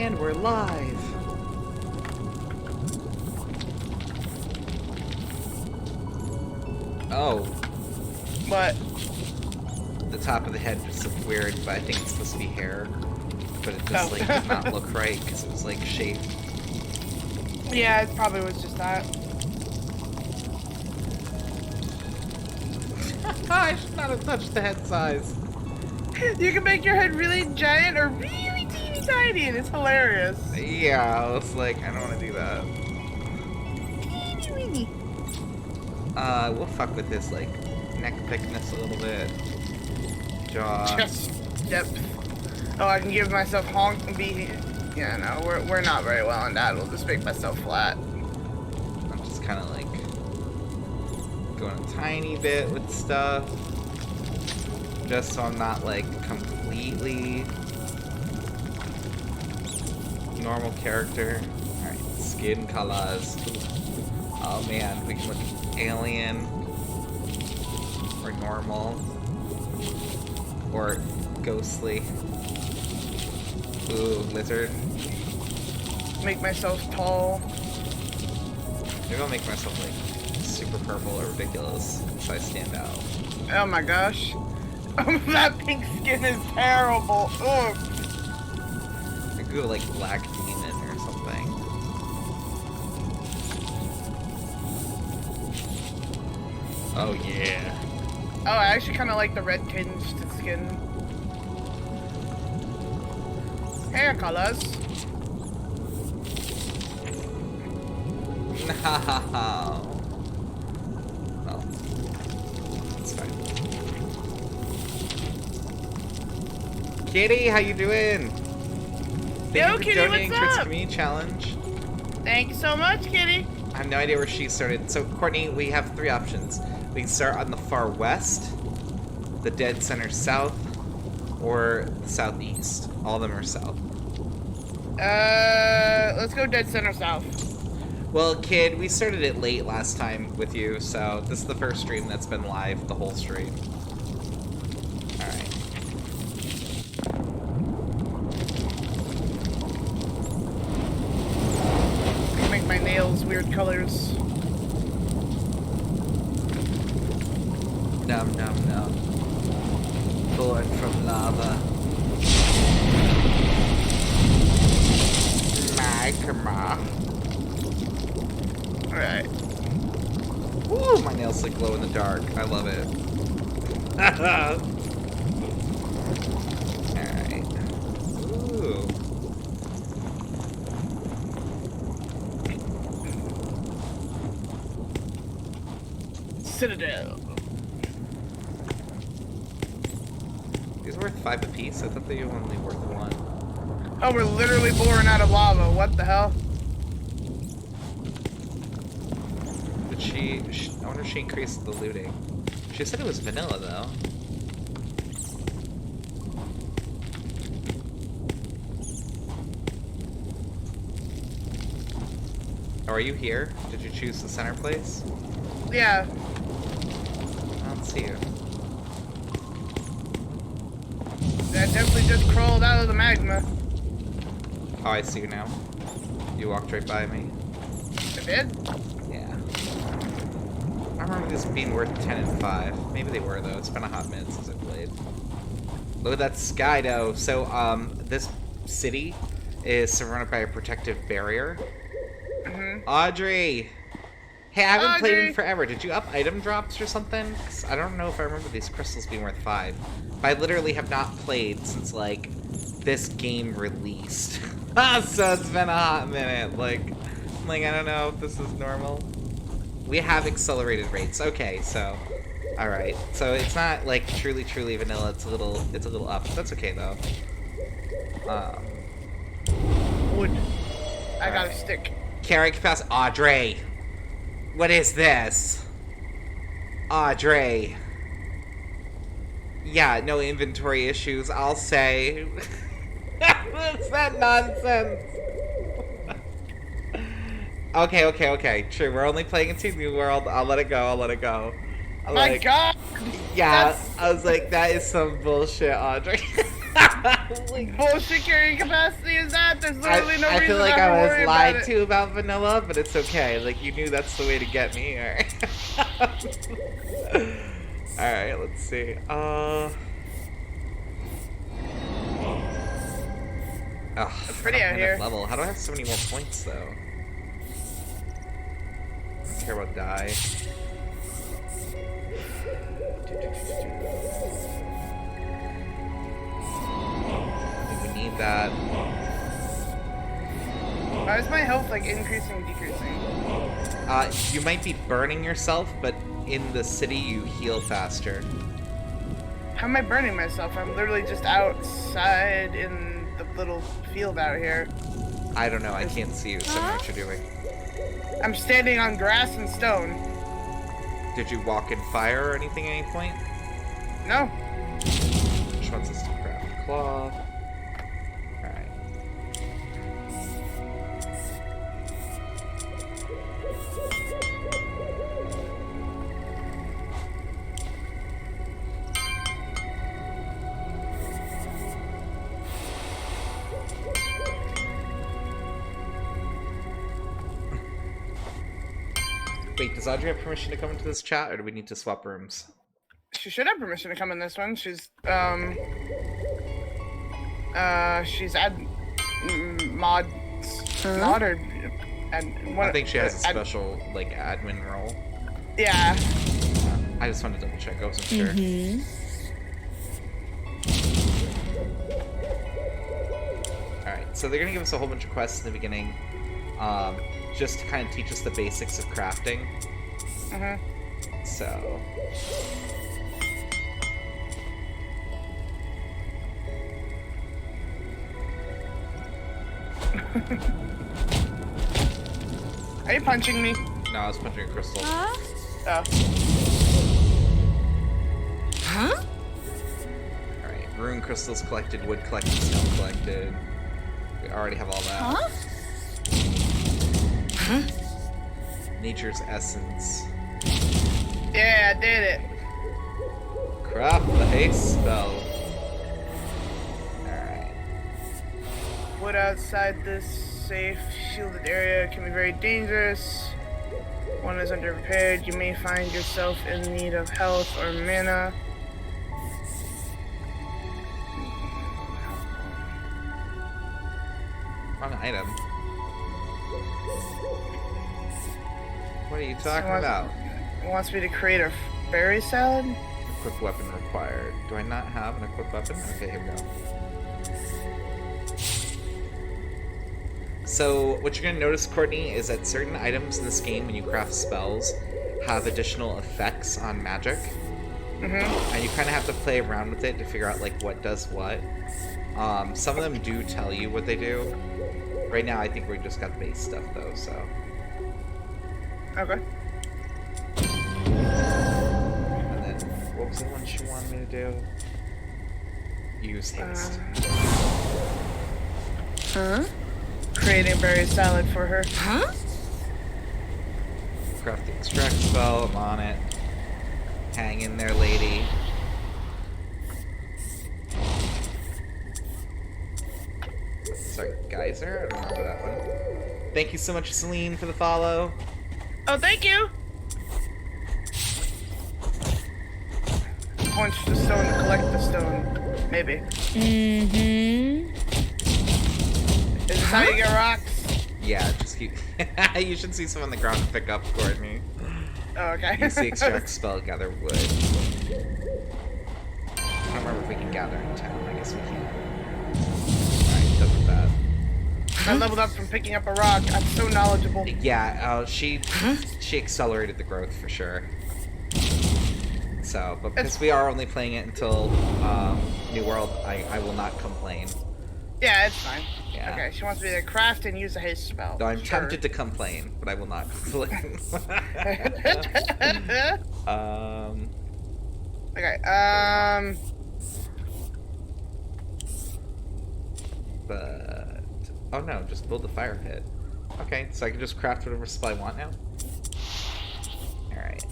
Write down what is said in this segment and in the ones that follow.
And we're live. Oh. What? The top of the head just looked weird, but I think it's supposed to be hair. But it just like did not look right because it was like shaped. Yeah, it probably was just that. I should not have touched the head size. You can make your head really giant or really teeny tiny, and it's hilarious. Yeah, I was like, I don't want to do that. Teeny weeny. We'll fuck with his like neck thickness a little bit. Jaw. Just depth. Oh, I can give myself honk and be. Yeah, no, we're not very well on that. We'll just make myself flat. I'm just kind of like going a tiny bit with stuff, just so I'm not like completely normal character. All right, skin colors. Oh man, we can look alien or normal or ghostly. Ooh, lizard. Make myself tall. Maybe I'll make myself like super purple or ridiculous so I stand out. Oh my gosh. That pink skin is terrible. Ugh. I could go like black demon or something. Oh yeah. Oh, I actually kind of like the red tinged skin. Hair colors. No. Well, it's fine. Kitty, how you doing? Thank Yo, you for Kitty, donating what's towards the up? community challenge. Thank you so much, Kitty. I have no idea where she started. So, Courtney, we have three options. We can start on the far west, the dead center south, or the southeast. All of them are south. Let's go dead center south. Well, kid, we started it late last time with you, so this is the first stream that's been live the whole stream. Alright. I can make my nails weird colors. Num num num. Born from lava. Magma. Alright. Woo, my nails like glow in the dark. I love it. Alright. Ooh. Citadel. These are worth 5 apiece. I thought they were only worth 1. Oh, we're literally boring out of lava. What the hell? But I wonder if she increased the looting. She said it was vanilla, though. Oh, are you here? Did you choose the center place? Yeah. I don't see you. That definitely just crawled out of the magma. Oh, I see you now. You walked right by me. I did? Yeah. I remember this being worth 10 and 5. Maybe they were, though. It's been a hot minute since I played. Look at that sky, though. So, this city is surrounded by a protective barrier. Mm-hmm. Audrey! Hey, I haven't played Audrey! in forever. Did you up item drops or something? 'Cause I don't know if I remember these crystals being worth 5. But I literally have not played since, like, this game released. So it's been a hot minute. Like, I don't know if this is normal. We have accelerated rates. Okay, so, all right. So it's not like truly vanilla. It's a little up. That's okay though. Wood. I got a Alright. stick. Carrick pass. Audrey, what is this? Audrey. Yeah, no inventory issues. I'll say. What's that nonsense? Okay. True, we're only playing in Team New World. I'll let it go. My God! Yeah, That's... I was like, that is some bullshit, Audrey. Like, bullshit carrying capacity, is that? that. There's literally no reason I feel like to I was worry about lied it. to about vanilla, but it's okay. Like, you knew that's the way to get me. Alright, let's see. It's pretty out here. Level. How do I have so many more points, though? I don't care about die. I think we need that. Why is my health like increasing, decreasing? You might be burning yourself, but in the city you heal faster. How am I burning myself? I'm literally just outside in the little field out here. I don't know, I can't see you, so I don't know what you're doing. I'm standing on grass and stone. Did you walk in fire or anything at any point? No. Which wants us to craft cloth? Alright. Wait, does Audrey have permission to come into this chat, or do we need to swap rooms? She should have permission to come in this one. She's mod or I think she has a special like admin role. Yeah. I just wanted to double check. I wasn't sure. All right, so they're gonna give us a whole bunch of quests in the beginning, just to kind of teach us the basics of crafting. So. Are you punching me? No, I was punching a crystal. Oh. Alright, rune crystals collected, wood collected, stone collected. We already have all that. Nature's essence. Yeah, I did it. Craft the haste spell. Alright. Wood outside this safe, shielded area can be very dangerous. One is under repaired. You may find yourself in need of health or mana. Wrong item. What are you talking about? It wants me to create a berry salad? Equip weapon required. Do I not have an equip weapon? Okay, here we go. So, what you're going to notice, Courtney, is that certain items in this game, when you craft spells, have additional effects on magic. And you kind of have to play around with it to figure out, like, what does what. Some of them do tell you what they do. Right now, I think we just got base stuff, though, so... Okay. And then, what was the one she wanted me to do? Use haste. Creating a berry salad for her. Craft the extract spell, I'm on it. Hang in there, lady. Sorry, geyser? I don't remember that one. Thank you so much, Celine, for the follow. Oh, thank you! Punch the stone to collect the stone. Maybe. Is this how you get rocks? Yeah, just keep... You should see some on the ground to pick up, Courtney. Oh, okay. Use the extract spell, gather wood. I don't remember if we can gather in town. I guess we can. Alright, done with that. I leveled up from picking up a rock. I'm so knowledgeable. Yeah, she accelerated the growth for sure. So, but because we are only playing it until New World, I will not complain. Yeah, it's fine. Yeah. Okay, she wants me to craft and use a haste spell. Though I'm tempted to complain, but I will not complain. Okay, But... Oh no, just build the fire pit. Okay, so I can just craft whatever spell I want now? Alright.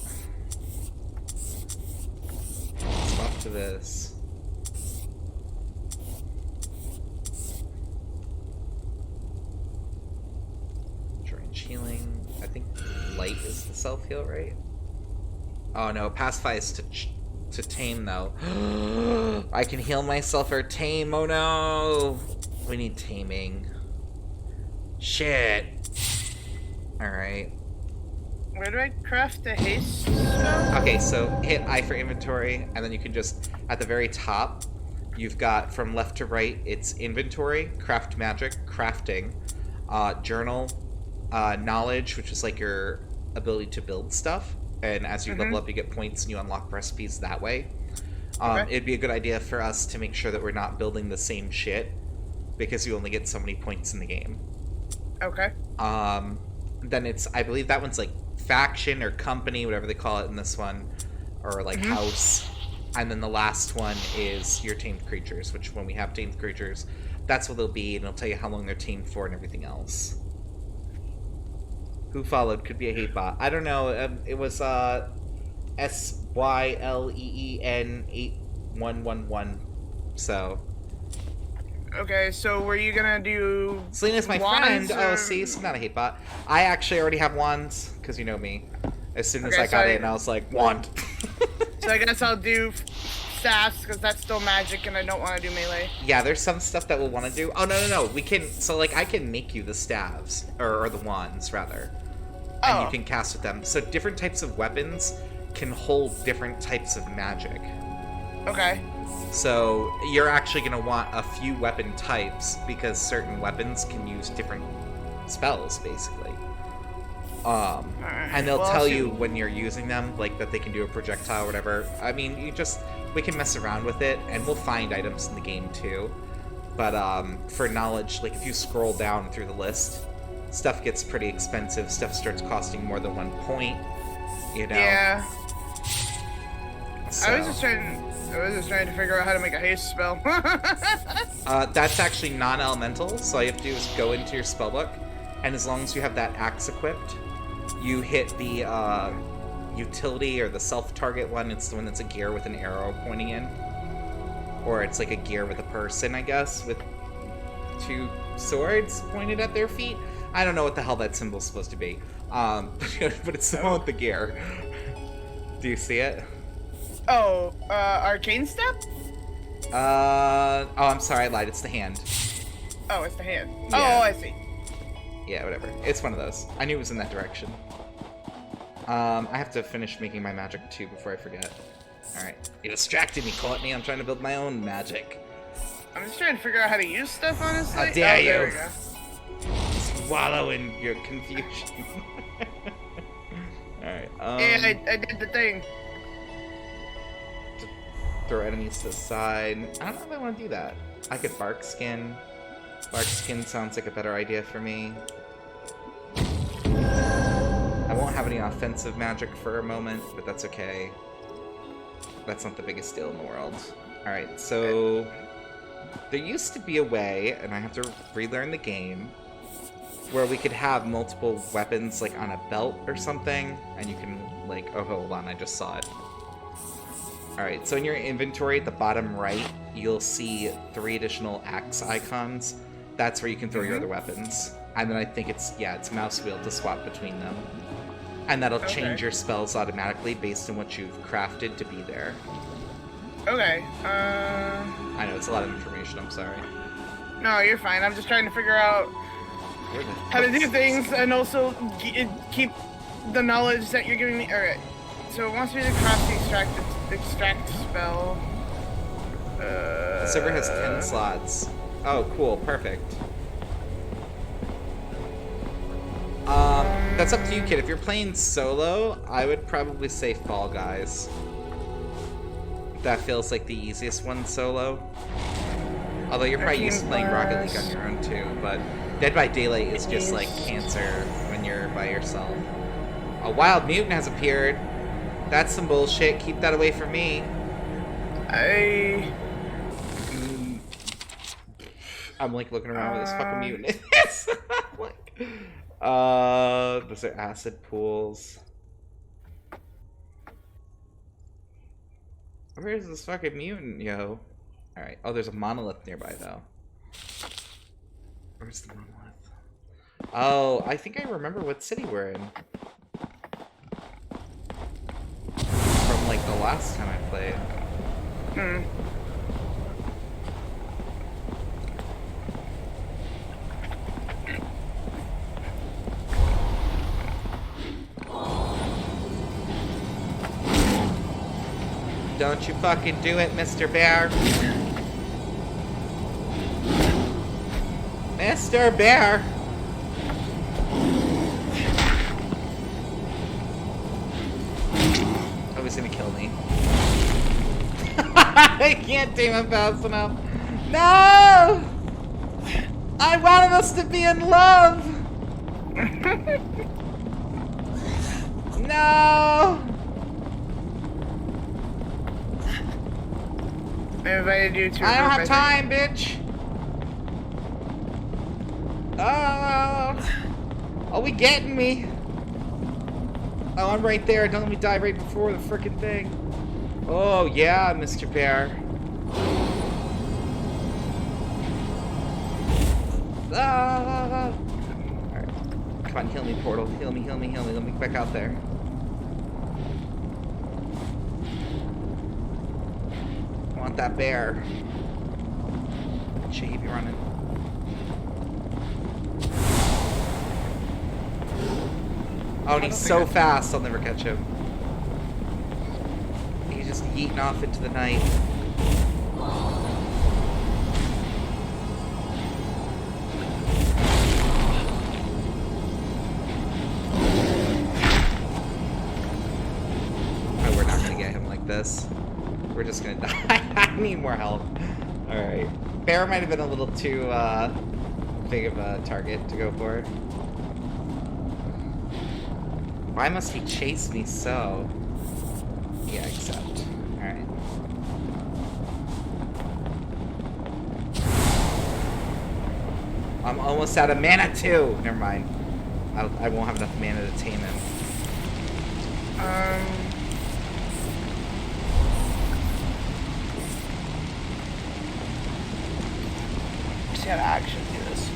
Swap to this. Rage healing. I think light is the self-heal, right? Oh no, pacify is to tame though. I can heal myself or tame. Oh no! We need taming. Shit. Alright. Where do I craft the haste spell? Okay, so hit I for inventory, and then you can just, at the very top, you've got from left to right, it's inventory, craft magic, crafting, journal, knowledge, which is like your ability to build stuff, and as you level up, you get points and you unlock recipes that way. Okay. It'd be a good idea for us to make sure that we're not building the same shit, because you only get so many points in the game. Okay. Then it's, I believe that one's like faction or company, whatever they call it in this one, or like house. And then the last one is your tamed creatures, which when we have tamed creatures, that's what they'll be, and it'll tell you how long they're tamed for and everything else. Who followed? Could be a hate bot. I don't know. It was SYLEEN8111. So. Okay, so were you gonna do Selena's my friend. Oh, see, so not a hate bot. I actually already have wands, because you know me. As soon as I got in, I was like, wand. So I guess I'll do staffs, because that's still magic, and I don't want to do melee. Yeah, there's some stuff that we'll want to do. Oh, no. We can, so like, I can make you the staves, or the wands, rather. And you can cast with them. So different types of weapons can hold different types of magic. Okay. So you're actually going to want a few weapon types because certain weapons can use different spells, basically. And they'll tell you when you're using them, like that they can do a projectile or whatever. I mean, we can mess around with it, and we'll find items in the game too. But for knowledge, like if you scroll down through the list, stuff gets pretty expensive. Stuff starts costing more than 1 point, you know? Yeah. So. I was just trying to figure out how to make a haste spell. That's actually non-elemental, so all you have to do is go into your spellbook, and as long as you have that axe equipped, you hit the utility or the self-target one. It's the one that's a gear with an arrow pointing in. Or it's like a gear with a person, I guess, with 2 swords pointed at their feet. I don't know what the hell that symbol's supposed to be, but it's the one with the gear. Do you see it? Oh, arcane step? Oh, I'm sorry, I lied. It's the hand. Oh, it's the hand. Yeah. Oh, I see. Yeah, whatever. It's one of those. I knew it was in that direction. I have to finish making my magic too before I forget. Alright. You distracted me, Courtney. I'm trying to build my own magic. I'm just trying to figure out how to use stuff, honestly. How dare you! There we go. Swallow in your confusion. Alright, Yeah, I did the thing. Throw enemies to the side. I don't know if I want to do that. I could bark skin. Bark skin sounds like a better idea for me. I won't have any offensive magic for a moment, but that's okay. That's not the biggest deal in the world. Alright, so there used to be a way, and I have to relearn the game, where we could have multiple weapons like on a belt or something, and you can like, oh hold on, I just saw it. Alright, so in your inventory at the bottom right, you'll see 3 additional axe icons. That's where you can throw your other weapons. And then I think it's mouse wheel to swap between them. And that'll change your spells automatically based on what you've crafted to be there. Okay, I know, it's a lot of information, I'm sorry. No, you're fine. I'm just trying to figure out how to do things and also keep the knowledge that you're giving me. Alright, so it wants me to craft the extract spell. The server has 10 slots. Oh, cool, perfect. That's up to you, kid. If you're playing solo, I would probably say Fall Guys. That feels like the easiest one solo. Although you're probably used to playing Rocket League on your own too, but Dead by Daylight is just like cancer when you're by yourself. A wild mutant has appeared. That's some bullshit. Keep that away from me. I'm like looking around where this fucking mutant is. Like, those are acid pools. Where is this fucking mutant, yo? Alright. Oh, there's a monolith nearby, though. Where's the monolith? Oh, I think I remember what city we're in. From, like, the last time I played. Hmm. Don't you fucking do it, Mr. Bear. Mr. Bear! Oh, he's gonna kill me. I can't tame him fast enough. No! I wanted us to be in love! No! I invited you to. I don't have time, bitch. Oh, are we getting me? Oh, I'm right there. Don't let me die right before the frickin' thing. Oh yeah, Mr. Bear. Ah! Alright. Come on, heal me, portal. Heal me, heal me, heal me. Let me get back out there. I want that bear. Should he be running? Oh, and he's so fast, I'll never catch him. He's just yeeting off into the night. Oh, we're not gonna get him like this. We're just gonna die. I need more help. Alright. Bear might have been a little too big of a target to go for. Why must he chase me so? Yeah, accept. Alright. I'm almost out of mana too! Never mind. I won't have enough mana to tame him. Just gotta actually do this.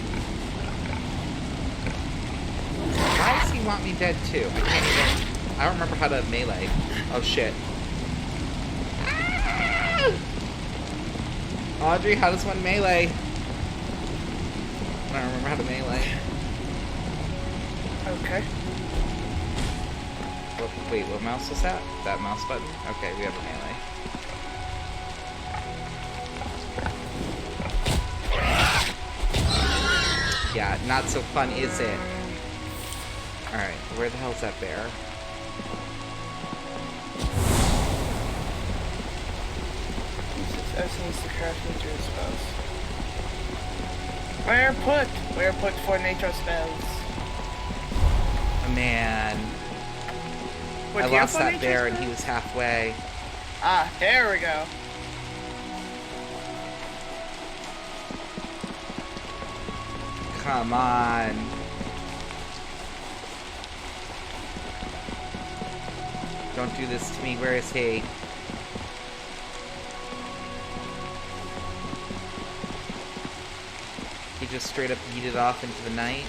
Why does he want me dead too? I can't even... I don't remember how to melee. Oh shit. Ah! Audrey, how does one melee? I don't remember how to melee. Okay. Wait, what mouse was that? That mouse button? Okay, we have a melee. Yeah, not so fun, is it? Alright, where the hell's that bear? S needs to craft nature spells. Where put for nature spells? Oh, man. I lost that bear and he was halfway. Ah, there we go. Come on. Don't do this to me. Where is he? He just straight up yeeted off into the night.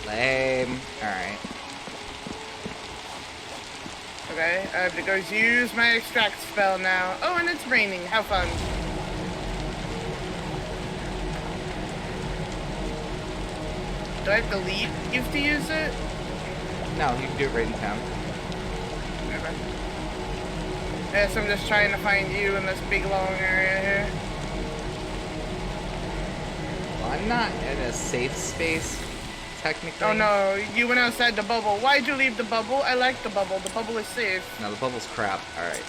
Lame. Alright. Okay, I have to go use my extract spell now. Oh, and it's raining. How fun. Do I have to leave to use it? No, you can do it right in town. Okay. Yes, I'm just trying to find you in this big long area here. Well, I'm not in a safe space, technically. Oh no, you went outside the bubble. Why'd you leave the bubble? I like the bubble. The bubble is safe. No, the bubble's crap. Alright.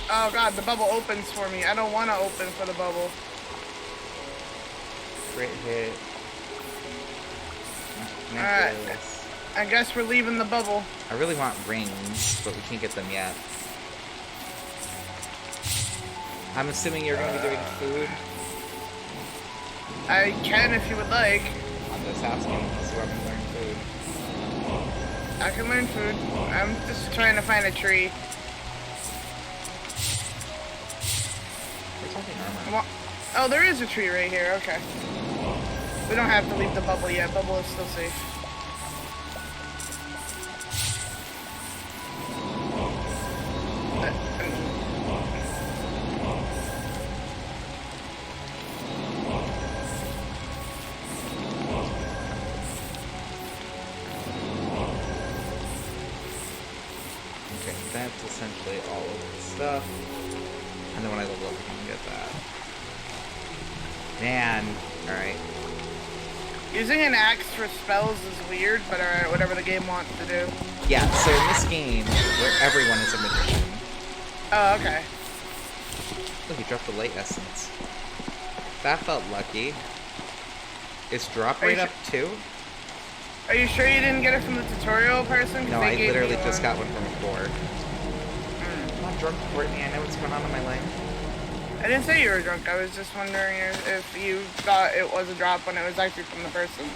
Oh god, the bubble opens for me. I don't want to open for the bubble. Great hit. Alright. I guess we're leaving the bubble. I really want rings, but we can't get them yet. I'm assuming you're going to be doing food? I can if you would like. I'm just asking, so I'm going to learn food. I can learn food. I'm just trying to find a tree. There's something armor. Oh, there is a tree right here. Okay. We don't have to leave the bubble yet. Bubble is still safe. Okay, that's essentially all of the stuff. And then when I level up, I can get that. Man, alright. Using an axe for spells is weird, but alright, whatever the game wants to do. Yeah, so in this game, where everyone is a magician. Oh, okay. Look, he dropped the light essence. That felt lucky. Is drop rate up too? Are you sure you didn't get it from the tutorial person? 'Cause No, they I gave literally me just one. got one from before. I'm not drunk, Courtney. I know what's going on in my life. I didn't say you were drunk. I was just wondering if you thought it was a drop when it was actually from the person.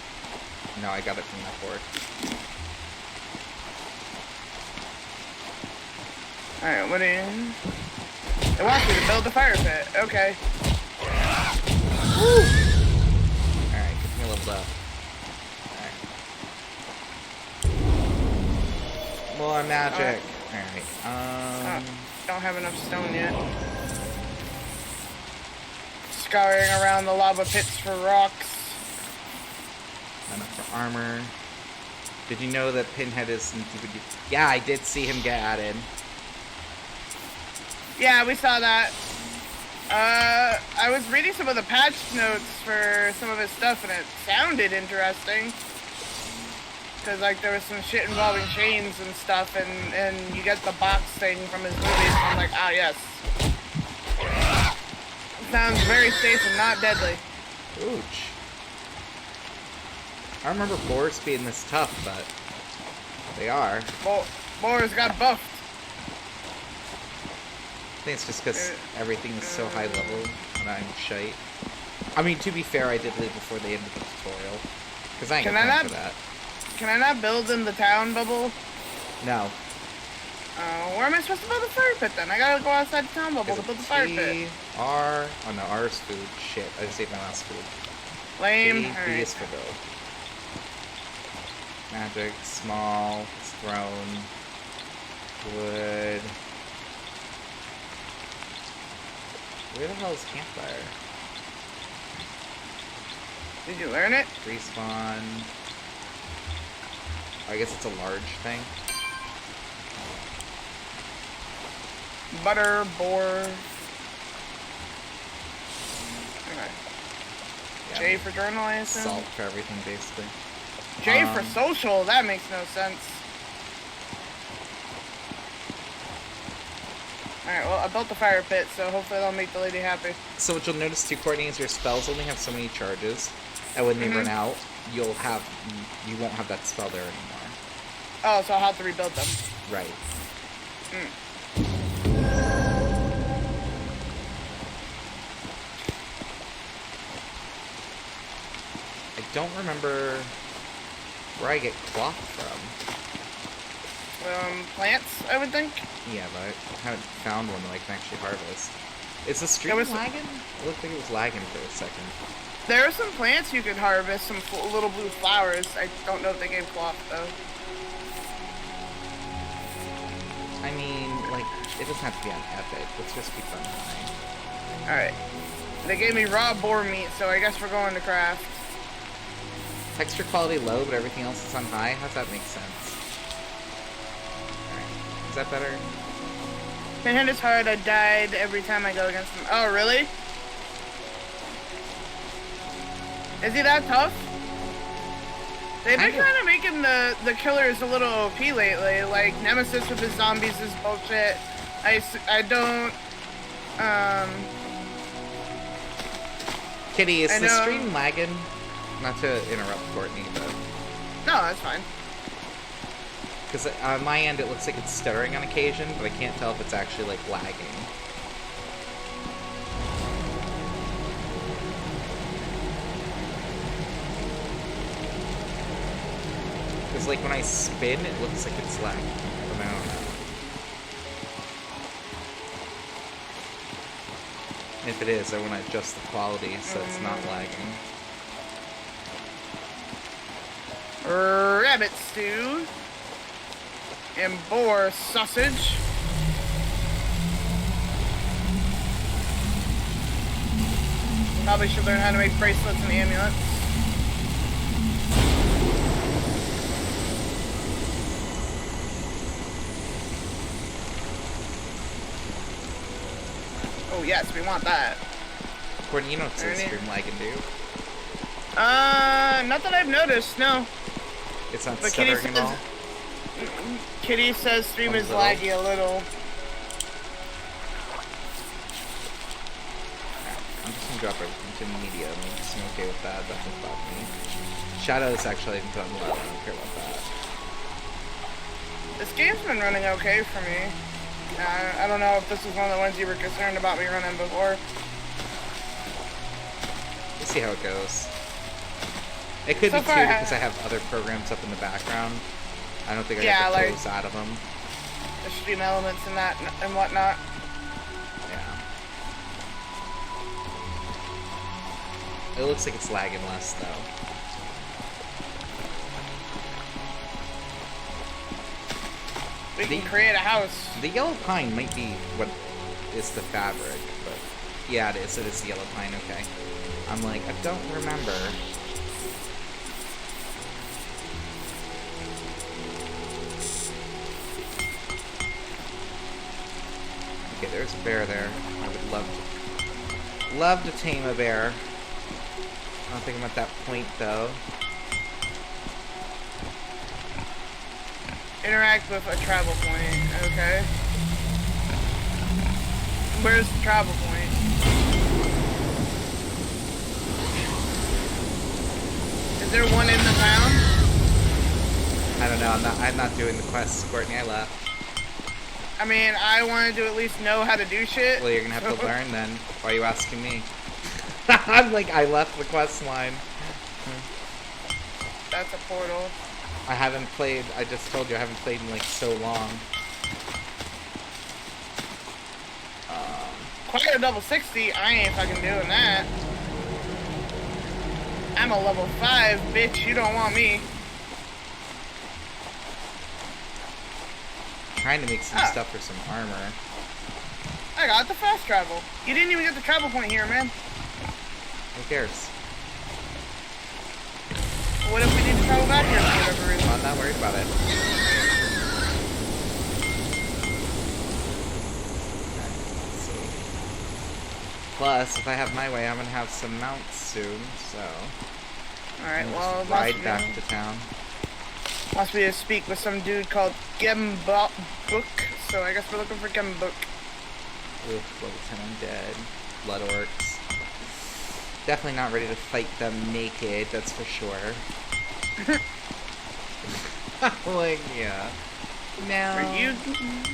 No, I got it from that board. Alright, what do you... It wants you to build the fire pit. Okay. Alright, get me leveled up. Alright. More magic. Alright, Don't have enough stone yet. Scouring around the lava pits for rocks. Enough for armor. Did you know that Pinhead is in DVD? Yeah, I did see him get added. Yeah, we saw that. I was reading some of the patch notes for some of his stuff, and it sounded interesting. Because, like, there was some shit involving chains and stuff, and you get the box thing from his movies, and I'm like, ah, yes. Sounds very safe and not deadly. Ooch. I remember boars being this tough, but they are. Boars got buffed. I think it's just because everything is so high level and I'm shite. I mean, to be fair, I did leave before the end of the tutorial. Because I ain't got time for that. Can I not build in the town bubble? No. Where am I supposed to build a fire pit then? I gotta go outside the town bubble to build the fire pit. R. Oh no, R is food. Shit, I just ate my last food. Lame. B is for build. Magic, small, it's thrown. Wood. Where the hell is campfire? Did you learn it? Respawn. I guess it's a large thing. Butter, boar. Okay. Yeah, J for journal, I assume? Salt for everything, basically. J for social, that makes no sense. Alright, well, I built the fire pit, so hopefully that'll make the lady happy. So what you'll notice too, Courtney, is your spells only have so many charges, and when they run out, you won't have that spell there anymore. Oh, so I'll have to rebuild them. Right. I don't remember where I get cloth from. Plants, I would think. Yeah, but I haven't found one that I can actually harvest. Is the stream lagging? It looked like it was lagging for a second. There are some plants you could harvest, some little blue flowers. I don't know if they gave cloth, though. I mean, like, it doesn't have to be on epic. Let's just keep on high. Alright. They gave me raw boar meat, so I guess we're going to craft. Texture quality low, but everything else is on high? How's that make sense? Alright. Is that better? Pinhead is hard. I died every time I go against him. Oh, really? Is he that tough? They've been kind of making the killers a little OP lately. Like, Nemesis with his zombies is bullshit. I don't... Kitty, is the stream lagging? Not to interrupt Courtney, but... No, that's fine. Because on my end, it looks like it's stuttering on occasion, but I can't tell if it's actually, like, lagging. Because, like, when I spin, it looks like it's lagging. But I don't know. If it is, I want to adjust the quality so it's not lagging. Rabbit stew. And boar sausage. Probably should learn how to make bracelets and amulets. Oh yes, we want that. Courtney, you don't see stream lagging, do you? Not that I've noticed, no. It's not But stuttering at all? Kitty says stream is little. laggy a little. I'm just gonna drop everything to medium. I'm okay with that. That doesn't bother me. Shadows actually I can put on low. I don't care about that. This game's been running okay for me. I don't know if this is one of the ones you were concerned about me running before. We'll see how it goes. It could be too because I have other programs up in the background. I don't think I have the close out of them. The stream elements and that and whatnot. Yeah. It looks like it's lagging less though. We can create a house. The yellow pine might be what is the fabric, but yeah, it is. It is the yellow pine. Okay. I'm like, I don't remember. Okay, there's a bear there. I would love to tame a bear. I don't think I'm at that point though. Interact with a travel point, okay. Where's the travel point? Is there one in the town? I don't know, I'm not doing the quests, Courtney, I left. I mean, I wanted to at least know how to do shit. Well, you're gonna have to learn then. Why are you asking me? I'm like, I left the quest line. That's a portal. I haven't played, I just told you I haven't played in like so long. Quite a double 60, I ain't fucking doing that. I'm a level 5, bitch, you don't want me. Trying to make some stuff for some armor. I got the fast travel. You didn't even get the travel point here, man. Who cares? What if we need to travel back here for whatever reason? I'm not worried about it. Let's see. Plus, if I have my way, I'm gonna have some mounts soon, so... Alright, well, ride back to town. Wants me to speak with some dude called Gembuk, so I guess we're looking for Gembuk. Oof, level 10 undead. Blood orcs. Definitely not ready to fight them naked, that's for sure. Like, yeah. No.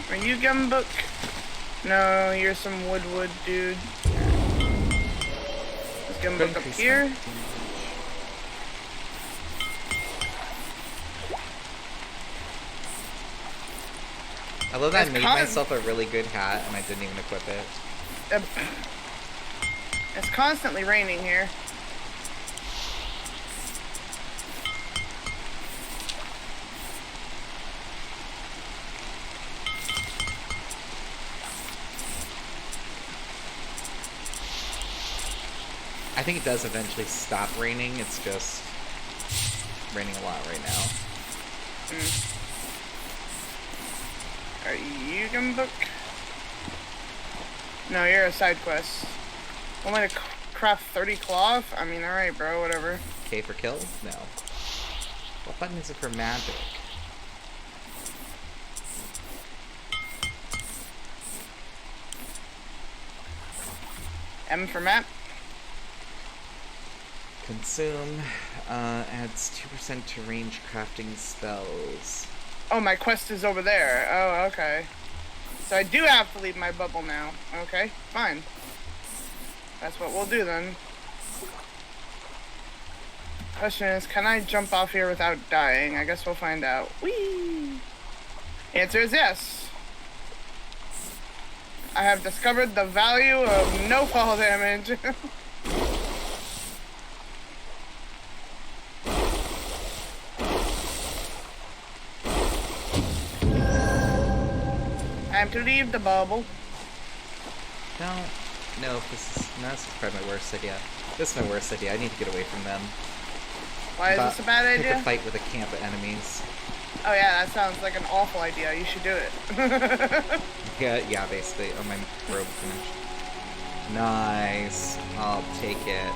Are you Gembuk? No, you're some wood dude. Is Gembuk up here? I love that I made myself a really good hat and I didn't even equip it. It's constantly raining here. I think it does eventually stop raining, it's just raining a lot right now. Are you Gembuk? No, you're a side quest. Want me to craft 30 cloth? I mean, alright, bro, whatever. K for kill? No. What button is it for magic? M for map. Consume. Adds 2% to range crafting spells. Oh, my quest is over there. Oh, okay. So I do have to leave my bubble now. Okay, fine. That's what we'll do then. Question is, can I jump off here without dying? I guess we'll find out. Whee! Answer is yes. I have discovered the value of no fall damage. Time to leave the bubble. No, this is probably my worst idea. This is my worst idea. I need to get away from them. Why is this a bad Pick idea? a fight with a camp of enemies. Oh yeah, that sounds like an awful idea. You should do it. Yeah, basically. Oh, my robe finished. Nice. I'll take it.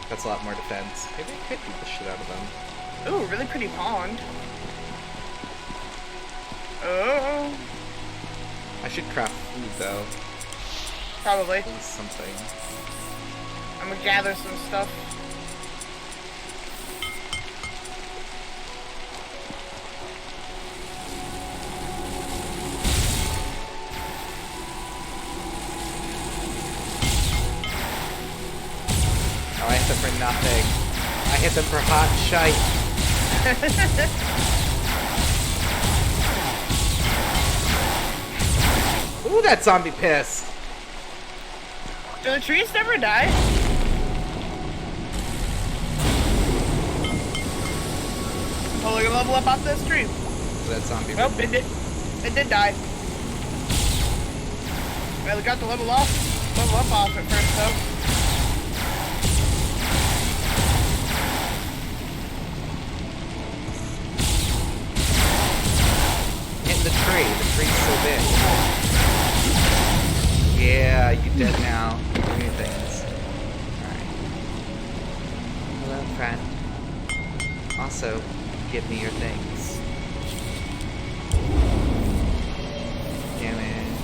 That's a lot more defense. Maybe I could beat the shit out of them. Ooh, really pretty pond. Oh. I should craft food, though. Probably. At least something. I'm gonna gather some stuff. Oh, I hit them for nothing. I hit them for hot shite. Ooh, that zombie pissed. Do the trees never die? Totally gonna level up off this tree. That zombie. Nope, it did die. Well, we got the level up off it first though. Hit the tree. The tree's so big. Yeah, you dead now. Do your things. Alright. Hello, friend. Also, give me your things. Damage.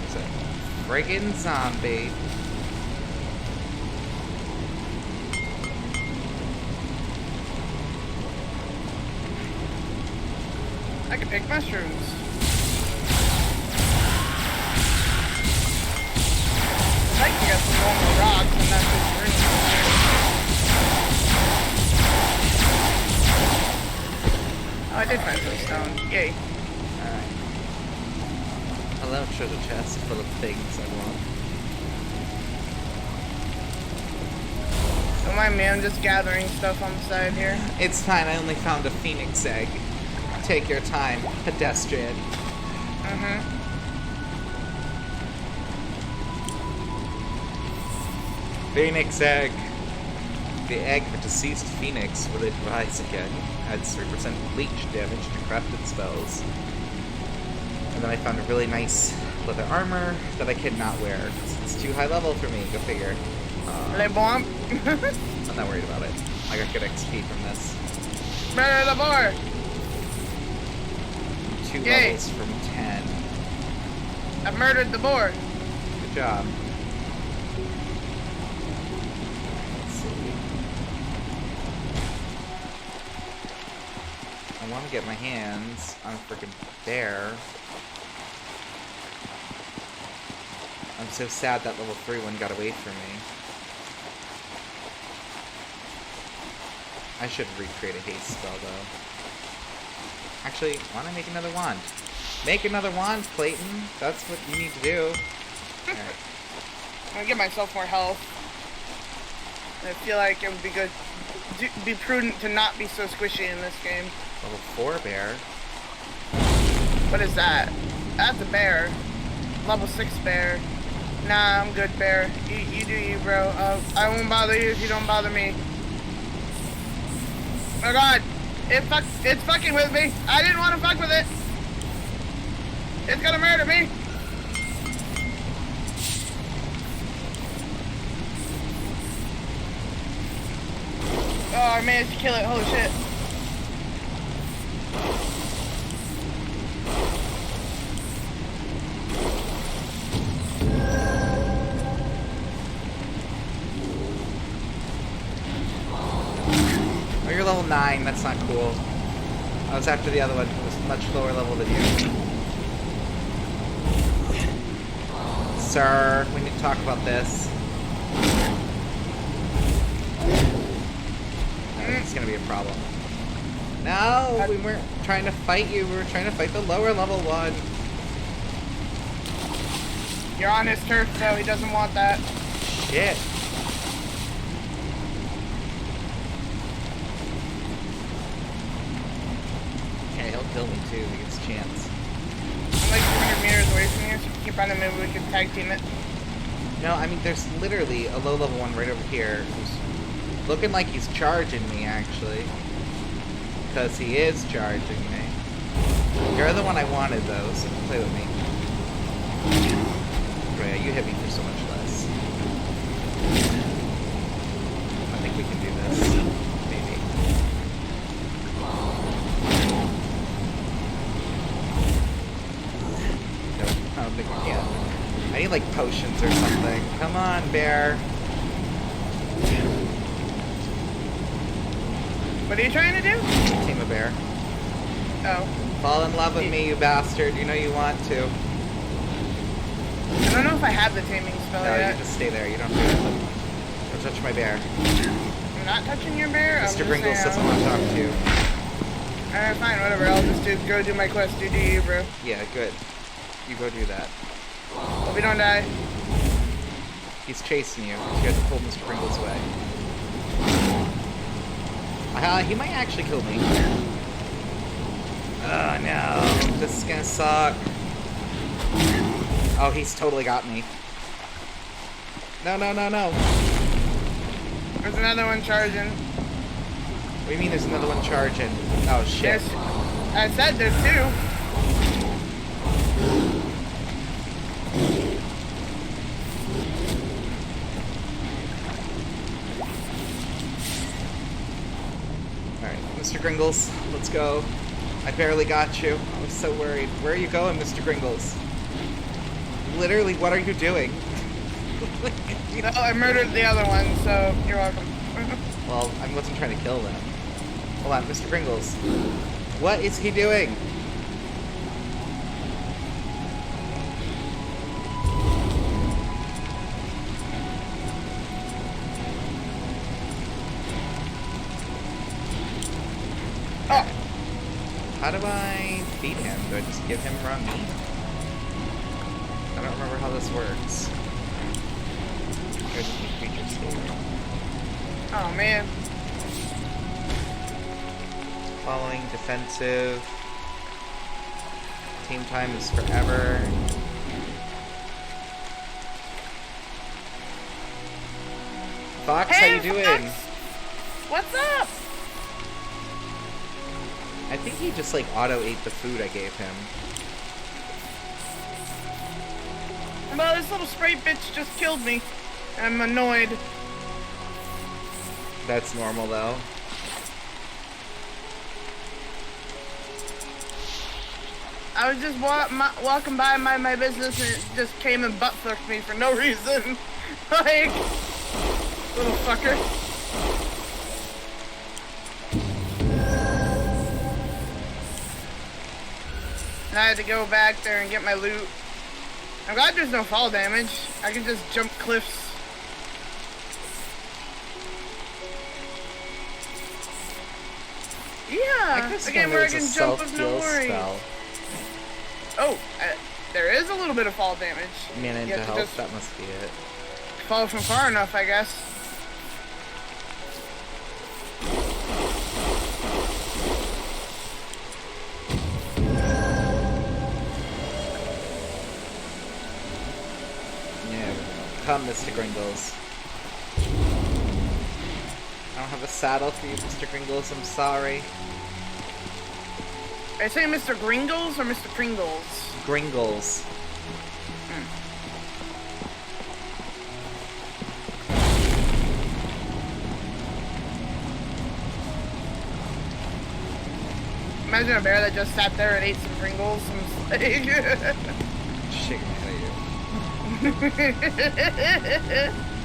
There's a friggin' zombie. I can pick mushrooms. I'd like to get some normal rocks and not just green. Oh, I did find some stone. Yay. Alright. Hello, treasure chest full of things I want. Don't mind me, I'm just gathering stuff on the side here. It's fine, I only found a phoenix egg. Take your time, pedestrian. Phoenix egg. The egg of a deceased phoenix will it rise again. Adds 3% bleach damage to crafted spells. And then I found a really nice leather armor that I cannot wear because it's too high level for me. Go figure. Le bomb. I'm not worried about it. I got good XP from this. Murder the boar. 2 Yay. levels from 10. I murdered the boar. Good job. Let's see. I want to get my hands on a freaking bear. I'm so sad that level 3 one got away from me. I should recreate a haste spell though. Actually, why don't I make another wand? Make another wand, Clayton. That's what you need to do. Alright. I'm gonna give myself more health. I feel like it would be good, be prudent to not be so squishy in this game. Level 4 bear. What is that? That's a bear. Level 6 bear. Nah, I'm good, bear. You do you, bro. I won't bother you if you don't bother me. Oh god! It's fucking with me! I didn't want to fuck with it! It's gonna murder me! Oh, I managed to kill it. Holy shit. Oh, you're level 9. That's not cool. I was after the other one. It was much lower level than you. Sir, we need to talk about this. It's gonna be a problem. No, we weren't trying to fight you. We were trying to fight the lower level one. You're on his turf, though. He doesn't want that. Shit. Okay, he'll kill me too if he gets a chance. I'm like 200 meters away from you, so if you keep running, maybe we can tag team it. No, I mean, there's literally a low level one right over here who's looking like he's charging me, actually. Because he is charging me. You're the one I wanted, though, so play with me. Oh, yeah, you hit me for so much less. I think we can do this. Maybe. Nope, I don't think we can. I need, like, potions or something. Come on, bear. What are you trying to do? Tame a bear. Oh. Fall in love with me, you bastard. You know you want to. I don't know if I have the taming spell No, yet. you just stay there. You don't do it. Don't touch my bear. I'm not touching your bear. Mr. Gringles doesn't want to talk to you. Alright, fine, whatever. I'll just go do my quest. Do you, bro? Yeah, good. You go do that. Hope we don't die. He's chasing you. You have to pull Mr. Gringles away. He might actually kill me. Oh no, this is gonna suck. Oh, he's totally got me. No, no, no, no. There's another one charging. What do you mean there's another one charging? Oh shit. Yes. I said there's two. Mr. Gringles, let's go. I barely got you. I was so worried. Where are you going, Mr. Gringles? Literally, what are you doing? No, I murdered the other one, so you're welcome. Well, I wasn't trying to kill them. Hold on, Mr. Gringles. What is he doing? Oh. How do I feed him? Do I just give him raw meat? I don't remember how this works. There's a creature state. Oh, man. Following, defensive. Team time is forever. Fox, Hey, how you doing? Fox! What's up? I think he just like auto ate the food I gave him. Well, this little sprite bitch just killed me. I'm annoyed. That's normal though. I was just walking by my business and it just came and butt fucked me for no reason. Like, little fucker. And I had to go back there and get my loot. I'm glad there's no fall damage. I can just jump cliffs. Yeah, I again where I can jump with no self-heal worries. spell. Oh, there is a little bit of fall damage. Man You into have to health, just that must be it. fall from far enough, I guess. No. Come, Mr. Gringles. I don't have a saddle for you, Mr. Gringles, I'm sorry. Are you saying Mr. Gringles or Mr. Pringles? Gringles. Imagine a bear that just sat there and ate some Pringles. And was like... Shaking at you.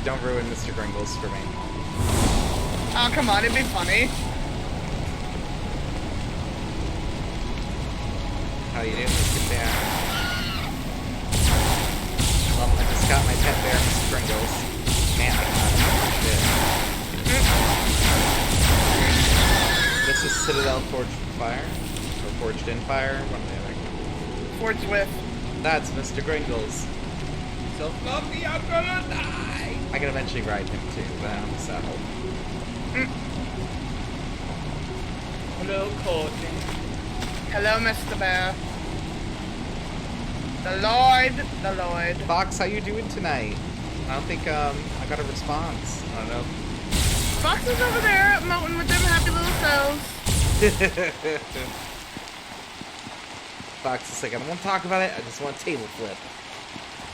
Don't ruin Mr. Gringles for me. Oh, come on, it'd be funny. How you doing, Mr. Bear? Well, I just got my pet bear, Mr. Gringles. Man, I got him. Shit. This This is Citadel Forged Fire? Or Forged in Fire? One of the other. Forged with. That's Mr. Gringles. So fluffy, I'm gonna die! I can eventually ride him too, but I don't have a saddle. Hello, Courtney. Hello, Mr. Bear. The Lord. Fox, how you doing tonight? I don't think I got a response. I don't know. Fox is over there, mounting with them happy little selves. Fox is like, I don't want to talk about it, I just want a table flip.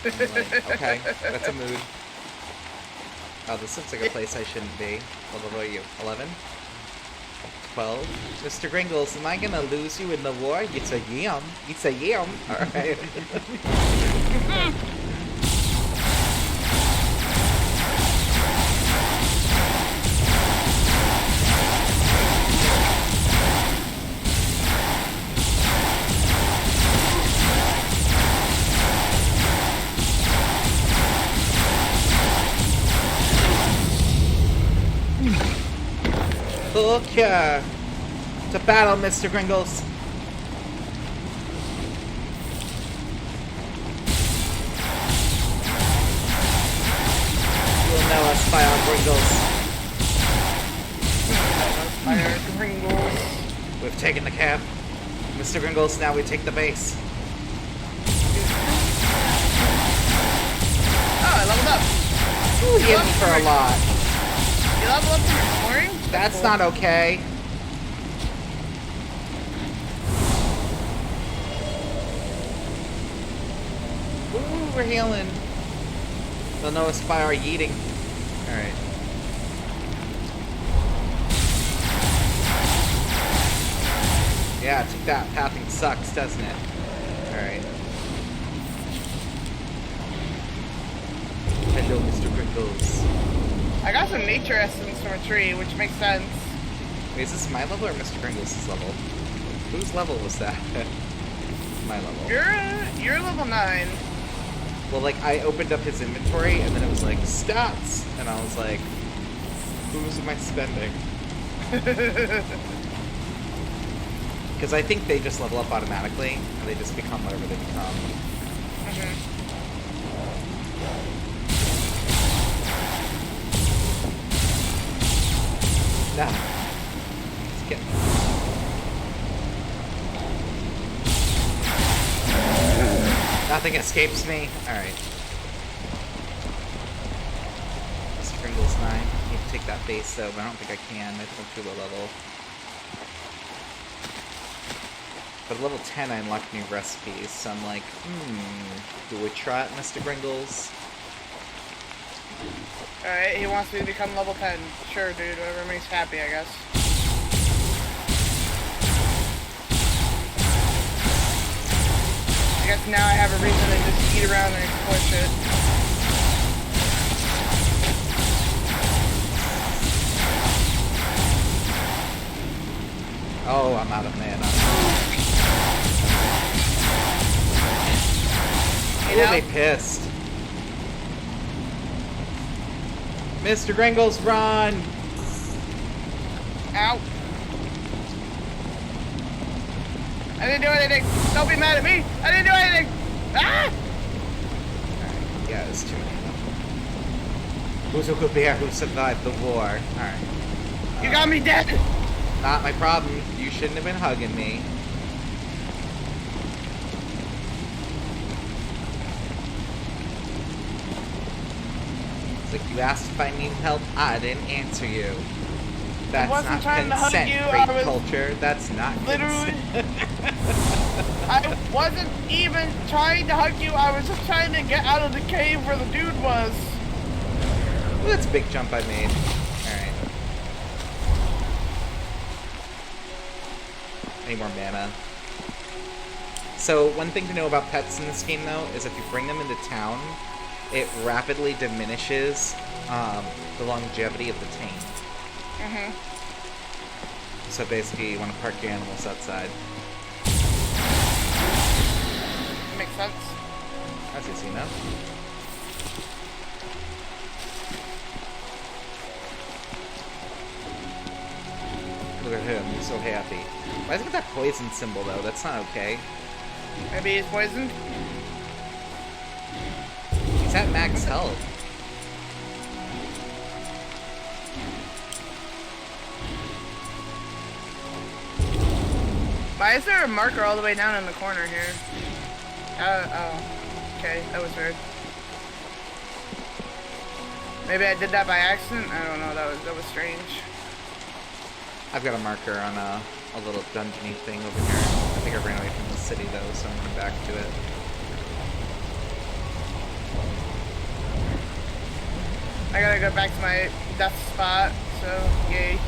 I'm like, okay, that's a mood. Oh, this looks like a place I shouldn't be. What level are you? 11? 12? Mr. Gringles, am I gonna lose you in the war? It's a yam. It's a yam. Alright. Okay. To battle, Mr. Gringles. You'll know us by our Gringles. We've taken the camp. Mr. Gringles, now we take the base. Oh, I leveled up. Ooh, you hit me for a lot. You leveled up from exploring? That's not okay. Ooh, we're healing. They'll know us by our yeeting. Alright. Yeah, take that. Pathing sucks, doesn't it? Alright. Hello, Mr. Gringles. I got some nature essence from a tree, which makes sense. Wait, is this my level or Mr. Gringles' level? Whose level was that? My level. You're level 9. Well, like, I opened up his inventory, and then it was like, stats! And I was like, whose am I spending? Because I think they just level up automatically, and they just become whatever they become. No. Let's get... Nothing escapes me. Alright. Mr. Gringles 9. I need to take that base though, but I don't think I can. I think I'm too low level. But at level 10 I unlocked new recipes, so I'm like, do we try it, Mr. Gringles? Alright, he wants me to become level 10. Sure, dude. Whatever makes you happy, I guess. I guess now I have a reason to just eat around and explore shit. Oh, I'm out of mana. You know? They pissed. Mr. Gringles, run! Ow. I didn't do anything. Don't be mad at me. I didn't do anything. Ah! Alright, yeah, it's too many of them. Who's a good bear who survived the war? Alright. You got me dead. Not my problem. You shouldn't have been hugging me. It's like you asked if I need help, I didn't answer you. That's wasn't not trying to hug consent, you, great I was culture. That's not literally. consent. I wasn't even trying to hug you. I was just trying to get out of the cave where the dude was. Well, that's a big jump I made. Alright. I need more mana. So, one thing to know about pets in this game, though, is if you bring them into town, it rapidly diminishes the longevity of the tame. So basically, you want to park your animals outside. Makes sense. That's easy enough. Look at him, he's so happy. Why is it got that poison symbol, though? That's not okay. Maybe he's poisoned? He's at max health. Why is there a marker all the way down in the corner here? Oh. Okay, that was weird. Maybe I did that by accident? I don't know, that was strange. I've got a marker on a little dungeony thing over here. I think I ran away from the city, though, so I'm going back to it. I gotta go back to my death spot, so yay.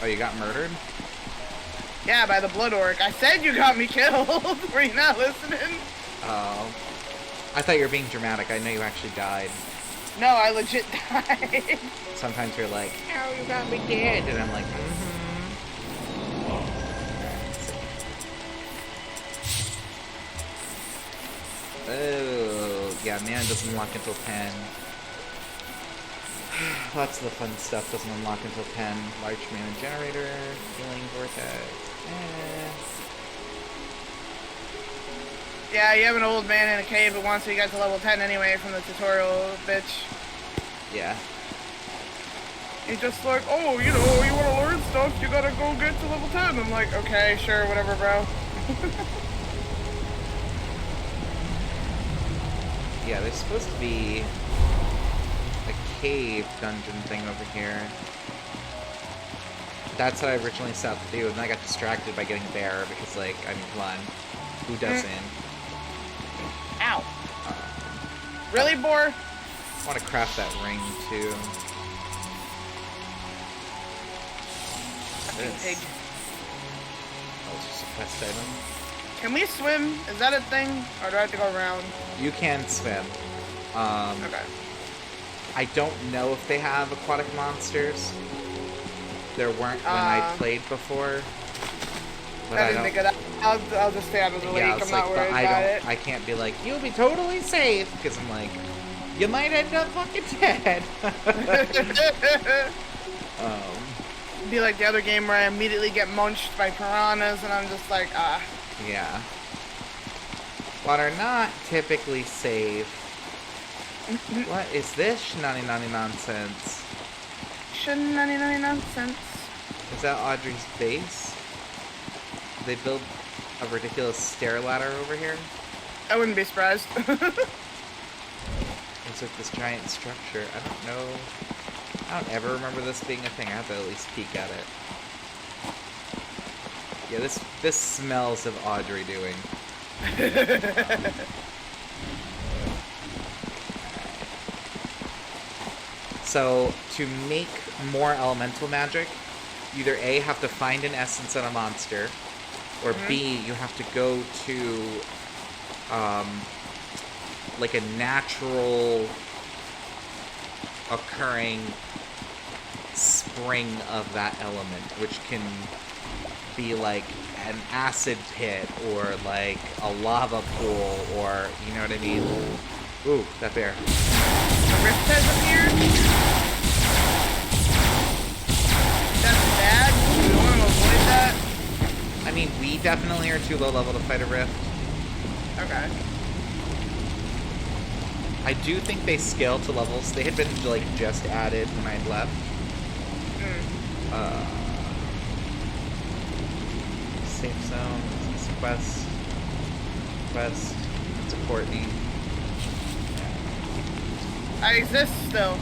Oh, you got murdered? Yeah, by the blood orc. I said you got me killed. Were you not listening? Oh. I thought you were being dramatic. I know you actually died. No, I legit died. Sometimes you're like, oh, you got me dead. And I'm like, Oh, yeah, man doesn't unlock until 10. Lots of the fun stuff doesn't unlock until 10. Large mana generator, healing vortex. Yeah, you have an old man in a cave who wants to get to level 10 anyway from the tutorial, bitch. Yeah. He's just like, oh, you know, you want to learn stuff, you gotta go get to level 10. I'm like, okay, sure, whatever, bro. Yeah, there's supposed to be a cave dungeon thing over here. That's what I originally set out to do, and then I got distracted by getting bear because, like, I mean, come on. Who doesn't? Ow. Really, Boar? I want to craft that ring, too. Pig. Oh, it's just a quest item. Can we swim? Is that a thing? Or do I have to go around? You can swim. Okay. I don't know if they have aquatic monsters. There weren't when I played before. But I didn't think of that. I'll just stay out of the lake. I'm not worried about it. I can't be like, you'll be totally safe, because I'm like, you might end up fucking dead. Be like the other game where I immediately get munched by piranhas, and I'm just like, ah. Yeah. Water not typically safe. What is this shenanigans nonsense? Shenanigans nonsense. Is that Audrey's base? Did they build a ridiculous stair ladder over here? I wouldn't be surprised. It's like this giant structure. I don't know. I don't ever remember this being a thing. I have to at least peek at it. Yeah, this smells of Audrey doing. So, to make more elemental magic, you either A, have to find an essence in a monster, or B, you have to go to, like a natural occurring spring of that element, which can be like an acid pit, or like a lava pool, or, you know what I mean? Ooh, that bear. A rift has appeared? That's bad? We want to avoid that? I mean, we definitely are too low level to fight a rift. Okay. I do think they scale to levels. They had been, like, just added when I had left. Safe zone. This is quest. Quest. It's a Courtney. I exist still.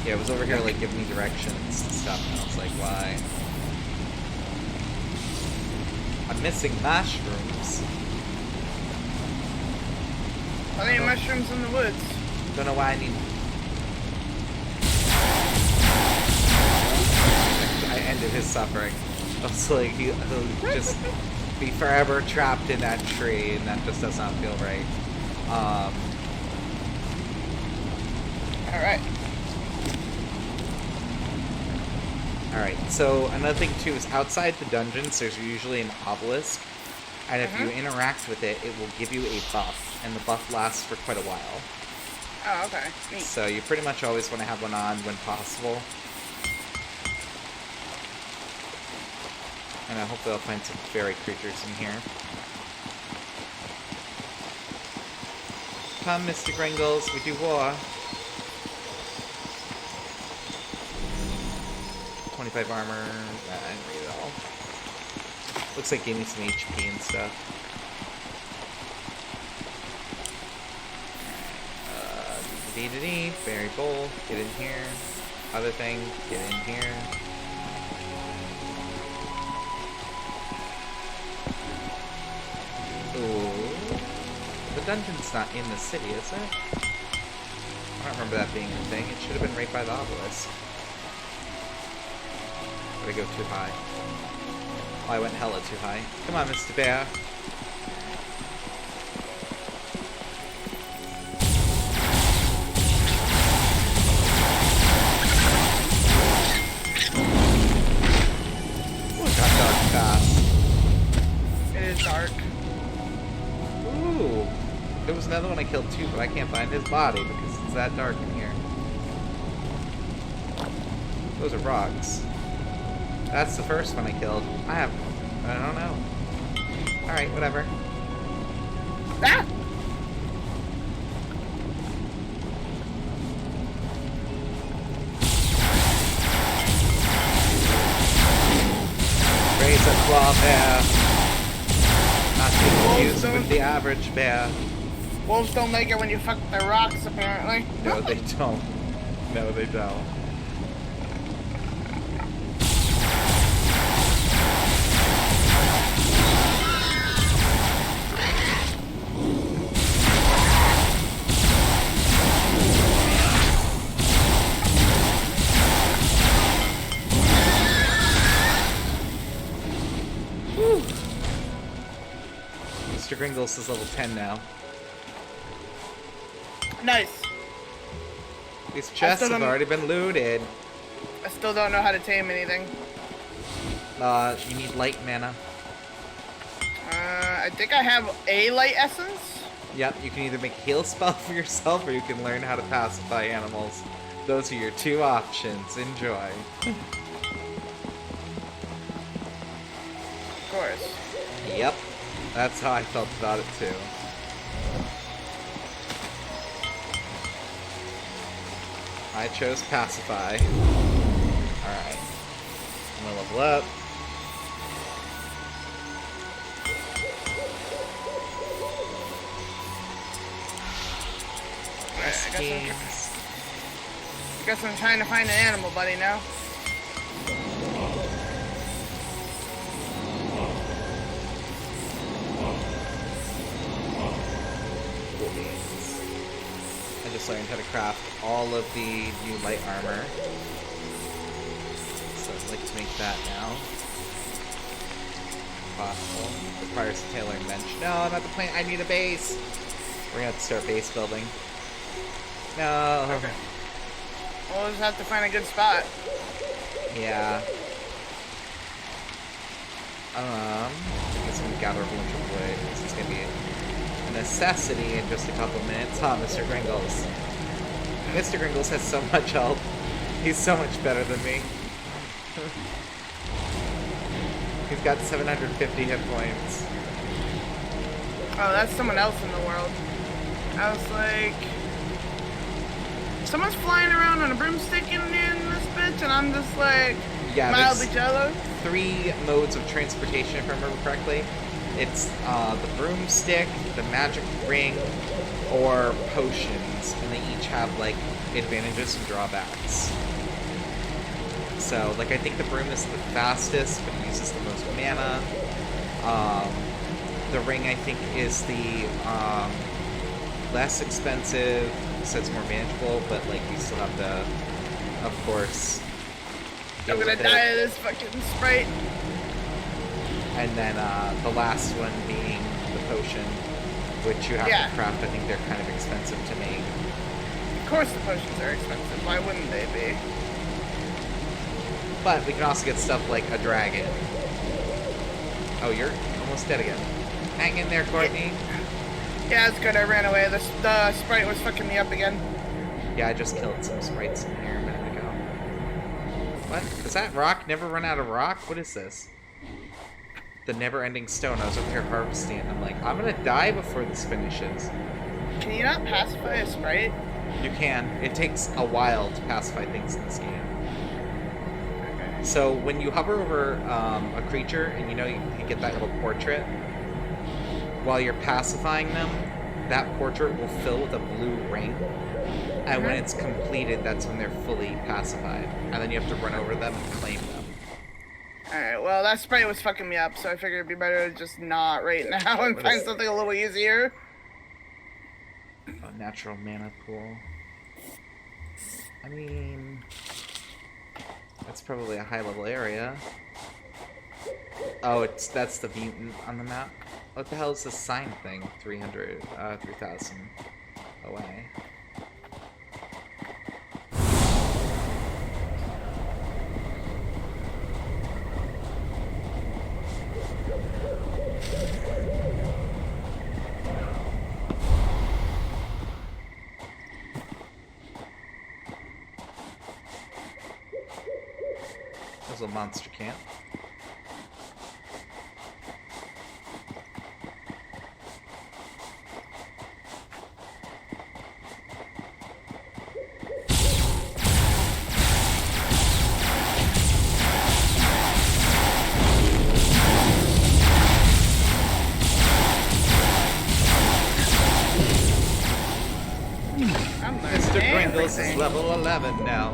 Yeah, it was over here, like, giving me directions and stuff, and I was like, why? I'm missing mushrooms. I need mushrooms in the woods. Don't know why I need... I ended his suffering. I was like, he'll just be forever trapped in that tree, and that just does not feel right. Alright. Alright, so another thing too is outside the dungeons there's usually an obelisk, and if you interact with it, it will give you a buff, and the buff lasts for quite a while. Oh, okay. Neat. So you pretty much always want to have one on when possible. And I hope they'll find some fairy creatures in here. Come, Mr. Gringles, we do war. 25 armor. I didn't read it all. Looks like it gave me some HP and stuff. Dee-dee-dee. Fairy bowl. Get in here. Other thing. Get in here. Ooh. The dungeon's not in the city, is it? I don't remember that being a thing. It should have been right by the obelisk. Did I go too high? Oh, I went hella too high. Come on, Mr. Bear. Ooh, it got dark fast. It is dark. Ooh. There was another one I killed too, but I can't find his body because it's that dark in here. Those are rocks. That's the first one I killed. I don't know. Alright, whatever. Ah! Raise a claw bear. Not to be confused with the average bear. Wolves don't make it when you fuck their rocks, apparently. No, they don't. No, they don't. Mr. Gringles is level 10 now. Nice. These chests have already been looted. I still don't know how to tame anything. You need light mana. I think I have a light essence. Yep, you can either make a heal spell for yourself or you can learn how to pacify animals. Those are your two options. Enjoy. Of course. Yep, that's how I felt about it too. I chose pacify. Alright. I'm gonna level up. I guess I'm trying to find an animal buddy now. Cool beans. I just learned how to craft all of the new light armor. So I'd like to make that now. Possible. Requires a tailoring bench. No, not the plane. I need a base. We're gonna have to start base building. No. Okay. We'll just have to find a good spot. Yeah. I guess I'm gonna gather a bunch of wood. This is gonna be a necessity in just a couple minutes. Huh, Mr. Gringles? Mr. Gringles has so much health. He's so much better than me. He's got 750 hit points. Oh, that's someone else in the world. I was like... Someone's flying around on a broomstick in this bitch, and I'm just like... Yeah, mildly jealous. 3 modes of transportation, if I remember correctly. It's the broomstick, the magic ring, or potions, and they each have like advantages and drawbacks. So, like, I think the broom is the fastest, but it uses the most mana. The ring, I think, is the less expensive, so it's more manageable, but like you still have to, of course. I'm gonna die of this fucking Sprite. And then the last one being the potion, which you have to craft. I think they're kind of expensive to make. Of course the potions are expensive. Why wouldn't they be? But we can also get stuff like a dragon. Oh, you're almost dead again. Hang in there, Courtney. Yeah, it's good. I ran away. The Sprite was fucking me up again. Yeah, I just killed some sprites in here a minute ago. What? Does that rock never run out of rock? What is this? The never-ending stone. I was over here harvesting it, and I'm like, I'm gonna die before this finishes. Can you not pacify a sprite? You can. It takes a while to pacify things in this game. Okay. So when you hover over a creature, and you know you get that little portrait, while you're pacifying them, that portrait will fill with a blue ring. And when it's completed, that's when they're fully pacified. And then you have to run over them and claim them. Alright, well, that sprite was fucking me up, so I figured it'd be better to just not right now and find something a little easier. A natural mana pool. I mean, that's probably a high-level area. Oh, that's the mutant on the map. What the hell is this sign thing? 300, 3,000 away. There's a monster camp. Mr. Gringles is level 11 now.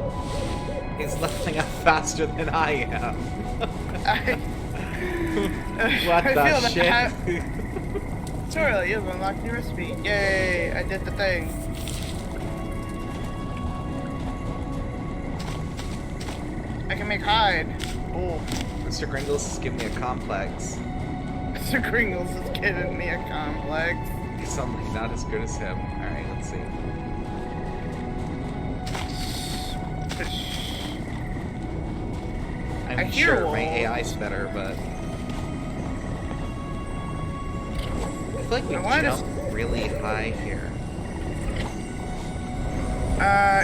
He's leveling up faster than I am. What the shit? Tutorial, you've unlocked your recipe. Yay, I did the thing. I can make hide. Cool. Mr. Gringles is giving me a complex. Mr. Gringles is giving me a complex. He's something not as good as him. Alright, let's see. I'm sure my AI's better, but I feel like we jump really high here.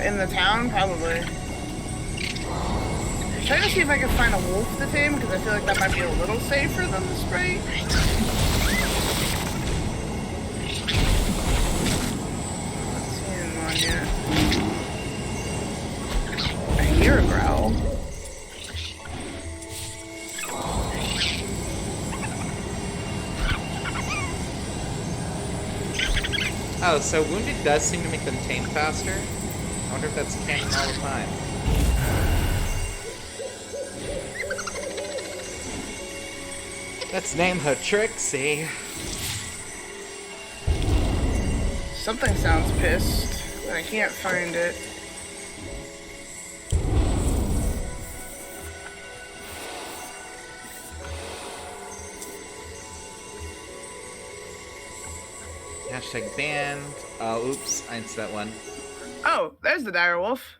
In the town, probably. I'm trying to see if I can find a wolf to tame, because I feel like that might be a little safer than the sprite. Not seeing one yet. I hear a growl. Oh, so wounded does seem to make them tame faster. I wonder if that's canon all the time. Let's name her Trixie. Something sounds pissed, but I can't find it. Hashtag banned. Oh, oops. I didn't see that one. Oh, there's the dire wolf.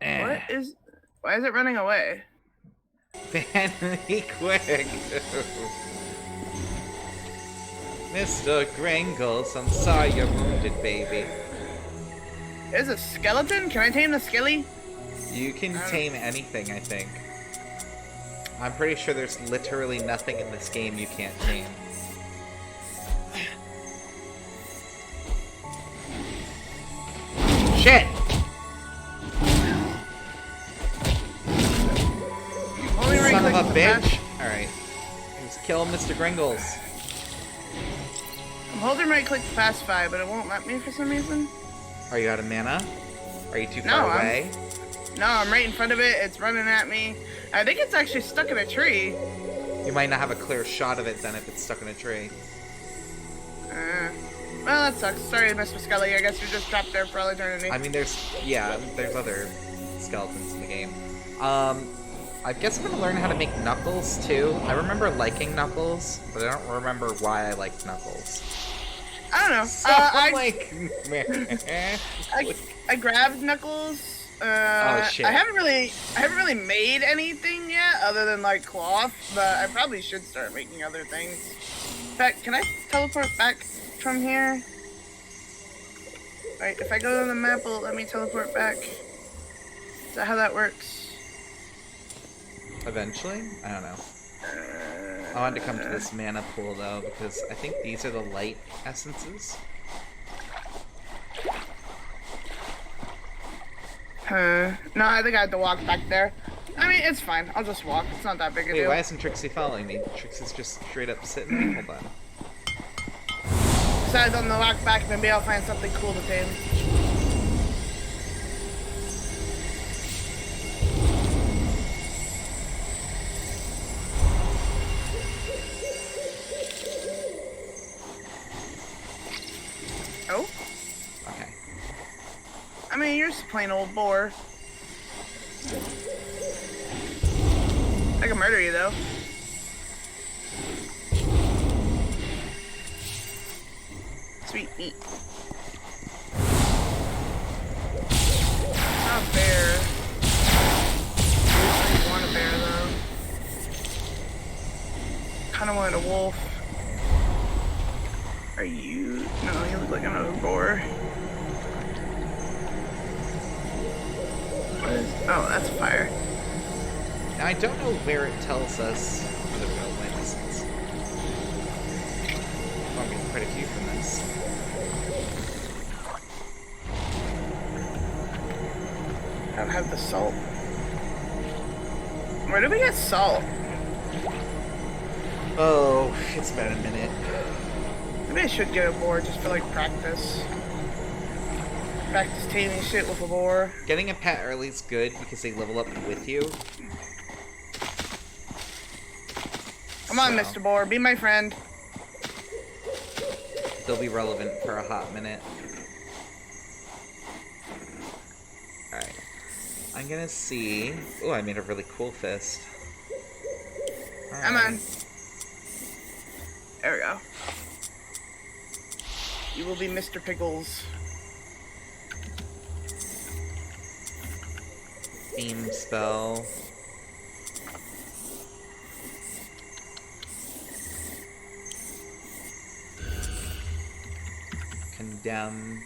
Why is it running away? Ban me quick. Mr. Gringles, I'm sorry you're wounded, baby. There's a skeleton? Can I tame the skelly? You can tame anything, I think. I'm pretty sure there's literally nothing in this game you can't tame. Shit! Son of a bitch! Alright. Let's kill Mr. Gringles. I'm holding right click to pacify, but it won't let me for some reason. Are you out of mana? Are you too far away? No, I'm right in front of it. It's running at me. I think it's actually stuck in a tree. You might not have a clear shot of it then if it's stuck in a tree. Well, that sucks. Sorry, Mr. Scully. I guess you're just trapped there for all eternity. I mean, there's other skeletons in the game. I guess I'm gonna learn how to make Knuckles, too. I remember liking Knuckles, but I don't remember why I liked Knuckles. I don't know. So, I'm like... I grabbed Knuckles. Oh, shit. I haven't really made anything yet, other than, like, cloth, but I probably should start making other things. In fact, can I teleport back from here? Alright, if I go on the map, will it let me teleport back? Is that how that works? Eventually? I don't know. I wanted to come to this mana pool, though, because I think these are the light essences. No, I think I have to walk back there. I mean, it's fine. I'll just walk. It's not that big a Wait, deal. why isn't Trixie following me? Trixie's just straight up sitting there. Hold on. Besides, on the walk back, maybe I'll find something cool to tame. Oh? Okay. I mean, you're just a plain old boar. I can murder you, though. Sweet meat. Not a bear. I want a bear, though. Kinda wanted a wolf. Are you... No, you look like another boar. What is... Oh, that's a fire. Now, I don't know where it tells us where the real light essence. I'm getting quite a few from this. I don't have the salt. Where do we get salt? Oh, it's been a minute. Maybe I should get a boar just for, like, practice. Practice taming shit with a boar. Getting a pet early is good because they level up with you. Come on, So, Mr. Boar, be my friend. They'll be relevant for a hot minute. Alright. I'm gonna see... Oh, I made a really cool fist. Come on. There we go. You will be Mr. Pickles. Beam spell. Condemn.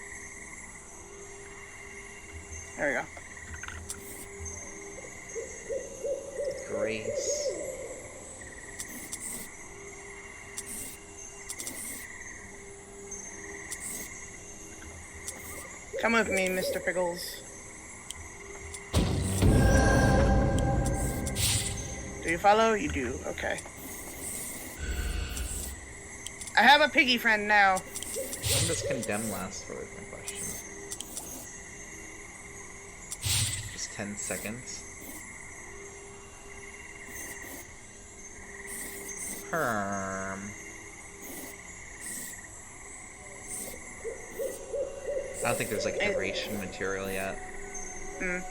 There we go. Grace. Come with me, Mr. Pickles. Do you follow? You do. Okay. I have a piggy friend now. When does condemn last for, is my question. Just 10 seconds. Perm. I don't think there's like iteration material yet. You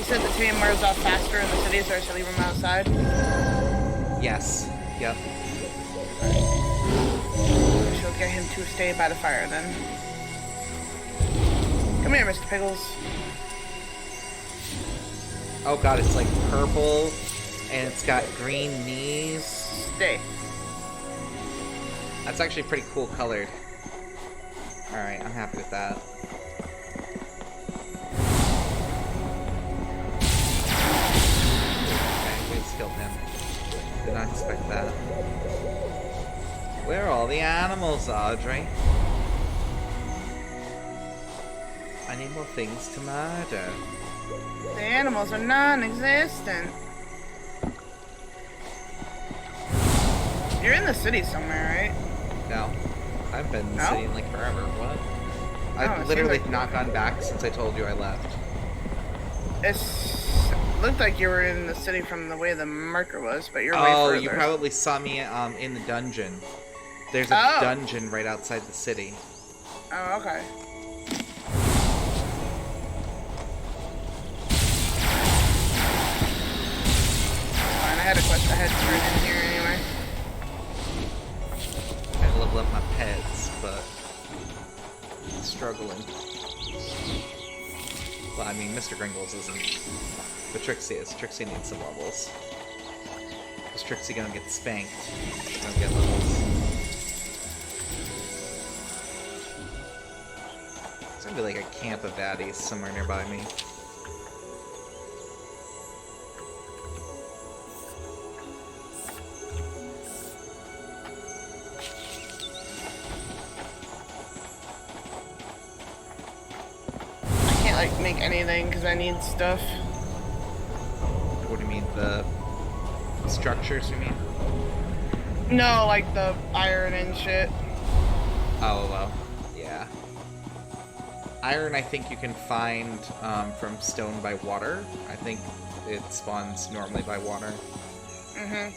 said the tame wears off faster in the city, so I should leave him outside? Yes. Yep. I shall get him to stay by the fire then. Come here, Mr. Pickles. Oh god, it's like purple, and it's got green knees. Stay. That's actually pretty cool colored. Alright, I'm happy with that. Okay, we just killed him. Did not expect that. Where are all the animals, Audrey? I need more things to murder. The animals are non-existent. You're in the city somewhere, right? No. I've been No? sitting like forever. What? it I've seems literally like- not gone back since I told you I left. It looked like you were in the city from the way the marker was, but you're way Oh, further. you probably saw me in the dungeon. There's a Oh. dungeon right outside the city. Oh, okay. Fine, I had a quest I had to turn in here anyway. I had to level up my pets, but I'm struggling. Well, I mean, Mr. Gringles isn't. But Trixie is. Trixie needs some levels. Is Trixie gonna get spanked? She's gonna get levels. Is there be like a camp of baddies somewhere nearby me. I can't like make anything because I need stuff. What do you mean, the structures, you mean? No, like the iron and shit. Oh, well, yeah. Iron, I think you can find from stone by water. I think it spawns normally by water. I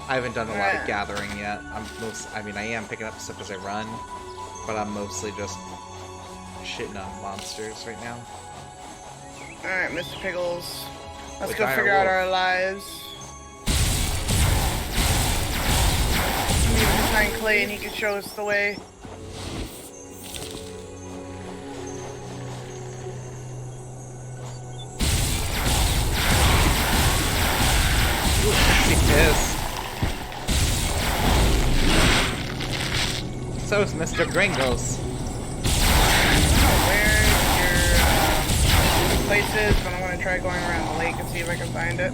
haven't done a lot of gathering yet. I am picking up stuff as I run, but I'm mostly just shitting on monsters right now. Alright, Mr. Pickles. Let's With go dire figure out wolf. our lives. Maybe we can find Clay and he can show us the way. She pissed. So's Mr. Gringles. Where your place is, but I'm gonna try going around the lake and see if I can find it.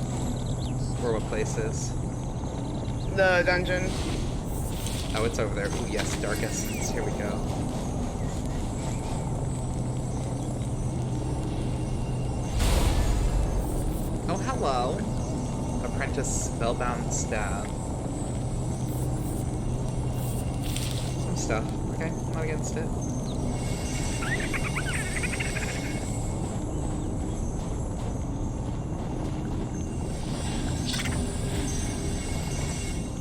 Or what place is? The dungeon. Oh, it's over there. Ooh, yes, Dark Essence. Here we go. Oh, hello. Apprentice Spellbound Stab. Some stuff. Okay, I'm not against it.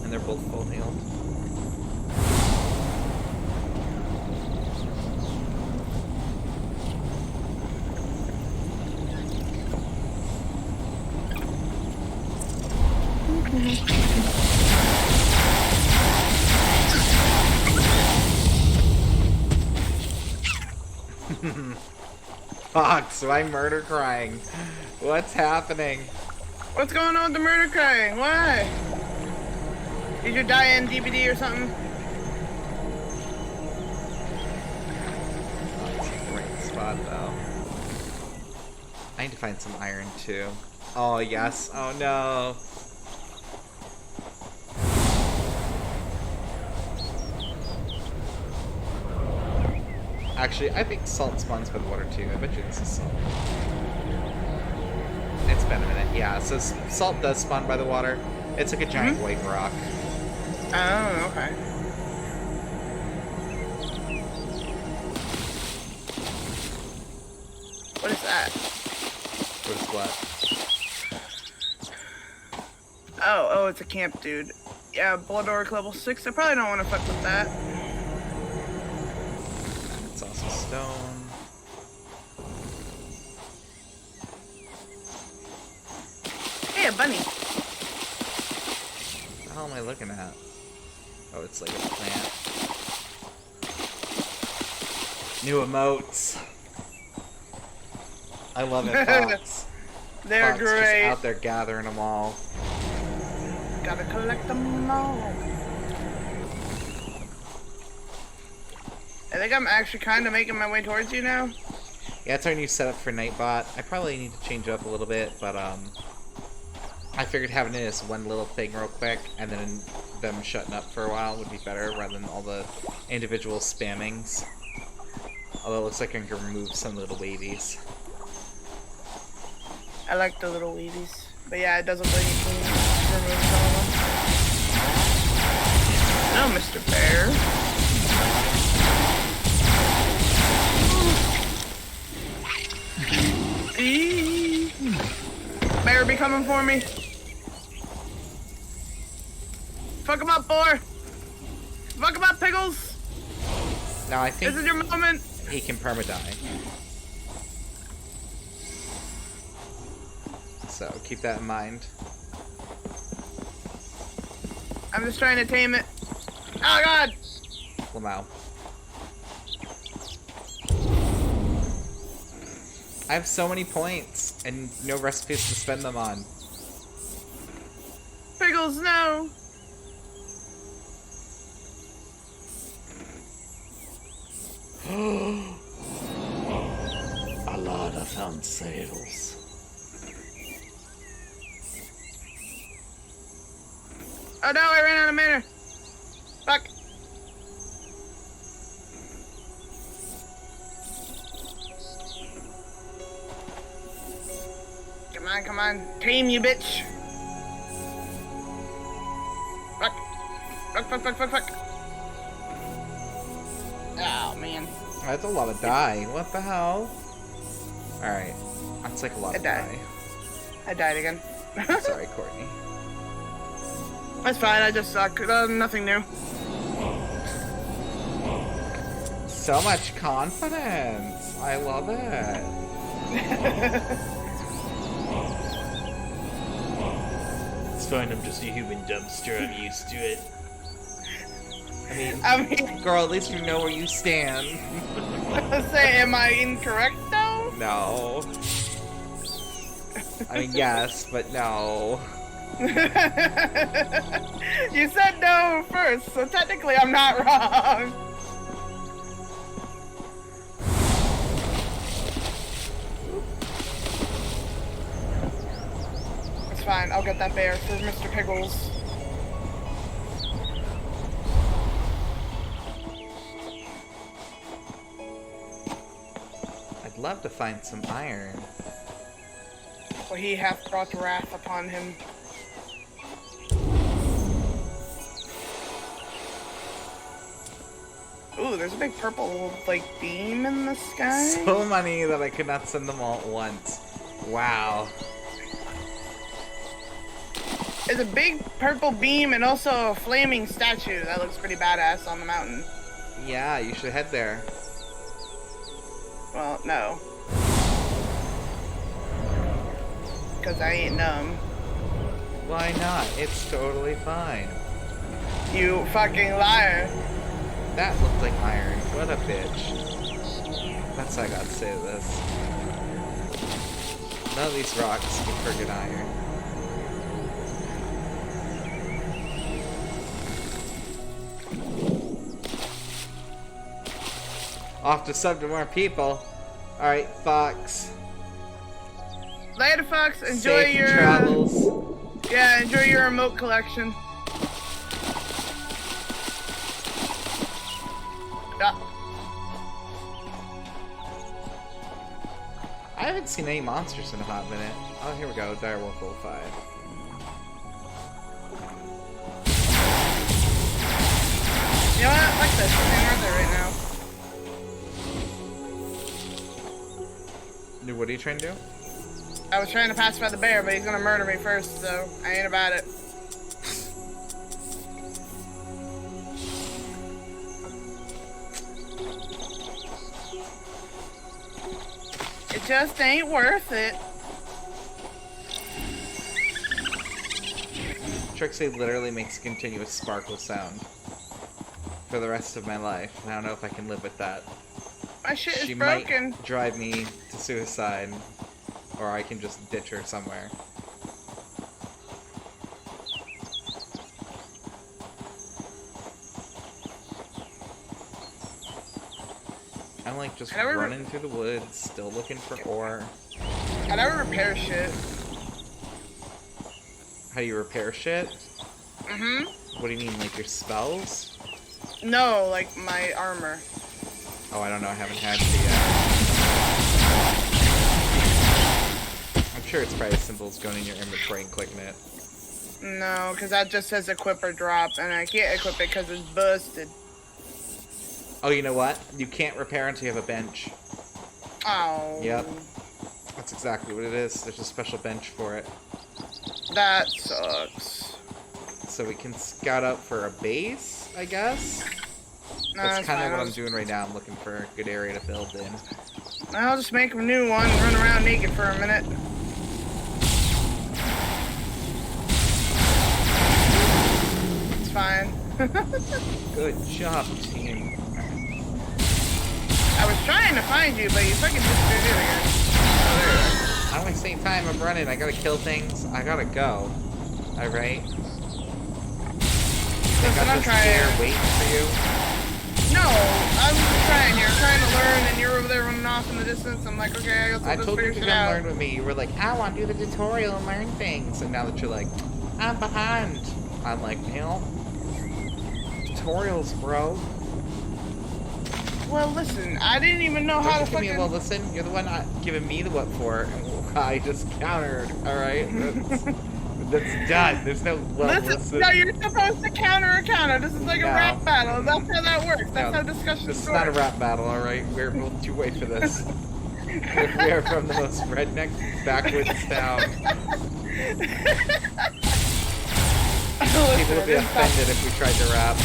And they're both full healed. Fox, why murder crying? What's happening? What's going on with the murder crying? Why? Did you die in DVD or something? Oh, it's in the right spot, though. I need to find some iron, too. Oh, yes. Oh, no. Actually, I think salt spawns by the water, too. I bet you this is salt. It's been a minute. Yeah, so salt does spawn by the water. It's like a giant white rock. Oh, okay. What is that? What is what? Oh, it's a camp dude. Yeah, Blood Orc level 6. I probably don't want to fuck with that. It's also stone. Hey, a bunny. What the hell am I looking at? Oh, it's like a plant. New emotes. I love it, Fox. They're Fox great. just out there gathering them all. Gotta collect them all. I think I'm actually kind of making my way towards you now. Yeah, it's our new setup for Nightbot. I probably need to change it up a little bit, but I figured having it as one little thing real quick, and then them shutting up for a while would be better, rather than all the individual spammings. Although it looks like I can remove some little wavies. I like the little weebies. But yeah, it does look like you can remove some of them. No, Mr. Bear. Eee. Bear be coming for me. Fuck him up, boy. Fuck him up, Pickles. Now I think This is your moment. he can perma-die. So keep that in mind. I'm just trying to tame it. Oh, God. Lamau. I have so many points and no recipes to spend them on. Pickles, no. A lot of unsails. Oh no, I ran out of mana. Fuck. Come on, come on. Tame, you bitch. Fuck. Fuck, fuck, fuck, fuck, fuck. Oh, man. That's a lot of die. What the hell? Alright. That's like a lot of die. I died again. Sorry, Courtney. That's fine, I just suck. Nothing new. So much confidence. I love it. It's fine, I'm just a human dumpster, I'm used to it. I mean, girl, at least you know where you stand. Say, am I incorrect though? No. I mean, yes, but no. You said no first, so technically I'm not wrong. It's fine, I'll get that bear for Mr. Pickles. I'd love to find some iron. For he hath brought wrath upon him. Ooh, there's a big purple, like, beam in the sky. So many that I could not send them all at once. Wow. There's a big purple beam and also a flaming statue that looks pretty badass on the mountain. Yeah, you should head there. Well, no. Because I ain't dumb. Why not? It's totally fine. You fucking liar. That looked like iron. What a bitch. That's all I got to say to this. None of these rocks can friggin' iron. Off to sub to more people. Alright, Fox. Later, Fox. Enjoy Safe your travels. yeah, enjoy your remote collection. Yeah. I haven't seen any monsters in a hot minute. Oh, here we go. Direwolf level 5. You know what? Fuck this. I'm right there right now. Dude, what are you trying to do? I was trying to pacify the bear, but he's gonna murder me first, so I ain't about it. It just ain't worth it. Trixie literally makes a continuous sparkle sound for the rest of my life, and I don't know if I can live with that. My shit is She broken. might drive me to suicide, or I can just ditch her somewhere. I'm like just running through the woods, still looking for ore. I never repair shit. How do you repair shit? Mm-hmm. What do you mean, like your spells? No, like my armor. Oh, I don't know, I haven't had to yet. I'm sure it's probably as simple as going in your inventory and clicking it. No, because that just says equip or drop, and I can't equip it because it's busted. Oh, you know what? You can't repair until you have a bench. Oh. Yep. That's exactly what it is. There's a special bench for it. That sucks. So we can scout out for a base, I guess? No, That's it's kind fine. of what I'm doing right now. I'm looking for a good area to build in. I'll just make a new one and run around naked for a minute. It's fine. Good job, team. I was trying to find you, but you fucking disappeared again. I don't waste any time. I'm running. I gotta kill things. I gotta go. Alright? Listen, I'm trying. Waiting for you. No, I'm just trying here. I'm trying to learn, and you're over there running off in the distance. I'm like, okay, I guess I I'll just told you figure to shit come out. learn with me. You were like, I want to do the tutorial and learn things. And now that you're like, I'm behind. I'm like, tutorials, bro. Well, listen, I didn't even know how to Don't you give me fucking... a well, listen. You're the one not giving me the what for, and I just countered. All right, that's done. There's no well, listen. No, you're supposed to counter a counter. This is like a rap battle. That's how that works. That's how discussions work. This is not a rap battle, all right? We're both too wait for this. We are from the most redneck, backwoods town. People would be offended if we tried to rap.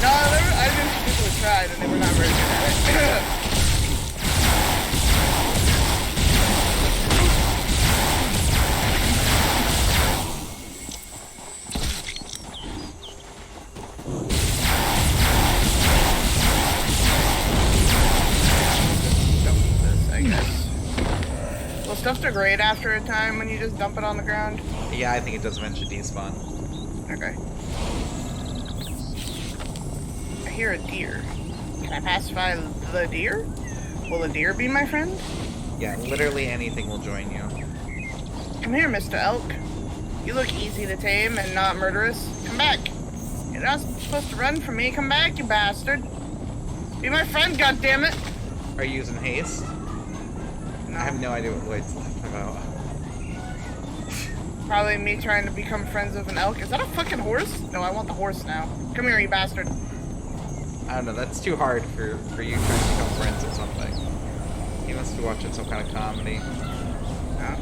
No, I think people have tried and they were not very good at it. Well, stuff's degrade after a time when you just dump it on the ground. Yeah, I think it does eventually despawn. Okay. I hear a deer. Can I pacify the deer? Will a deer be my friend? Yeah, literally anything will join you. Come here, Mr. Elk. You look easy to tame and not murderous. Come back. You're not supposed to run from me. Come back, you bastard. Be my friend, goddammit. Are you using haste? No. I have no idea what Lloyd's talking about. Probably me trying to become friends with an elk. Is that a fucking horse? No, I want the horse now. Come here, you bastard. I don't know, that's too hard for you trying to become friends with something. You must be watching some kind of comedy. No.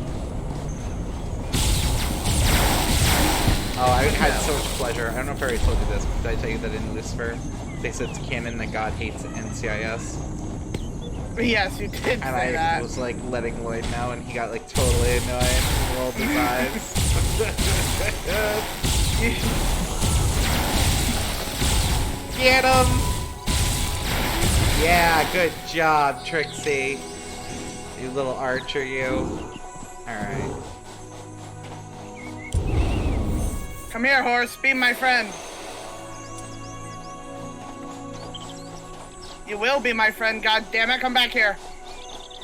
Oh, I had so much pleasure. I don't know if I already told you this, but did I tell you that in Lucifer, they said it's canon that God hates NCIS? Yes, you did say And that. I was like letting Lloyd know, and he got like totally annoyed and rolled his eyes. Get him! Yeah, good job, Trixie. You little archer, you. Alright. Come here, horse. Be my friend. You will be my friend, god damn it. Come back here.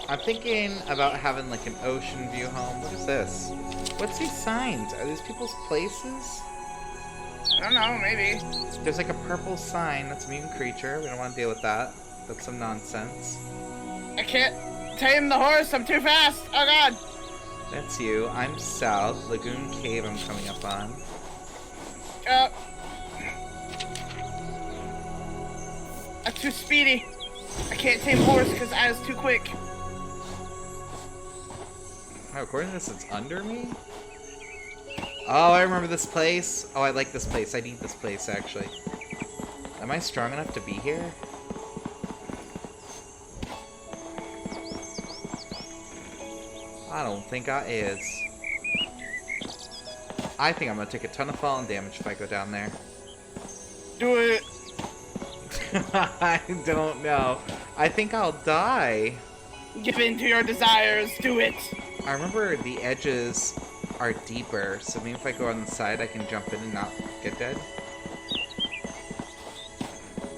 I'm thinking about having like an ocean view home. What is this? What's these signs? Are these people's places? I don't know, maybe. There's like a purple sign that's a mutant creature. We don't want to deal with that. That's some nonsense. I can't tame the horse. I'm too fast. Oh god. That's you. I'm south. Lagoon Cave I'm coming up on. I'm too speedy. I can't tame horse because I was too quick. Oh, according to this, it's under me? Oh, I remember this place. Oh, I like this place. I need this place, actually. Am I strong enough to be here? I don't think I is. I think I'm gonna take a ton of falling damage if I go down there. Do it. I don't know. I think I'll die. Give in to your desires. Do it. I remember the edges are deeper, so maybe if I go on the side, I can jump in and not get dead.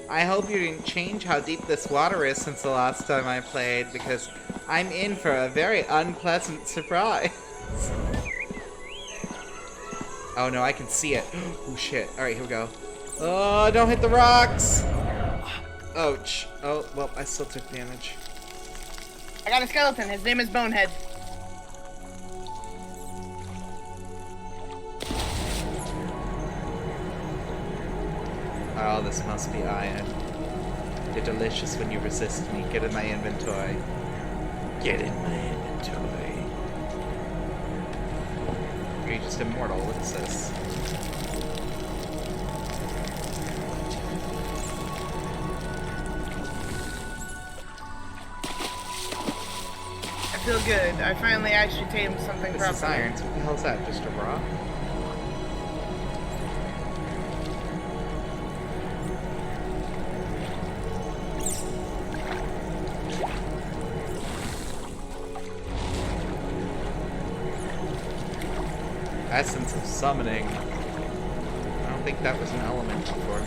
I hope you didn't change how deep this water is since the last time I played, because I'm in for a very unpleasant surprise. Oh no, I can see it. Oh shit. Alright, here we go. Oh, don't hit the rocks! Ouch. Oh, well, I still took damage. I got a skeleton. His name is Bonehead. Oh, this must be iron. You're delicious when you resist me. Get in my inventory. Get in my inventory. You're just immortal. What's this? I feel good. I finally actually tamed something This is properly. iron. So what the hell is that? Just a rock? Essence of summoning. I don't think that was an element before.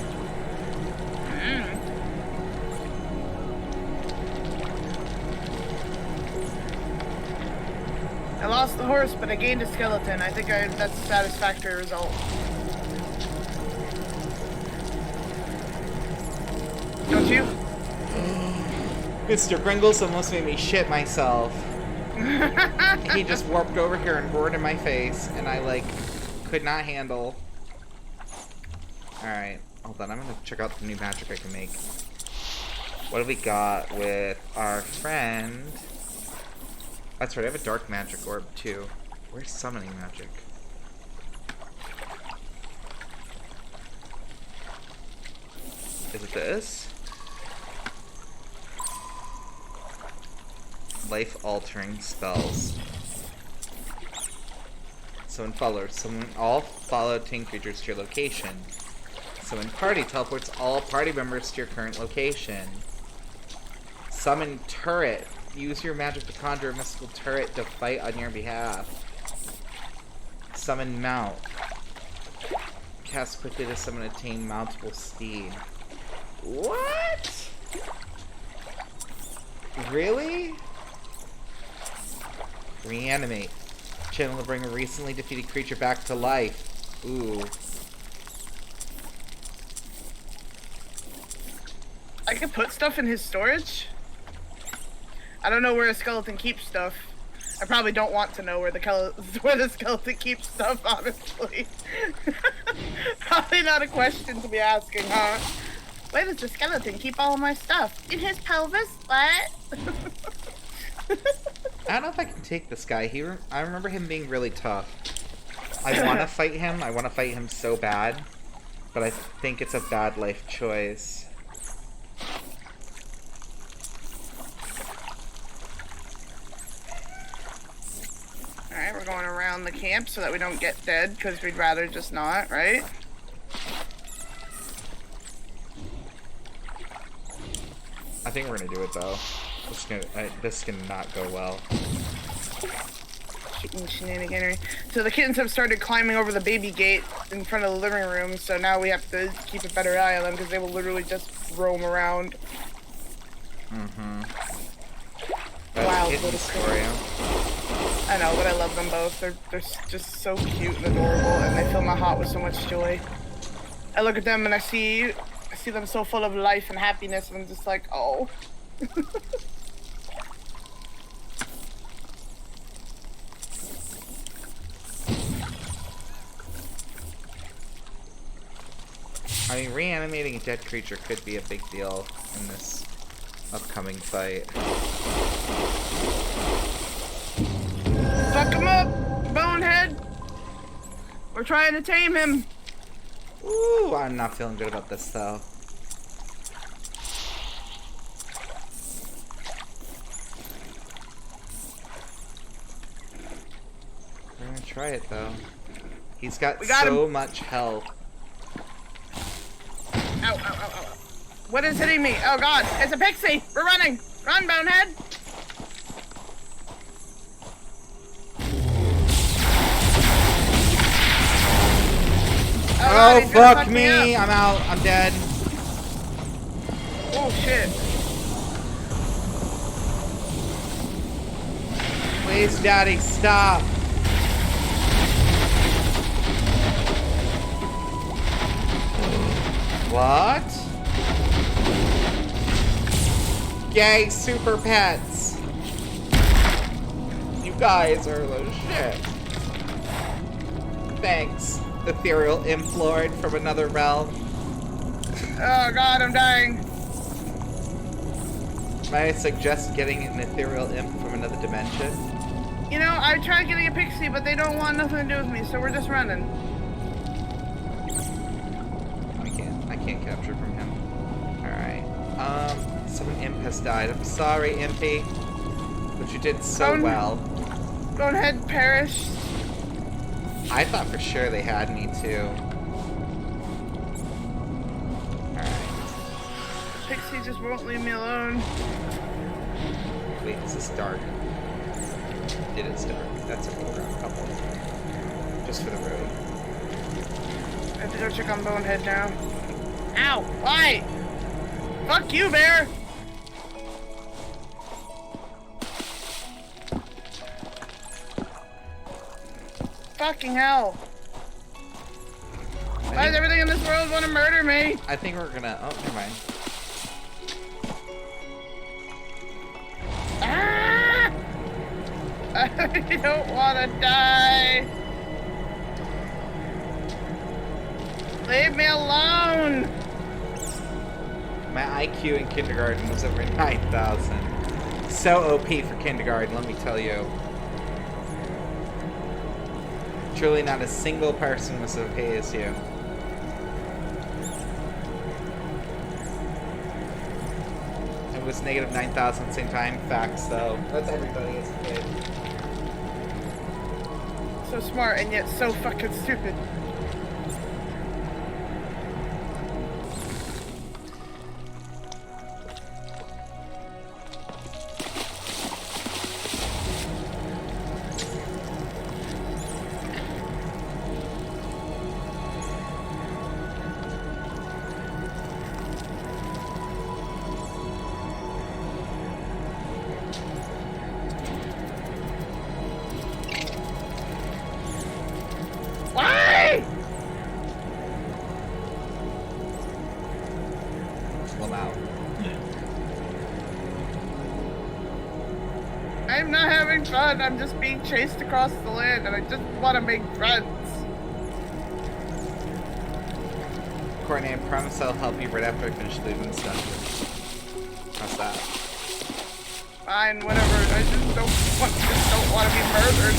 I lost the horse, but I gained a skeleton. I think that's a satisfactory result. Don't you? Mr. Gringles almost made me shit myself. He just warped over here and roared in my face, and I, like, could not handle. Alright, hold on. I'm gonna check out the new magic I can make. What have we got with our friend? That's right, I have a dark magic orb, too. Where's summoning magic? Is it this? Life-altering spells. Summon followers. Summon all following creatures to your location. Summon party. Teleports all party members to your current location. Summon turret. Use your magic to conjure a mystical turret to fight on your behalf. Summon mount. Cast quickly to summon attain mountable speed. What? Really? Reanimate. Channel to bring a recently defeated creature back to life. Ooh. I could put stuff in his storage? I don't know where a skeleton keeps stuff. I probably don't want to know where the skeleton keeps stuff, honestly. Probably not a question to be asking, huh? Where does the skeleton keep all of my stuff? In his pelvis? What? I don't know if I can take this guy. I remember him being really tough. I want to fight him. I want to fight him so bad. But I think it's a bad life choice. Alright, we're going around the camp so that we don't get dead, because we'd rather just not, right? I think we're gonna do it though. This is gonna not go well. Kitten shenaniganery. So the kittens have started climbing over the baby gate in front of the living room, so now we have to keep a better eye on them because they will literally just roam around. Mm-hmm. Wow, Kittens for you. I know, but I love them both. They're just so cute and adorable, and they fill my heart with so much joy. I look at them and I see them so full of life and happiness, and I'm just like, oh. I mean, reanimating a dead creature could be a big deal in this upcoming fight. Fuck him up, bonehead! We're trying to tame him. Ooh, I'm not feeling good about this though. We're gonna try it though. He's got so much health. Ow, ow, ow, ow. What is hitting me? Oh god, it's a pixie! We're running! Run, bonehead! Oh, fuck me! I'm out. I'm dead. Oh shit. Please, Daddy, stop. What? Yay, super pets. You guys are the shit. Thanks, ethereal imp lord from another realm. Oh god, I'm dying. Might I suggest getting an ethereal imp from another dimension? You know, I tried getting a pixie, but they don't want nothing to do with me, so we're just running. I can't capture from him. Alright. Some imp has died. I'm sorry, Impy. But you did so well. Bonehead perished. I thought for sure they had me too. Alright. Pixie just won't leave me alone. Wait, is this dark? It is dark. That's okay, we're on a couple. Just for the road. I have to go check on Bonehead now. Ow! Why? Fuck you, bear! Fucking hell. Why does everything in this world want to murder me? I think we're gonna... Oh, never mind. Ah! I don't want to die. Leave me alone. My IQ in kindergarten was over 9,000. So OP for kindergarten, let me tell you. Truly not a single person was OP as you. It was negative 9,000 at the same time. Facts, though. That's everybody as a kid. So smart and yet so fucking stupid. Why? Well, out. I'm not having fun. I'm just being chased across the land and I just want to make friends. Courtney, I promise I'll help you right after I finish looting this dungeon. How's that? Fine, whatever. I just don't want to be murdered.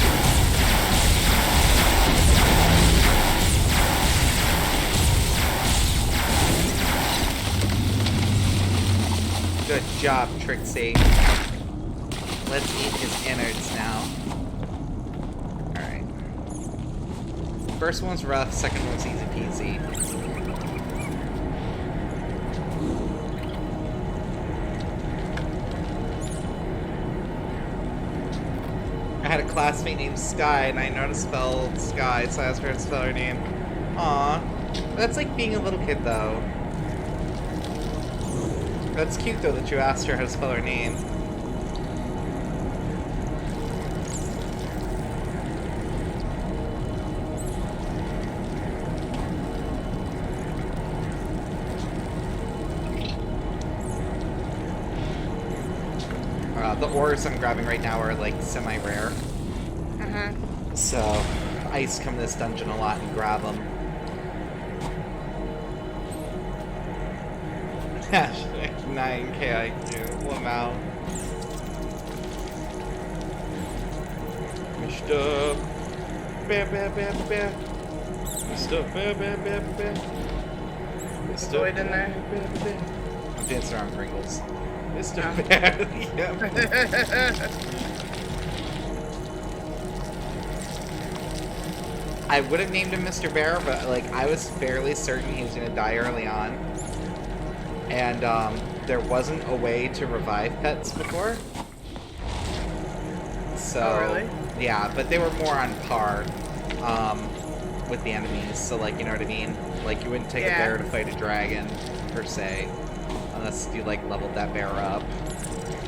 Good job, Trixie. Let's eat his innards now. Alright. First one's rough, second one's easy peasy. I had a classmate named Sky, and I know how to spell Sky, so I asked her to spell her name. Aw. That's like being a little kid, though. That's cute, though, that you asked her how to spell her name. The ores I'm grabbing right now are, like, semi-rare. So, I used to come to this dungeon a lot and grab them. 9k IQ. Wow. Mr. Bear, bear, bear, bear. Mr. Bear, bear, bear, bear. Mr. Void in there. Bear, bear, bear. I'm dancing around Pringles. Mr. Bear. Yep. I would have named him Mr. Bear, but like I was fairly certain he was gonna die early on. And there wasn't a way to revive pets before. So Oh, really? yeah, but they were more on par with the enemies, so like you know what I mean? Like you wouldn't take a bear to fight a dragon, per se. Unless you like leveled that bear up.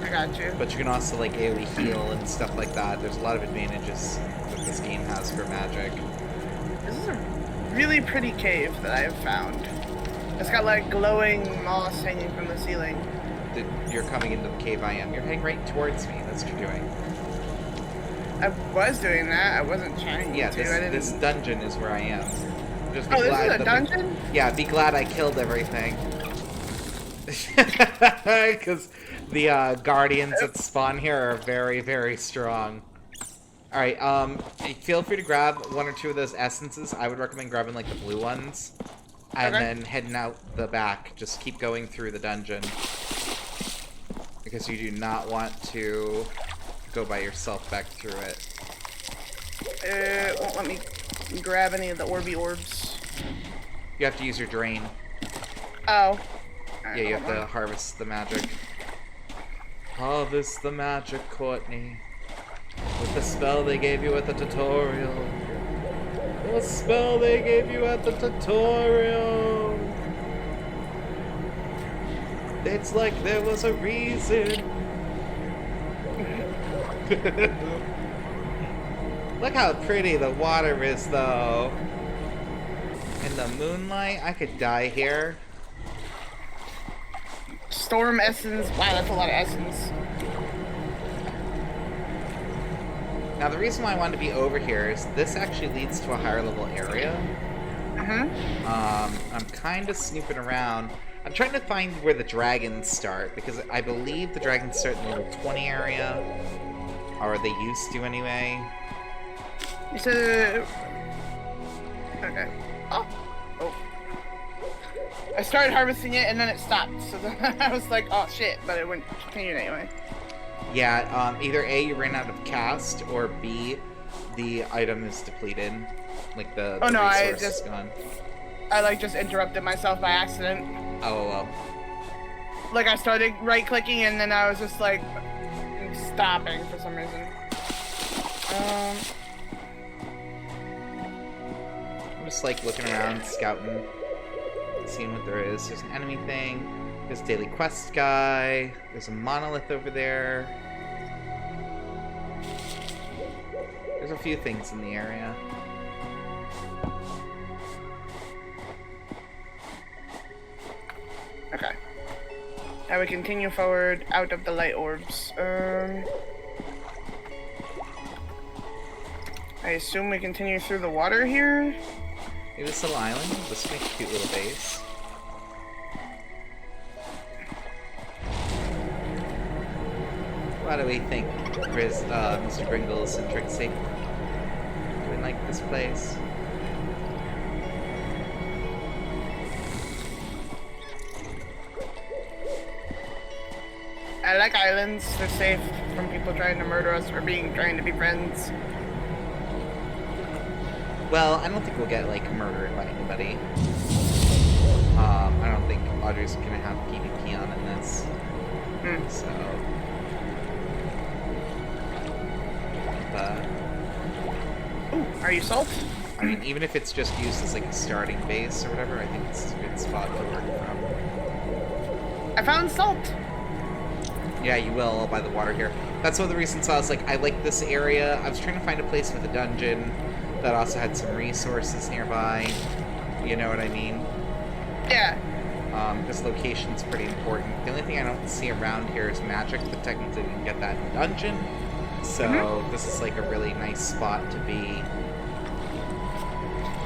I got you. But you can also like AoE heal and stuff like that. There's a lot of advantages that this game has for magic. This is a really pretty cave that I have found. It's got like glowing moss hanging from the ceiling. You're coming into the cave I am. You're heading right towards me. That's what you're doing. I was doing that. I wasn't trying Yeah, to. this dungeon is where I am. Just be Oh, this glad is a that dungeon? Yeah, be glad I killed everything. Because the guardians that spawn here are very, very strong. Alright, feel free to grab one or two of those essences. I would recommend grabbing like the blue ones. And then heading out the back. Just keep going through the dungeon. Because you do not want to go by yourself back through it. It won't let me grab any of the Orby orbs. You have to use your drain. Oh. Yeah, you have to harvest the magic. Harvest the magic, Courtney. With the spell they gave you at the tutorial. The spell they gave you at the tutorial. It's like there was a reason. Look how pretty the water is, though. In the moonlight, I could die here. Storm essence. Wow, that's a lot of essence. Now, the reason why I wanted to be over here is this actually leads to a higher level area. I'm kind of snooping around. I'm trying to find where the dragons start, because I believe the dragons start in the level 20 area. Or they used to, anyway. You said... Okay. Oh. I started harvesting it, and then it stopped. So then I was like, oh shit, but it wouldn't continue anyway. Yeah, either A, you ran out of cast, or B, the item is depleted. Like, the resource is gone. I, like, just interrupted myself by accident. Oh, well. Like, I started right-clicking, and then I was just, like, stopping for some reason. I'm just, like, looking around, scouting, seeing what there is. There's an enemy thing. There's a daily quest guy. There's a monolith over there. There's a few things in the area. Okay. Now we continue forward out of the light orbs. I assume we continue through the water here? Maybe this little island. This will make a cute little base. What do we think, Mr. Gringles and Trixie? Do we like this place? I like islands. They're safe from people trying to murder us or trying to be friends. Well, I don't think we'll get, like, murdered by anybody. I don't think Audrey's gonna have PvP on in this. So... Ooh, are you salt? I mean, even if it's just used as, like, a starting base or whatever, I think it's a good spot to work from. I found salt! Yeah, you will, by the water here. That's one of the reasons I was like, I like this area. I was trying to find a place with a dungeon that also had some resources nearby. You know what I mean? Yeah. This location's pretty important. The only thing I don't see around here is magic, but technically we can get that in the dungeon. So this is like a really nice spot to be.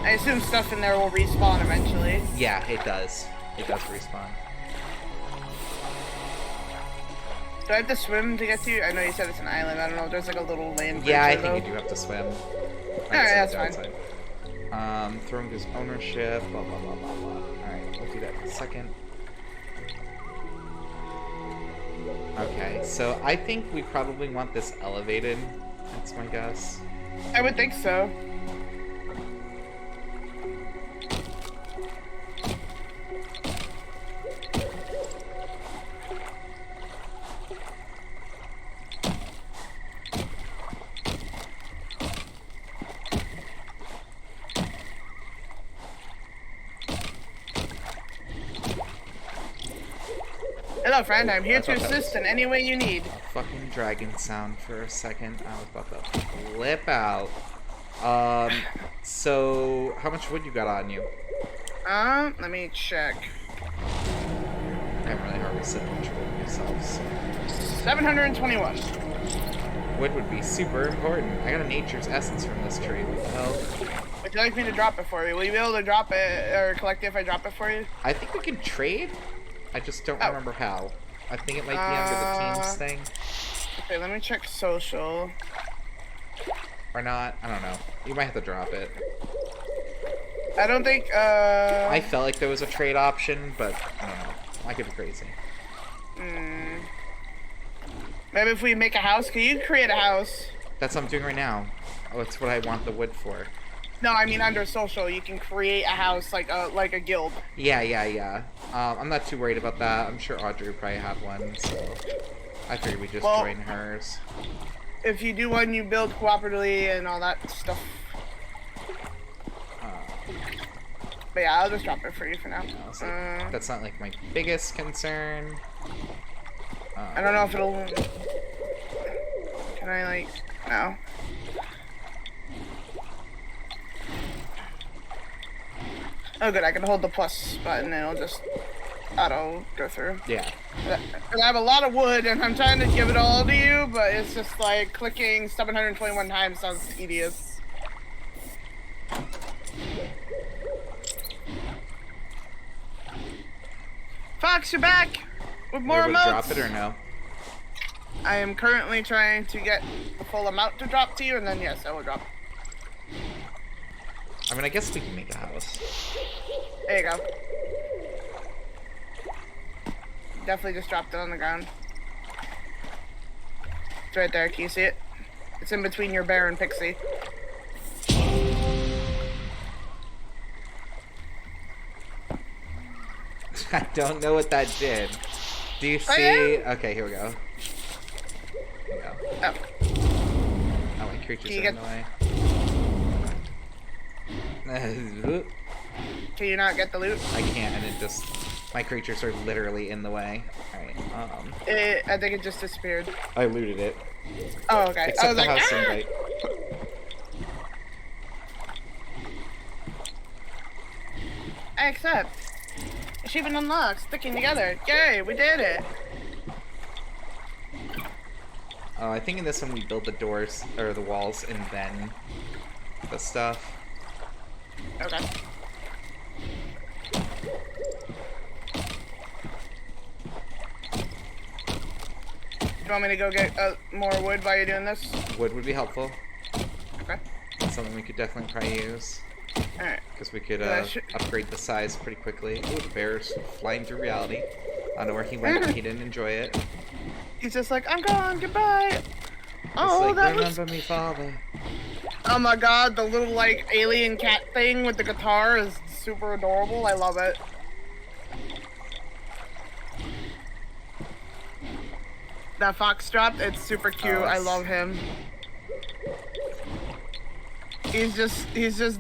I assume stuff in there will respawn eventually. Yeah, it does. It does respawn. Do I have to swim to get to you? I know you said it's an island. I don't know if there's like a little land. Yeah, I think you do have to swim. Alright, that's fine. Throwing his ownership, blah blah blah blah blah. Alright, we'll do that in a second. Okay, so I think we probably want this elevated. That's my guess. I would think so. Hello, friend. I'm here to assist in any way you need. A fucking dragon sound for a second. I was about to flip out. So how much wood you got on you? Let me check. I haven't really harvested much wood myself, so. 721. Wood would be super important. I got a nature's essence from this tree. What the hell? Would you like me to drop it for you? Will you be able to drop it or collect it if I drop it for you? I think we can trade. I just don't remember how. I think it might be under the teams thing. Okay, let me check social. Or not. I don't know. You might have to drop it. I don't think, I felt like there was a trade option, but I don't know. I could be crazy. Maybe if we make a house, can you create a house? That's what I'm doing right now. Oh, that's what I want the wood for. No, I mean under social, you can create a house like a guild. Yeah. I'm not too worried about that. I'm sure Audrey would probably have one, so I figured we'd just join hers. If you do one, you build cooperatively and all that stuff. But yeah, I'll just drop it for you for now. So that's not like my biggest concern. I don't know if it'll... Can I like... No. Oh good, I can hold the plus button and it'll just auto go through. Yeah. I have a lot of wood and I'm trying to give it all to you, but it's just like clicking 721 times sounds tedious. Fox, you're back with more Would emotes. drop it or no? I am currently trying to get the full amount to drop to you, and then yes, I will drop. I mean, I guess we can make a house. There you go. Definitely just dropped it on the ground. It's right there. Can you see it? It's in between your bear and pixie. I don't know what that did. Do you see? yeah. Okay, here we go. Here we go. Oh. Oh, my creature's Can you in the way. Can you not get the loot? I can't, and it just... My creatures are literally in the way. Alright, I think it just disappeared. I looted it. Oh, okay. I Except was the like, house ah! invite. I accept. Achievement unlocked. Sticking together. Yay, we did it. Oh, I think in this one we build the doors, or the walls, and then the stuff. Okay. You want me to go get more wood while you're doing this? Wood would be helpful. Okay. That's something we could definitely probably use. Alright. Because we could Yeah, upgrade the size pretty quickly. Ooh, the bear's flying through reality. I don't know where he went, but he didn't enjoy it. He's just like, I'm gone, goodbye. It's Oh, like, that remember was... me, father. Oh my god, the little, like, alien cat thing with the guitar is super adorable. I love it. That fox dropped, it's super cute. Oh, I love him. He's just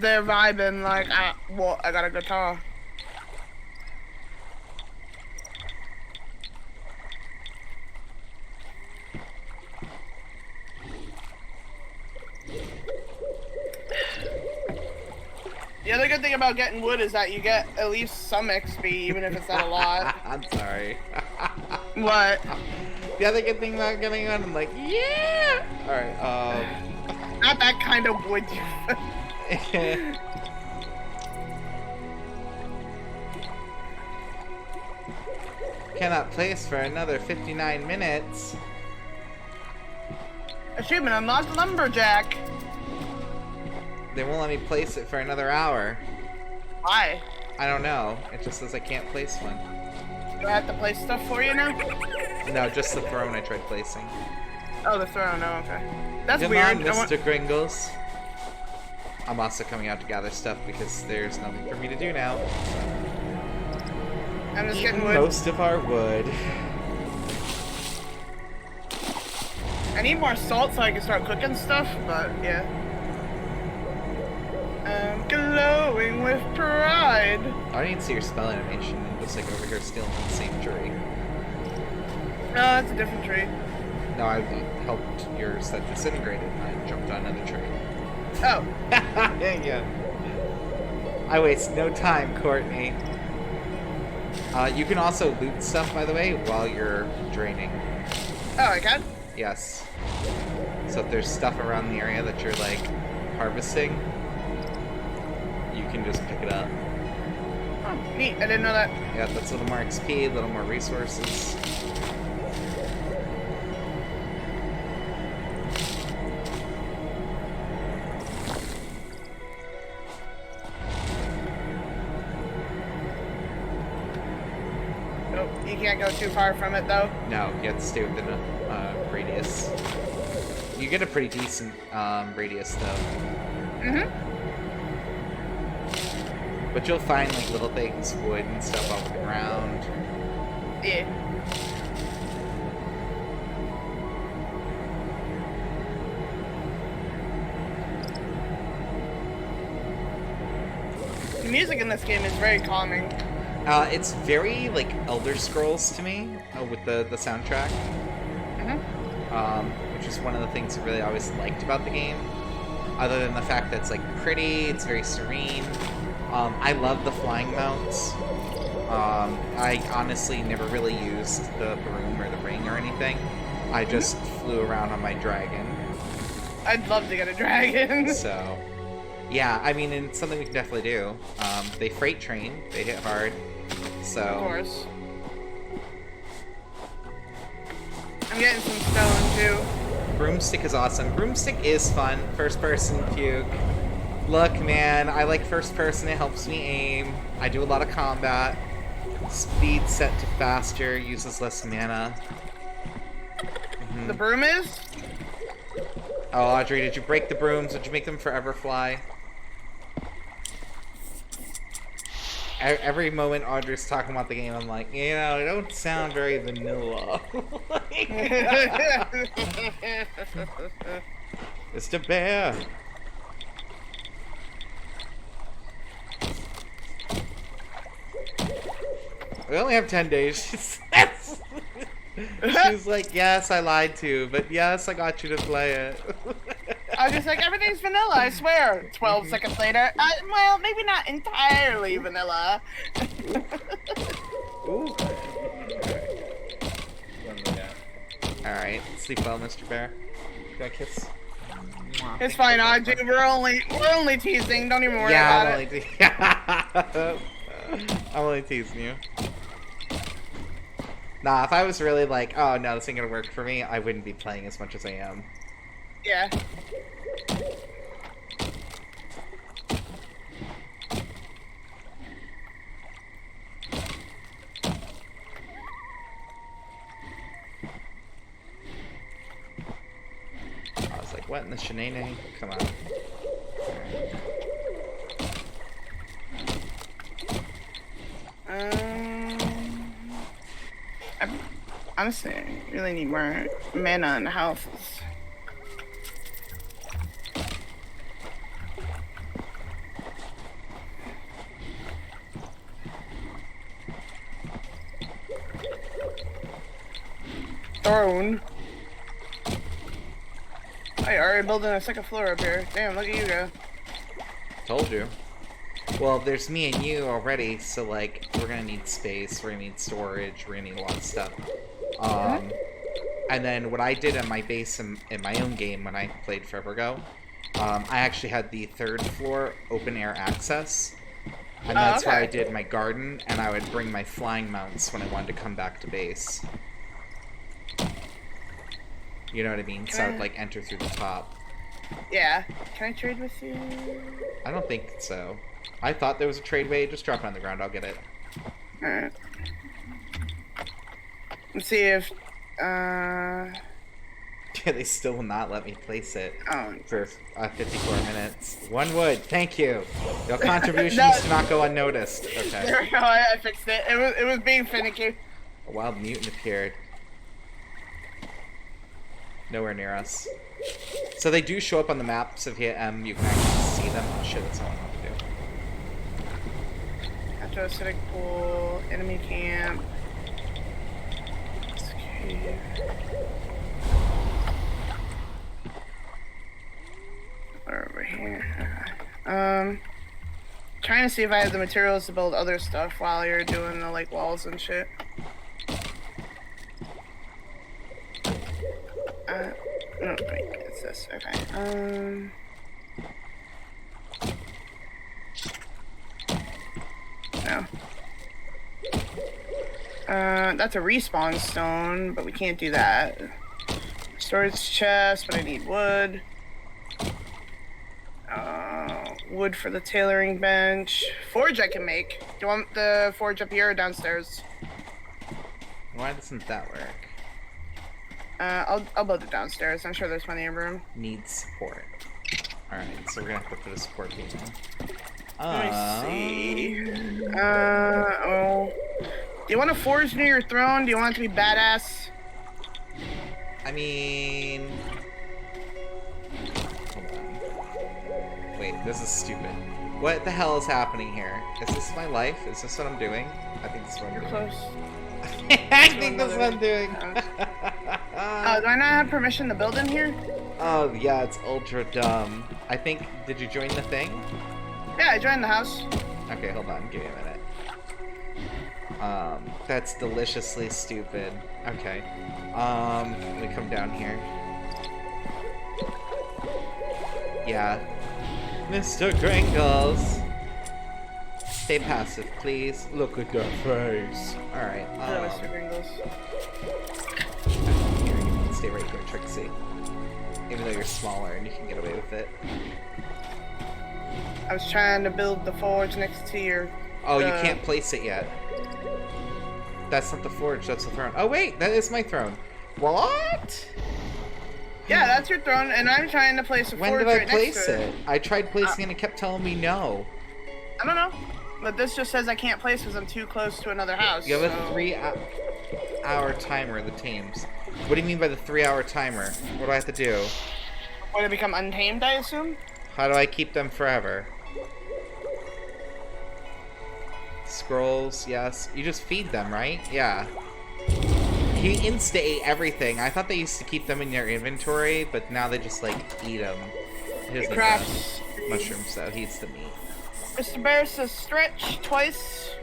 there vibing like, I got a guitar. The other good thing about getting wood is that you get at least some XP, even if it's not a lot. I'm sorry. What? The other good thing about getting on, I'm like, yeah! Alright, Not that kind of wood. Cannot place for another 59 minutes. Achievement unlocked lumberjack. They won't let me place it for another hour. Why? I don't know. It just says I can't place one. Do I have to place stuff for you now? No, just the throne I tried placing. Oh, the throne. Oh, okay. That's Come weird. on, Mr. Gringles. I'm also coming out to gather stuff because there's nothing for me to do now. I'm just getting wood. Most of our wood. I need more salt so I can start cooking stuff, but yeah. I'm glowing with pride. I didn't see your spell animation. It looks like over here still in the same tree. No, that's a different tree. No, I helped yours that disintegrated and I jumped on another tree. Oh. Yeah. I waste no time, Courtney. You can also loot stuff, by the way, while you're draining. Oh, I can? Yes. So if there's stuff around the area that you're, like, harvesting, you can just pick it up. Oh, neat. I didn't know that. Yeah, that's a little more XP, a little more resources. Oh, you can't go too far from it, though. No, you have to stay within a radius. You get a pretty decent radius, though. Mm-hmm. But you'll find, like, little things, wood and stuff off the ground. Yeah. The music in this game is very calming. It's very like Elder Scrolls to me with the soundtrack, which is one of the things I really always liked about the game. Other than the fact that it's like pretty, it's very serene. I love the flying mounts. I honestly never really used the broom or the ring or anything. I just flew around on my dragon. I'd love to get a dragon. So, yeah, I mean, it's something we can definitely do. They freight train, they hit hard. So. Of course. I'm getting some stone too. Broomstick is awesome. Broomstick is fun. First person puke. Look, man, I like first person. It helps me aim. I do a lot of combat. Speed set to faster. Uses less mana. The broom is? Oh, Audrey, did you break the brooms? Did you make them forever fly? Every moment Audrey's talking about the game, I'm like, you know, it don't sound very vanilla. Mr. Bear. We only have 10 days, she says. She's like, yes, I lied to you, but yes, I got you to play it. I was just like, everything's vanilla, I swear. 12 seconds later, well, maybe not entirely vanilla. Ooh. Alright, sleep well, Mr. Bear. You got a kiss? It's fine, Audrey. We're only teasing. Don't even worry about it. I'm only teasing you. Nah, if I was really like, oh no, this ain't gonna work for me, I wouldn't be playing as much as I am. Yeah. I was like, what in the shenanigans? Come on. I honestly really need more mana and houses. Throne. I already building a second floor up here. Damn, look at you go. Told you. Well, there's me and you already, so like, we're gonna need space, we're gonna need storage, we're gonna need a lot of stuff. And then what I did in my base in my own game when I played forever ago, I actually had the 3rd floor open air access. And that's why I did my garden, and I would bring my flying mounts when I wanted to come back to base. You know what I mean? So I would like enter through the top. Yeah. Can I trade with you? I don't think so. I thought there was a trade way. Just drop it on the ground. I'll get it. Alright. Let's see if, Yeah, they still will not let me place it for 54 minutes. 1 wood. Thank you. Your contributions do not go unnoticed. Okay. There we go. I fixed it. It was being finicky. A wild mutant appeared. Nowhere near us. So they do show up on the map, so if you hit M, you can actually see them. Oh shit, that's not what I want to do. After acidic pool, enemy camp. Okay. Over here. Trying to see if I have the materials to build other stuff while you're doing the like walls and shit. No, wait, it's this. Okay. No. That's a respawn stone, but we can't do that. Storage chest, but I need wood. Wood for the tailoring bench. Forge I can make. Do you want the forge up here or downstairs? Why doesn't that work? I'll build it downstairs. I'm sure there's plenty of room. Needs support. Alright, so we're gonna have to put a support beam in. Let me see. Oh. Do you want a forge near your throne? Do you want it to be badass? I mean... Hold on. Wait, this is stupid. What the hell is happening here? Is this my life? Is this what I'm doing? I think this is what I'm You're doing. close. I think that's what I'm doing. Do I not have permission to build in here? Oh, yeah, it's ultra dumb. I think, did you join the thing? Yeah, I joined the house. Okay, hold on, give me a minute. That's deliciously stupid. Okay. Let me come down here. Yeah. Mr. Gringles! Stay passive, please. Look at that face. Alright, Hello, Mr. Gringles. here, you can stay right here, Trixie. Even though you're smaller and you can get away with it. I was trying to build the forge next to your... Oh, you can't place it yet. That's not the forge, that's the throne. Oh wait, that is my throne. What? Yeah, that's your throne, and I'm trying to place a When forge did I right place next to it? I tried placing it and it kept telling me no. I don't know. But this just says I can't place because I'm too close to another house. You have a so- 3-hour timer, the tames. What do you mean by the 3-hour timer? What do I have to do? Would it become untamed, I assume? How do I keep them forever? Scrolls, yes. You just feed them, right? Yeah. He insta-ate everything. I thought they used to keep them in your inventory, but now they just, like, eat them. He doesn't eat Crafts. the mushrooms, though. He eats the meat. Mr. Bear says stretch twice.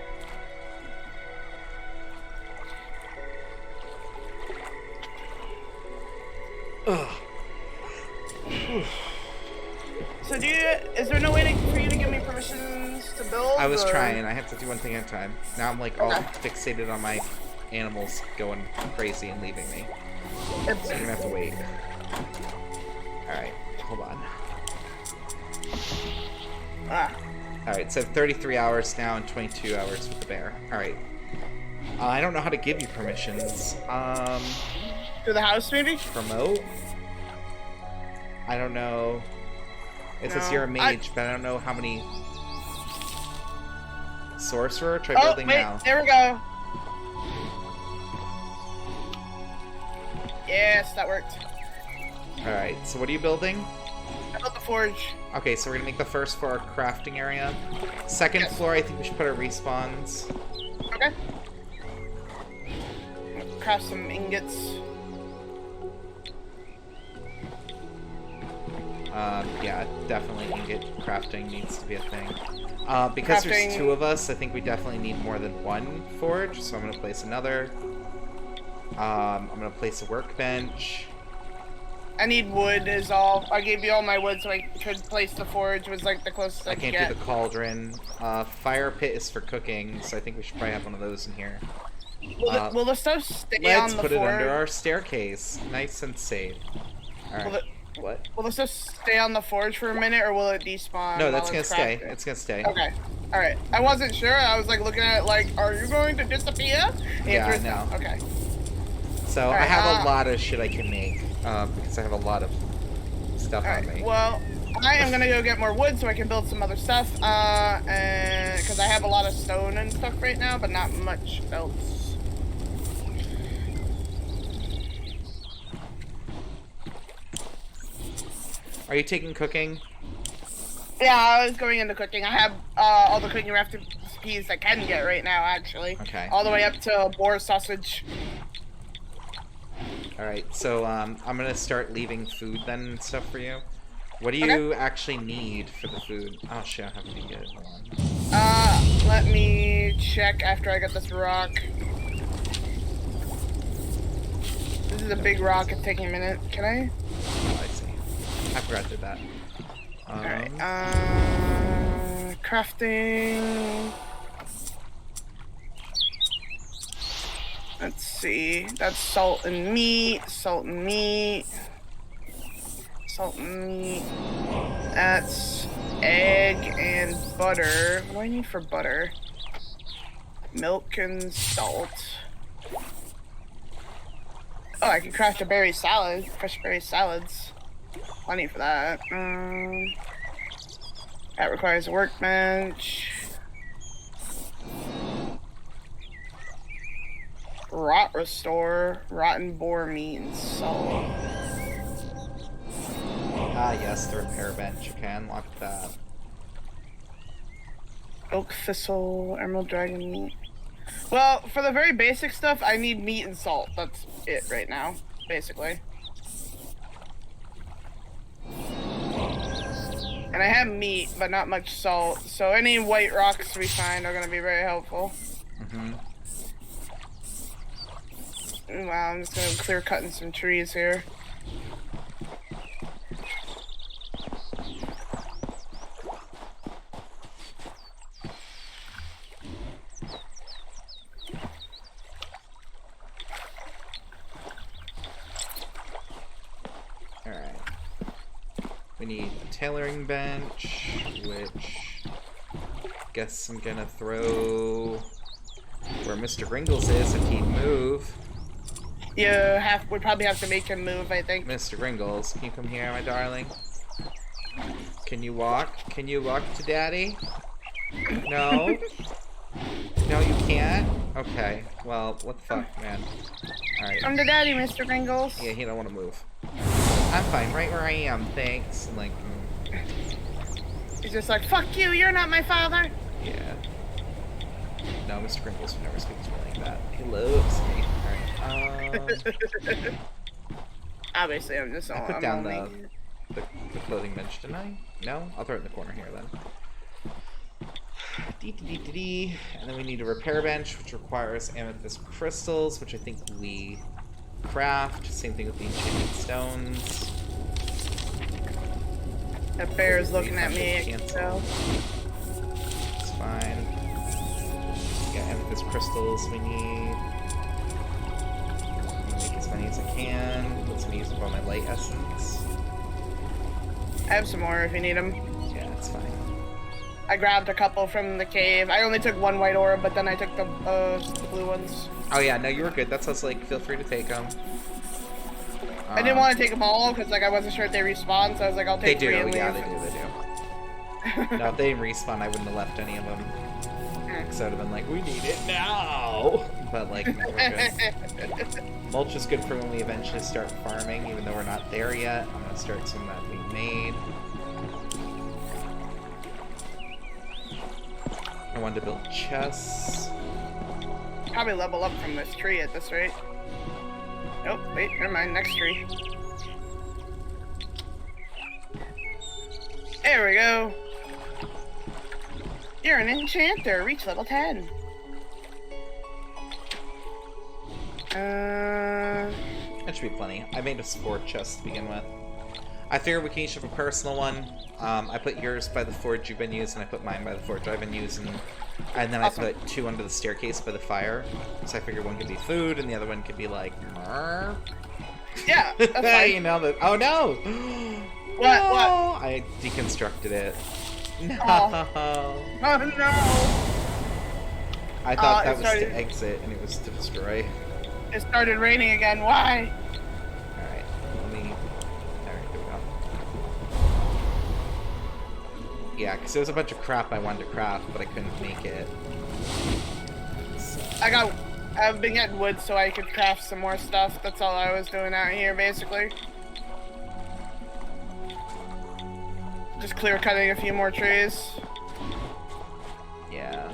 Ugh. So is there no way for you to give me permissions to build? I was or- trying. I have to do one thing at a time. Now I'm, like, all Okay. fixated on my animals going crazy and leaving me. So you're gonna have to wait. Alright, hold on. Ah. Alright, so 33 hours now and 22 hours with the bear. Alright. I don't know how to give you permissions. To the house, maybe? Promote? I don't know. It says No, you're a mage, but I don't know how many... Sorcerer? Try Oh, building wait, now. there we go. Yes, that worked. Alright, so what are you building? I built the forge. Okay, so we're gonna make the first floor our crafting area. Second Yes. floor, I think we should put our respawns. Okay. Craft some ingots. Yeah, definitely ingot crafting needs to be a thing. Because there's Crafting. 2 of us, I think we definitely need more than one forge, so I'm gonna place another. I'm gonna place a workbench. I need wood is all. I gave you all my wood so I could place the forge was like the closest I I could can't get. do the cauldron. Fire pit is for cooking, so I think we should probably have one of those in here. Will the stuff stay Let's on the put it forge? under our staircase. Nice and safe. Alright. Will it- What? Will the stuff stay on the forge for a minute or will it despawn? No, while that's gonna it's stay. crafted? It's gonna stay. Okay. Alright. I wasn't sure. I was like looking at it like, are you going to disappear? The Yeah, answer is no. Okay. So I Alright, have a lot of shit I can make, because I have a lot of stuff on me. Alright. Well, I am gonna go get more wood so I can build some other stuff. And because I have a lot of stone and stuff right now, but not much else. Are you taking cooking? Yeah, I was going into cooking. I have all the cooking recipes I can get right now, actually. Okay. All the way up to boar sausage. Alright, so I'm gonna start leaving food then and stuff for you. What do you actually need for the food? Oh shit, I don't have any good. Hold on. Let me check after I get this rock. This is a big rock. It's taking a minute. Can I? Oh, I see. I forgot to do that. Alright. Crafting. Let's see. That's salt and meat. Salt and meat. Salt and meat. That's egg and butter. What do I need for butter? Milk and salt. Oh, I can craft a berry salad. Fresh berry salads. Plenty for that. That requires a workbench. Rot restore, rotten boar meat and salt. Ah, yes, the repair bench. Okay, unlock that. Oak thistle, emerald dragon meat. Well, for the very basic stuff, I need meat and salt. That's it right now, basically. And I have meat, but not much salt. So any white rocks we find are going to be very helpful. Wow, I'm just going to clear cutting some trees here. Alright. We need a tailoring bench, which guess I'm gonna throw where Mr. Gringles is if he'd move. Would probably have to make him move, I think. Mr. Gringles, can you come here, my darling? Can you walk? Can you walk to Daddy? No? No, you can't? Okay, well, what the fuck, man. Alright. Come to Daddy, Mr. Gringles. Yeah, he don't want to move. I'm fine, right where I am, thanks. And like, He's just like, fuck you, you're not my father. yeah. No, Mr. Gringles would never speak to me like that. He loves me. Alright, Obviously, I'm just I put down the clothing bench, didn't I? No? I'll throw it in the corner here then. Dee. And then we need a repair bench, which requires amethyst crystals, which I think we craft. Same thing with the enchanted stones. That bear is looking at me. Cancel. It's fine. Yeah, amethyst crystals we need. I'm gonna make as many as I can. Let me use up all my light essence. I have some more if you need them. Yeah, it's fine. I grabbed a couple from the cave. I only took one white orb, but then I took the blue ones. Oh yeah, no, you were good. That's us. Like, feel free to take them. I didn't want to take them all because like I wasn't sure if they respawn, so I was like, I'll take They three do, and leave. yeah, they do. No, if they didn't respawn, I wouldn't have left any of them. Because I would have been like, we need it now! But, like, no, we're good. Mulch is good for when we eventually start farming, even though we're not there yet. I'm going to start some that we made. I wanted to build chests. Probably level up from this tree at this rate. Nope, wait, never mind, next tree. There we go. You're an enchanter, reach level 10. That should be plenty. I made a sport chest to begin with. I figured we can each have a personal one. I put yours by the forge you've been using, I put mine by the forge I've been using. And then Awesome. I put two under the staircase by the fire. So I figured one could be food, and the other one could be like, Murr. Yeah, that's fine. You know that. Oh no! What? No! What? I deconstructed it. No! Oh no! I thought that was started- to exit, and it was to destroy. It started raining again, why? Alright, let me... Alright, there we go. Yeah, because there was a bunch of crap I wanted to craft, but I couldn't make it. So. I've been getting wood so I could craft some more stuff. That's all I was doing out here, basically. Just clear cutting a few more trees. Yeah.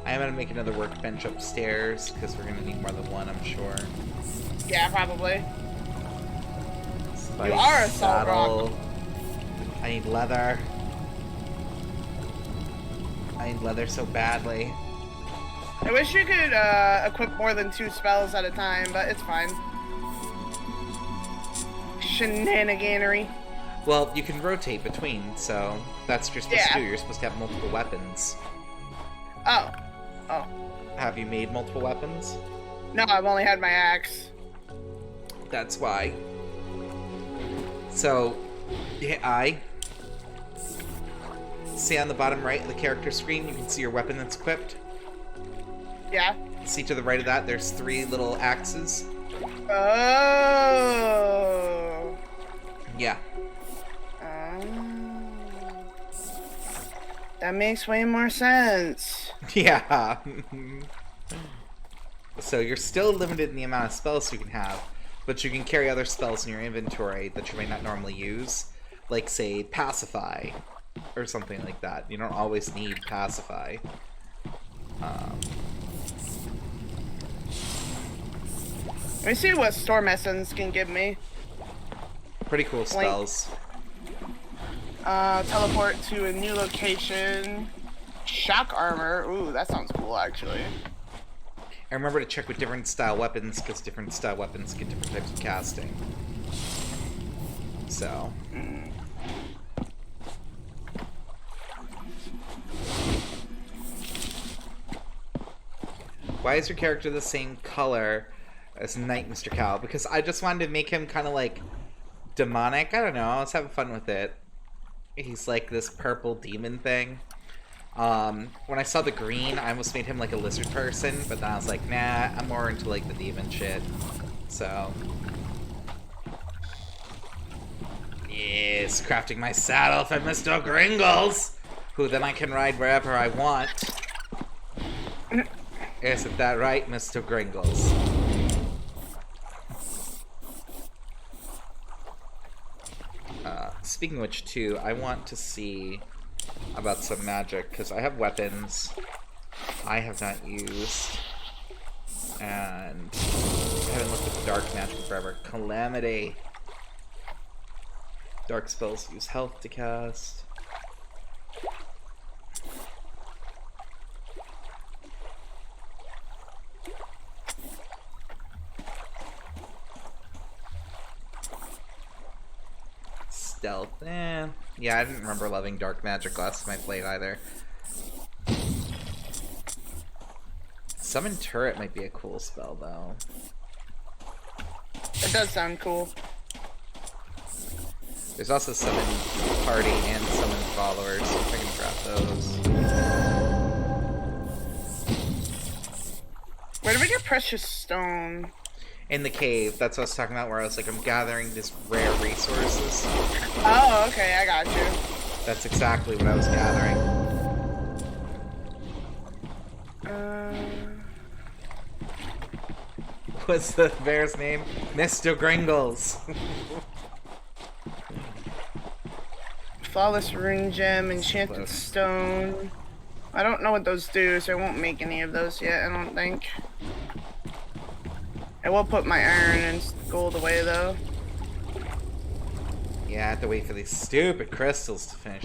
I am going to make another workbench upstairs, because we're going to need more than one, I'm sure. Yeah, probably. Spice, You are a salt saddle. I need leather. I need leather so badly. I wish you could equip more than 2 spells at a time, but it's fine. Shenaniganery. Well, you can rotate between, so that's what you're supposed to Yeah. do. You're supposed to have multiple weapons. Oh. Oh. Have you made multiple weapons? No, I've only had my axe. That's why. So, you hit I. See on the bottom right of the character screen, you can see your weapon that's equipped. Yeah. See to the right of that, there's 3 little axes. Oh. Yeah. That makes way more sense. Yeah. So you're still limited in the amount of spells you can have, but you can carry other spells in your inventory that you may not normally use, like, say, Pacify, or something like that. You don't always need Pacify. Let me see what Storm Essence can give me. Pretty cool spells. Teleport to a new location. Shock armor. Ooh, that sounds cool, actually. And remember to check with different style weapons, because different style weapons get different types of casting. So. Why is your character the same color as Knight Mr. Cal? Because I just wanted to make him kind of like demonic. I don't know. I was having fun with it. He's like this purple demon thing. When I saw the green, I almost made him like a lizard person, but then I was like, nah, I'm more into like the demon shit. So. Yes, crafting my saddle for Mr. Gringles, who then I can ride wherever I want. Isn't that right, Mr. Gringles? Speaking of which, too, I want to see about some magic, because I have weapons I have not used, and I haven't looked at dark magic in forever. Calamity. Dark spells use health to cast. Stealth, yeah, I didn't remember loving dark magic last time I played either. Summon turret might be a cool spell though. It does sound cool. There's also summon party and summon followers, so if I can grab those. Where do we get precious stone? In the cave, that's what I was talking about, where I was like, I'm gathering these rare resources. Oh, okay, I got you. That's exactly what I was gathering. What's the bear's name? Mr. Gringles. Flawless rune gem, enchanted Close. stone. I don't know what those do, so I won't make any of those yet, I don't think. I will put my iron and gold away, though. Yeah, I have to wait for these stupid crystals to finish.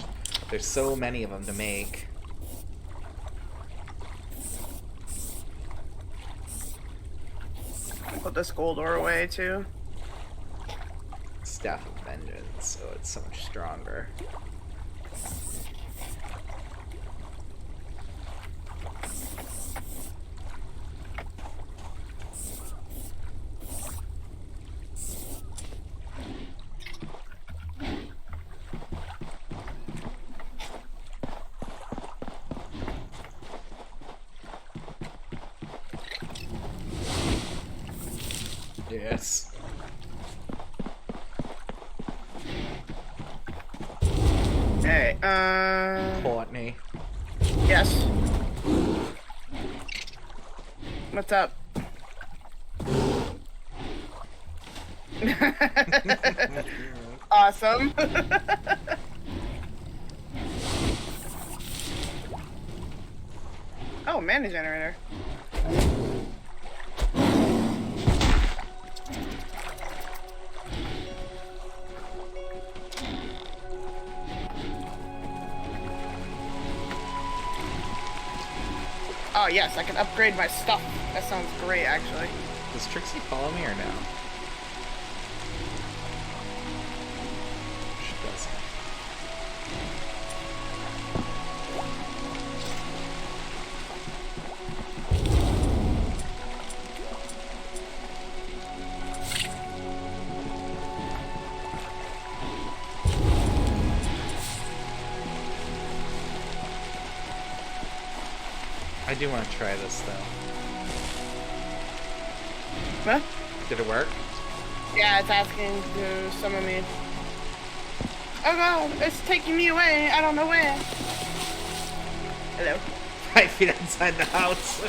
There's so many of them to make. I'll put this gold ore away, too. Staff of Vengeance, so it's so much stronger. Yes. Hey, Courtney. yes. What's up? Awesome. Oh, mana generator. Oh yes, I can upgrade my stuff. That sounds great, actually. Does Trixie follow me or no? She doesn't. I do want to try this though. Huh? Did it work? Yeah, it's asking to summon me. Oh god, it's taking me away. I don't know where. Hello. 5 feet outside the house.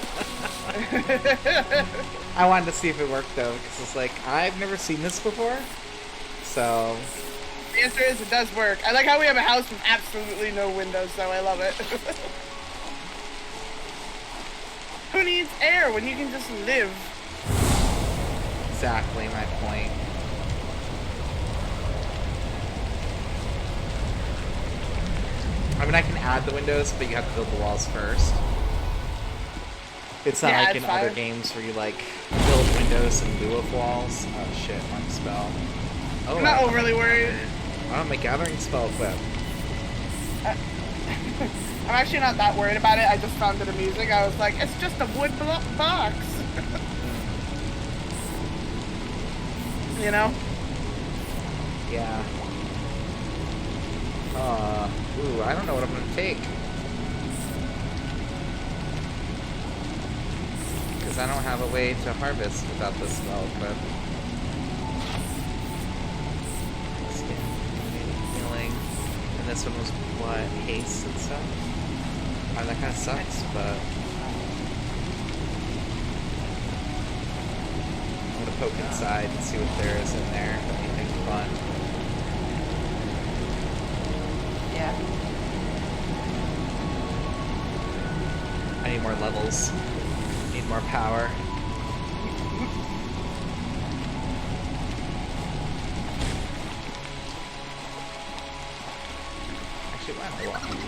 I wanted to see if it worked though, because it's like, I've never seen this before. So. The answer is it does work. I like how we have a house with absolutely no windows, so I love it. Who needs air when you can just live? Exactly my point. I mean, I can add the windows, but you have to build the walls first. It's not like in other games where you, like, build windows in lieu of walls. Oh, shit, wrong spell. Oh, I'm not overly worried. Oh, my gathering spell equipped. I'm actually not that worried about it. I just found it amusing. I was like, it's just a wood box. You know? Yeah. Ooh, I don't know what I'm gonna take. Because I don't have a way to harvest without this spell equipped. Healing. And this one was what? Haste and stuff? Oh, that kind of sucks, but... I'm gonna poke inside and see what there is in there. Anything fun. Yeah. I need more levels. Need more power. Actually, why am I walking?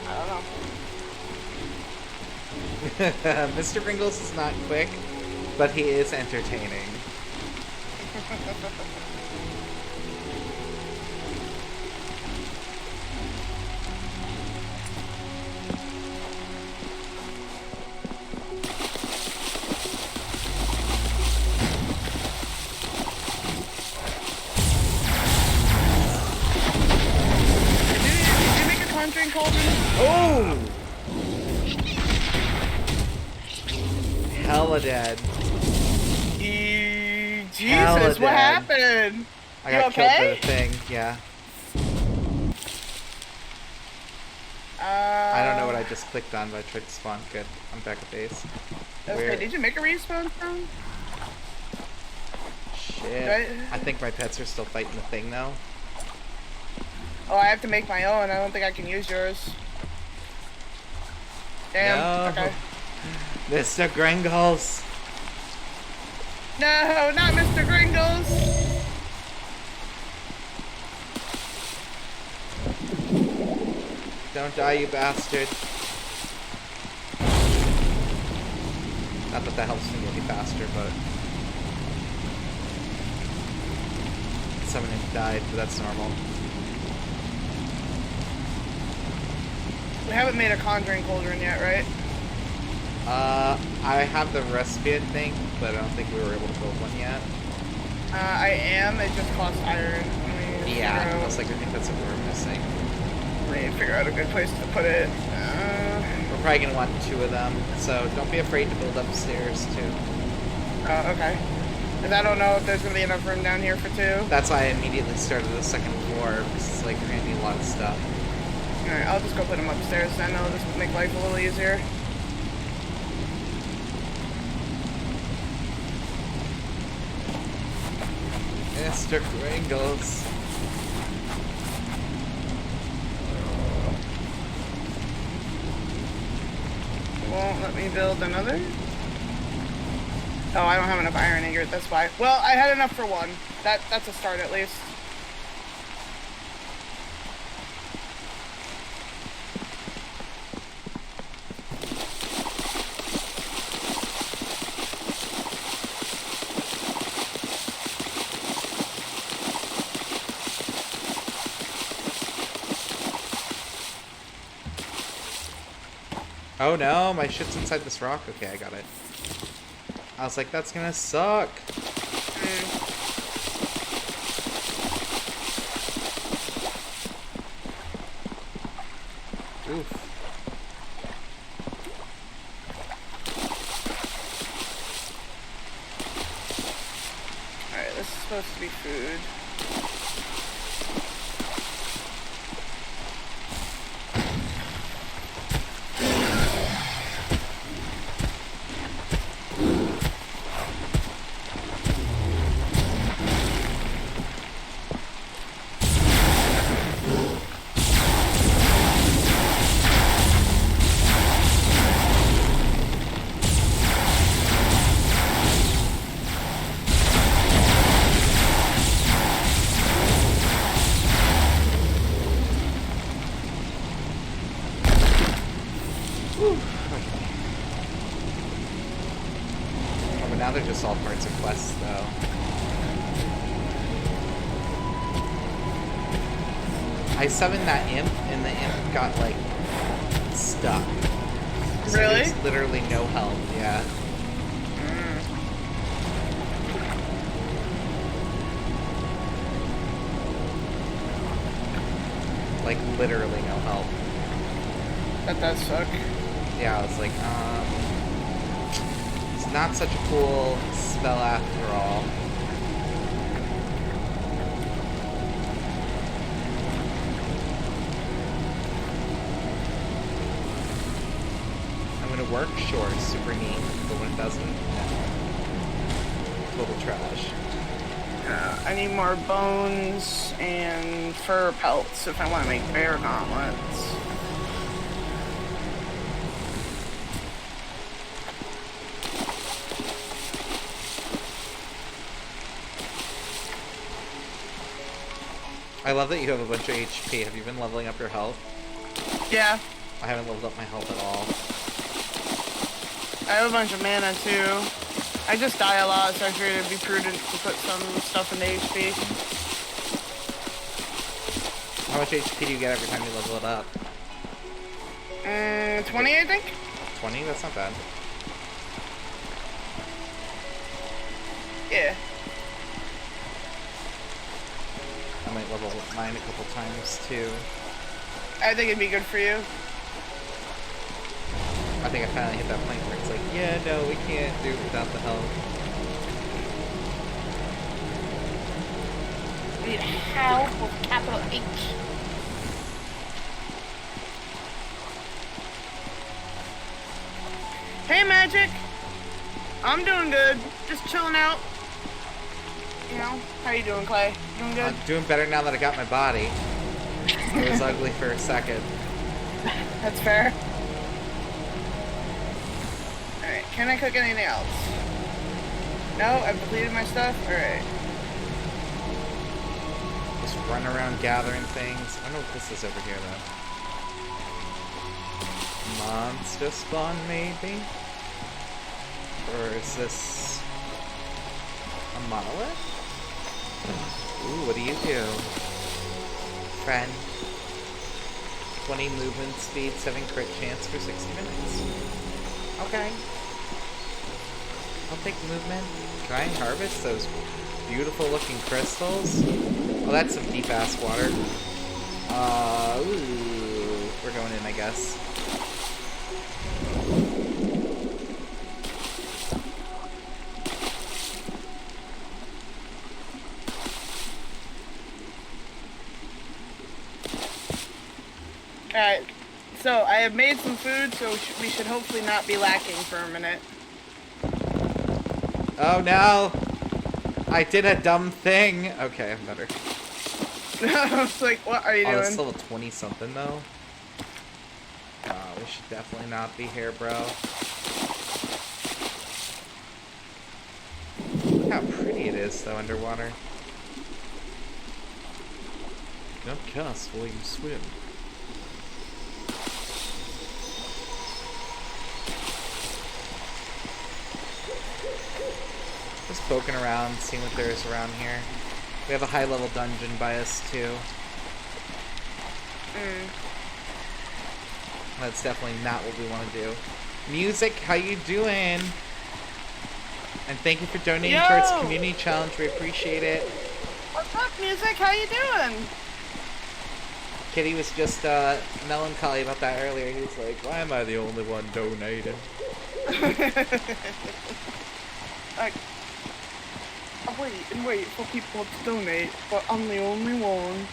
I don't know. Mr. Pringles is not quick, but he is entertaining. Did you make a conjuring cauldron? Oh! Hella dead. Jesus, Hella what dead. happened? I You got okay? killed by the thing, yeah. I don't know what I just clicked on, but I tried to spawn. Good. I'm back at base. Okay, did you make a respawn zone? Shit. Right. I think my pets are still fighting the thing, though. Oh, I have to make my own. I don't think I can use yours. Damn. No. Okay. Mr. Gringles! No, not Mr. Gringles. Don't die, you bastard. Not that that helps me any faster, but... Someone died, but that's normal. We haven't made a conjuring cauldron yet, right? I have the recipe, I think, but I don't think we were able to build one yet. I am. It just costs iron. Yeah, looks like I think that's what we're missing. Let me figure out a good place to put it. We're probably gonna want 2 of them, so don't be afraid to build upstairs too. Oh, okay. Because I don't know if there's gonna be enough room down here for 2. That's why I immediately started the 2nd floor, because it's like we're gonna need a lot of stuff. Alright, I'll just go put them upstairs then. It'll just make life a little easier. Mr. Gringles. Won't let me build another? Oh, I don't have enough iron ingot, that's why. Well, I had enough for 1. That's a start at least. Oh no, my shit's inside this rock. Okay, I got it. I was like, that's gonna suck. Oof. Alright, this is supposed to be food. they're just all parts of quests, though. I summoned that imp, and the imp got, like, stuck. So Really? there's literally no health, yeah. Like, literally no help. That does suck. Yeah, I was like, it's not such a cool spell after all. I'm gonna work, sure, super neat, but when it doesn't, total trash. I need more bones and fur pelts if I want to make bear gauntlets. I love that you have a bunch of HP. Have you been leveling up your health? Yeah, I haven't leveled up my health at all. I have a bunch of mana too. I just die a lot, so I figured it'd be prudent to put some stuff into HP. How much HP do you get every time you level it up? 20, I think? 20? That's not bad. Yeah. I might level mine a couple times too. I think it'd be good for you. I think I finally hit that point where it's like, yeah, no, we can't do it without the health. Need help with capital H. Hey, Magic! I'm doing good. Just chilling out. You know, how you doing, Clay? Doing good? I'm doing better now that I got my body. It was ugly for a second. That's fair. Alright, can I cook anything else? No, I've depleted my stuff? Alright. Just run around gathering things. I don't know what this is over here, though. Monster spawn, maybe? Or is this a monolith? Ooh, what do you do? Friend. 20 movement speed, 7 crit chance for 60 minutes. Okay. I'll take movement. Can I harvest those beautiful looking crystals? Oh, that's some deep ass water. Ooh. We're going in, I guess. Alright, so I have made some food, so we should hopefully not be lacking for a minute. Oh no! I did a dumb thing! Okay, I'm better. I was like, what are you Oh, this doing? is level 20 something though. We should definitely not be here, bro. Look how pretty it is though underwater. Don't cast while you swim. Just poking around, seeing what there is around here. We have a high level dungeon by us too. That's definitely not what we want to do. Music, how you doing? And thank you for donating towards Yo! community challenge. We appreciate it. What's up, Music? How you doing? Kitty was just melancholy about that earlier. He was like, "Why am I the only one donating?" Like, I wait and wait for people to donate, but I'm the only one.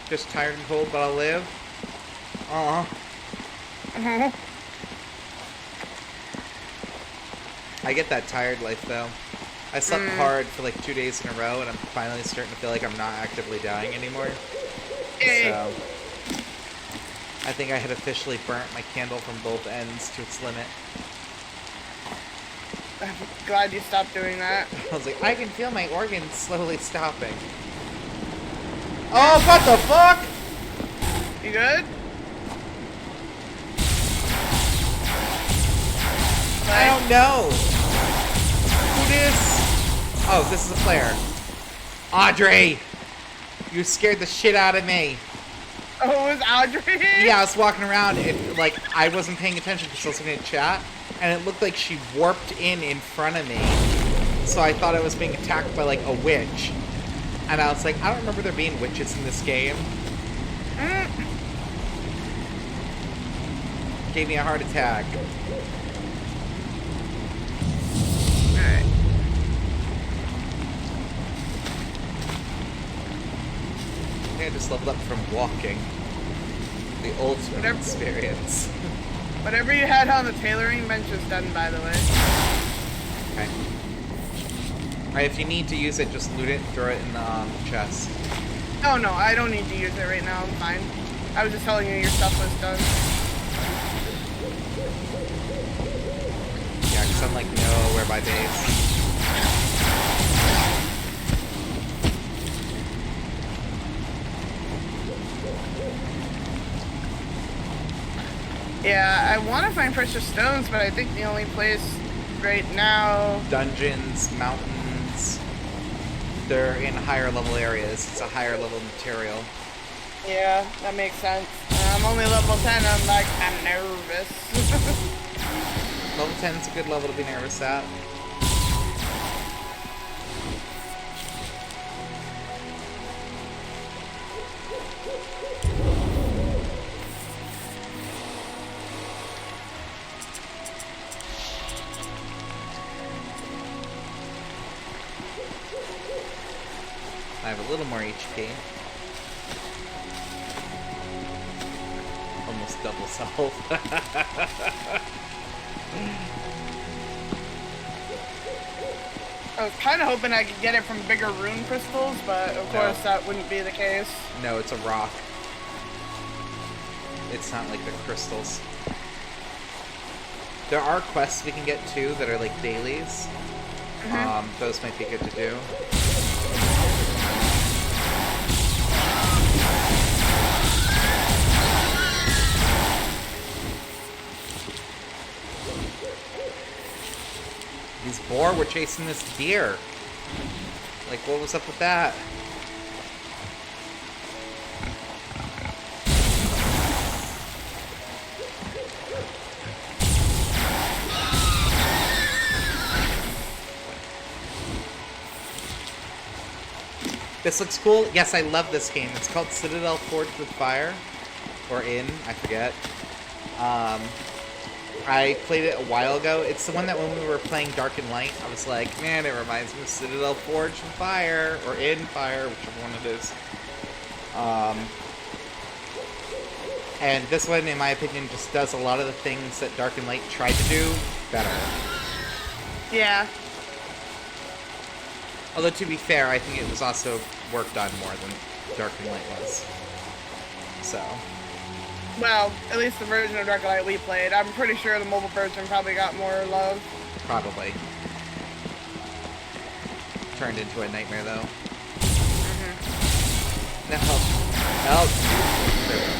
Just tired and cold, but I'll live. Aw. I get that tired life though. I slept hard for like 2 days in a row, and I'm finally starting to feel like I'm not actively dying anymore. So I think I had officially burnt my candle from both ends to its limit. I'm glad you stopped doing that. I was like, I can feel my organs slowly stopping. Oh, what the fuck? You good? I don't know. Who this? Oh, this is a player. Audrey! You scared the shit out of me. Oh, it was Audrey? Yeah, I was walking around and, like, I wasn't paying attention because I was looking at chat, and it looked like she warped in front of me. So I thought I was being attacked by, like, a witch. And I was like, I don't remember there being witches in this game. Gave me a heart attack. Alright. I think I just leveled up from walking. The ultimate experience. Whatever you had on the tailoring bench is done, by the way. Okay. Alright, if you need to use it, just loot it and throw it in the chest. Oh no, I don't need to use it right now. I'm fine. I was just telling you your stuff was done. Yeah, because I'm like nowhere by base. Yeah, I want to find precious stones, but I think the only place right now... Dungeons, mountains, they're in higher level areas. It's a higher level material. Yeah, that makes sense. I'm only level 10, I'm nervous. Level 10 is a good level to be nervous at. I have a little more HP. Almost double self. I was kind of hoping I could get it from bigger rune crystals, but of course that wouldn't be the case. No, it's a rock. It's not like the crystals. There are quests we can get too that are like dailies. Those might be good to do. These boar were chasing this deer. Like, what was up with that? This looks cool. Yes, I love this game. It's called Citadel Forged with Fire. Or I forget. I played it a while ago. It's the one that when we were playing Dark and Light, I was like, man, it reminds me of Citadel Forged with Fire. Or in Fire, whichever one it is. And this one, in my opinion, just does a lot of the things that Dark and Light tried to do better. Yeah. Although, to be fair, I think it was also worked on more than Dark and Light was. So. Well, at least the version of Dark Light we played. I'm pretty sure the mobile version probably got more love. Probably. Turned into a nightmare, though. No, help. Help. There we go.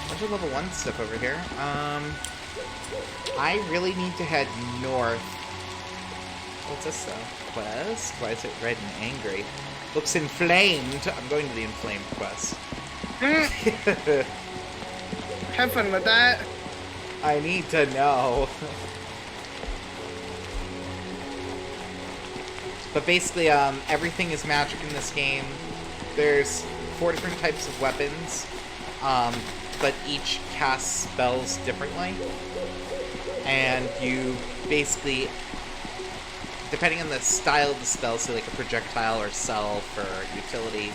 Bunch of level 1 stuff over here. I really need to head north. What's this, though? Quest? Why is it red and angry? Looks inflamed. I'm going to the inflamed quest. Have fun with that. I need to know. But basically, everything is magic in this game. There's 4 different types of weapons, but each casts spells differently. And you basically, depending on the style of the spell, so like a projectile or self or utility,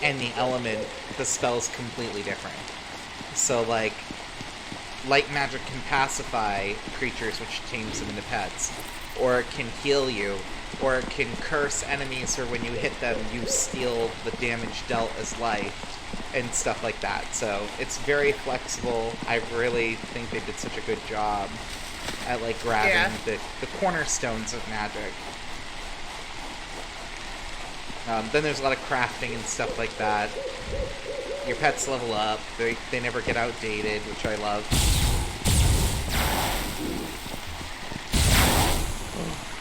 and the element, the spell's completely different. So like, light magic can pacify creatures, which tames them into pets, or it can heal you, or it can curse enemies, or when you hit them, you steal the damage dealt as life, and stuff like that. So it's very flexible. I really think they did such a good job at like grabbing the cornerstones of magic. Then there's a lot of crafting and stuff like that. Your pets level up. They never get outdated, which I love.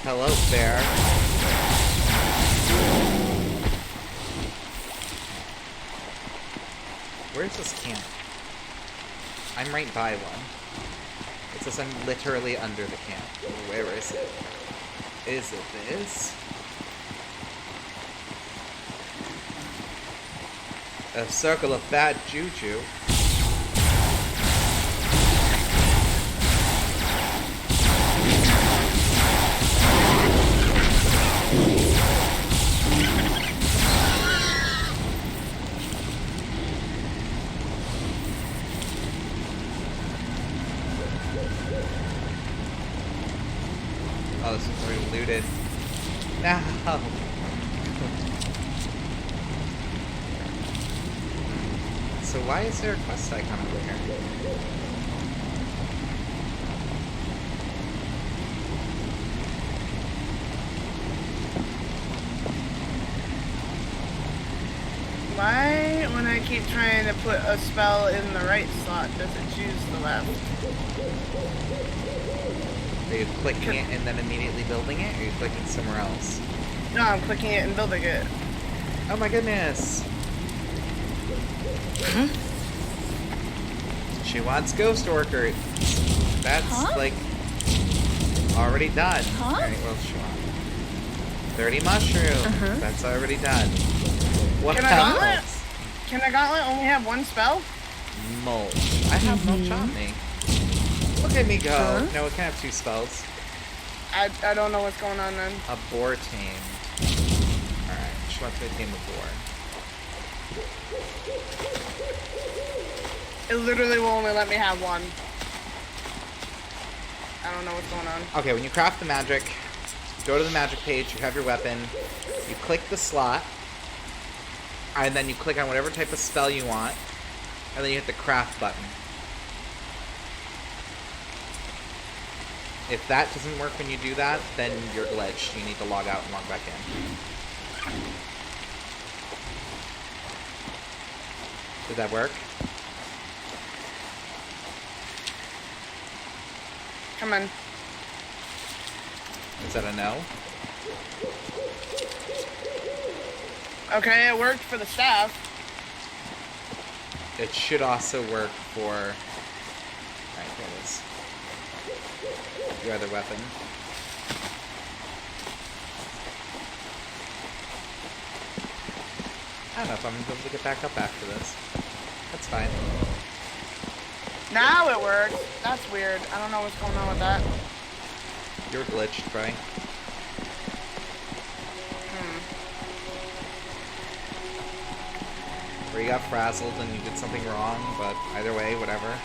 Hello, bear. Where's this camp? I'm right by one. It says I'm literally under the camp. Where is it? Is it this? A circle of bad juju. Oh, this is already looted. No! So why is there a quest icon over here? Why, when I keep trying to put a spell in the right slot, does it choose the left? Are you clicking it and then immediately building it, or are you clicking somewhere else? No, I'm clicking it and building it. Oh my goodness! She wants ghost orchid. That's like already done. Alright, what else she want? 30 mushrooms. That's already done. What Can a gauntlet only have one spell? Mulch. I have mulch on me. Look at me go. No, it can have 2 spells. I don't know what's going on then. A boar tamed. Alright, she wants me to tame a boar. It literally will only let me have one. I don't know what's going on. Okay, when you craft the magic, go to the magic page, you have your weapon, you click the slot, and then you click on whatever type of spell you want, and then you hit the craft button. If that doesn't work when you do that, then you're glitched. You need to log out and log back in. Did that work? Come on. Is that a no? Okay, it worked for the staff. It should also work for... Alright, there it is. Your other weapon. I don't know if I'm going to be able to get back up after this. That's fine. Now it works. That's weird. I don't know what's going on with that. You're glitched, right? Or you got frazzled and you did something wrong, but either way, whatever.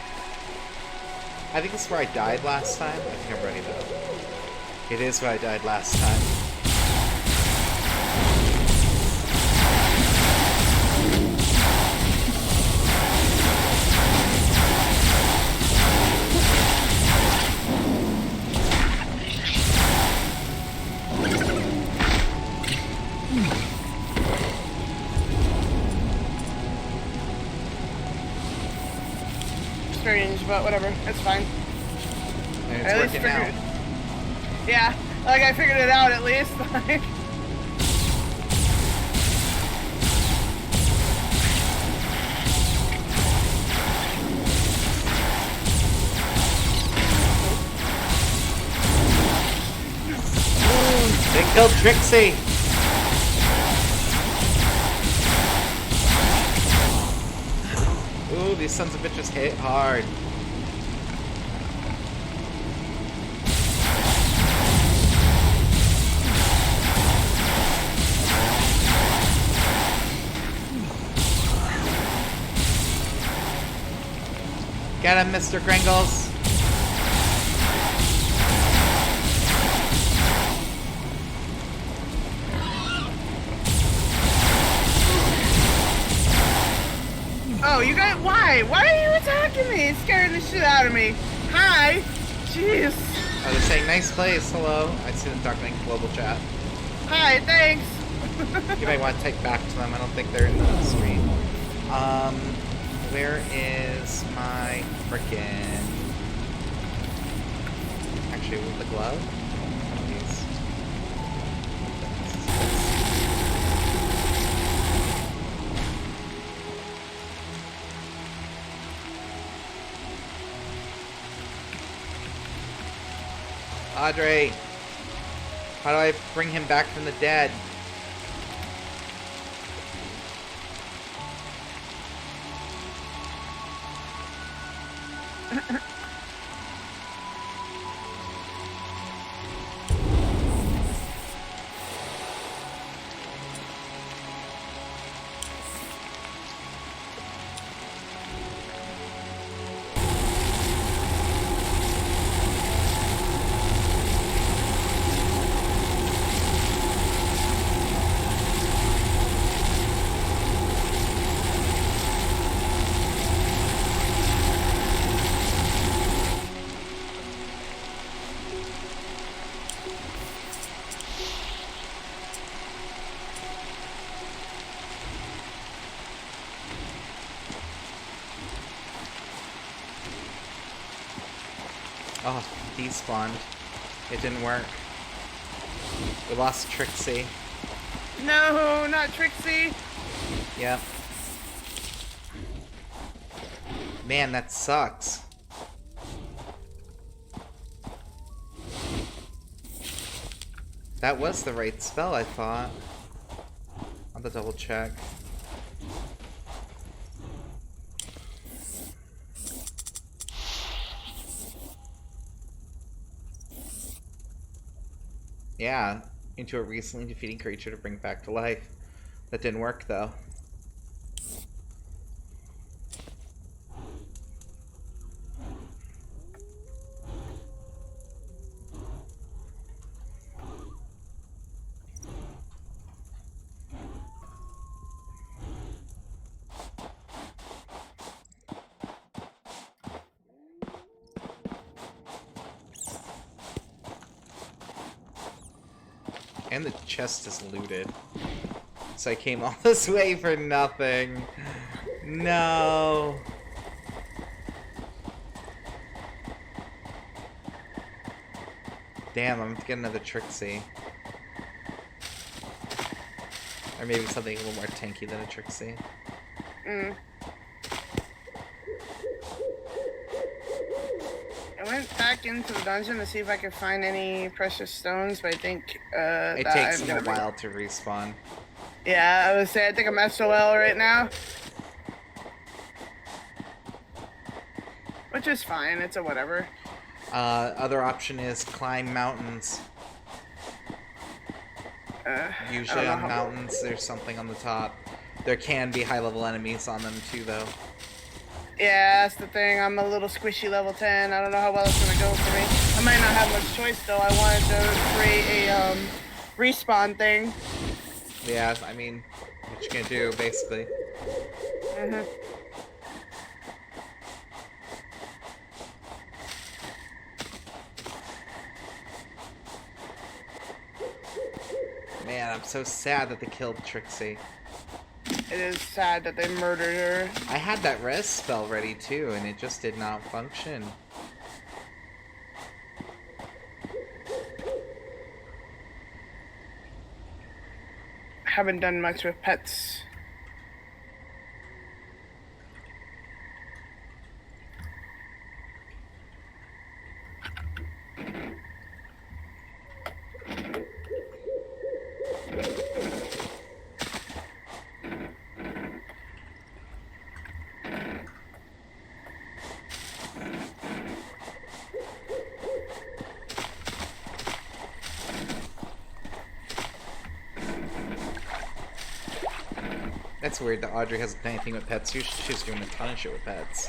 I think this is where I died last time. I think I'm ready though. It is where I died last time. Strange, but whatever. It's fine. And At it's least working now. Yeah, like I figured it out at least. Like, They killed Trixie! Ooh, these sons of bitches hit hard. Get him, Mr. Gringles! oh, you guys, why? Why are you attacking me? It's scaring the shit out of me. Hi. Jeez. Oh, they're saying nice place, hello. I see them talking in global chat. Hi, thanks. You might want to take back to them. I don't think they're in the street. Where is my frickin'... Actually, with the glove? One of these. Audrey! How do I bring him back from the dead? Oh, despawned. It didn't work. We lost Trixie. No, not Trixie. Yep. Man, that sucks. That was the right spell, I thought. I'll have to double check. Yeah, into a recently defeating creature to bring back to life. That didn't work, though. And the chest is looted. So I came all this way for nothing. No. Damn, I'm gonna get another Trixie. Or maybe something a little more tanky than a Trixie. Mm. I went back into the dungeon to see if I could find any precious stones, but I think it takes them a while to respawn. Yeah, I would say I think I'm SOL right now. Which is fine, it's a whatever. Other option is climb mountains. Usually on mountains, there's something on the top. There can be high-level enemies on them too, though. Yeah, that's the thing. I'm a little squishy level 10. I don't know how well it's gonna go for me. I might not have much choice though. I wanted to create a respawn thing. Yeah, I mean, what you gonna do, basically. Mhm. Man, I'm so sad that they killed Trixie. It is sad that they murdered her. I had that res spell ready too, and it just did not function. Haven't done much with pets. That's weird that Audrey hasn't done anything with pets. She's doing a ton of shit with pets.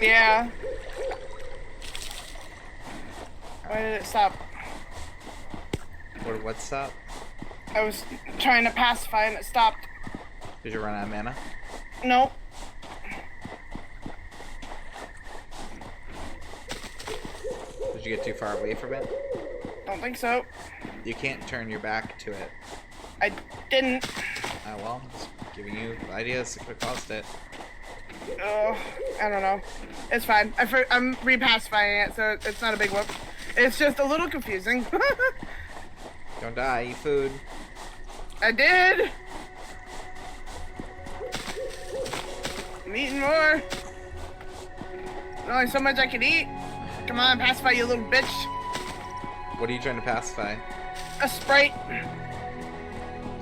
Yeah. Why did it stop? What's up? I was trying to pacify and it stopped. Did you run out of mana? Nope. Did you get too far away from it? Don't think so. You can't turn your back to it. Didn't. Oh well, just giving you ideas that could have caused it. Oh, I don't know. It's fine. I'm repacifying it, so it's not a big whoop. It's just a little confusing. Don't die, eat food. I did. I'm eating more. There's only so much I can eat. Come on, pacify, you little bitch. What are you trying to pacify? A Sprite.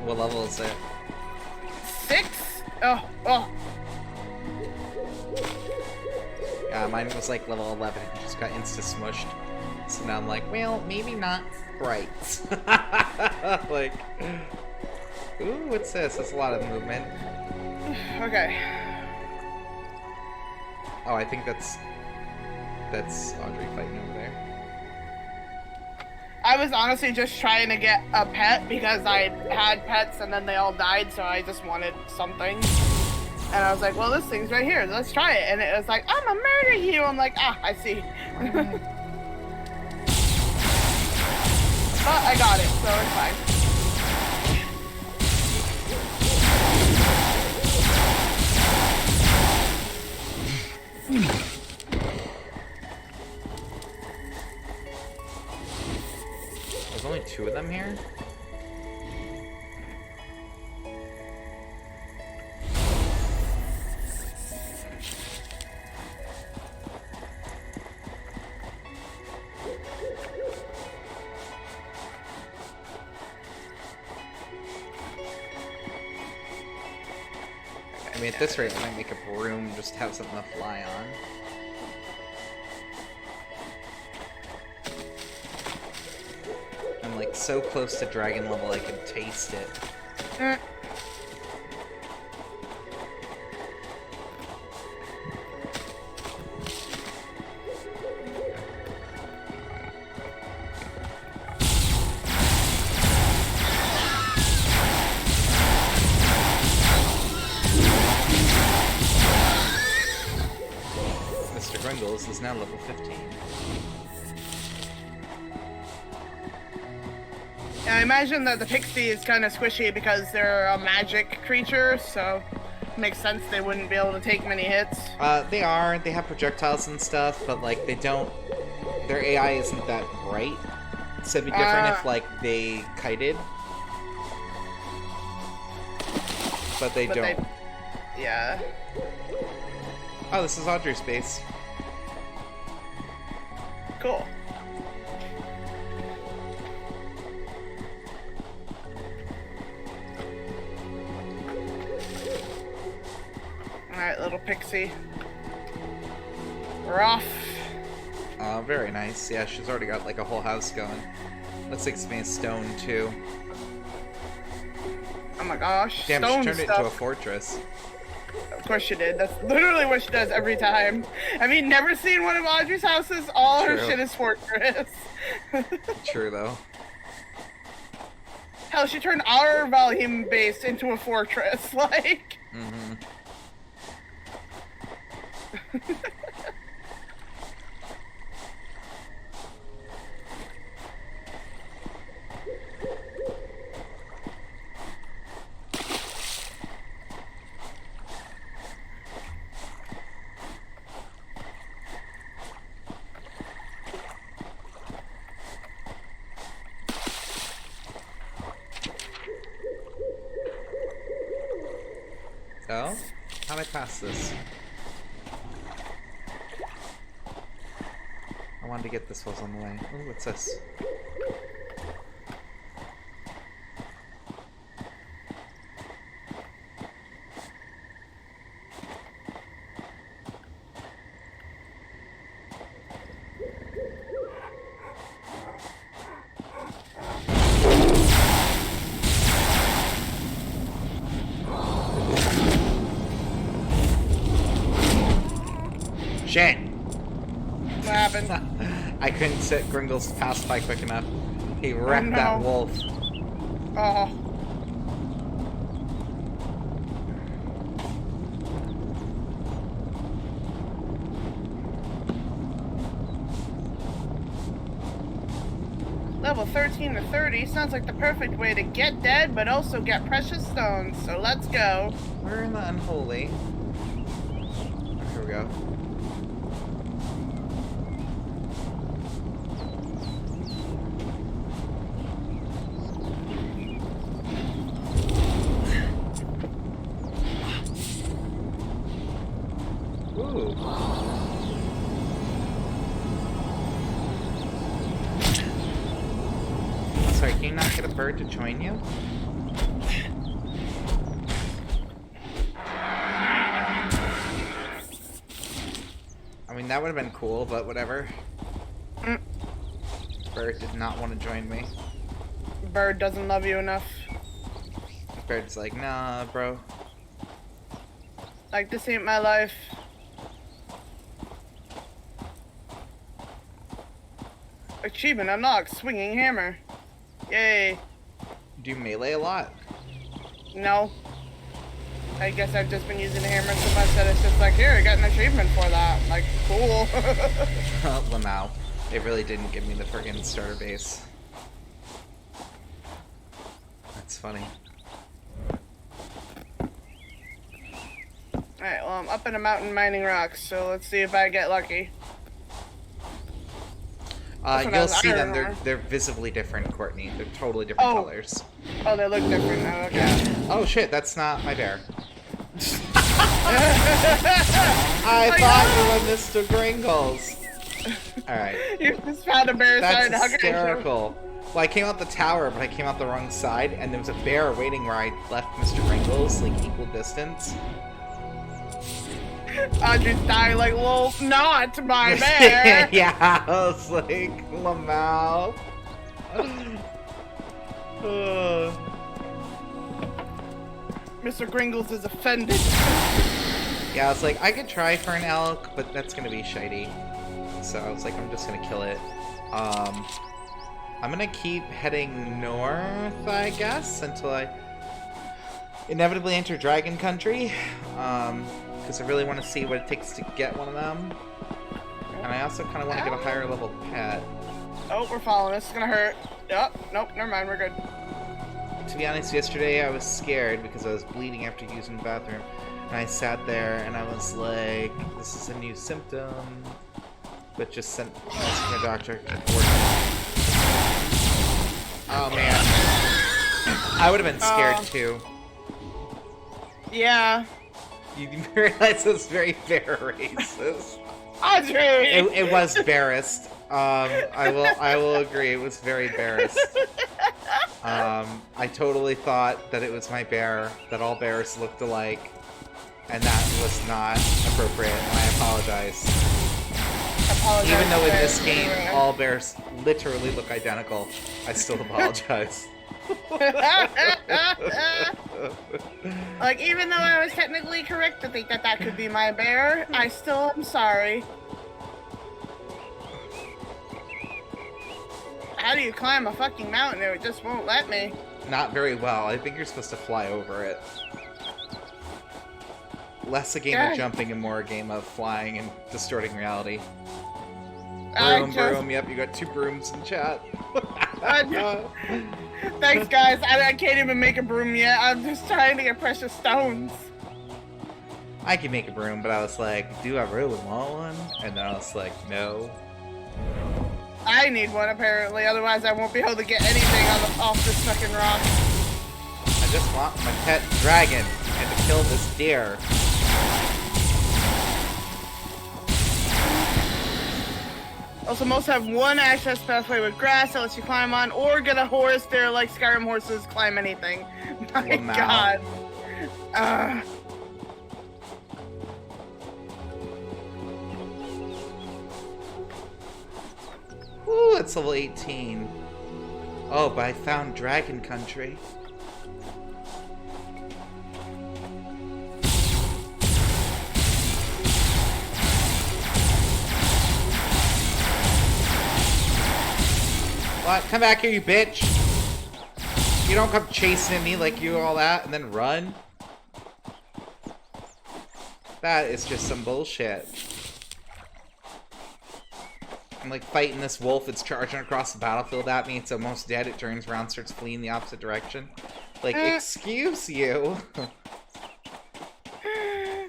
What level is it? 6? Oh. Yeah, mine was like level 11. It just got insta-smushed. So now I'm like, well, maybe not sprites. Like, ooh, what's this? That's a lot of movement. Okay. Oh, I think that's Audrey fighting over there. I was honestly just trying to get a pet because I had pets and then they all died, so I just wanted something. And I was like, well, this thing's right here. Let's try it. And it was like, I'm gonna murder you. I'm like, I see. But I got it, so it's fine. There's only 2 of them here? I mean, at this rate, I might make a broom just to have something to fly on. I'm like so close to dragon level I can taste it. Mr. Gringles is now level 15. I imagine that the pixie is kind of squishy because they're a magic creature, so it makes sense they wouldn't be able to take many hits. They are. They have projectiles and stuff, but like they don't. Their AI isn't that bright. So it'd be different if like they kited, but they don't. Yeah. Oh, this is Audrey's base. Cool. Alright, little pixie. We're off. Very nice. Yeah, she's already got like a whole house going. Looks like it's made of stone too. Oh my gosh. Damn, stone she turned it stuff. into a fortress. Of course she did. That's literally what she does every time. Have you never seen one of Audrey's houses? All her True. shit is fortress. True though. Hell, she turned our volume base into a fortress. Like. Mm-hmm. So, how do I pass this? I wanted to get this was on the way. Oh, what's this? Shit! What happened? I couldn't sit Gringles pacify quick enough. He wrecked that wolf. Oh. Level level 13 to 30. Sounds like the perfect way to get dead, but also get precious stones. So let's go. We're in the unholy. Oh, here we go. Ooh. Sorry, can you not get a bird to join you? I mean, that would have been cool, but whatever. Bird did not want to join me. Bird doesn't love you enough. Bird's like, nah, bro. Like, this ain't my life. Achievement unlocked, swinging hammer. Yay. Do you melee a lot? No. I guess I've just been using the hammer so much that it's just like, here, I got an achievement for that. Like, cool. Lamau. It really didn't give me the friggin' starter base. That's funny. Alright, well, I'm up in a mountain mining rocks, so let's see if I get lucky. You'll see them. They're visibly different, Courtney. They're totally different colors. Oh, they look different now. Okay. Yeah. Oh shit, that's not my bear. I thought you were Mr. Gringles. Alright. You just found a bear side. That's hysterical. Well, I came out the tower, but I came out the wrong side, and there was a bear waiting where I left Mr. Gringles, like, equal distance. Audrey's dying like, well, not my bear. Yeah, I was like, Lamau. Mr. Gringles is offended. Yeah, I was like, I could try for an elk, but that's gonna be shitey. So I was like, I'm just gonna kill it. I'm gonna keep heading north, I guess, until I inevitably enter Dragon Country. Because I really want to see what it takes to get one of them. And I also kind of want to get a higher level pet. Oh, we're following. This is gonna hurt. Oh, nope, never mind, we're good. To be honest, yesterday I was scared because I was bleeding after using the bathroom. And I sat there and I was like, this is a new symptom. But just sent my doctor. Oh man. I would have been scared too. Yeah. You realize it's very bear racist. Audrey! It was bearist. I will agree, it was very bearist. I totally thought that it was my bear, that all bears looked alike, and that was not appropriate, and I apologize. Even though in this game all bears literally look identical, I still apologize. Like, even though I was technically correct to think that that could be my bear, I still am sorry. How do you climb a fucking mountain? It just won't let me. Not very well. I think you're supposed to fly over it. Less a game of jumping and more a game of flying and distorting reality. Broom, broom. Yep, you got 2 brooms in chat. Thanks, guys. I can't even make a broom yet. I'm just trying to get precious stones. I could make a broom, but I was like, do I really want one? And then I was like, no. I need one, apparently. Otherwise, I won't be able to get anything off this fucking rock. I just want my pet dragon and to kill this deer. Also, most have one access pathway with grass that lets you climb on, or get a horse there like Skyrim horses climb anything. My god. Ooh, it's level 18. Oh, but I found Dragon Country. What? Come back here, you bitch! You don't come chasing at me like you all that and then run. That is just some bullshit. I'm like fighting this wolf. It's charging across the battlefield at me. It's almost dead. It turns around, starts fleeing the opposite direction. Like, excuse you.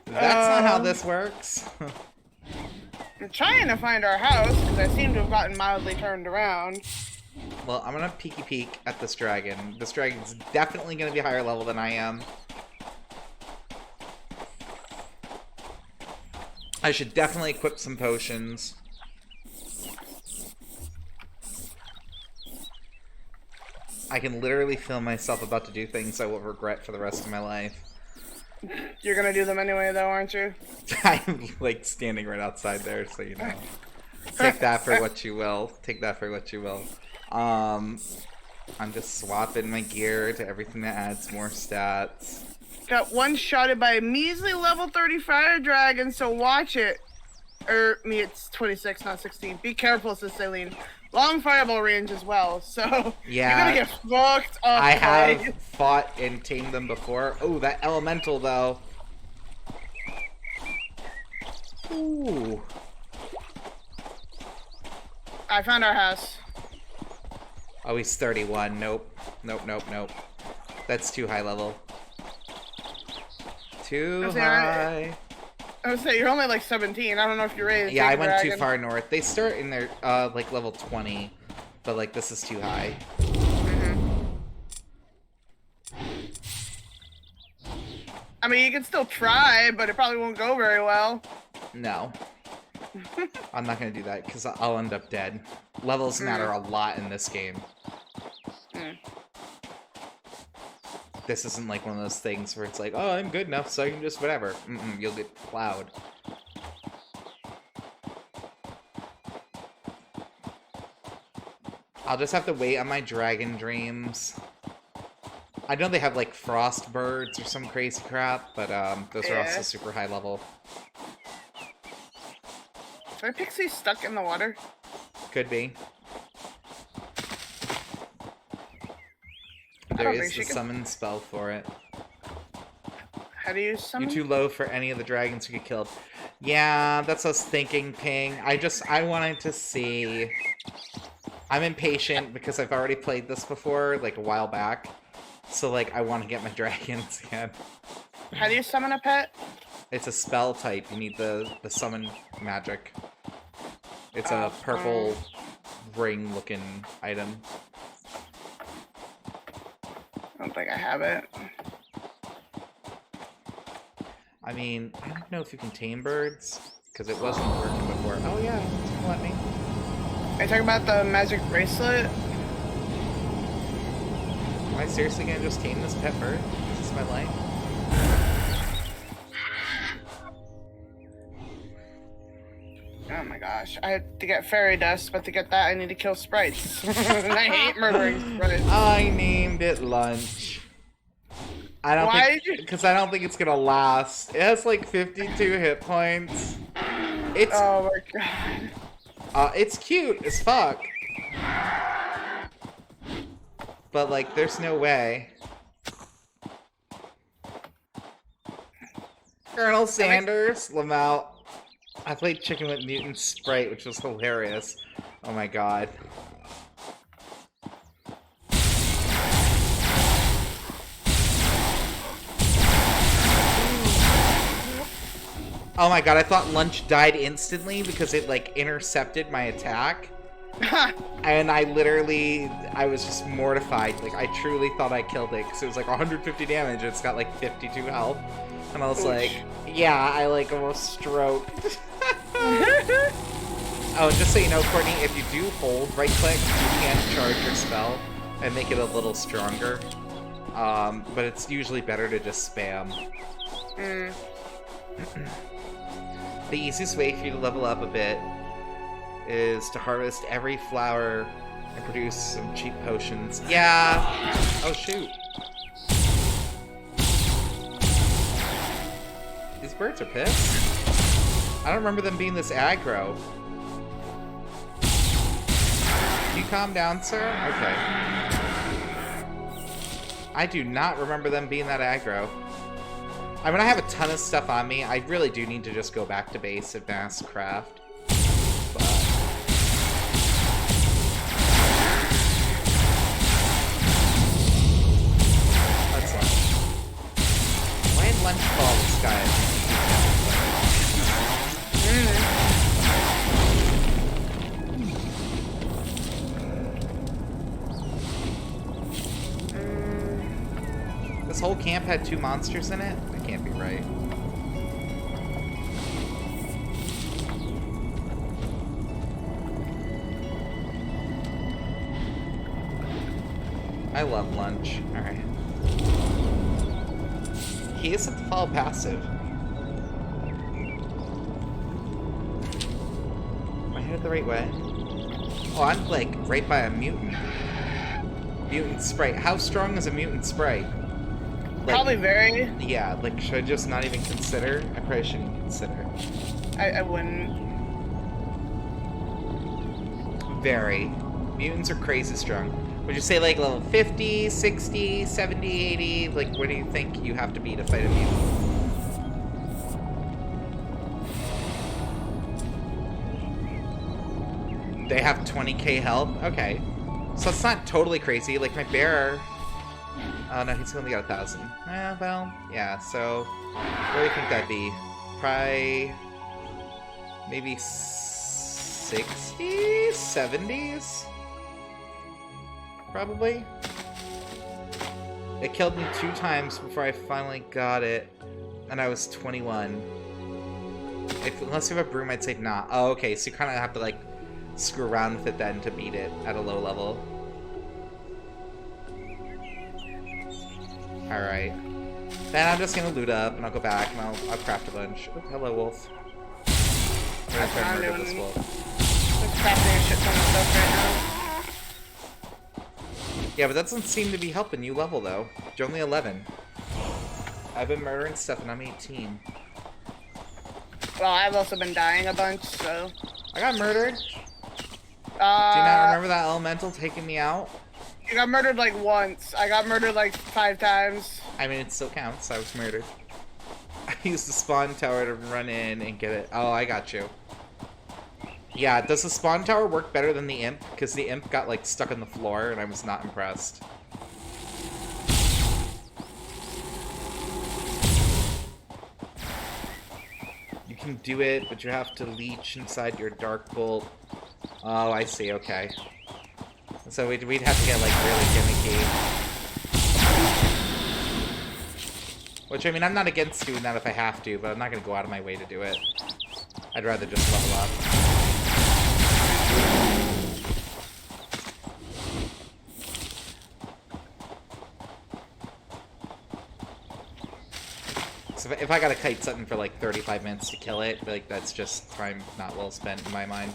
That's not how this works. I'm trying to find our house because I seem to have gotten mildly turned around. Well, I'm gonna peeky peek at this dragon. This dragon's definitely gonna be higher level than I am. I should definitely equip some potions. I can literally feel myself about to do things I will regret for the rest of my life. You're gonna do them anyway, though, aren't you? I'm, like, standing right outside there, so you know. Take that for what you will. Take that for what you will. I'm just swapping my gear to everything that adds more stats. Got one-shotted by a measly level 35 dragon, so watch it. Me, it's 26, not 16. Be careful, Cecilia. Long fireball range as well, so yeah, you're gonna get fucked up. I have fought and tamed them before. Oh, that elemental though. Ooh. I found our house. Oh, he's 31. Nope. Nope, nope, nope. That's too high level. Too high. I would say you're only like 17. I don't know if you're ready to Yeah, I take a went dragon. too far north. They start in their like level 20, but like this is too high. I mean, you can still try, but it probably won't go very well. No. I'm not gonna do that because I'll end up dead. Levels matter a lot in this game. This isn't like one of those things where it's like, oh, I'm good enough, so I can just whatever. You'll get plowed. I'll just have to wait on my dragon dreams. I know they have like frost birds or some crazy crap, but those are also super high level. Is my pixie stuck in the water? Could be. There is a summon spell for it. How do you summon? You're too low for any of the dragons who get killed. Yeah, that's what I was thinking, Ping. I wanted to see. I'm impatient because I've already played this before, like a while back. So, like, I want to get my dragons again. How do you summon a pet? It's a spell type. You need the summon magic. It's a purple ring-looking item. I don't think I have it. I mean, I don't know if you can tame birds, because it wasn't working before. Oh yeah, it's gonna let me. Are you talking about the magic bracelet? Am I seriously gonna just tame this pet bird? Is this my life? Oh my gosh. I had to get fairy dust, but to get that I need to kill sprites. And I hate murdering sprites. I named it lunch. I don't think, because I don't think it's gonna last. It has like 52 hit points. It's oh my god. It's cute as fuck. But like, there's no way. Colonel Sanders, Lamau. I played Chicken with Mutant Sprite, which was hilarious. Oh my god. Oh my god, I thought Lunch died instantly because it, like, intercepted my attack. And I was just mortified. Like, I truly thought I killed it because it was like 150 damage and it's got like 52 health. And I was like, yeah, I like almost stroked. Oh, just so you know, Courtney, if you do hold right click, you can charge your spell and make it a little stronger. But it's usually better to just spam. The easiest way for you to level up a bit is to harvest every flower and produce some cheap potions. Yeah! Oh, shoot. These birds are pissed. I don't remember them being this aggro. Can you calm down, sir? Okay. I do not remember them being that aggro. I mean, I have a ton of stuff on me. I really do need to just go back to base and mass craft. But this whole camp had 2 monsters in it? That can't be right. I love lunch. Alright. He isn't the fall passive. Am I headed the right way? Oh, I'm like right by a mutant. Mutant sprite. How strong is a mutant sprite? Like, Probably very. Yeah, like should I just not even consider? I probably shouldn't consider. I wouldn't. Very. Mutants are crazy strong. Would you say like level 50, 60, 70, 80? Like what do you think you have to be to fight a mutant? They have 20k health? Okay. So it's not totally crazy. Like my bear... Oh no, he's only got 1,000. Well, yeah, so... What do you think that'd be? Probably... Maybe 60s? 70s? Probably? It killed me 2 times before I finally got it. And I was 21. Unless you have a broom, I'd say not. Oh, okay, so you kind of have to, like, screw around with it then to beat it at a low level. Alright. Then I'm just gonna loot up, and I'll go back, and I'll craft a bunch. Oh, hello, wolf. I'm gonna try to murder this wolf. I'm crafting a shit ton of stuff right now. Yeah, but that doesn't seem to be helping you level, though. You're only 11. I've been murdering stuff, and I'm 18. Well, I've also been dying a bunch, so... I got murdered. Do you not remember that elemental taking me out? You got murdered like once. I got murdered like 5 times. I mean, it still counts. I was murdered. I used the spawn tower to run in and get it. Oh, I got you. Yeah, does the spawn tower work better than the imp? Because the imp got, like, stuck on the floor, and I was not impressed. You can do it, but you have to leech inside your dark bolt. Oh, I see, okay. So we'd have to get, like, really gimmicky. Which, I mean, I'm not against doing that if I have to, but I'm not going to go out of my way to do it. I'd rather just level up. So if I gotta kite something for like 35 minutes to kill it, like that's just time not well spent in my mind.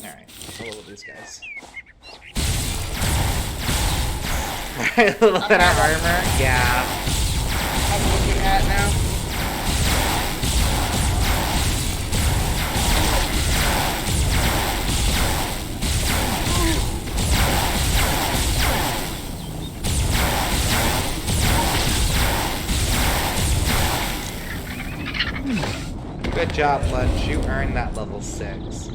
Alright, a little of these guys. Alright, a little bit of armor, yeah. I'm looking at now. Good job, Lunch. You earned that level 6.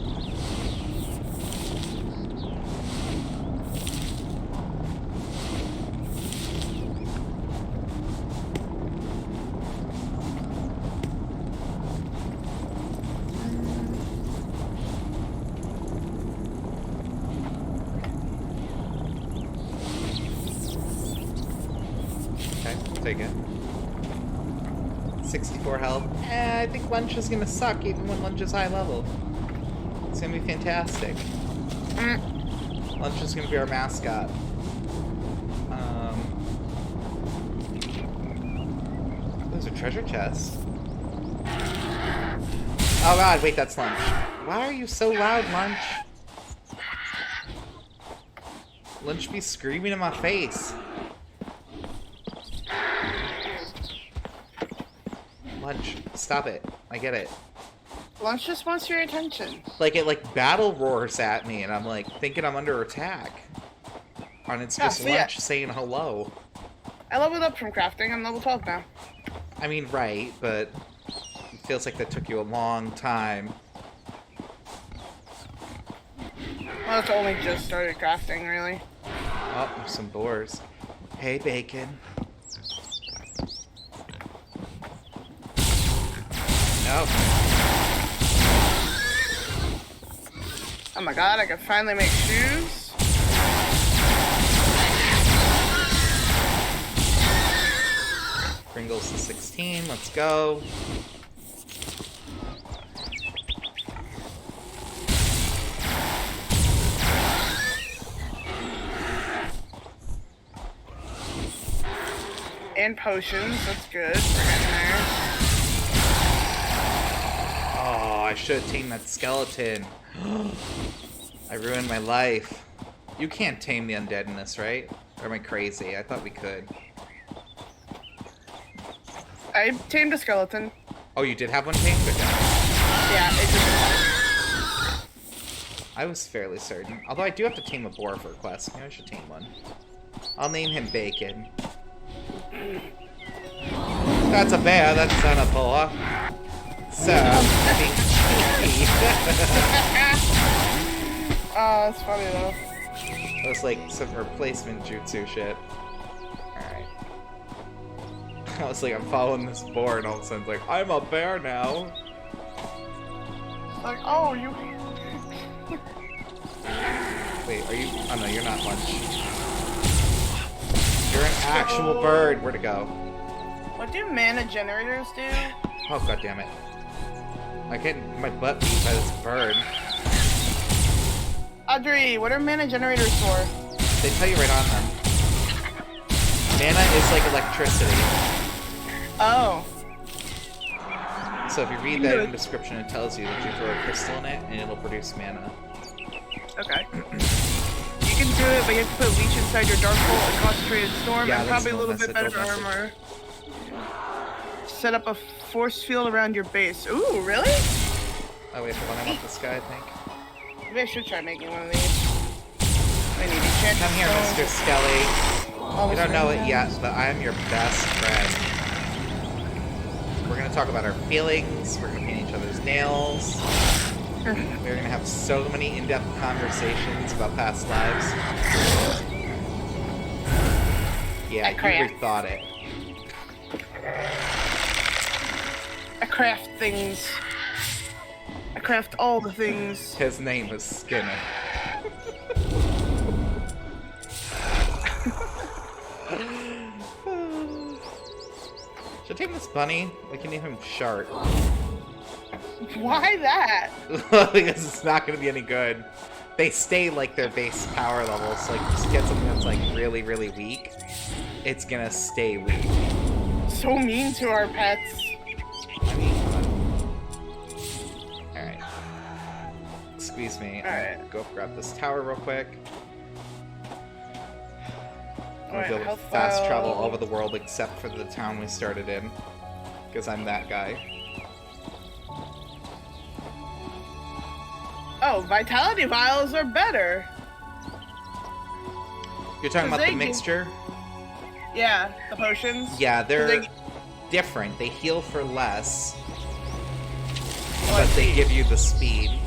Okay, I'll take it. 64 health. I think Lunch is gonna suck even when Lunch is high level. It's gonna be fantastic. Lunch is gonna be our mascot. There's a treasure chest. Oh god, wait, that's Lunch. Why are you so loud, Lunch? Lunch be screaming in my face. Lunch, stop it. I get it. Lunch just wants your attention. Like, it, like, battle roars at me, and I'm, like, thinking I'm under attack. And it's just Lunch saying hello. I leveled up from crafting. I'm level 12 now. I mean, right, but it feels like that took you a long time. Well, it's only just started crafting, really. Oh, there's some boars. Hey, Bacon. No. Oh my god, I can finally make shoes. Pringles to 16, let's go. And potions, that's good. We're getting there. Oh, I should have tamed that skeleton. I ruined my life. You can't tame the undead in this, right? Or am I crazy? I thought we could. I tamed a skeleton. Oh, you did have one tamed? Okay. Yeah, it just... I was fairly certain. Although I do have to tame a boar for a quest. Maybe I should tame one. I'll name him Bacon. That's a bear, that's not a boar. So, I think... Oh, that's funny though. It was like some replacement jutsu shit. Alright. I was like, I'm following this boar, and all of a sudden it's like, I'm a bear now. It's like, oh, you... Wait, are you... Oh no, you're not lunch. You're an actual bird. Where'd it go? What do mana generators do? Oh, god damn it. I get my butt beat by this bird. Audrey, what are mana generators for? They tell you right on them. Mana is like electricity. Oh. So if you read that in the description, it tells you that you throw a crystal in it, and it'll produce mana. Okay. You can do it, but you have to put leech inside your dark hole and concentrated storm, Yeah, and that's probably a no little bit message, better no message. armor. Set up a force field around your base. Ooh, really? Oh wait, hold on, I want this guy, I think. Maybe I should try making one of these. I need enchanted Come here, stone. Mr. Skelly. All You this don't know right it now. yet, but I'm your best friend. We're gonna talk about our feelings, we're gonna paint each other's nails. We're gonna have so many in-depth conversations about past lives. Yeah, you rethought it. I craft things. I craft all the things. His name is Skinner. Should I take this bunny? We can name him Shark. Why that? Because it's not going to be any good. They stay like their base power levels. So like, just get something that's like really, really weak. It's gonna stay weak. So mean to our pets. I mean, alright. Excuse me. Alright. Go grab this tower real quick. I'm gonna Alright, be able to health fast travel well. all over the world except for the town we started in. Because I'm that guy. Oh, vitality vials are better. You're talking about They the do- mixture? Yeah, the potions. Yeah, they're They- different. They heal for less, Oh, I but they see. give you the speed.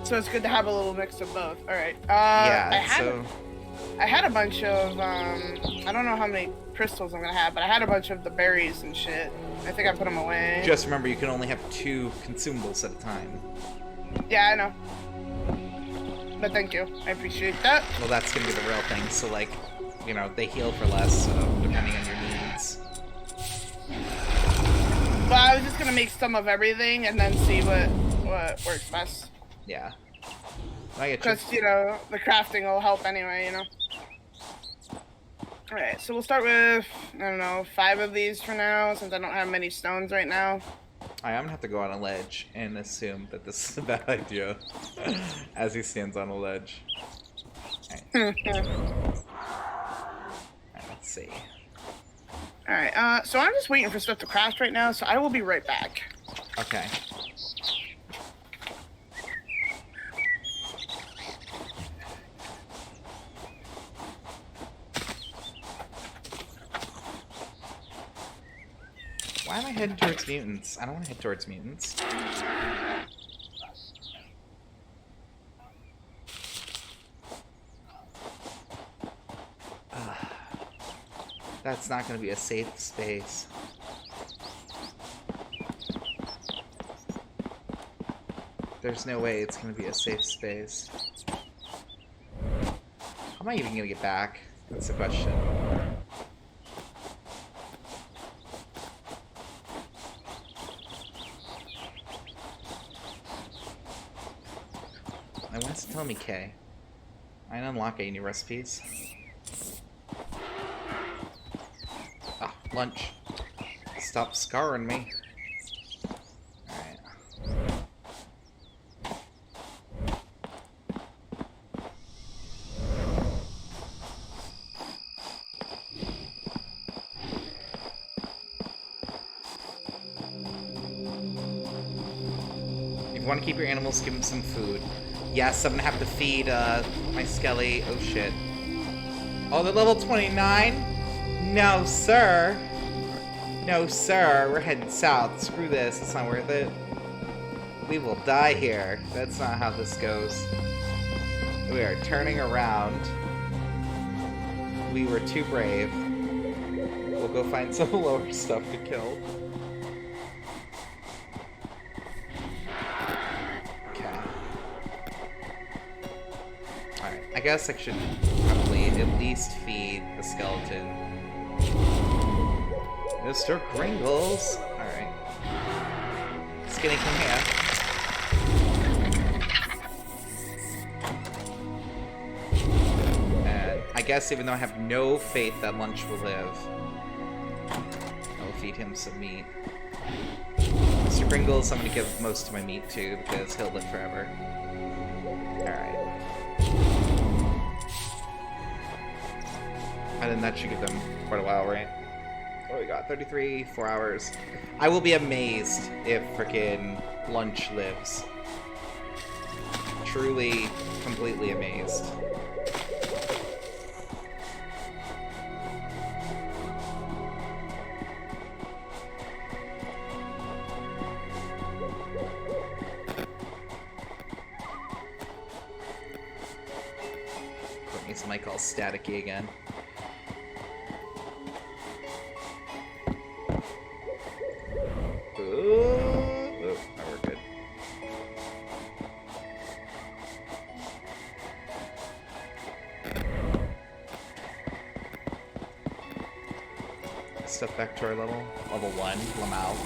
So it's good to have a little mix of both. All right. Yeah, so... I had a bunch of I don't know how many crystals I'm gonna have, but I had a bunch of the berries and shit. I think I put them away. Just remember, you can only have 2 consumables at a time. Yeah, I know. But thank you. I appreciate that. Well, that's gonna be the real thing. So, like, you know, they heal for less, so depending on your needs. But I was just gonna make some of everything and then see what works best. Yeah. I get you. Because, you know, the crafting will help anyway, you know. Alright, so we'll start with, I don't know, 5 of these for now, since I don't have many stones right now. I'm gonna have to go on a ledge and assume that this is a bad idea. As he stands on a ledge. Alright. Alright, let's see. Alright, so I'm just waiting for stuff to craft right now, so I will be right back. Okay. Why am I heading towards mutants? I don't want to head towards mutants. That's not going to be a safe space. there's no way it's gonna be a safe space. How am I even gonna get back? That's the question. Now, why does it tell me K? I didn't unlock any new recipes. Ah, lunch. Stop scarring me. Alright. If you want to keep your animals, give them some food. Yes, I'm gonna have to feed my skelly. Oh shit. Oh, they're level 29? No, sir. No, sir. We're heading south. Screw this. It's not worth it. We will die here. That's not how this goes. We are turning around. We were too brave. We'll go find some lower stuff to kill. I guess I should probably at least feed the skeleton. Mr. Kringles! Alright. Skinny, come here. And I guess even though I have no faith that Lunch will live, I will feed him some meat. Mr. Kringles, I'm gonna give most of my meat to because he'll live forever. Alright. And then that should give them quite a while, right? What do we got? 33, 4 hours. I will be amazed if frickin' Lunch lives. Truly, completely amazed. Courtney's mic all staticky again. Step back to our level. Level 1, Lamau.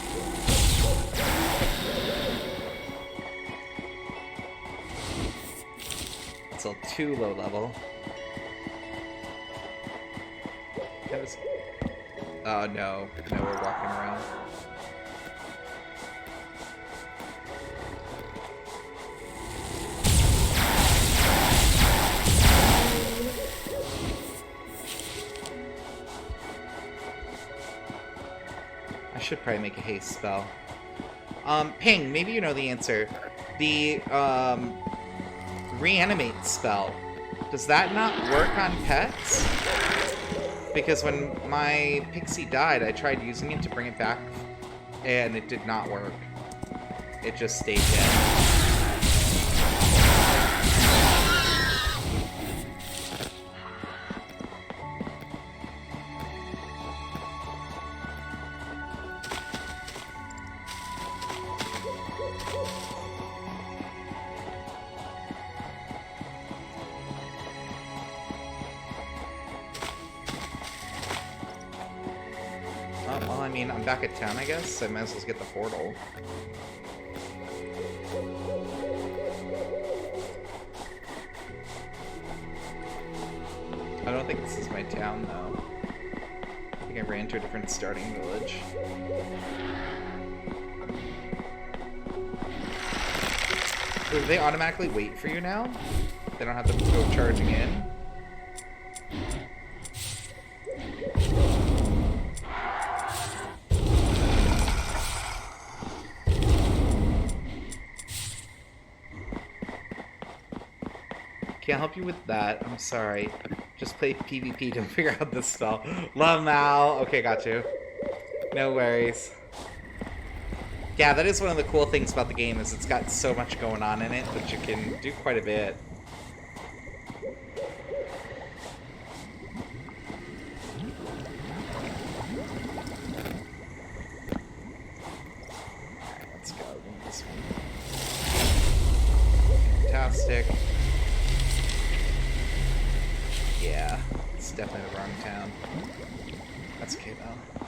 Still too low level. That was... Oh no. No, we're walking around. I should probably make a haste spell. Ping, maybe you know the answer. The, reanimate spell. Does that not work on pets? Because when my pixie died, I tried using it to bring it back, and it did not work. It just stayed dead. Well, I mean, I'm back at town, I guess, so I might as well get the portal. I don't think this is my town, though. I think I ran to a different starting village. Do they automatically wait for you now? They don't have to go charging in? Can't help you with that. I'm sorry. Just play PvP to figure out this spell. Love Mal. Okay, got you. No worries. Yeah, that is one of the cool things about the game is it's got so much going on in it that you can do quite a bit. Alright, let's go. This one. That's okay though.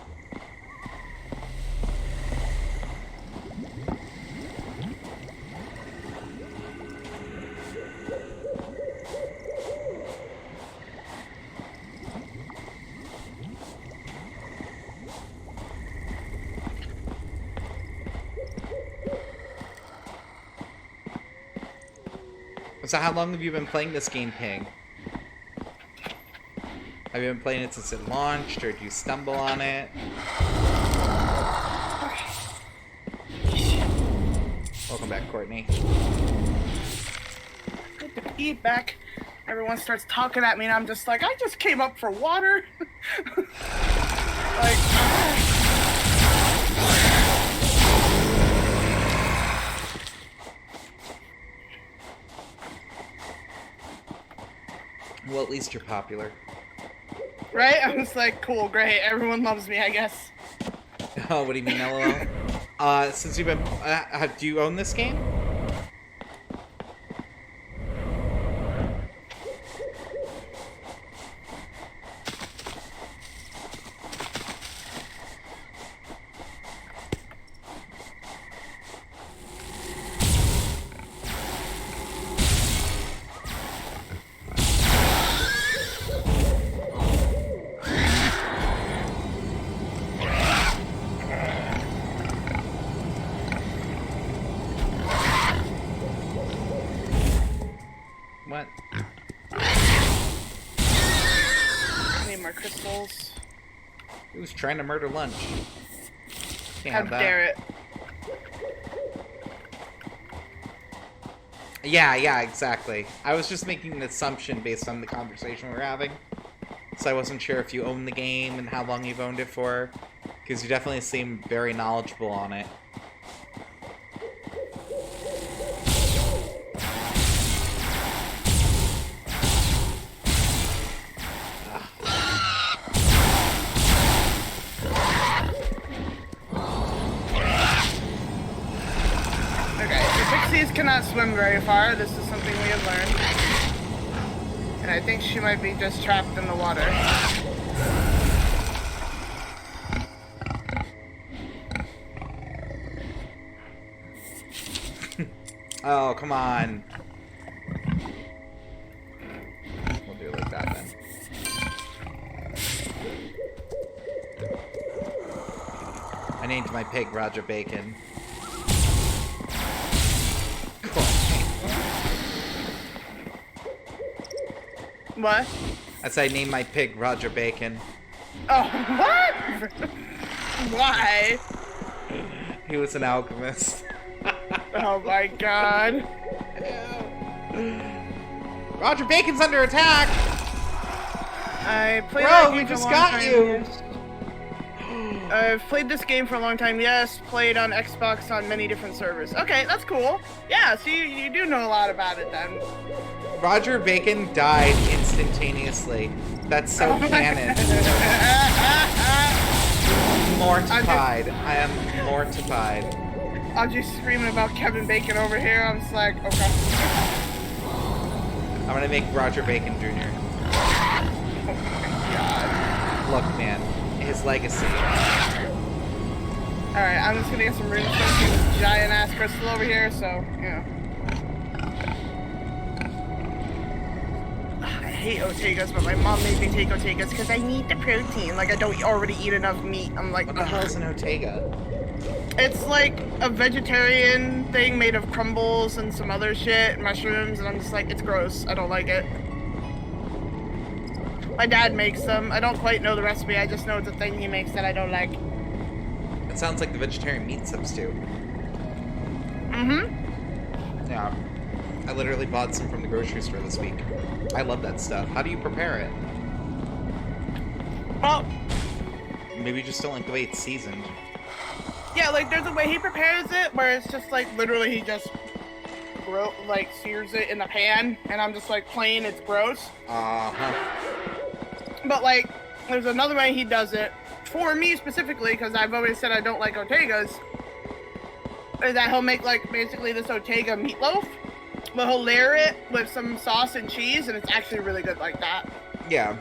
So how long have you been playing this game, Ping? Have you been playing it since it launched, or did you stumble on it? Welcome back, Courtney. Good to be back. Everyone starts talking at me, and I'm just like, I just came up for water. Like, Well, at least you're popular. right? I was like, cool, great. Everyone loves me, I guess. Oh, what do you mean, LOL? Since you've been... do you own this game? What? I need more crystals. Who's trying to murder lunch? Can't How have that. dare it. Yeah, exactly. I was just making an assumption based on the conversation we're having. So I wasn't sure if you own the game and how long you've owned it for. Because you definitely seem very knowledgeable on it. Pixies cannot swim very far. This is something we have learned. And I think she might be just trapped in the water. Oh, come on. We'll do it like that then. I named my pig Roger Bacon. What? That's I named my pig Roger Bacon. Oh, what? Why? He was an alchemist. Oh my god. Roger Bacon's under attack! I played Bro, that we game for a just long got time, you! yes. I've played this game for a long time, yes. Played on Xbox on many different servers. Okay, that's cool. Yeah, so you do know a lot about it then. Roger Bacon died instantaneously. That's so canon. Mortified. I am mortified. I'm just screaming about Kevin Bacon over here. I'm just like, okay. I'm gonna make Roger Bacon Jr. Oh my god. Look, man. His legacy. Alright, I'm just gonna get some runes from this giant ass crystal over here, so, you know. I hate Ortegas, but my mom made me take Ortegas because I need the protein. Like, I don't already eat enough meat. I'm like, What the hell is an Ortega? it's like a vegetarian thing made of crumbles and some other shit, mushrooms, and I'm just like, it's gross. I don't like it. My dad makes them. I don't quite know the recipe. I just know it's a thing he makes that I don't like. It sounds like the vegetarian meat substitute. Mm-hmm. Yeah. I literally bought some from the grocery store this week. I love that stuff. How do you prepare it? Well, Maybe you just don't like the way it's seasoned. yeah, like there's a way he prepares it where it's just like literally he just sears it in the pan, and I'm just like plain, it's gross. Uh-huh. But like there's another way he does it for me specifically, because I've always said I don't like Ortegas, is that he'll make like basically this Ortega meatloaf, but he'll layer it with some sauce and cheese, and it's actually really good like that. Yeah.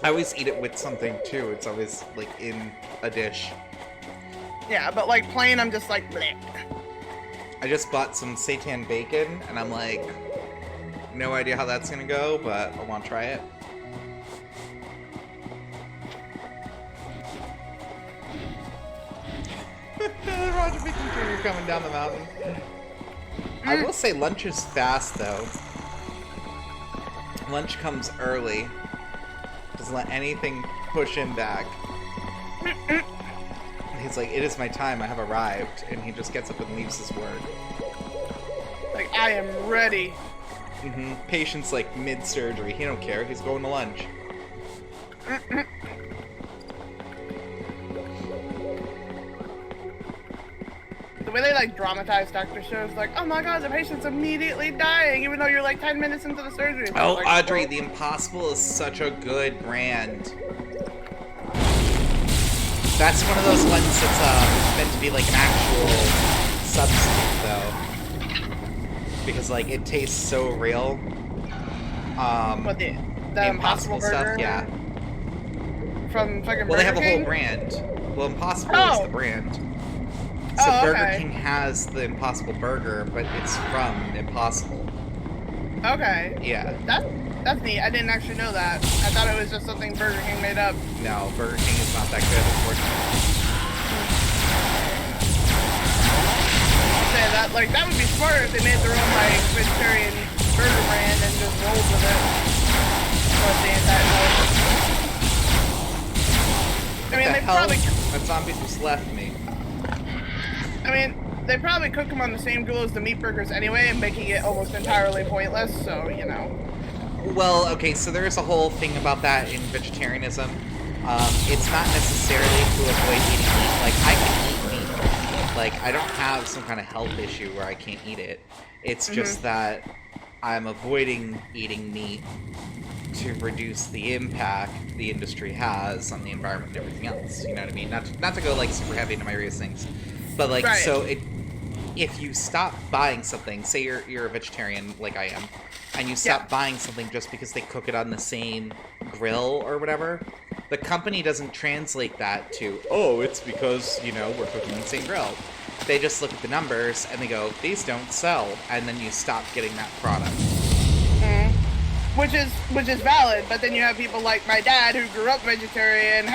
I always eat it with something too. It's always like in a dish. Yeah, but like plain, I'm just like, bleh. I just bought some seitan bacon, and I'm like, no idea how that's gonna go, but I want to try it. Roger Bacon Jr. coming down the mountain. I will say lunch is fast, though. Lunch comes early. Doesn't let anything push him back. He's like, it is my time, I have arrived. And he just gets up and leaves his word. Like, I am ready. Patient's like mid-surgery. He don't care. He's going to lunch. The way they like dramatize doctor shows, like, oh my god, the patient's immediately dying, even though you're like 10 minutes into the surgery. Oh, like, Audrey, The Impossible is such a good brand. That's one of those ones that's meant to be like an actual substitute, though, because like it tastes so real. What the Impossible stuff, Burger? yeah. From fucking Well, they have Burger a whole King? brand. Well, Impossible is the brand. So Burger okay. King has the Impossible Burger, but it's from Impossible. Okay. Yeah. That's neat. I didn't actually know that. I thought it was just something Burger King made up. No, Burger King is not that good, unfortunately. I'll say that, like, that would be smart if they made their own, like, vegetarian burger brand and just rolled with it. But they ain't that good. I mean, they probably... That zombie just left me. I mean, they probably cook them on the same grill as the meat burgers anyway, and making it almost entirely pointless, so, you know. Well, okay, so there's a whole thing about that in vegetarianism. It's not necessarily to avoid eating meat. Like, I can eat meat. Like, I don't have some kind of health issue where I can't eat it. It's just that I'm avoiding eating meat to reduce the impact the industry has on the environment and everything else. You know what I mean? Not to go, like, super heavy into my reasonings. But, like, right. So if you stop buying something, say you're a vegetarian like I am, and you stop buying something just because they cook it on the same grill or whatever, the company doesn't translate that to, oh, it's because, you know, we're cooking on the same grill. They just look at the numbers and they go, these don't sell, and then you stop getting that product. Which is valid, but then you have people like my dad who grew up vegetarian,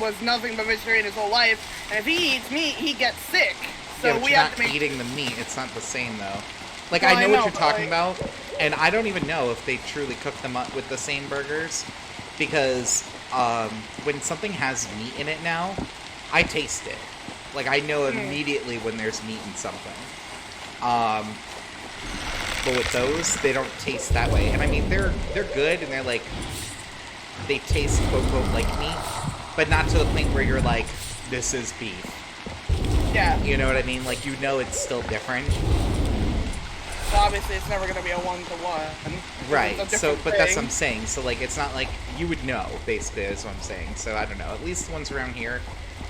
was nothing but vegetarian his whole life, and if he eats meat, he gets sick. So yeah, but we you're have not to make eating the meat. It's not the same though. Like, well, I know what you're but, talking about, and I don't even know if they truly cook them up with the same burgers, because when something has meat in it now, I taste it. Like, I know immediately when there's meat in something. But with those, they don't taste that way. And I mean, they're good, and they taste quote-unquote like meat, but not to the point where you're like, this is beef. Yeah. You know what I mean? Like, you know it's still different. So obviously it's never going to be a one-to-one. Right. So, but that's what I'm thing. saying. So, like, it's not like you would know, basically, is what I'm saying. So, I don't know. At least the ones around here,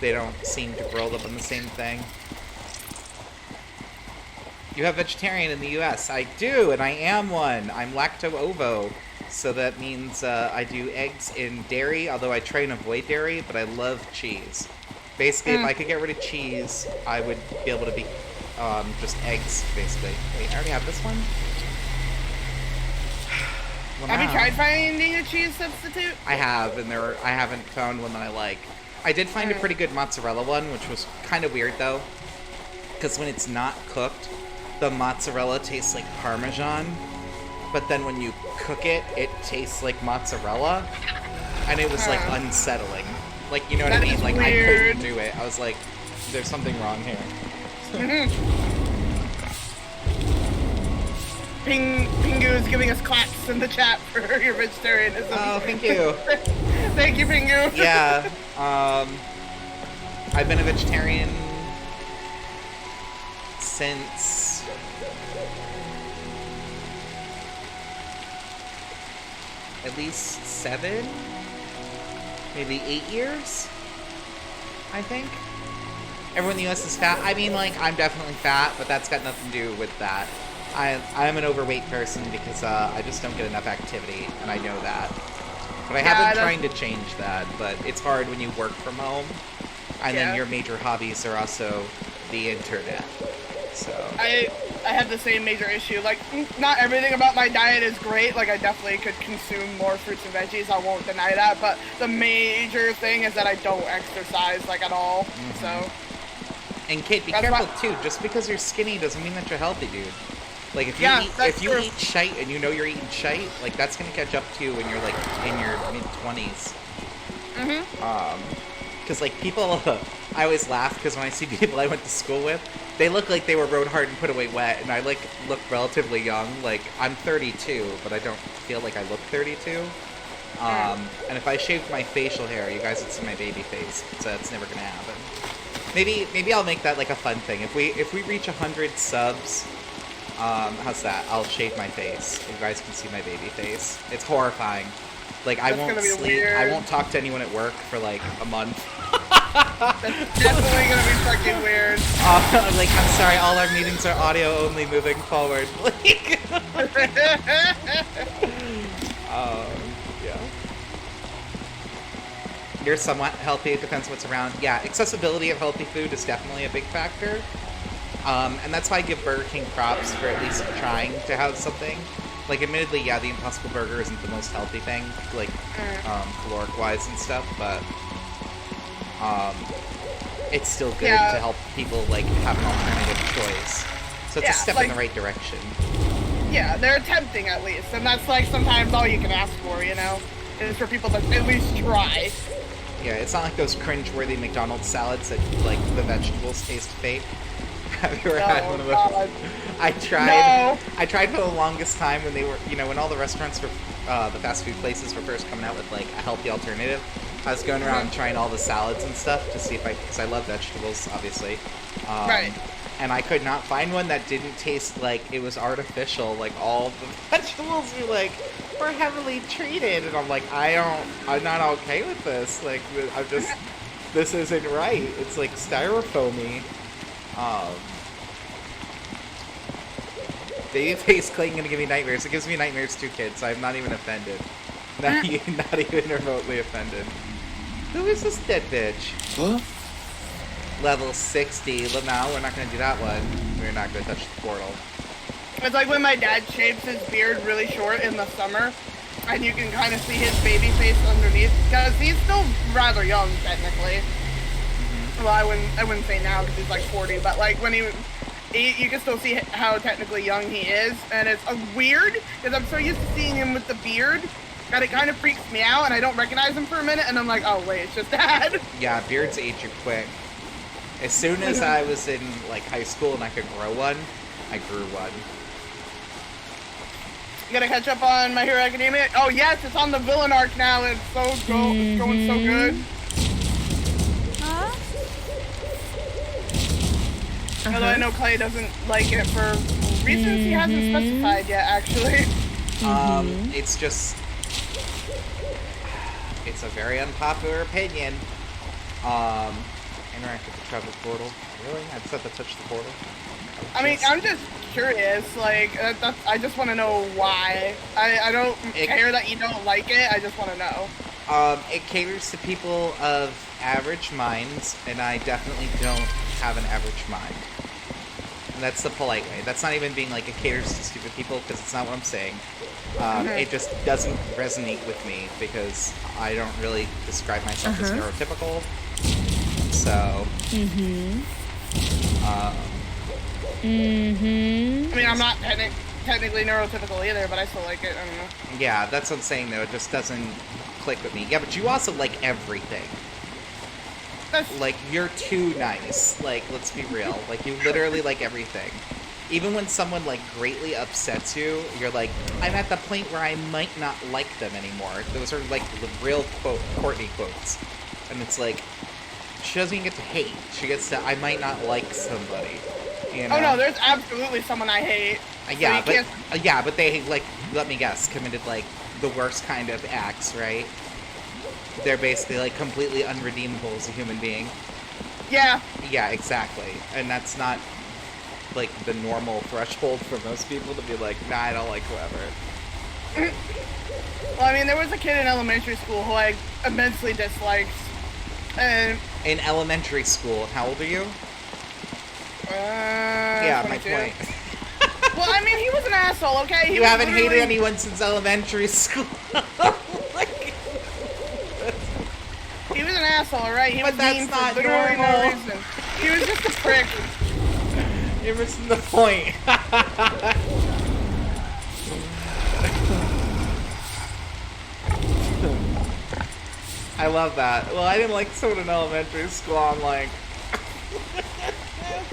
they don't seem to grill them on the same thing. You have vegetarian in the U.S. I do, and I am one. I'm lacto-ovo. So that means I do eggs and dairy, although I try and avoid dairy, but I love cheese. Basically, if I could get rid of cheese, I would be able to be just eggs, basically. Wait, I already have this one? Well, Have you now- tried finding a cheese substitute? I have, and I haven't found one that I like. I did find a pretty good mozzarella one, which was kind of weird, though. Because when it's not cooked, the mozzarella tastes like Parmesan. But then when you cook it, it tastes like mozzarella. And it was, like, unsettling. Like, you know what I That mean? is Like, I weird. couldn't do it. I was like, there's something wrong here. Pingu is giving us claps in the chat for your vegetarianism. Oh, thank you. Thank you, Pingu. Yeah, I've been a vegetarian since at least 7, maybe 8 years, I think. Everyone in the US is fat. I mean, like, I'm definitely fat, but that's got nothing to do with that. I'm an overweight person because I just don't get enough activity, and I know that. But I have been trying to change that, but it's hard when you work from home, and then your major hobbies are also the internet. So I have the same major issue. Like, not everything about my diet is great. Like, I definitely could consume more fruits and veggies. I won't deny that. But the major thing is that I don't exercise, like, at all. So. And Kate, be careful too. Just because you're skinny doesn't mean that you're healthy, dude. Like, if you eat shite and you know you're eating shite, like, that's gonna catch up to you when you're like in your mid-20s. Because like people, I always laugh because when I see people I went to school with, they look like they were rode hard and put away wet, and I like look relatively young. Like, I'm 32, but I don't feel like I look 32. And if I shaved my facial hair, you guys would see my baby face. So it's never gonna happen. Maybe I'll make that like a fun thing. If we reach 100 subs, how's that? I'll shave my face. You guys can see my baby face. It's horrifying. Like, I won't sleep. Weird. I won't talk to anyone at work for like a month. That's definitely gonna be fucking weird. Like, I'm sorry, all our meetings are audio only moving forward. Yeah. You're somewhat healthy, it depends what's around. Yeah, accessibility of healthy food is definitely a big factor. And that's why I give Burger King props for at least trying to have something. Like, admittedly, yeah, the Impossible Burger isn't the most healthy thing, like, caloric-wise and stuff, but, it's still good to help people, like, have an alternative choice. So it's a step in the right direction. Yeah, they're attempting at least, and that's, like, sometimes all you can ask for, you know? Is for people to at least try. Yeah, it's not like those cringe-worthy McDonald's salads that, like, the vegetables taste fake. Have you ever had one of those? God. I tried for the longest time when they were, you know, when all the restaurants were, the fast food places were first coming out with, like, a healthy alternative. I was going around trying all the salads and stuff to see if because I love vegetables, obviously. Right. And I could not find one that didn't taste like it was artificial. Like, all the vegetables were heavily treated. And I'm like, I'm not okay with this. Like, this isn't right. It's like styrofoamy. Babyface Clayton gonna give me nightmares. It gives me nightmares too, kids. So I'm not even offended. Not even remotely offended. Who is this dead bitch? Huh? Level 60. No, we're not gonna do that one. We're not gonna touch the portal. It's like when my dad shaves his beard really short in the summer, and you can kind of see his baby face underneath, because he's still rather young, technically. Well, I wouldn't say now because he's like 40, but like when you can still see how technically young he is, and it's weird because I'm so used to seeing him with the beard that it kind of freaks me out, and I don't recognize him for a minute, and I'm like, oh wait, it's just Dad. Yeah, beards age you quick. As soon as I was in like high school and I could grow one, I grew one. You gotta catch up on My Hero Academia. Oh yes, it's on the villain arc now. It's it's going so good. Although I know Clay doesn't like it for reasons he hasn't specified yet, actually. It's a very unpopular opinion. Interact with the travel portal. Really? I just have to touch the portal? I mean, I'm just curious. Like, I just want to know why. I don't care that you don't like it. I just want to know. It caters to people of average minds, and I definitely don't have an average mind. And that's the polite way. That's not even being like it caters to stupid people, because it's not what I'm saying. It just doesn't resonate with me, because I don't really describe myself as neurotypical. So... I mean, I'm not technically neurotypical either, but I still like it. I don't know. Yeah, that's what I'm saying, though. It just doesn't click with me. Yeah, but you also like everything. Like, you're too nice. Like, let's be real. Like, you literally like everything. Even when someone, like, greatly upsets you, you're like, I'm at the point where I might not like them anymore. Those are, like, the real Courtney quotes. And it's like, she doesn't even get to hate. She gets to, I might not like somebody. You know? Oh, no, there's absolutely someone I hate. But they, like, let me guess, committed, like, the worst kind of acts, right? They're basically, like, completely unredeemable as a human being. Yeah. Yeah, exactly. And that's not, like, the normal threshold for most people to be like, nah, I don't like whoever. Well, I mean, there was a kid in elementary school who I immensely disliked. And In elementary school, how old are you? Yeah, 22. my point. Well, I mean, he was an asshole, okay? You haven't hated anyone since elementary school. He was an asshole, alright? He But was that's mean not for literally no normal. reason. He was just a prick. You're missing the point. I love that. Well, I didn't like someone in elementary school. I'm like,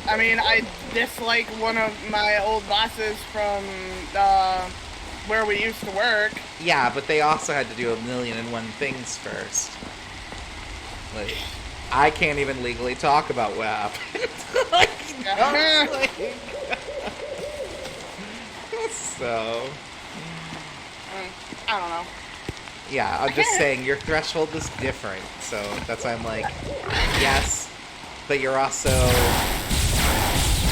I mean, I dislike one of my old bosses from where we used to work. yeah, but they also had to do 1,000,001 things first. Like, I can't even legally talk about what happened. Like, Yeah. so, I don't know. yeah, I'm just saying your threshold is different. So that's why I'm like, yes, but you're also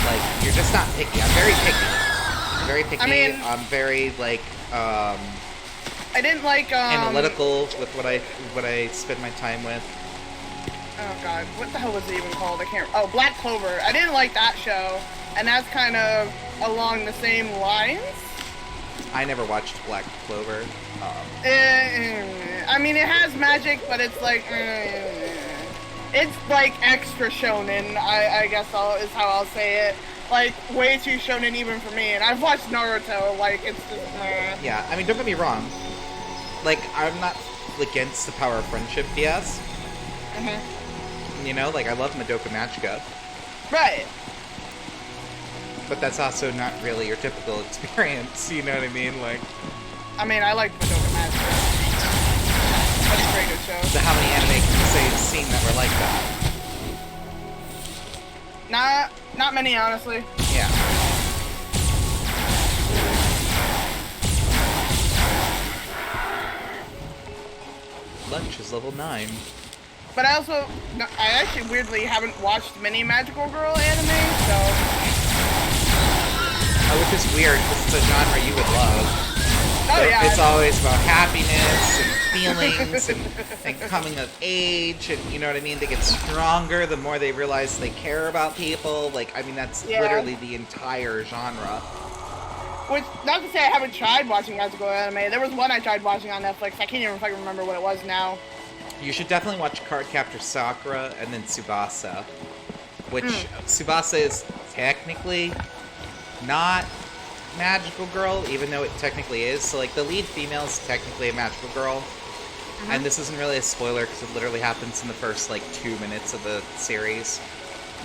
like, you're just not picky. I'm very picky. I'm very picky. I mean- I'm very like I didn't like analytical with what I spend my time with. Oh god, what the hell was it even called? I can't. Oh, Black Clover. I didn't like that show, and that's kind of along the same lines. I never watched Black Clover. I mean, it has magic, but it's like it's like extra shonen. I guess is how I'll say it. Like way too shonen even for me. And I've watched Naruto. Like it's just. Yeah, I mean, don't get me wrong. Like, I'm not against the power of friendship, yes. Mhm. You know, like, I love Madoka Magica. Right. But that's also not really your typical experience, you know what I mean? Like, I mean, I like Madoka Magica. That's a pretty good show. so how many anime can you say you've seen that were like that? Not many, honestly. Yeah. Lunch is level 9. But I actually weirdly haven't watched many Magical Girl anime, so. Oh, which is weird, because it's a genre you would love. Oh yeah. It's always about happiness and feelings and coming of age, and you know what I mean? They get stronger the more they realize they care about people. Like, I mean, that's Yeah. literally the entire genre. Which, not to say I haven't tried watching Magical anime. There was one I tried watching on Netflix. I can't even fucking remember what it was now. You should definitely watch Cardcaptor Sakura and then Tsubasa. Which, Tsubasa is technically not Magical Girl, even though it technically is. So, like, the lead female is technically a Magical Girl. And this isn't really a spoiler because it literally happens in the first, like, 2 minutes of the series.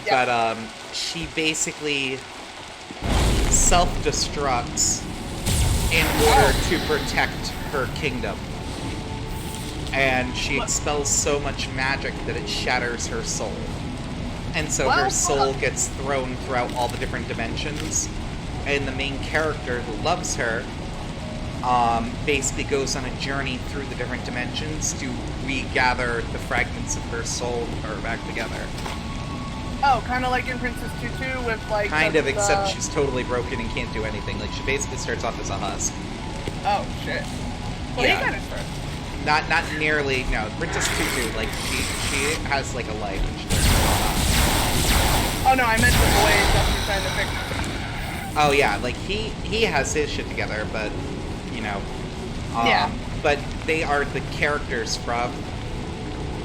Yeah. But, she basically self-destructs in order to protect her kingdom. And she expels so much magic that it shatters her soul. And so her Well, soul gets thrown throughout all the different dimensions. And the main character who loves her basically goes on a journey through the different dimensions to regather the fragments of her soul and put her back together. Oh, kind of like in Princess Tutu with like. Kind of, except she's totally broken and can't do anything. Like, she basically starts off as a husk. Oh shit. Well, Yeah. he kind of starts. Not nearly, no. Princess Tutu, like, she has, like, a life and she learns to go on. Oh no, I meant the boys that she's trying to fix. Oh yeah, like he has his shit together, but you know, Yeah. But they are the characters from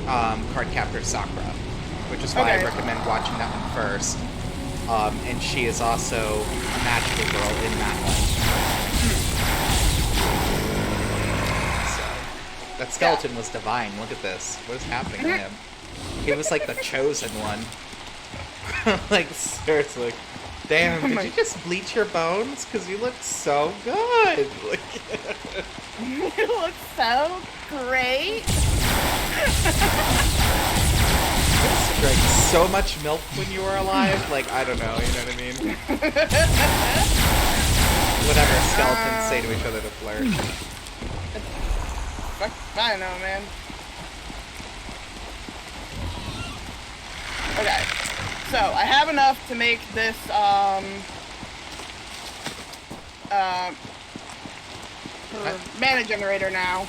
Cardcaptor Sakura, which is why I Okay. recommend watching that one first. And she is also a magical girl in that one. So that skeleton was divine. Look at this. What is happening to him? He was like the chosen one. Like, seriously. Damn, did you just bleach your bones? Because you look so good. Like, You look so great. you drank so much milk when you were alive. Like, I don't know, you know what I mean? Whatever skeletons say to each other to flirt. Fuck, I don't know, man. Okay, so I have enough to make mana generator now.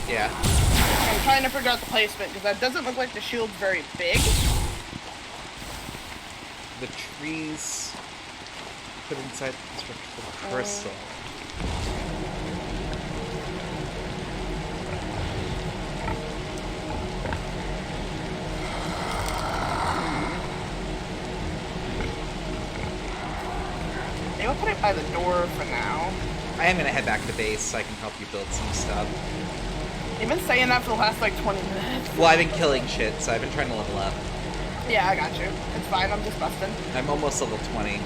Yeah. I'm trying to figure out the placement because that doesn't look like the shield's very big. The trees put inside the crystal. Maybe I'll put it by the door for now. I am gonna head back to base so I can help you build some stuff. You've been saying that for the last like 20 minutes. Well, I've been killing shit, so I've been trying to level up. Yeah, I got you. It's fine, I'm just busting. I'm almost level 20.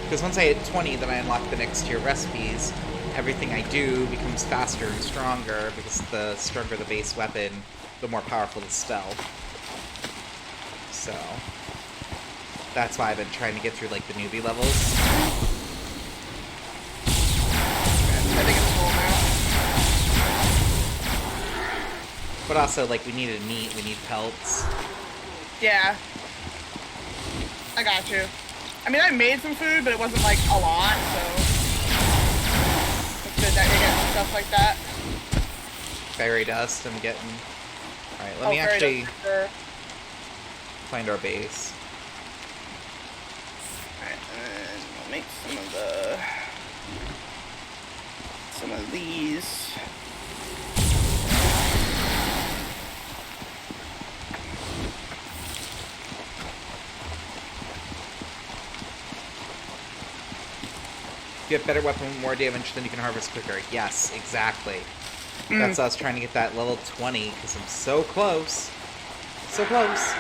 Because once I hit 20, then I unlock the next tier recipes. Everything I do becomes faster and stronger, because the stronger the base weapon, the more powerful the stealth. So that's why I've been trying to get through like the newbie levels. I think it's full now. But also, like, we needed meat, we need pelts. Yeah. I got you. I mean, I made some food, but it wasn't like a lot, so it's good that you're getting stuff like that. Fairy dust, I'm getting. Alright, let me actually find our base. Alright, and we'll make some of these. You get better weapon with more damage, then you can harvest quicker. Yes, exactly. That's us trying to get that level 20, because I'm so close. So close.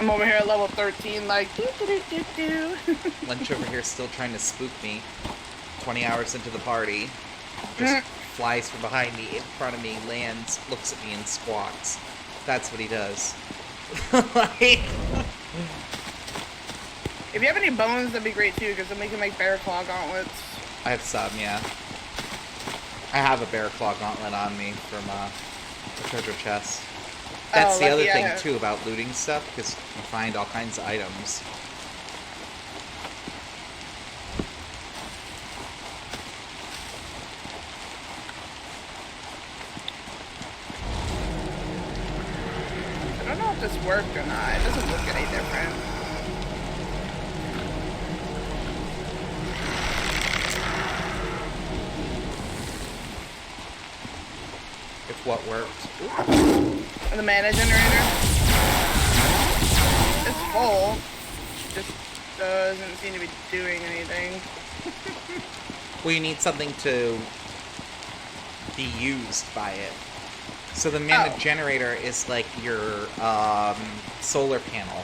I'm over here at level 13, like, do. Lunch over here still trying to spook me. 20 hours into the party. Just flies from behind me, in front of me, lands, looks at me, and squawks. That's what he does. Like... If you have any bones, that'd be great too, because then we can make bear claw gauntlets. I have some, yeah. I have a bear claw gauntlet on me from the treasure chest. That's the other thing too about looting stuff, because you find all kinds of items. I don't know if this worked or not. It doesn't look any different. If what worked. The mana generator. It's full. Just doesn't seem to be doing anything. Well, you need something to be used by it. So the mana generator is like your solar panel.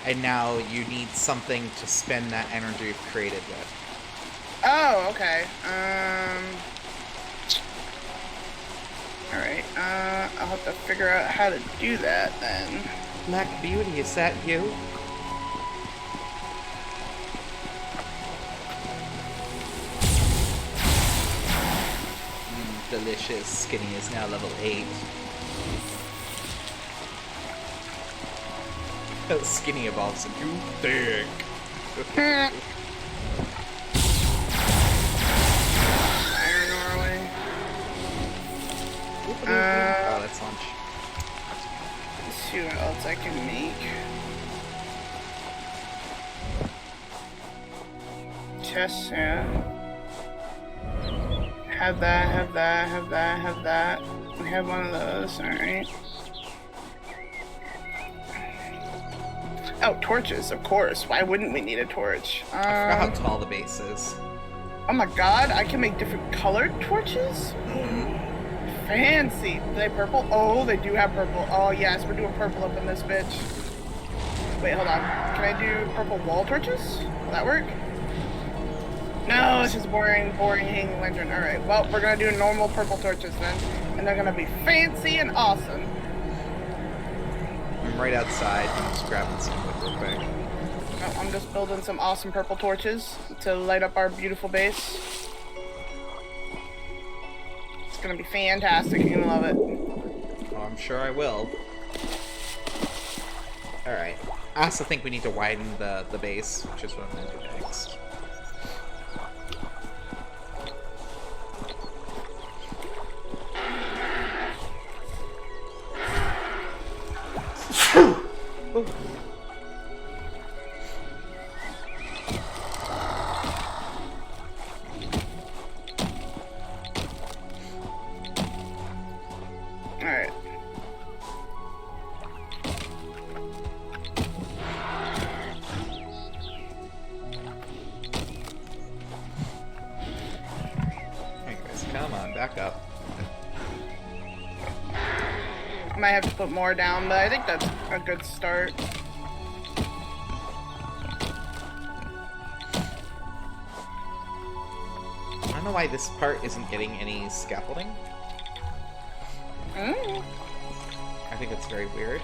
And now you need something to spend that energy you've created with. Oh, okay. Alright, I'll have to figure out how to do that then. Black Beauty, is that you? Delicious. Skinny is now level 8. Skinny evolves into thick. Oh, that's lunch. Let's see what else I can make. Chest, yeah. Have that, have that, have that, have that. We have one of those, alright. Oh, torches, of course. Why wouldn't we need a torch? I forgot how tall the base is. Oh my god, I can make different colored torches? Fancy. Do they purple? Oh, they do have purple. Oh yes, we're doing purple up in this bitch. Wait, hold on. Can I do purple wall torches? Will that work? No, it's just boring hanging lantern. Alright, well, we're gonna do normal purple torches then. And they're gonna be fancy and awesome. I'm right outside. I'm just grabbing some real quick. Oh, I'm just building some awesome purple torches to light up our beautiful base. It's gonna be fantastic. You're gonna love it. Oh, I'm sure I will. Alright. I also think we need to widen the base, which is what I'm going to do next. Ooh. Alright. Anyways, come on, back up. I might have to put more down, but I think that's a good start. I don't know why this part isn't getting any scaffolding. Mm. I think it's very weird.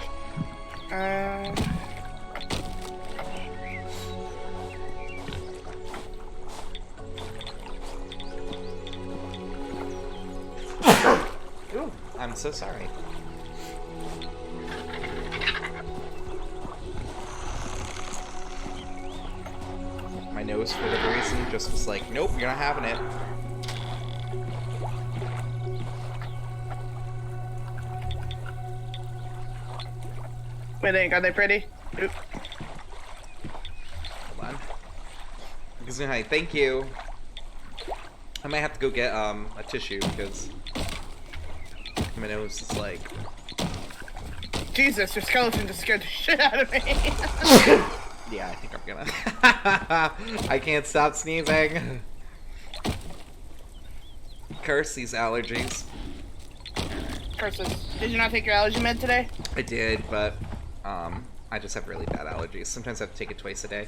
Ooh, I'm so sorry. My nose, for whatever reason, just was like, nope, you're not having it. Wait, are they pretty? Oop. Hold on. Hi, thank you. I might have to go get a tissue because my nose is like. Jesus, your skeleton just scared the shit out of me. Yeah, I think I'm gonna. I can't stop sneezing. Curse these allergies. Curses. Did you not take your allergy med today? I did, but I just have really bad allergies. Sometimes I have to take it twice a day.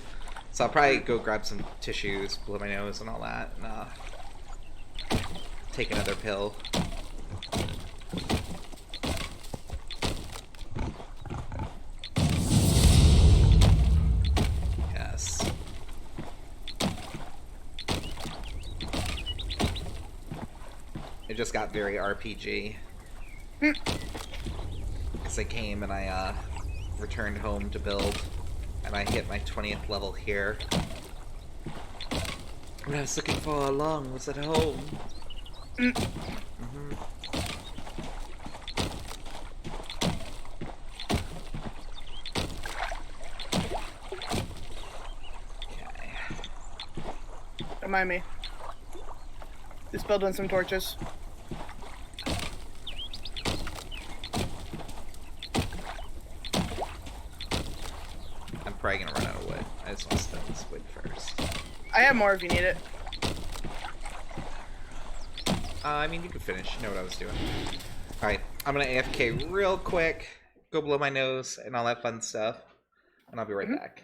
So I'll probably go grab some tissues, blow my nose and all that, and take another pill. Yes. It just got very RPG. Because I came and I returned home to build, and I hit my 20th level here. What I was looking for all along was at home. Mm-hmm. Okay. Remind me. Just building some torches. I'm probably gonna run out of wood. I just want to spend this wood first. I have more if you need it. I mean, you can finish. You know what I was doing. Alright, I'm gonna AFK real quick, go blow my nose, and all that fun stuff. And I'll be right back.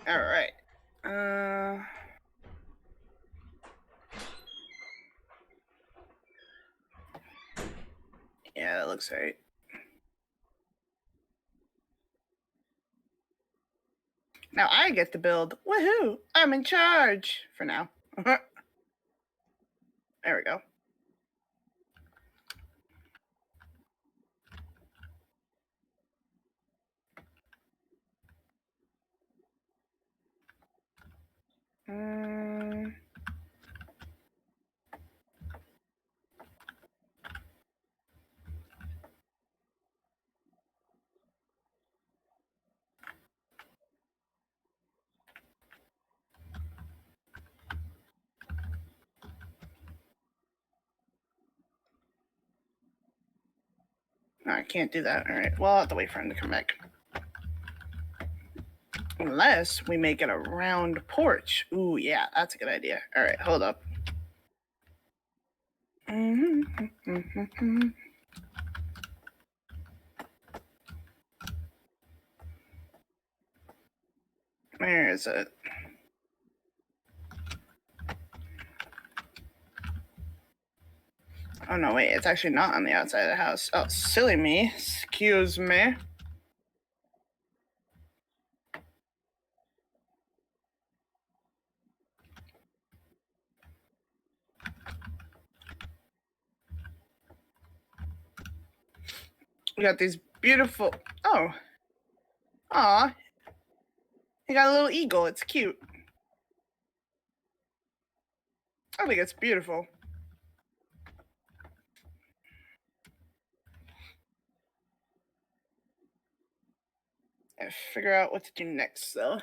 Alright. Yeah, that looks right. Now I get to build. Woohoo! I'm in charge for now. There we go. No, I can't do that. Alright, well, I'll have to wait for him to come back. Unless we make it a round porch. Ooh, yeah, that's a good idea. Alright, hold up. Where is it? Oh, no, wait. It's actually not on the outside of the house. Oh, silly me. Excuse me. We got these beautiful... Oh. Aw. You got a little eagle. It's cute. I think it's beautiful. I figure out what to do next, though.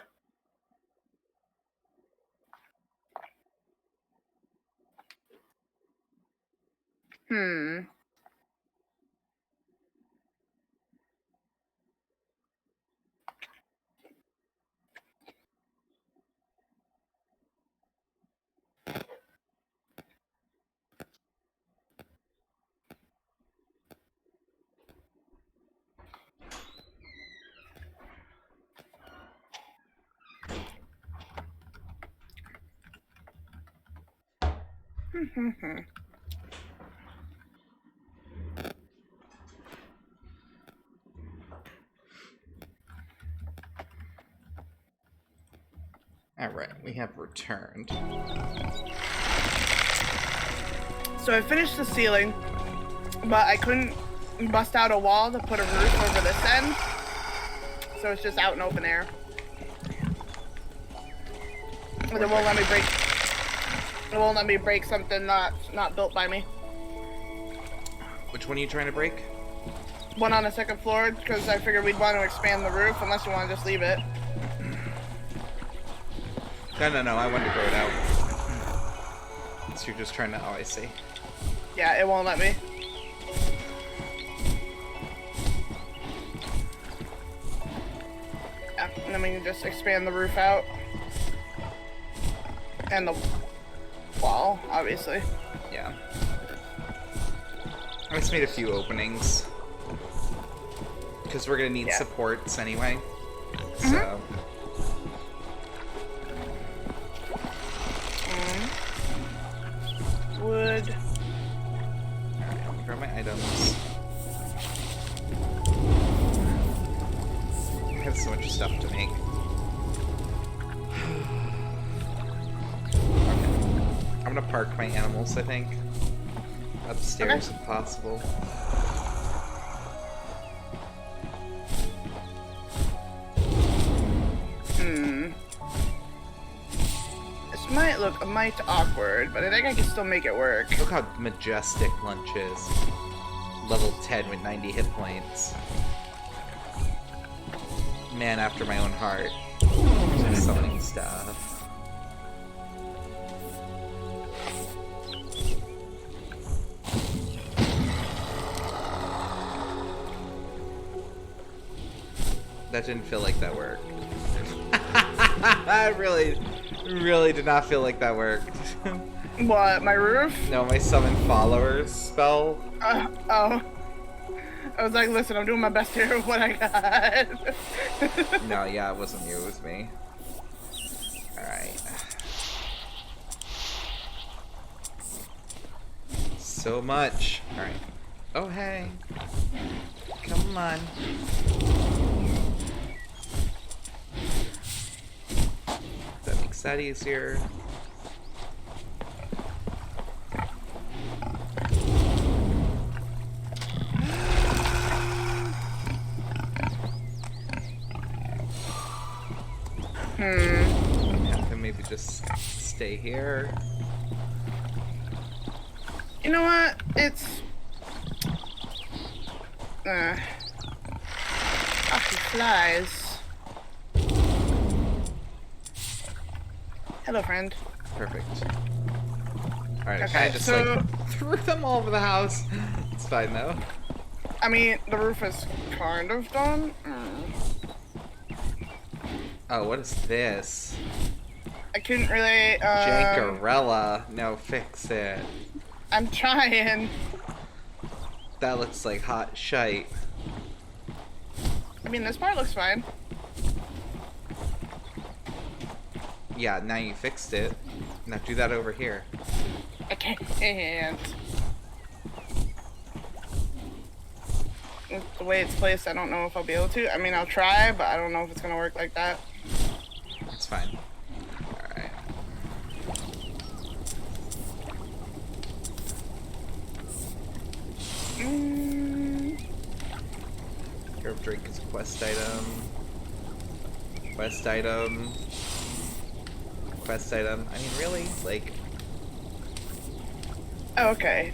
Alright, we have returned. So I finished the ceiling, but I couldn't bust out a wall to put a roof over this end. So it's just out in open air. But it won't let me break. It won't let me break something not built by me. Which one are you trying to break? One on the second floor, because I figured we'd want to expand the roof, unless you want to just leave it. No, I wanted to grow it out. So you're just trying to... Oh, I see. Yeah, it won't let me. Yeah, and then we can just expand the roof out. And the wall, obviously. Yeah. I just made a few openings. Because we're going to need supports anyway. So... Wood. Alright, let me grab my items. I have so much stuff to make. Okay. I'm gonna park my animals, I think. Upstairs if possible. This might look a mite awkward, but I think I can still make it work. Look how majestic lunch is. Level 10 with 90 hit points. Man after my own heart. There's summoning stuff. That didn't feel like that worked. I really did not feel like that worked. What, my roof? No, my summon followers spell. Oh. I was like, listen, I'm doing my best here with what I got. No, yeah, it wasn't you, it was me. Alright. So much. Alright. Oh, hey. Come on. That makes that easier. Have to maybe just stay here. You know what? It's... Ah, he flies. Hello, friend. Perfect. Alright, I Okay, kind of just like threw them all over the house. It's fine though. I mean, the roof is kind of done. Oh, what is this? I couldn't really, Jankarella. No, fix it. I'm trying. That looks like hot shite. I mean, this part looks fine. Yeah, now you fixed it. Now do that over here. I can't. The way it's placed, I don't know if I'll be able to. I mean, I'll try, but I don't know if it's gonna work like that. It's fine. Alright. Herb drink is a quest item. Quest item. Quest item. I mean, really? Like... Okay.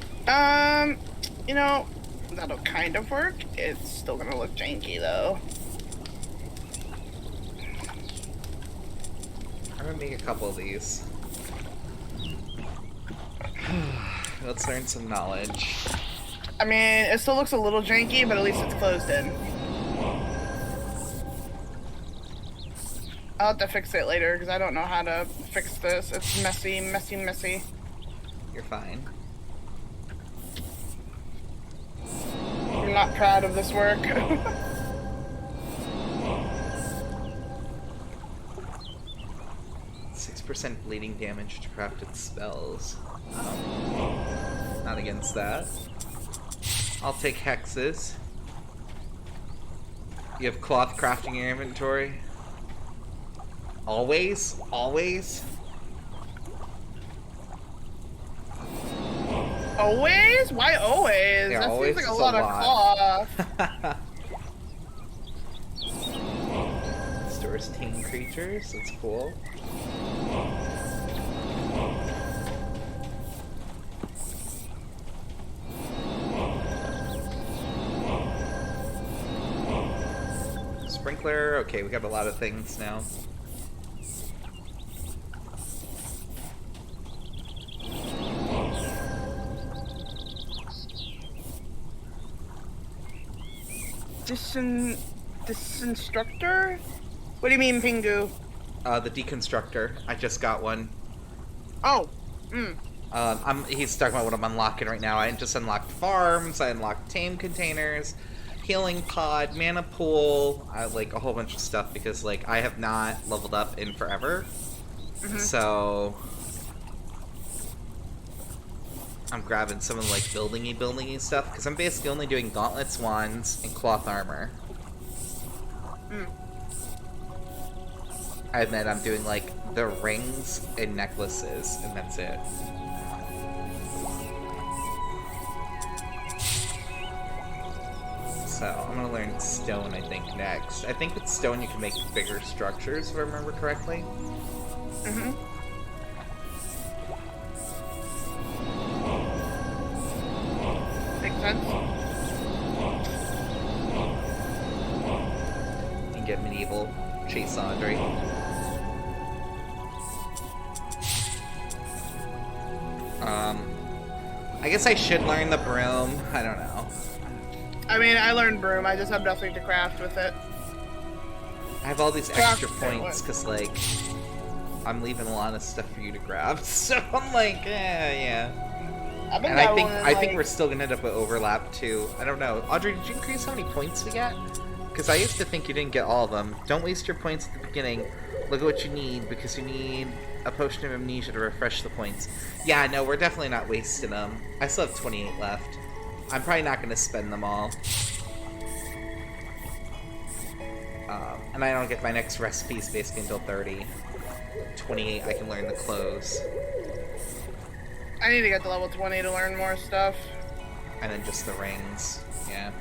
You know, that'll kind of work. It's still gonna look janky, though. I'm gonna make a couple of these. Let's learn some knowledge. I mean, it still looks a little janky, but at least it's closed in. I'll have to fix it later, because I don't know how to fix this. It's messy, messy, messy. You're fine. I'm not proud of this work. 6% bleeding damage to crafted spells. Not against that. I'll take hexes. You have cloth crafting in your inventory? Always? Always? Always? Why always? Yeah, that always seems like is a lot of cloth. Stores tame creatures, that's cool. Sprinkler, okay, we got a lot of things now. Disinstructor? What do you mean, Pingu? The deconstructor. I just got one. Oh. He's talking about what I'm unlocking right now. I just unlocked farms, I unlocked tame containers, healing pod, mana pool, like a whole bunch of stuff because like I have not leveled up in forever. So I'm grabbing some of the like buildingy stuff because I'm basically only doing gauntlets, wands, and cloth armor. And then I'm doing like the rings and necklaces, and that's it. So I'm gonna learn stone, I think, next. I think with stone you can make bigger structures, if I remember correctly. Makes sense. You can get medieval chase Audrey. I guess I should learn the broom. I don't know. I mean, I learned broom. I just have nothing to craft with it. I have all these extra points because, like, I'm leaving a lot of stuff for you to grab. So I'm like, yeah. And I think we're still gonna end up with overlap too. I don't know. Audrey, did you increase how many points we get? Because I used to think you didn't get all of them. Don't waste your points at the beginning. Look at what you need, because you need a potion of amnesia to refresh the points. Yeah, no, we're definitely not wasting them. I still have 28 left. I'm probably not going to spend them all. And I don't get my next recipes basically until 30. 28, I can learn the clothes. I need to get to level 20 to learn more stuff. And then just the rings. Yeah.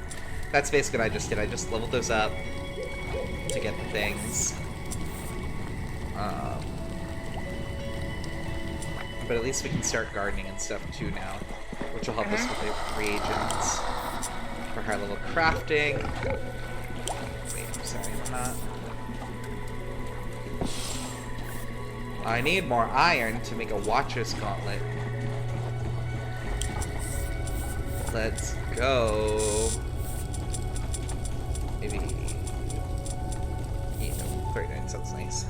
That's basically what I just did. I just leveled those up to get the things. But at least we can start gardening and stuff too now, which will help us with the reagents for high level crafting. Wait, I'm sorry, I'm not. I need more iron to make a Watcher's Gauntlet. Let's go. Maybe. Yeah, 39 sounds nice.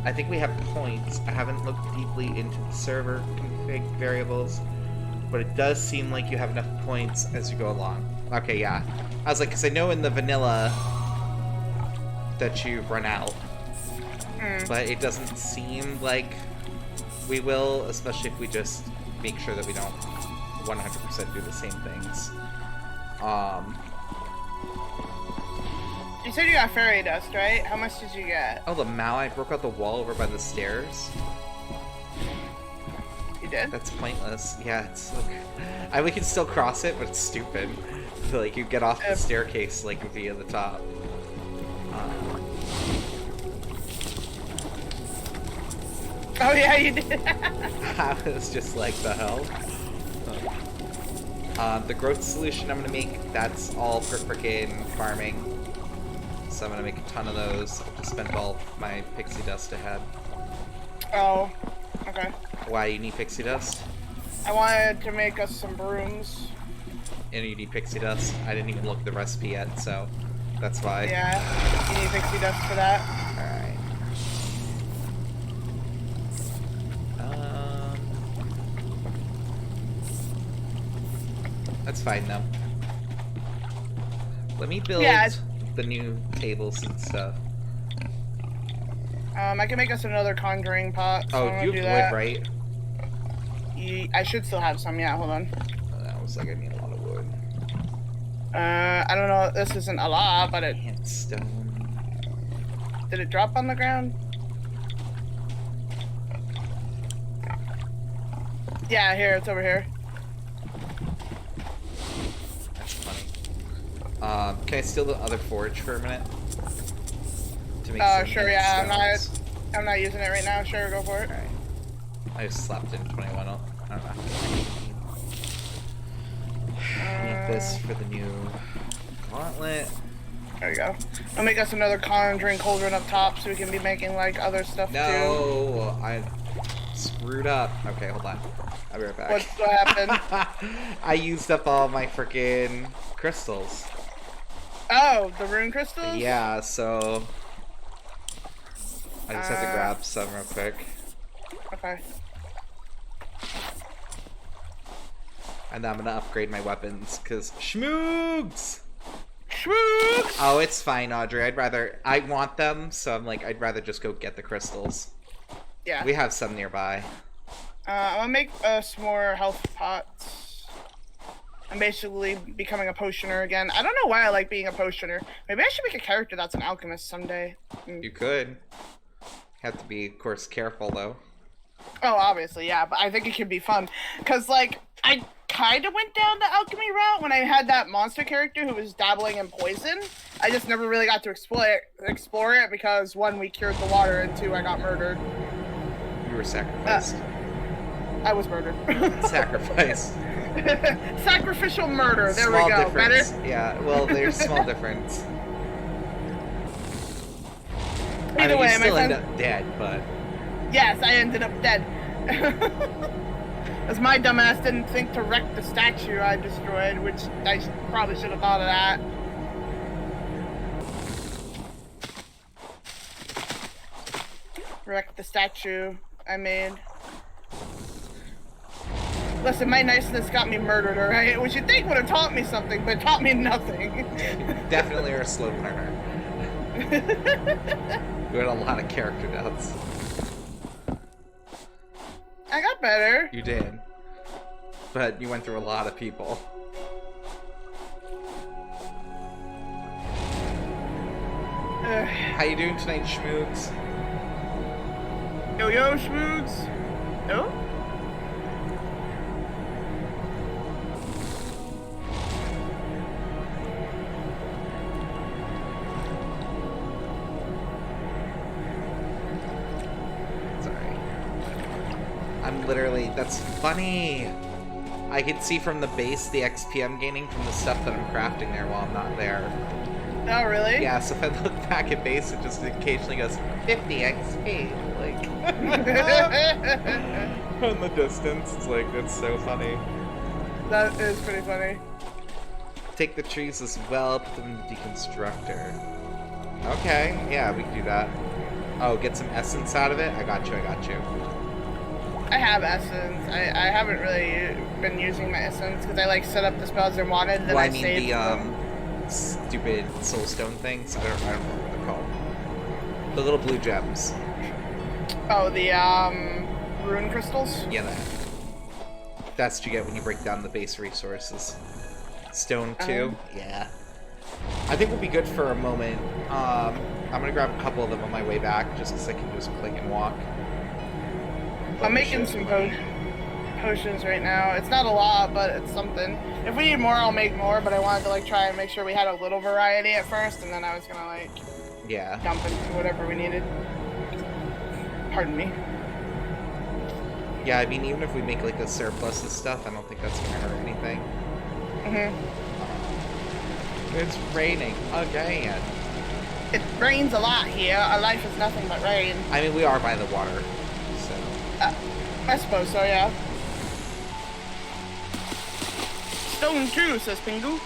I think we have points. I haven't looked deeply into the server config variables, but it does seem like you have enough points as you go along. Okay, yeah. I was like, because I know in the vanilla that you run out, but it doesn't seem like we will, especially if we just make sure that we don't 100% do the same things. You said you got fairy dust, right? How much did you get? Oh, the Mao, I broke out the wall over by the stairs. You did? That's pointless. Yeah, it's like... we can still cross it, but it's stupid. Like, you get off the staircase, like, via the top. Oh yeah, you did. I was just like, the hell? The growth solution I'm gonna make, that's all for frickin' farming. So I'm gonna make a ton of those. I'll just spend all my pixie dust I had. Oh, okay. Why you need pixie dust? I wanted to make us some brooms. And you need pixie dust? I didn't even look at the recipe yet, so that's why. Yeah, you need pixie dust for that. Alright. That's fine though. Let me build the new tables and stuff. I can make us another conjuring pot. So Oh, you have wood, right? I should still have some, yeah, hold on. Oh, that was like I need a lot of wood. I don't know, this isn't a lot, but it... And stone. Did it drop on the ground? Yeah, here, it's over here. That's funny. Can I steal the other forge for a minute? To make some sure, yeah, stones? I'm not using it right now, sure, go for it. Alright. I just slapped in 21. I don't know. Need this for the new gauntlet. There we go. I'll make us another conjuring cauldron up top so we can be making, like, other stuff, too. No, I screwed up. Okay, hold on. I'll be right back. What happened? I used up all my freaking crystals. Oh, the rune crystals? Yeah, so I just have to grab some real quick. Okay. And then I'm gonna upgrade my weapons, cause schmoogs! Schmoogs! Oh, it's fine, Audrey. I want them, so I'm like, I'd rather just go get the crystals. Yeah. We have some nearby. I'm gonna make us more health pots. I'm basically becoming a potioner again. I don't know why I like being a potioner. Maybe I should make a character that's an alchemist someday. You could. Have to be, of course, careful, though. Oh, obviously, yeah, but I think it could be fun. Because, like, I kind of went down the alchemy route when I had that monster character who was dabbling in poison. I just never really got to explore it because, one, we cured the water, and two, I got murdered. You were sacrificed. I was murdered. Sacrificed. Sacrificial murder. There Small we go. Difference. Better? Yeah, well, there's small difference. Either way, you still my end friend... up dead, but... Yes, I ended up dead. As my dumbass didn't think to wreck the statue I destroyed, which I probably should have thought of that. Wreck the statue I made. Listen, my niceness got me murdered, alright? Which you'd think would have taught me something, but it taught me nothing. Definitely are a slow learner. You had a lot of character doubts. I got better. You did. But you went through a lot of people. How you doing tonight, Schmoogs? Yo, yo, Schmoogs. No? Literally, that's funny. I can see from the base the XP I'm gaining from the stuff that I'm crafting there while I'm not there. Oh, really? Yeah, so if I look back at base, it just occasionally goes 50 XP. Like, from the distance, it's like, that's so funny. That is pretty funny. Take the trees as well, put them in the deconstructor. Okay, yeah, we can do that. Oh, get some essence out of it? I got you, I got you. I have essence. I haven't really been using my essence because I like set up the spells I wanted. Then I mean the stupid soulstone things. I don't remember what they're called. The little blue gems. Oh, the rune crystals. Yeah, that's what you get when you break down the base resources. Stone too. Yeah. I think we'll be good for a moment. I'm gonna grab a couple of them on my way back just because I can just click and walk. I'm making some potions right now. It's not a lot, but it's something. If we need more, I'll make more, but I wanted to, like, try and make sure we had a little variety at first, and then I was gonna, like, dump into whatever we needed. Pardon me. Yeah, I mean, even if we make, like, a surplus of stuff, I don't think that's gonna hurt anything. It's raining again. It rains a lot here. Our life is nothing but rain. I mean, we are by the water, I suppose so, yeah. Stone too, says Pingu.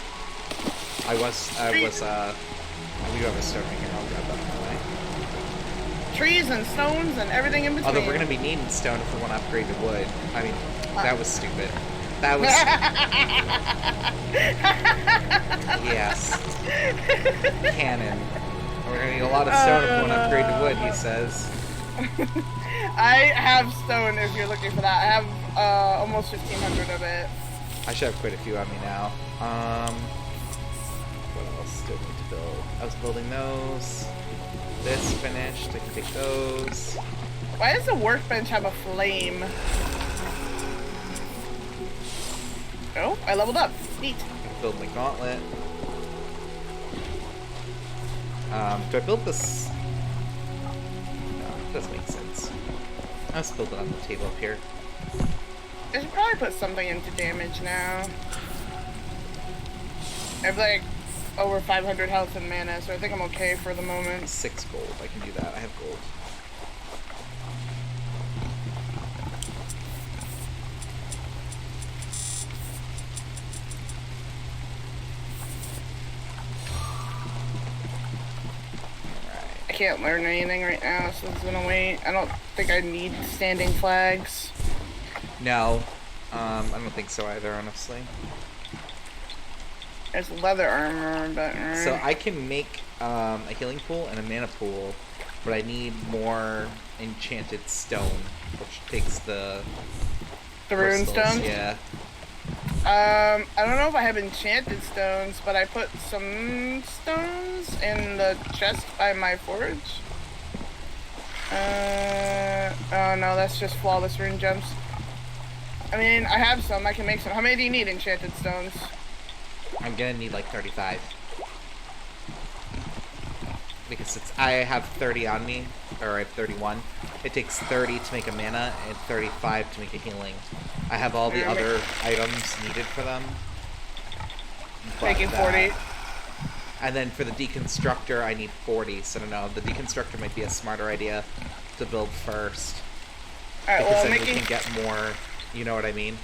We do have a stone here, I'll grab that on the way. Trees and stones and everything in between. Although we're gonna be needing stone if we want to upgrade to wood. I mean, that was stupid. That was... yes. Canon. We're gonna need a lot of stone if we want to upgrade to wood, he says. I have stone if you're looking for that. I have almost 1,500 of it. I should have quite a few on me now. What else do I need to build? I was building those. This finished. I can take those. Why does the workbench have a flame? Oh, I leveled up. Neat. I can build my gauntlet. Do I build this? No, it doesn't make sense. I'll just build it on the table up here. I should probably put something into damage now. I have like over 500 health and mana, so I think I'm okay for the moment. 6 gold. I can do that. I have gold. I can't learn anything right now, so it's gonna wait. I don't think I need standing flags. No, I don't think so either, honestly. There's leather armor, but... So I can make a healing pool and a mana pool, but I need more enchanted stone, which takes the rune crystals, stones? Yeah. I don't know if I have enchanted stones, but I put some stones in the chest by my forge. Oh no, that's just flawless rune gems. I mean, I have some, I can make some. How many do you need enchanted stones? I'm gonna need like 35. Because I have 30 on me, or I have 31. It takes 30 to make a mana and 35 to make a healing. I have all the other items needed for them. Making 40. And then for the deconstructor, I need 40. So no, the deconstructor might be a smarter idea to build first. Alright, Because well, then I'm we making... can get more, you know what I mean?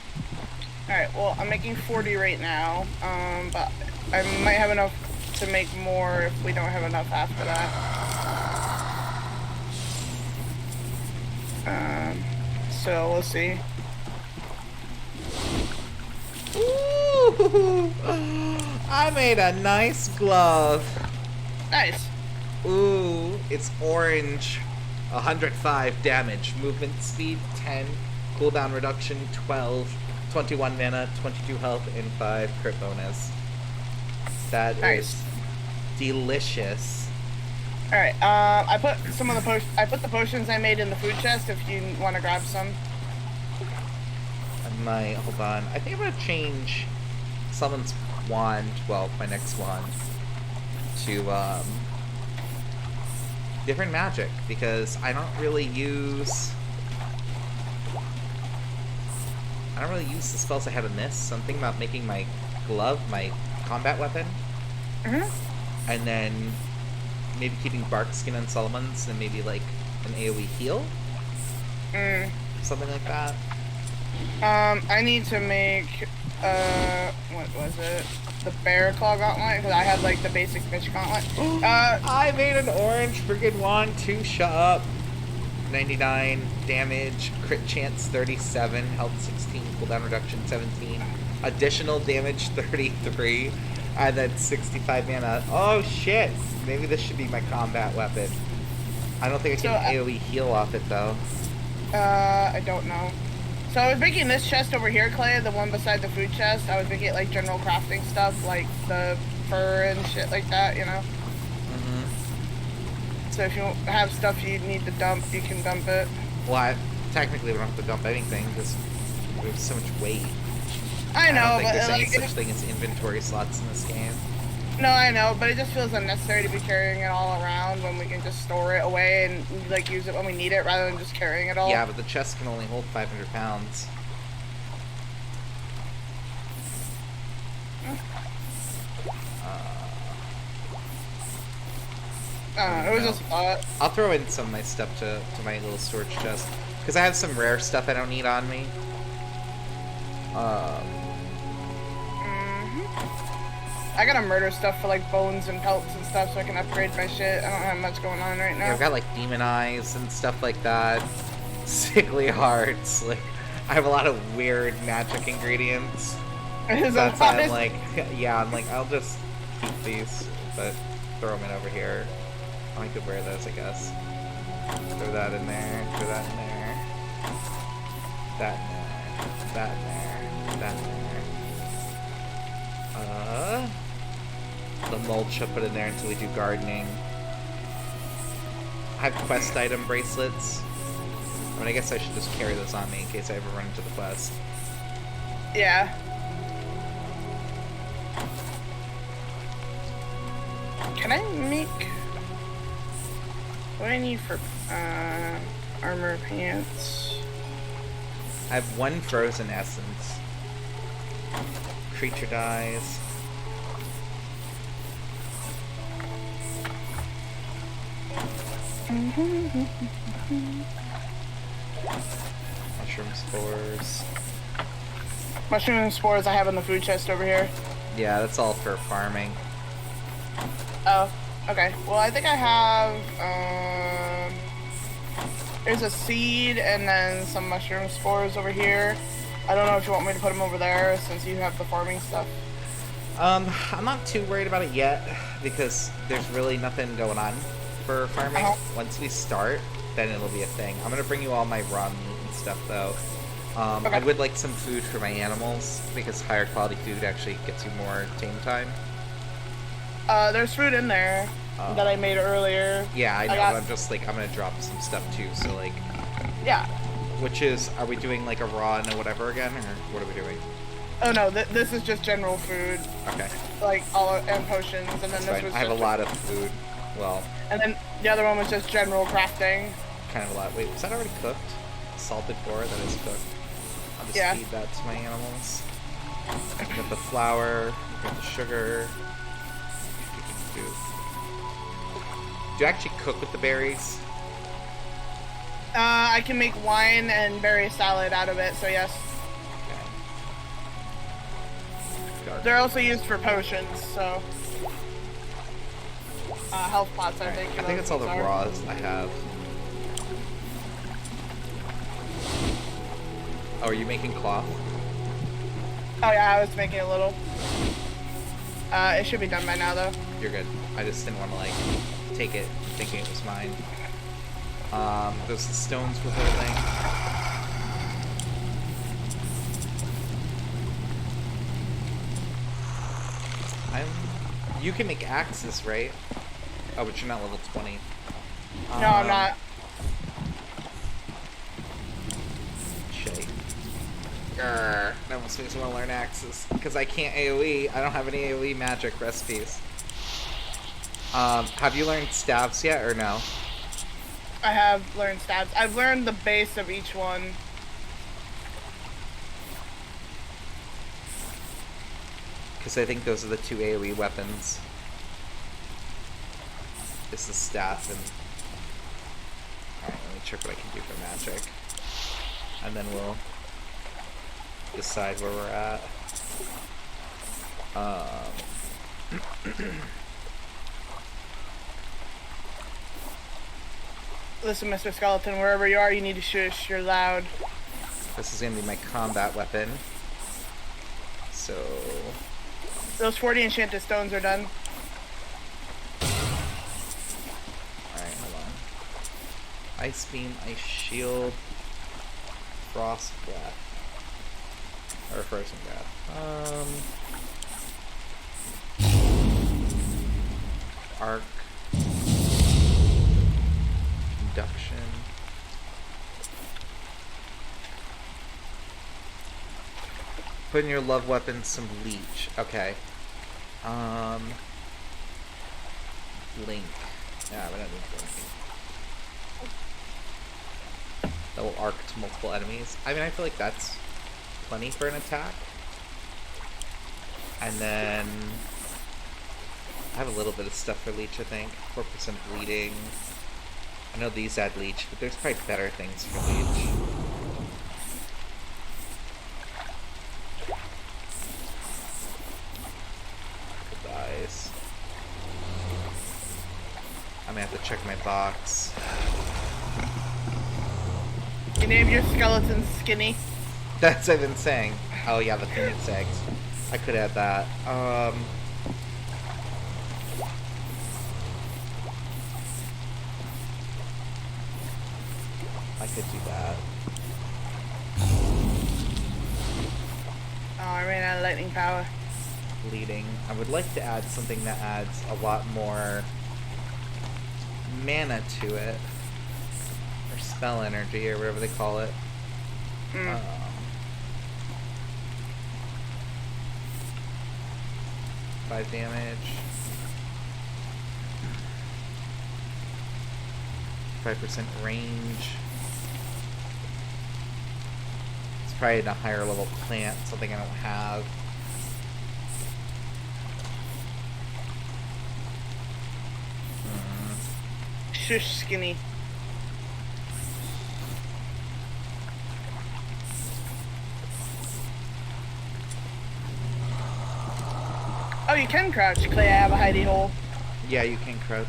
Alright, well, I'm making 40 right now, but I might have enough to make more if we don't have enough after that. So we'll see. Ooh, I made a nice glove. Nice. Ooh, it's orange. 105 damage, movement speed 10, cooldown reduction 12, 21 mana, 22 health, and 5 crit bonus. That Nice. is delicious. All right. I put some of the the potions I made in the food chest. If you want to grab some. I might, hold on. I think I'm gonna change someone's wand, well, my next wand, to different magic, because I don't really use the spells I had in this. So I'm thinking about making my glove my combat weapon. And then maybe keeping bark skin on Solomon's and maybe like an AoE heal? Something like that. I need to make, what was it? The bear claw gauntlet, because I had like the basic fish gauntlet. I made an orange friggin' wand too, shut up. 99 damage, crit chance 37, health 16, cooldown reduction 17, additional damage 33, and then 65 mana. Oh shit! Maybe this should be my combat weapon. I don't think I can AoE heal off it though. I don't know. So I was making this chest over here, Clay, the one beside the food chest. I was making like general crafting stuff, like the fur and shit like that, you know? So if you have stuff you need to dump, you can dump it. Well, technically we don't have to dump anything because we have so much weight. I know, I don't think but there's any like, such thing as inventory slots in this game. No, I know, but it just feels unnecessary to be carrying it all around when we can just store it away and like use it when we need it rather than just carrying it all. Yeah, but the chest can only hold 500 pounds. It was just I'll throw in some of my stuff to my little storage chest. Because I have some rare stuff I don't need on me. I gotta murder stuff for like bones and pelts and stuff so I can upgrade my shit. I don't have much going on right now. Yeah, I've got like demon eyes and stuff like that. Sickly hearts. Like, I have a lot of weird magic ingredients. That's why I'm like, yeah, I'm like, I'll just keep these, but throw them in over here. Oh, I could wear those, I guess. Throw that in there, throw that in there. That in there, that in there, that in there. The mulch I'll put in there until we do gardening. I have quest item bracelets. I mean, I guess I should just carry those on me in case I ever run into the quest. Yeah. Can I make... What do I need for armor pants? I have one frozen essence. Creature dies. Mushroom spores. Mushroom spores I have in the food chest over here. Yeah, that's all for farming. Oh, okay. Well, I think I have, there's a seed and then some mushroom spores over here. I don't know if you want me to put them over there since you have the farming stuff. I'm not too worried about it yet because there's really nothing going on for farming. Once we start, then it'll be a thing. I'm gonna bring you all my raw meat and stuff though. Okay. I would like some food for my animals because higher quality food actually gets you more tame time. There's food in there that I made earlier. Yeah, I know, but I'm just like, I'm gonna drop some stuff too, so like... Yeah. Which is, are we doing like a raw and a whatever again, or what are we doing? Oh no, this is just general food. Okay. Like, and potions, and then That's this fine. was I have a just lot of food. Well... And then the other one was just general crafting. Kind of a lot. Wait, was that already cooked? Salted boar? That is cooked. I'll just feed that to my animals. Got the flour, got the sugar. Do you actually cook with the berries? I can make wine and berry salad out of it, so yes. Okay. They're also used for potions, so... health pots, I think. I think that's all the raws I have. Oh, are you making cloth? Oh yeah, I was making a little. It should be done by now, though. You're good. I just didn't want to, like, take it thinking it was mine. There's the stones we're holding. You can make axes, right? Oh, but you're not level 20. No, I'm not. Shit. Grr. That almost makes me want to learn axes. Because I can't AoE. I don't have any AoE magic recipes. Have you learned staves yet, or no? I have learned stabs. I've learned the base of each one. Because I think those are the two AoE weapons. This is staff and... Alright, let me check what I can do for magic. And then we'll decide where we're at. Listen, Mr. Skeleton, wherever you are, you need to shush. You're loud. This is going to be my combat weapon. So... Those 40 enchanted stones are done. Alright, hold on. Ice beam, ice shield, frost breath. Or frozen breath. Arc. Induction. Put in your love weapon some leech. Okay. Link. Yeah, we don't need Link. That will arc to multiple enemies. I mean, I feel like that's plenty for an attack. And then... I have a little bit of stuff for leech, I think. 4% bleeding. I know these add leech, but there's probably better things for leech. place. I'm gonna have to check my box. You named your skeleton Skinny. That's what I've been saying. Oh yeah, the phoenix eggs. I could add that. I could do that. Oh, I ran out of lightning power. Bleeding. I would like to add something that adds a lot more mana to it. Or spell energy, or whatever they call it. 5 damage. 5% range. It's probably in a higher level plant, something I don't have. Shush, Skinny. Oh, you can crouch, Clay. I have a hidey hole. Yeah, you can crouch.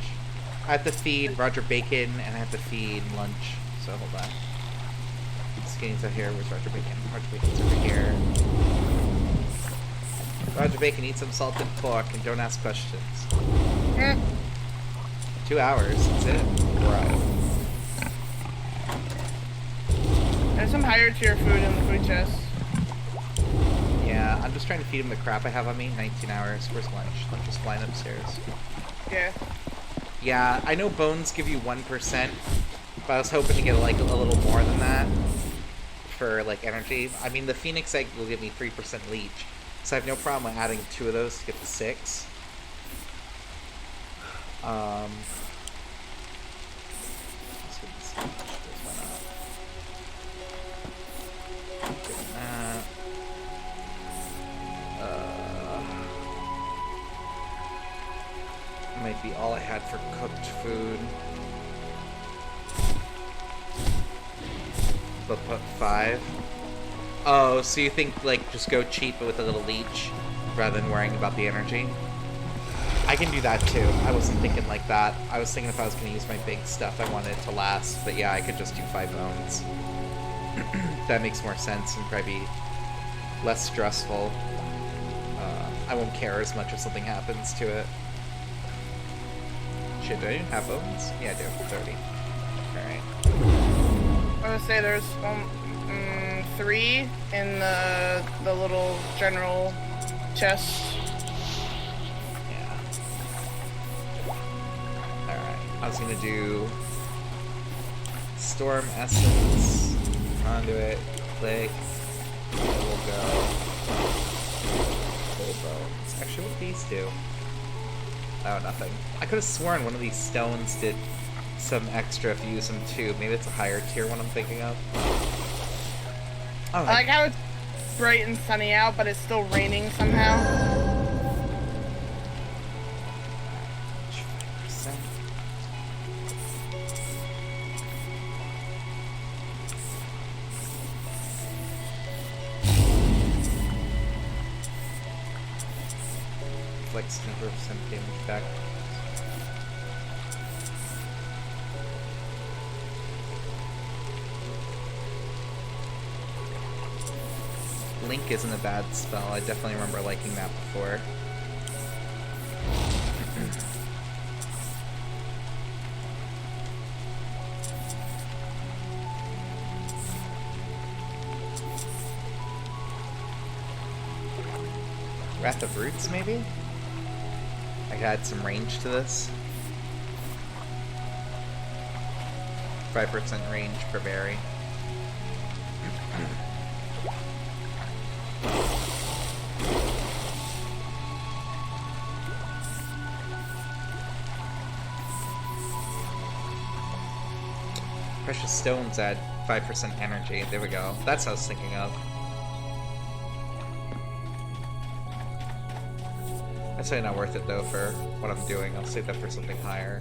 I have to feed Roger Bacon, and I have to feed Lunch. So hold on. Skinny's out here. Where's Roger Bacon? Roger Bacon's over here. Roger Bacon, eat some salted pork and don't ask questions. 2 hours, that's it. Right. There's some higher tier food in the food chest. Yeah, I'm just trying to feed him the crap I have on me. 19 hours. Where's Lunch? Lunch is flying upstairs. Yeah. Yeah, I know bones give you 1%, but I was hoping to get like a little more than that for like energy. I mean, the Phoenix Egg will give me 3% leech, so I have no problem with adding 2 of those to get to 6. Might be all I had for cooked food. But put 5. Oh, so you think like just go cheap but with a little leech rather than worrying about the energy? I can do that too. I wasn't thinking like that. I was thinking if I was going to use my big stuff, I wanted it to last. But yeah, I could just do 5 bones. That makes more sense and probably be less stressful. I won't care as much if something happens to it. Shit, do I even have bones? Yeah, I do. 30. Alright. I was gonna say there's 3 in the little general chest. Yeah. Alright. I was gonna do Storm Essence, Conduit, Click, we'll go Full Bones. Actually, what do these do? Oh, nothing. I could have sworn one of these stones did some extra if you use them too. Maybe it's a higher tier one I'm thinking of. Oh, I like how it's bright and sunny out, but it's still raining somehow. 5%. Flex 10% damage back. Link isn't a bad spell. I definitely remember liking that before. Wrath of Roots, maybe? I could add some range to this. 5% range per berry. Precious stones add 5% energy. There we go. That's what I was thinking of. That's really not worth it though for what I'm doing. I'll save that for something higher.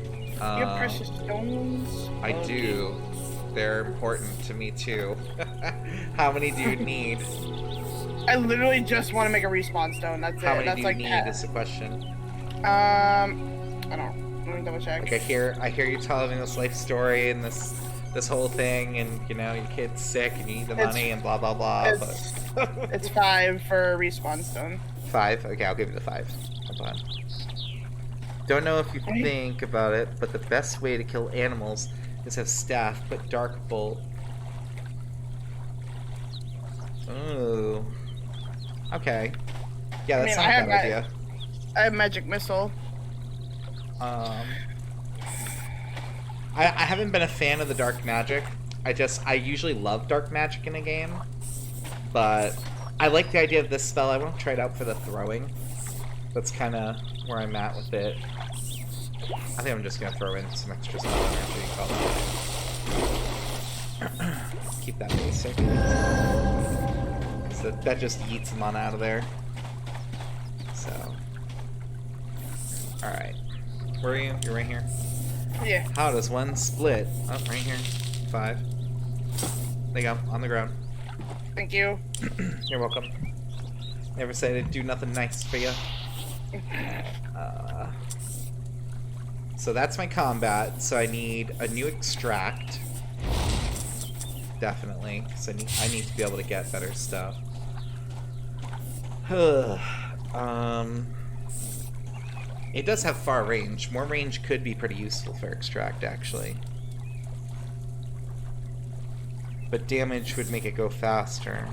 You have precious stones? I do. They're important to me too. How many do you need? I literally just want to make a respawn stone. That's How it. many That's do you like need is the question. I don't. Let me double check. Like I hear you telling this life story and this whole thing, and you know your kid's sick and you need the money and blah blah blah. But It's 5 for a respawn stone. 5. Okay, I'll give you the 5. Hold on. Don't know if you think about it, but the best way to kill animals is have staff put dark bolt. Ooh. Okay. Yeah, that's not a bad idea. I have magic missile. I haven't been a fan of the dark magic. I usually love dark magic in a game, but I like the idea of this spell. I want to try it out for the throwing. That's kind of where I'm at with it. I think I'm just gonna throw in some extra spell energy. Keep that basic. So that just yeets him on out of there. So, all right. Where are you? You're right here. Yeah. How does one split? Oh, right here. 5. There you go. On the ground. Thank you. You're welcome. Never said I'd do nothing nice for you. So that's my combat. So I need a new extract. Definitely. So I need to be able to get better stuff. It does have far range. More range could be pretty useful for extract, actually. But damage would make it go faster.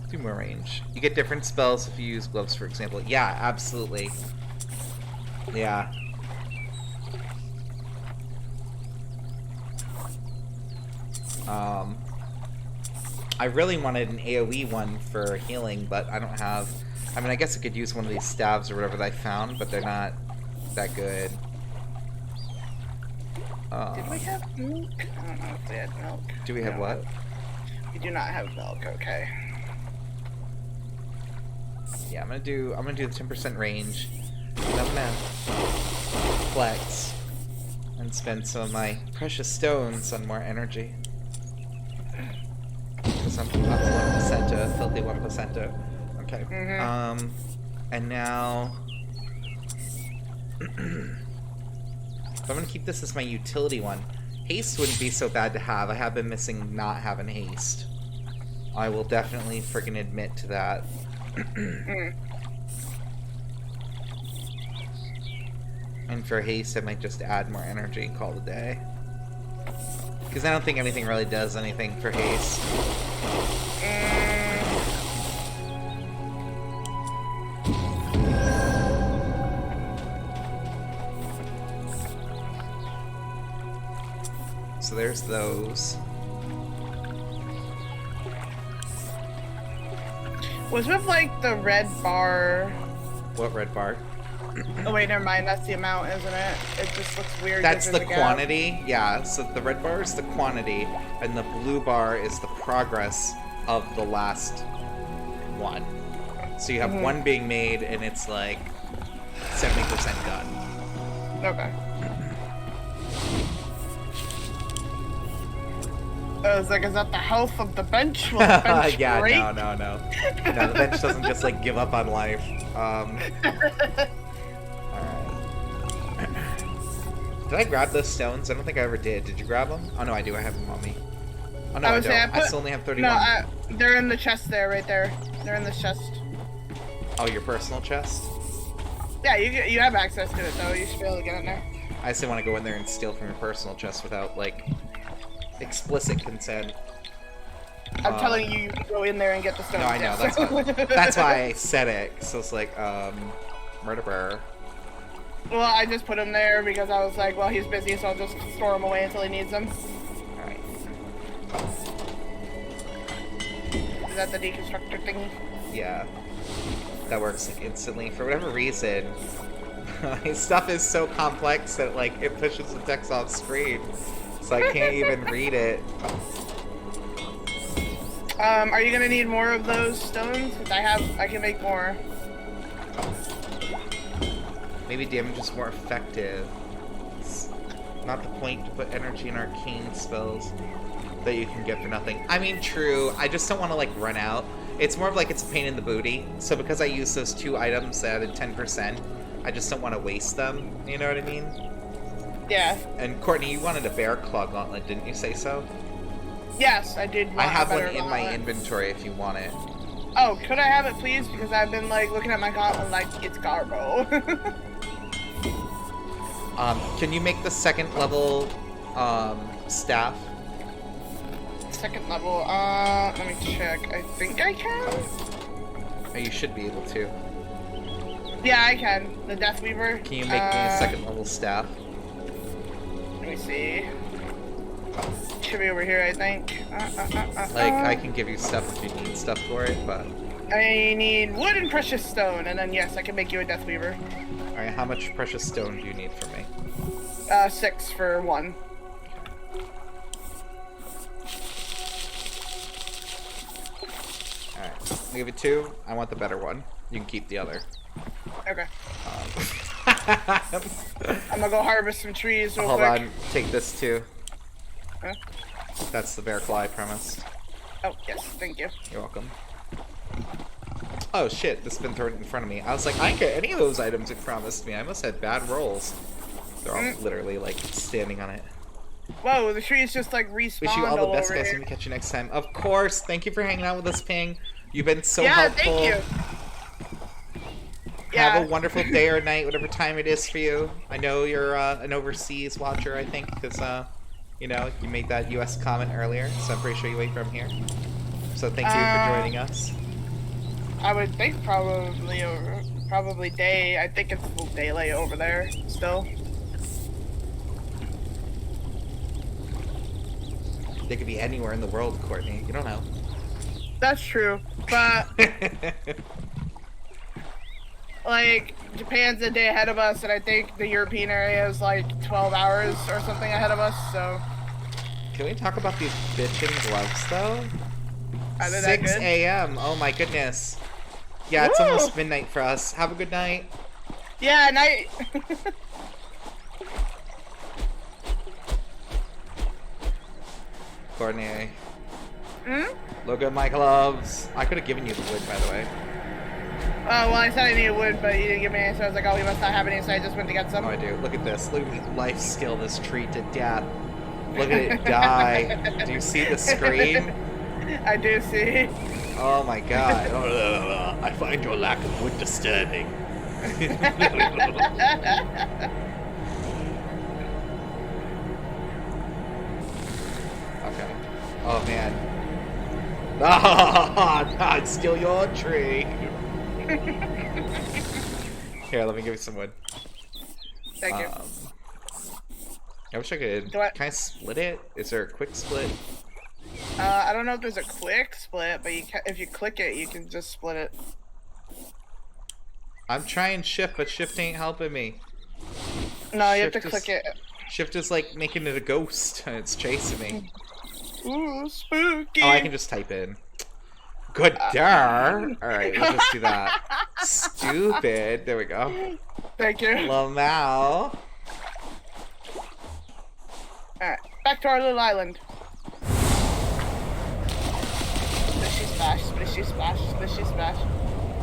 Do more range. You get different spells if you use gloves, for example. Yeah, absolutely. Yeah. I really wanted an AoE one for healing, but I don't have... I mean, I guess I could use one of these staves or whatever that I found, but they're not that good. Did we have milk? I don't know if we had milk. Do we have what? We do not have milk, okay. Yeah, I'm gonna do the 10% range. And I'm gonna flex and spend some of my precious stones on more energy. Because I'm not 1%, a filthy 1%. Okay. Mm-hmm. And now so I'm gonna keep this as my utility one. Haste wouldn't be so bad to have. I have been missing not having haste. I will definitely freaking admit to that. And for haste, I might just add more energy and call it a day. Because I don't think anything really does anything for haste. So there's those. Was with like the red bar. What red bar? Oh wait, never mind. That's the amount, isn't it? It just looks weird. That's the quantity. Yeah. So the red bar is the quantity, and the blue bar is the progress of the last one. So you have one being made, and it's like 70% done. Okay. I was like, is that the health of the bench? Will the bench yeah, break? no. No, the bench doesn't just like give up on life. Alright. Did I grab those stones? I don't think I ever did. Did you grab them? Oh no, I do. I have them on me. Oh no, I don't. I still only have 31. No, they're in the chest there, right there. They're in the chest. Oh, your personal chest? Yeah, you have access to it though. You should be able to get in there. I just didn't want to go in there and steal from your personal chest without like explicit consent. I'm telling you, you can go in there and get the stones. No, I know. Yes. That's why I said it. So it's like, murderer. Well, I just put him there because I was like, well, he's busy, so I'll just store him away until he needs them. Alright. Is that the deconstructor thing? Yeah. That works like, instantly. For whatever reason, his stuff is so complex that like it pushes the text off screen. So I can't even read it. Are you gonna need more of those stones? Because I can make more. Maybe damage is more effective. Not the point to put energy in arcane spells that you can get for nothing. I mean, true. I just don't want to, like, run out. It's more of like it's a pain in the booty. So because I use those 2 items that added 10%, I just don't want to waste them. You know what I mean? Yeah. And Courtney, you wanted a bear claw gauntlet, didn't you say so? Yes, I did. I have one in my inventory if you want it. Oh, could I have it, please? Because I've been, like, looking at my gauntlet like it's Garbo. Can you make the 2nd level staff? 2nd level, let me check. I think I can? Oh, you should be able to. Yeah, I can. The Deathweaver. Can you make me a 2nd level staff? Let me see. Should be over here, I think. Like, I can give you stuff if you need stuff for it, but... I need wood and precious stone, and then yes, I can make you a Deathweaver. Alright, how much precious stone do you need from me? 6 for 1. Alright, I'll give you 2. I want the better one. You can keep the other. Okay. I'm gonna go harvest some trees real Hold quick. on, take this too. Huh? That's the bear claw I promised. Oh, yes, thank you. You're welcome. Oh shit, this has been thrown in front of me. I was like, I didn't get any of those items it promised me. I must have had bad rolls. They're all literally like standing on it. Whoa, the trees just like respawned Wish you all the all best, over guys. here. And catch you next time. Of course. Thank you for hanging out with us, Ping. You've been so Yeah, helpful. thank you. Yeah. Have a wonderful day or night, whatever time it is for you. I know you're an overseas watcher, I think, because, you know, you made that U.S. comment earlier, so I'm pretty sure you wait from here. So thank you for joining us. I would think probably day. I think it's a little daylight over there still. They could be anywhere in the world, Courtney. You don't know. That's true, but like Japan's a day ahead of us, and I think the European area is like 12 hours or something ahead of us. So Can we talk about these bitchin' gloves, though? are they that 6 good? a.m. Oh my goodness. Yeah, it's Woo! almost midnight for us. Have a good night. Yeah, night. Courtney. Hmm? Look at my gloves. I could have given you the wood, by the way. Well, I said I needed wood, but you didn't give me any, so I was like, oh, we must not have any, so I just went to get some. Oh, I do. Look at this. Look at me life skill this tree to death. Look at it die. Do you see the screen? I do see. Oh my god. I find your lack of wood disturbing. Okay. Oh man. Ah, I'd steal your tree. Here, let me give you some wood. Thank you. I wish I could. Do I- Can I split it? Is there a quick split? I don't know if there's a quick split, but if you click it, you can just split it. I'm trying shift, but shift ain't helping me. No, you have to Shift is- click it. Shift is like making it a ghost, and it's chasing me. Ooh, spooky. Oh, I can just type in. Good dar. Alright, we'll just do that. Stupid. There we go. Thank you. Lamau. Alright, back to our little island. Splishy splash, splishy splash, splishy splash.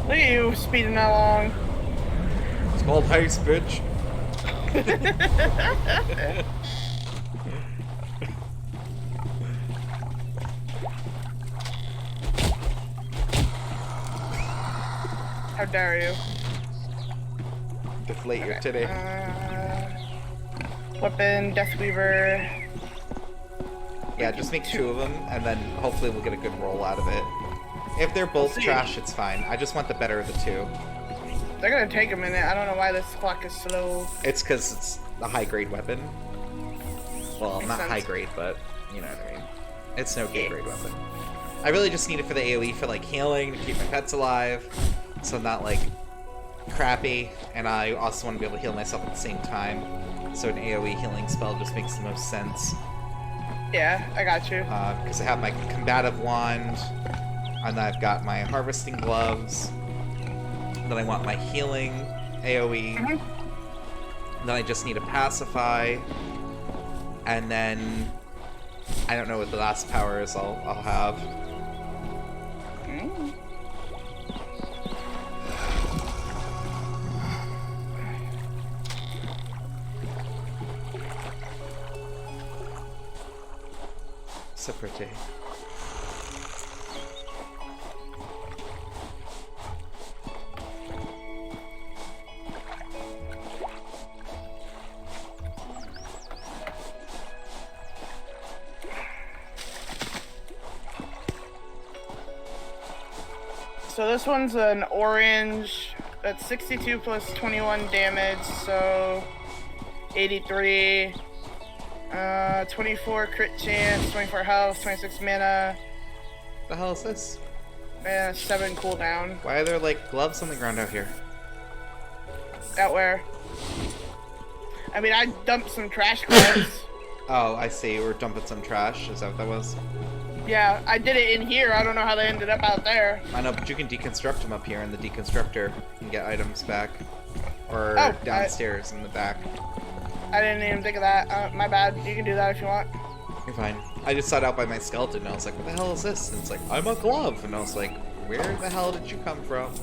Look at you speeding along. It's called haste, bitch. How dare you? Deflate your titty. Weapon, Deathweaver. Yeah, just make 2 of them, and then hopefully we'll get a good roll out of it. If they're both see. trash, it's fine. I just want the better of the 2. They're gonna take a minute. I don't know why this clock is slow. It's because it's a high-grade weapon. Well, Makes not sense. high-grade, but you know what I mean. It's no K-grade weapon. I really just need it for the AoE for, like, healing, to keep my pets alive, so I'm not, like, crappy, and I also want to be able to heal myself at the same time, so an AoE healing spell just makes the most sense. Yeah, I got you. Because I have my combative wand, and then I've got my harvesting gloves, then I want my healing AoE, then I just need a pacify, And then I don't know what the last power is I'll have. Mm. So pretty. So this one's an orange. That's 62 plus 21 damage, so 83. 24 crit chance, 24 health, 26 mana, The hell is this? and 7 cooldown. Why are there like gloves on the ground out here? Out where? I mean, I dumped some trash gloves. Oh, I see. We're dumping some trash. Is that what that was? Yeah, I did it in here. I don't know how they ended up out there. I know, but you can deconstruct them up here in the deconstructor and get items back. Or Oh, downstairs in the back. I didn't even think of that. My bad. You can do that if you want. You're fine. I just saw it out by my skeleton and I was like, what the hell is this? And it's like, I'm a glove. And I was like, where the hell did you come from?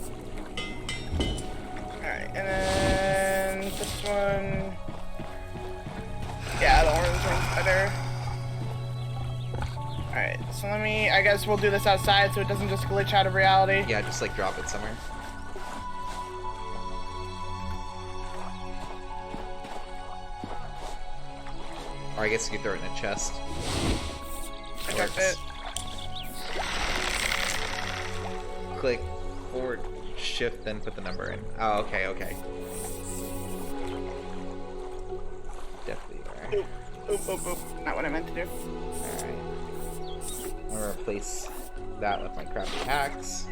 Alright, and then this one. Yeah, the orange one's better. Alright, so I guess we'll do this outside so it doesn't just glitch out of reality. Yeah, just like drop it somewhere. Or I guess you could throw it in a chest. I dropped it. Click forward, shift, then put the number in. Oh, okay, okay. Definitely there. Oop. Not what I meant to do. Alright. I'm gonna replace that with my crappy axe.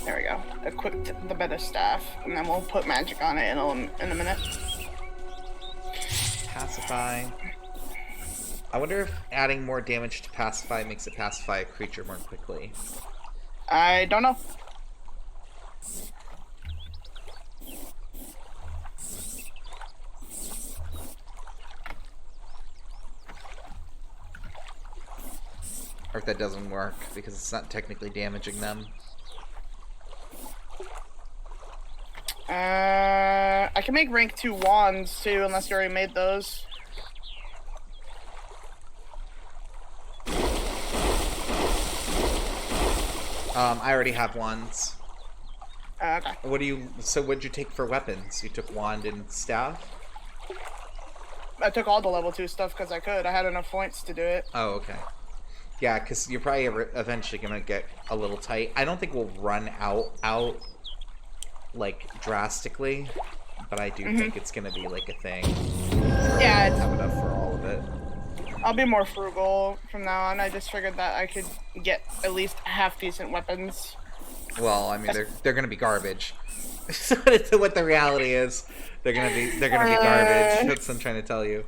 There we go. Equipped the better staff, and then we'll put magic on it in a minute. Pacify. I wonder if adding more damage to pacify makes it pacify a creature more quickly. I don't know. Or if that doesn't work, because it's not technically damaging them. I can make rank 2 wands too, unless you already made those. I already have wands. Okay. So what'd you take for weapons? You took wand and staff? I took all the level 2 stuff because I could. I had enough points to do it. Oh, okay. Yeah, because you're probably eventually gonna get a little tight. I don't think we'll run out like drastically, but I do think it's gonna be like a thing. Yeah, Have enough for all of it. I'll be more frugal from now on. I just figured that I could get at least half decent weapons. Well, I mean, they're gonna be garbage. That's what the reality is. They're gonna be garbage. That's what I'm trying to tell you.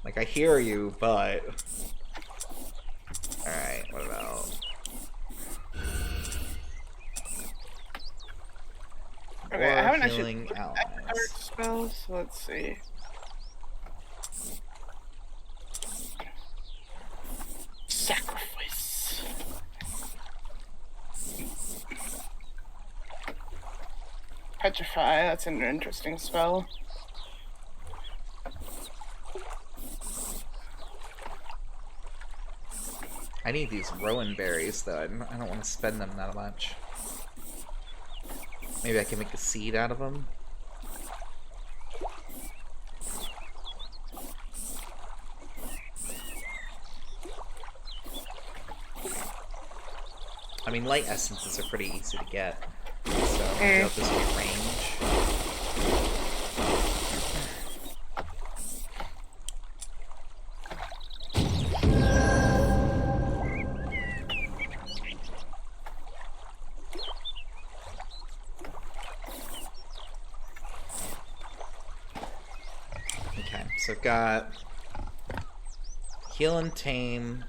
Like, I hear you, but... Alright, what about... Okay, I haven't healing actually allies. spells, so let's see. Sacrifice. Petrify, that's an interesting spell. I need these rowan berries, though. I don't want to spend them that much. Maybe I can make a seed out of them. I mean, light essences are pretty easy to get, so they'll just be range. So I've got heal and tame,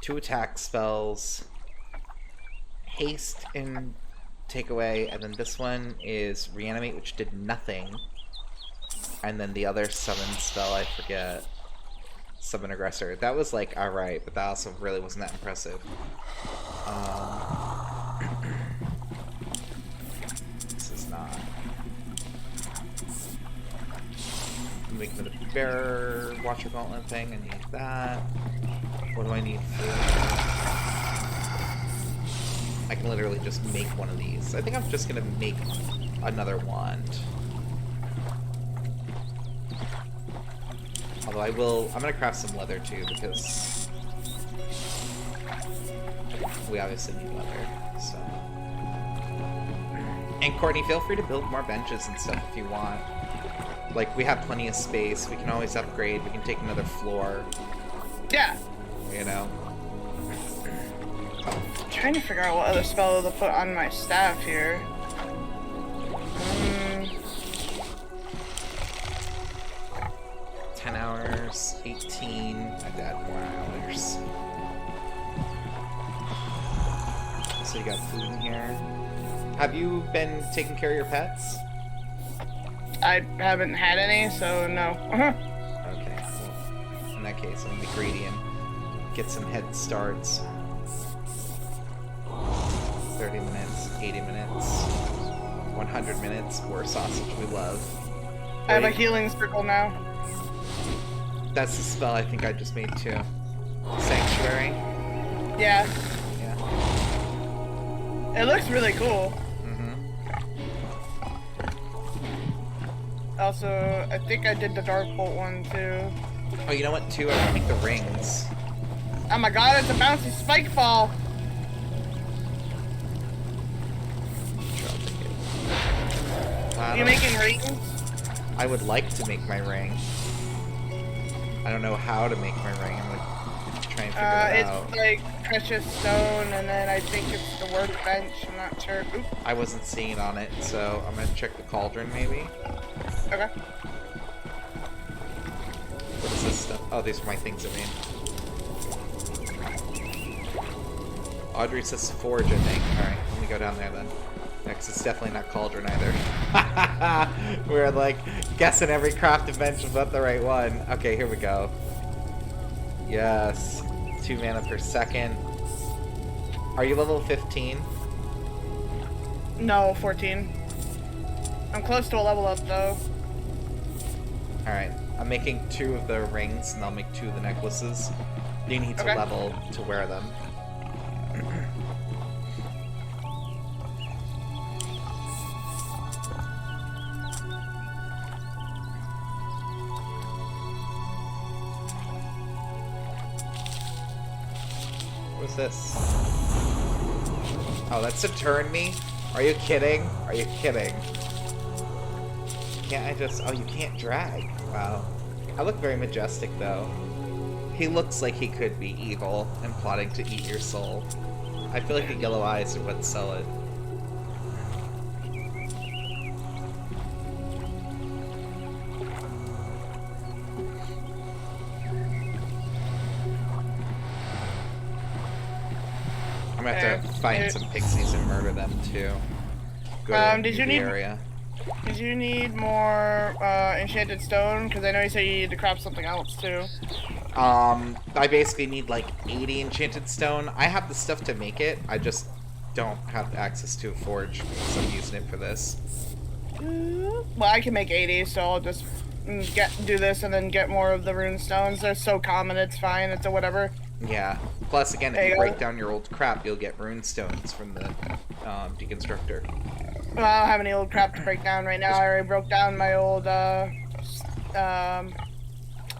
2 attack spells, haste and take away, and then this one is reanimate, which did nothing. And then the other summon spell, I forget. Summon Aggressor. That was like alright, but that also really wasn't that impressive. This is not. Make the bearer Watcher Gauntlet thing. I need that. What do I need for? I can literally just make one of these. I think I'm just gonna make another wand. Although I'm gonna craft some leather too, because we obviously need leather, so. And Courtney, feel free to build more benches and stuff if you want. Like, we have plenty of space, we can always upgrade, we can take another floor. Yeah. You know? I'm trying to figure out what other spell to put on my staff here. 10 hours, 18, I'd add more hours. So you got food in here. Have you been taking care of your pets? I haven't had any, so no. Okay, well, in that case, I'm gonna be greedy and get some head starts. 30 minutes, 80 minutes, 100 minutes, more sausage we love. I have a healing circle now. That's the spell I think I just made too. Sanctuary? Yeah. Yeah. It looks really cool. Also, I think I did the Dark Bolt one too. Oh, you know what too? I want to make the rings. Oh my god, it's a bouncy spike ball! Sure, I'll take it. Are you making rings? I would like to make my ring. I don't know how to make my ring. I'm gonna try and figure it out. It's like precious stone, and then I think it's the workbench. I'm not sure. Oop. I wasn't seeing it on it, so I'm gonna check the cauldron maybe. Okay. What is this stuff? Oh, these are my things I made. Audrey says forge, I think. Alright, let me go down there then. Next, it's definitely not cauldron either. We're like guessing every craft dimension but the right one. Okay, here we go. Yes. 2 mana per second. Are you level 15? No, 14. I'm close to a level up though. Alright, I'm making 2 of the rings and I'll make 2 of the necklaces. You need to level to wear them. What's this? Oh, that's to turn me? Are you kidding? Are you kidding? Can't I just... Oh, you can't drag. Wow. I look very majestic, though. He looks like he could be evil and plotting to eat your soul. I feel like the yellow eyes are what sell it. I'm gonna have to find some pixies and murder them, too. Go to did you the need... area. Did you need more enchanted stone? Because I know you said you need to craft something else too. I basically need like 80 enchanted stone. I have the stuff to make it. I just don't have access to a forge because I'm using it for this. Well, I can make 80, so I'll just do this and then get more of the rune stones. They're so common, it's fine. It's a whatever. Yeah. Plus, again, if you break down your old crap, you'll get rune stones from the deconstructor. Well, I don't have any old crap to break down right now. I already broke down my old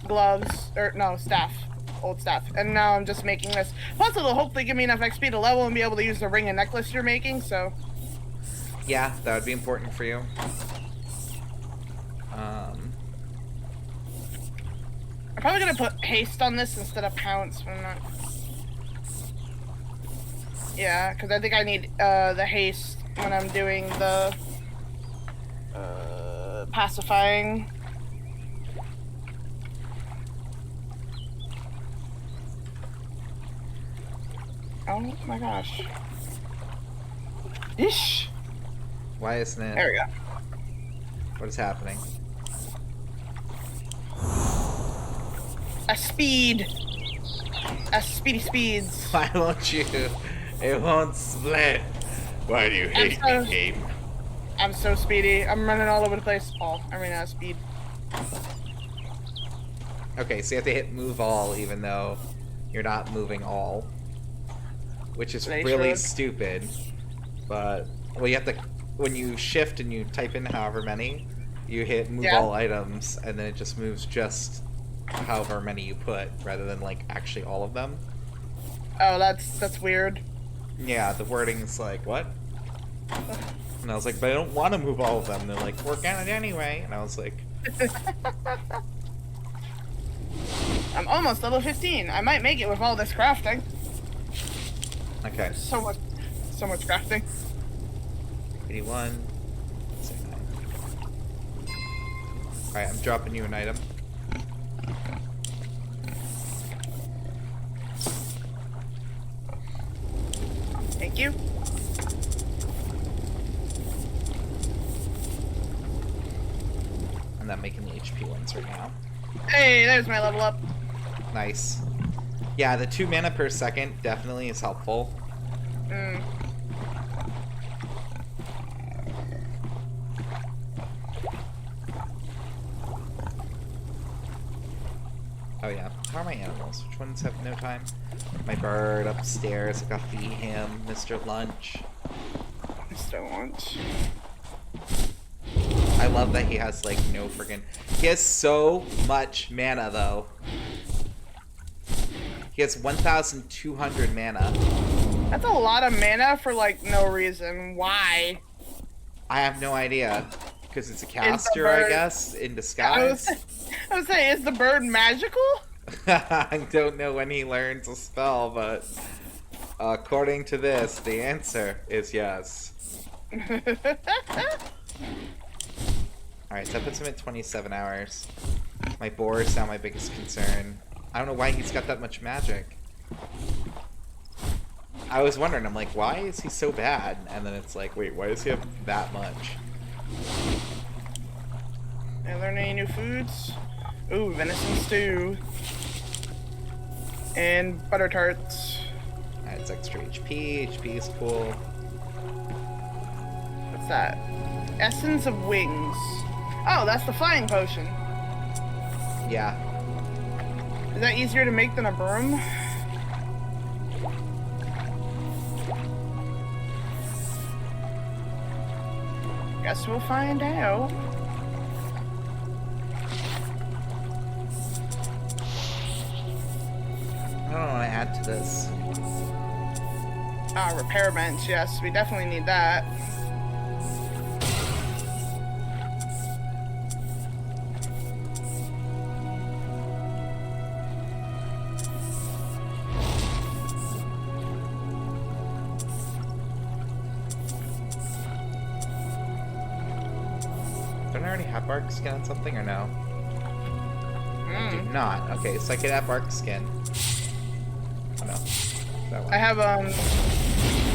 gloves, or no, staff, old staff, and now I'm just making this. Plus, it'll hopefully give me enough XP to level and be able to use the ring and necklace you're making. So. Yeah, that would be important for you. I'm probably gonna put haste on this instead of pounce, but I'm not. Yeah, because I think I need the haste when I'm doing the pacifying. Oh my gosh. Ish. Why isn't it? There we go. What is happening? A speed. A speedy speeds. Why won't you? It won't split. Why do you hate me, game? I'm so speedy. I'm running all over the place. Oh, I ran out of speed. Okay, so you have to hit move all even though you're not moving all. Which is really stupid. But, well, you have to, when you shift and you type in however many, you hit move all items, and then it just moves just however many you put, rather than, like, actually all of them. Oh, that's weird. Yeah, the wording is like, what? And I was like, but I don't want to move all of them. And they're like, work on it anyway. And I was like... I'm almost level 15. I might make it with all this crafting. Okay. So much crafting. 81. Alright, I'm dropping you an item. Thank you. I'm not making the HP ones right now. Hey, there's my level up. Nice. Yeah, the 2 mana per second definitely is helpful. Mm. Oh yeah. How are my animals? Which ones have no time? My bird upstairs. I gotta feed him. Mr. Lunch. Mr. Lunch. I love that he has, like, no friggin... He has so much mana, though. He has 1,200 mana. That's a lot of mana for, like, no reason. Why? I have no idea. Because it's a caster, I guess, in disguise. I was saying, is the bird magical? I don't know when he learns a spell, but... according to this, the answer is yes. Alright, so that puts him at 27 hours. My boar is now my biggest concern. I don't know why he's got that much magic. I was wondering, I'm like, why is he so bad? And then it's like, wait, why does he have that much? Did I learn any new foods? Ooh, venison stew. And butter tarts. Alright, it's extra HP. HP is cool. What's that? Essence of wings. Oh, that's the flying potion. Yeah. Is that easier to make than a broom? Guess we'll find out. I don't know what to add to this. Ah, repair bench. Yes, we definitely need that. Don't I already have bark skin on something or no? I do Mm. not. Okay, so I could add bark skin. Oh no. That one. I have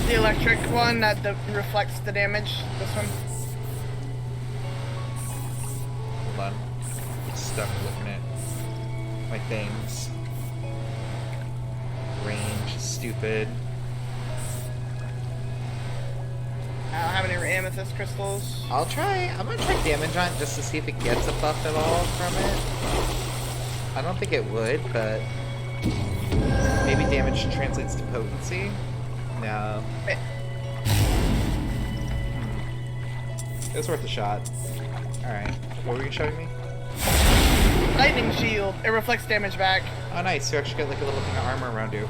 the electric one that reflects the damage. This one. Hold on. I'm stuck looking at my things. Range is stupid. I don't have any amethyst crystals. I'm gonna try damage on it just to see if it gets a buff at all from it. I don't think it would, but maybe damage translates to potency? No. It's worth a shot. Alright. What were you showing me? Lightning shield. It reflects damage back. Oh nice, you actually get like a little thing of armor around you.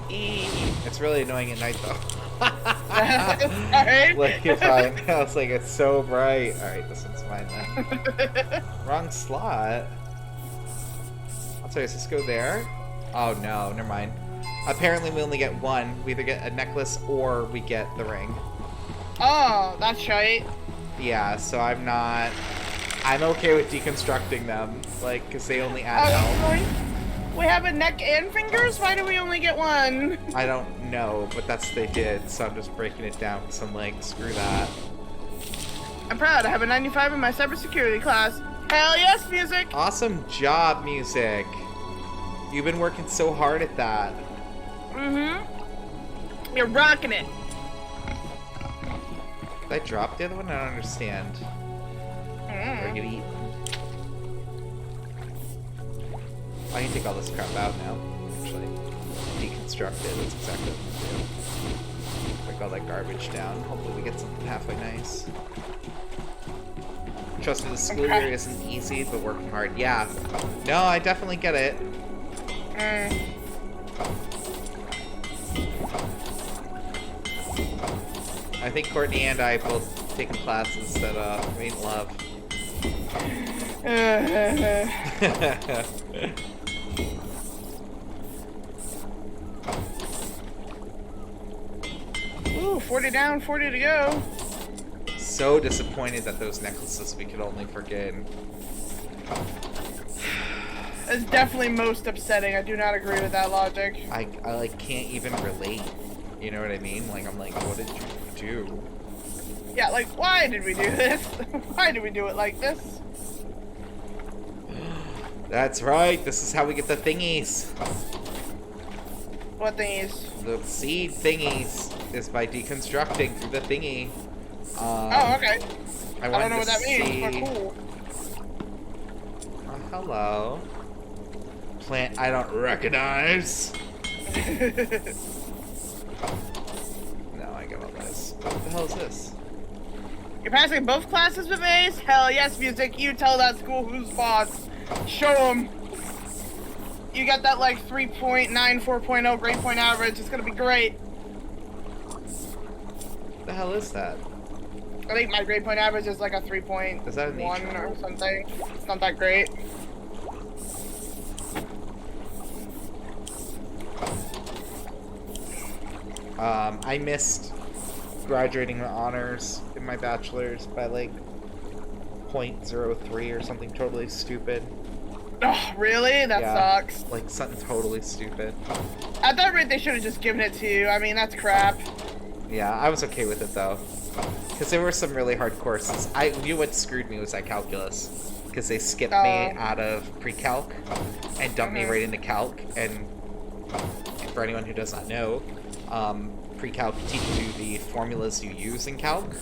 It's really annoying at night though. Alright. Like if I was like, it's so bright. Alright, this one's fine then. Wrong slot. I'll tell you, let's go there. Oh no, never mind. Apparently we only get one. We either get a necklace or we get the ring. Oh, that's right. Yeah, so I'm okay with deconstructing them. Like, because they only add health. Really? We have a neck and fingers? Why do we only get one? I don't know, but that's what they did, so I'm just breaking it down because I'm like, screw that. I'm proud. I have a 95 in my cybersecurity class. Hell yes, music! Awesome job, music. You've been working so hard at that. You're rocking it. Did I drop the other one? I don't understand. Or you eat. I can take all this crap out now. Actually, deconstruct it. That's exactly what I'm gonna do. Break all that garbage down. Hopefully, we get something halfway nice. Trust me, the school year isn't easy, but working hard. Yeah. No, I definitely get it. I think Courtney and I both taken classes that we didn't love. Ooh, 40 down, 40 to go. So disappointed that those necklaces we could only forget. It's definitely most upsetting. I do not agree with that logic. I like can't even relate. You know what I mean? Like I'm like, what did you do? Yeah, like why did we do this? Why did we do it like this? That's right. This is how we get the thingies. What thingies? The seed thingies is by deconstructing through the thingy. Oh, okay. I don't know what that means, see... but cool. Hello. Plant I don't recognize. No, I get all this. What the hell is this? You're passing both classes with Ace? Hell yes, music. You tell that school who's boss. Show them. You got that like 3.9, 4.0 grade point average. It's gonna be great. What the hell is that? I think my grade point average is like a 3.1 Is that an or something. It's not that great. I missed graduating with honors in my bachelor's by like 0.03 or something totally stupid. Oh, really? That sucks. Like something totally stupid. At that rate, they should have just given it to you. I mean, that's crap. Yeah, I was okay with it though. Because there were some really hard courses. I knew what screwed me was that calculus. Because they skipped me out of pre-calc and dumped me right into calc. And for anyone who does not know, pre-calc teaches you the formulas you use in calc.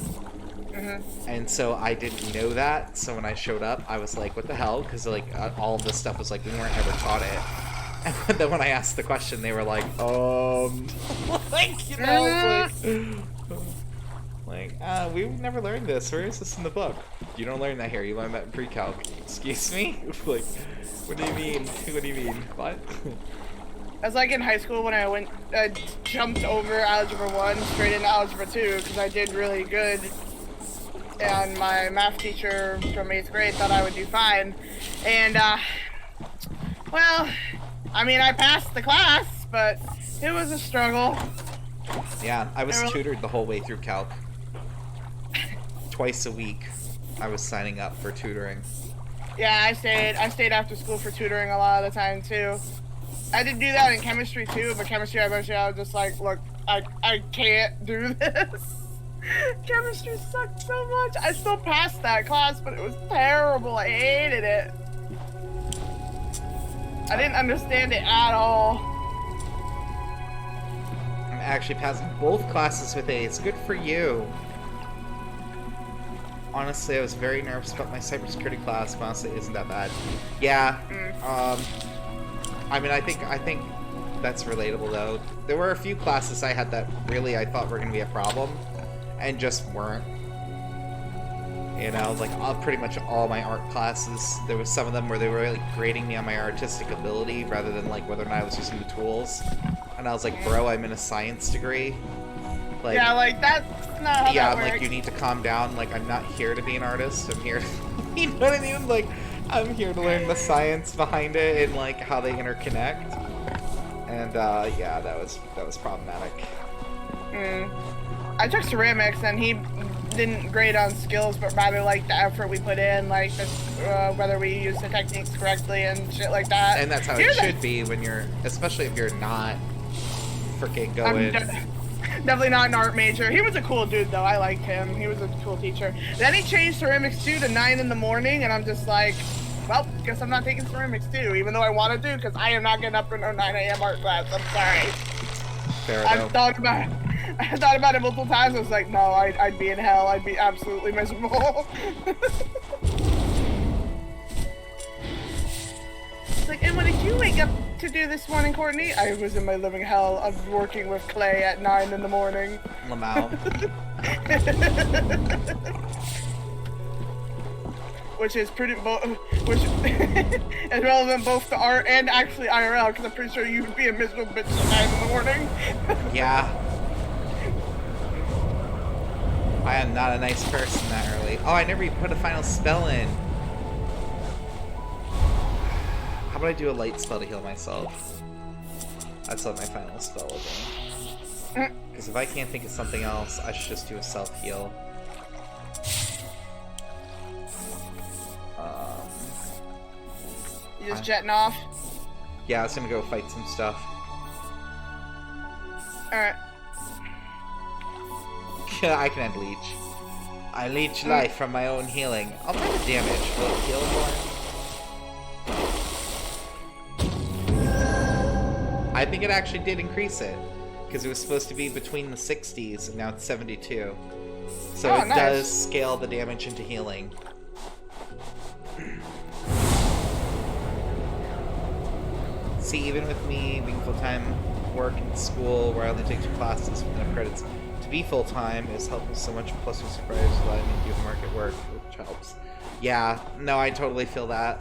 And so I didn't know that. So when I showed up, I was like, what the hell? Because like all of this stuff was like, we weren't ever taught it. And then when I asked the question, they were like, like, you know, like, we've never learned this. Where is this in the book? You don't learn that here. You learn that in pre-calc. Excuse me? Like, what do you mean? What do you mean? What? I was like in high school when I jumped over Algebra 1 straight into Algebra 2 because I did really good. And my math teacher from 8th grade thought I would do fine. And, well, I mean, I passed the class, but it was a struggle. Yeah, I was tutored the whole way through calc. Twice a week, I was signing up for tutoring. Yeah, I stayed after school for tutoring a lot of the time too. I did do that in chemistry too, but chemistry eventually I was just like, look, I can't do this. Chemistry sucked so much. I still passed that class, but it was terrible. I hated it. I didn't understand it at all. I'm actually passing both classes with A's. Good for you. Honestly, I was very nervous about my cybersecurity class, but honestly, it isn't that bad. Yeah. I mean, I think that's relatable though. There were a few classes I had that really I thought were going to be a problem, and just weren't. You know, like pretty much all my art classes, there was some of them where they were really grading me on my artistic ability rather than like whether or not I was using the tools. And I was like, bro, I'm in a science degree. Like, yeah, like that's not how that works. Like you need to calm down. Like I'm not here to be an artist. I'm here to, you know what I mean? Like I'm here to learn the science behind it and like how they interconnect. And yeah, that was problematic. I took ceramics and he didn't grade on skills, but rather like the effort we put in, like whether we use the techniques correctly and shit like that. And that's how it should be when you're, especially if you're not freaking going. Definitely not an art major. He was a cool dude though. I liked him. He was a cool teacher. Then he changed ceramics 2 to 9 in the morning, and I'm just like, well, guess I'm not taking ceramics too, even though I want to do, because I am not getting up for no 9 a.m. art class. I'm sorry. Fair I enough. thought about it multiple times. I was like, no, I'd be in hell. I'd be absolutely miserable. It's like, and what did you wake up to do this morning, Courtney? I was in my living hell of working with clay at 9 in the morning. Lamau. Which is pretty, which is relevant both to art and actually IRL, because I'm pretty sure you would be a miserable bitch at 9 in the morning. Yeah. I am not a nice person that early. Oh, I never even put a final spell in. How about I do a light spell to heal myself? That's what my final spell will be. Because if I can't think of something else, I should just do a self-heal. You just jetting off? Yeah, I was gonna go fight some stuff. Alright. I can add leech. I leech life from my own healing. I'll try the damage. Will it heal more? I think it actually did increase it. Because it was supposed to be between the 60s, and now it's 72. So it nice. does scale the damage into healing. See, even with me being full-time work in school, where I only take 2 classes with enough credits to be full-time, is helping so much. Plus, we're surprised letting me do homework at work, which helps. Yeah, no, I totally feel that.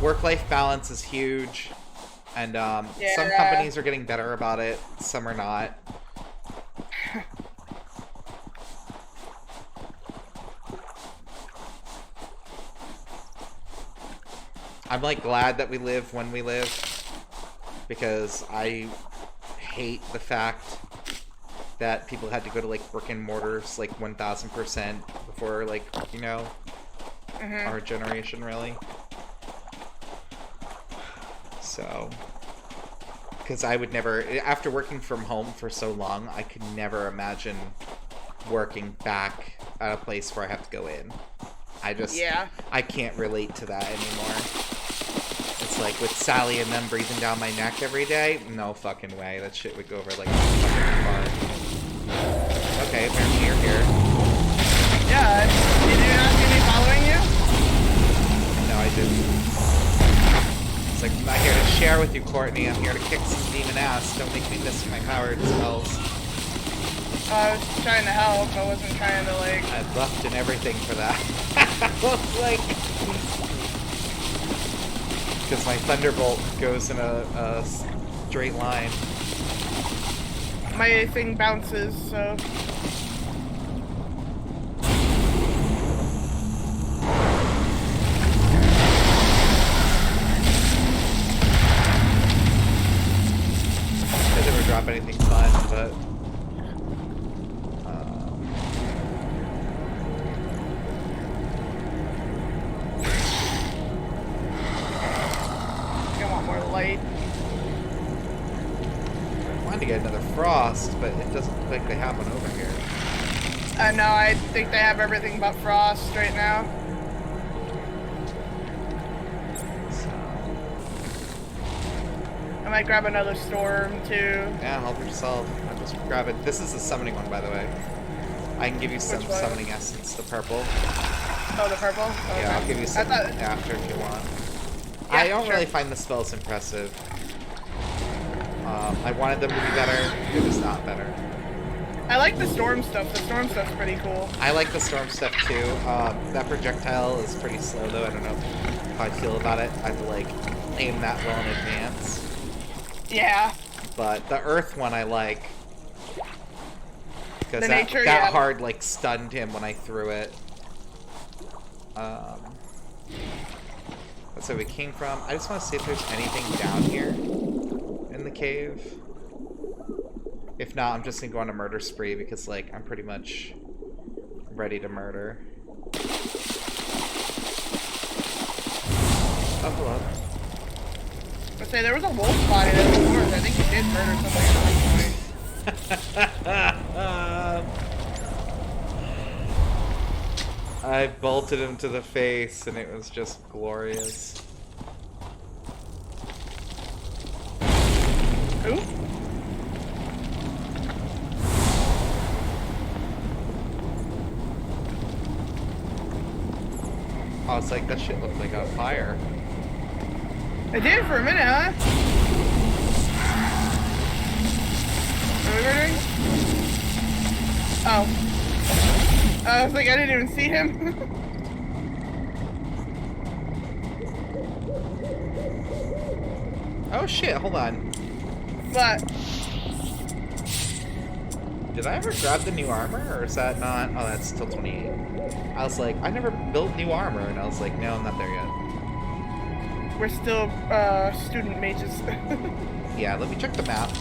Work-life balance is huge, and some companies are getting better about it, some are not. I'm like glad that we live when we live, because I hate the fact that people had to go to like brick and mortars like 1000% before, like, you know, our generation really. So, because I would never, after working from home for so long, I could never imagine working back at a place where I have to go in. I just, I can't relate to that anymore. It's like with Sally and them breathing down my neck every day. No fucking way. That shit would go over like fucking far. Okay, apparently you're here. Yeah, did you not see me following you? No, I didn't. It's like, I'm not here to share with you, Courtney. I'm here to kick some demon ass. Don't make me miss my powered spells. I was trying to help. I wasn't trying to, like... I buffed and everything for that. Like... Because my Thunderbolt goes in a straight line. My thing bounces, so... I never drop anything fun, but... Light. I wanted to get another frost, but it doesn't look like they have one over here. No, I think they have everything but frost right now. So... I might grab another storm too. Yeah, help yourself. I'll just grab it. This is the summoning one, by the way. I can give you some summoning essence, the purple. Oh, the purple? Oh, yeah, okay. I'll give you some after if you want. Yeah, I don't really find the spells impressive. I wanted them to be better. It was not better. I like the storm stuff. The storm stuff's pretty cool. I like the storm stuff too. That projectile is pretty slow though. I don't know how I feel about it. I have to like aim that well in advance. Yeah. But the earth one I like. Because that yeah. hard like stunned him when I threw it. That's where we came from. I just want to see if there's anything down here in the cave. If not, I'm just gonna go on a murder spree because, like, I'm pretty much ready to murder. Oh, hello. I'd say there was a wolf body that was yours. I think you did murder somebody at one point. I bolted him to the face, and it was just glorious. Who? I was like, that shit looked like a fire. It did for a minute, huh? What are we murdering? Oh. I was like, I didn't even see him. Oh shit, hold on. What? Did I ever grab the new armor, or is that not? Oh, that's still 28. I was like, I never built new armor, and I was like, no, I'm not there yet. We're still, student mages. Yeah, let me check the map.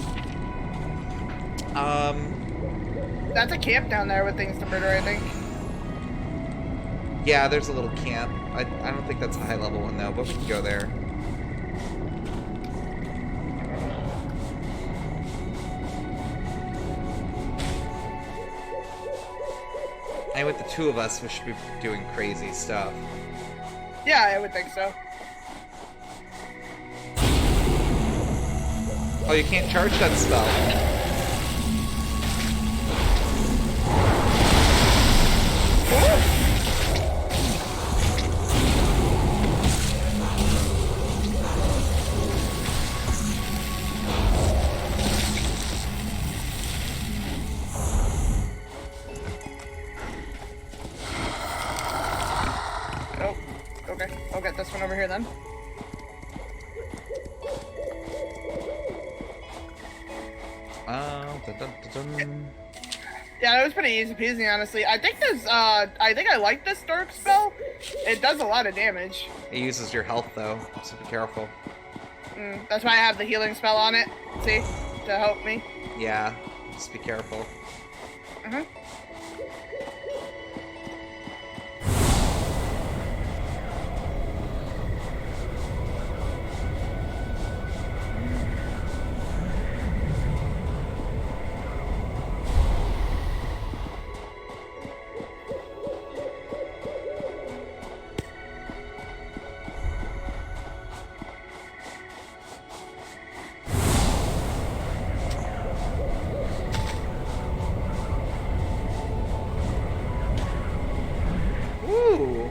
That's a camp down there with things to murder, I think. Yeah, there's a little camp. I don't think that's a high level one though, but we can go there. And with the two of us, we should be doing crazy stuff. Yeah, I would think so. Oh, you can't charge that spell. Oh, okay. I'll get this one over here then. Dun, dun, dun, dun. Yeah, that was pretty easy peasy, honestly. I think there's, I think I like this dark spell. It does a lot of damage. It uses your health though, so be careful. That's why I have the healing spell on it, see? To help me. Yeah, just be careful. Ooh.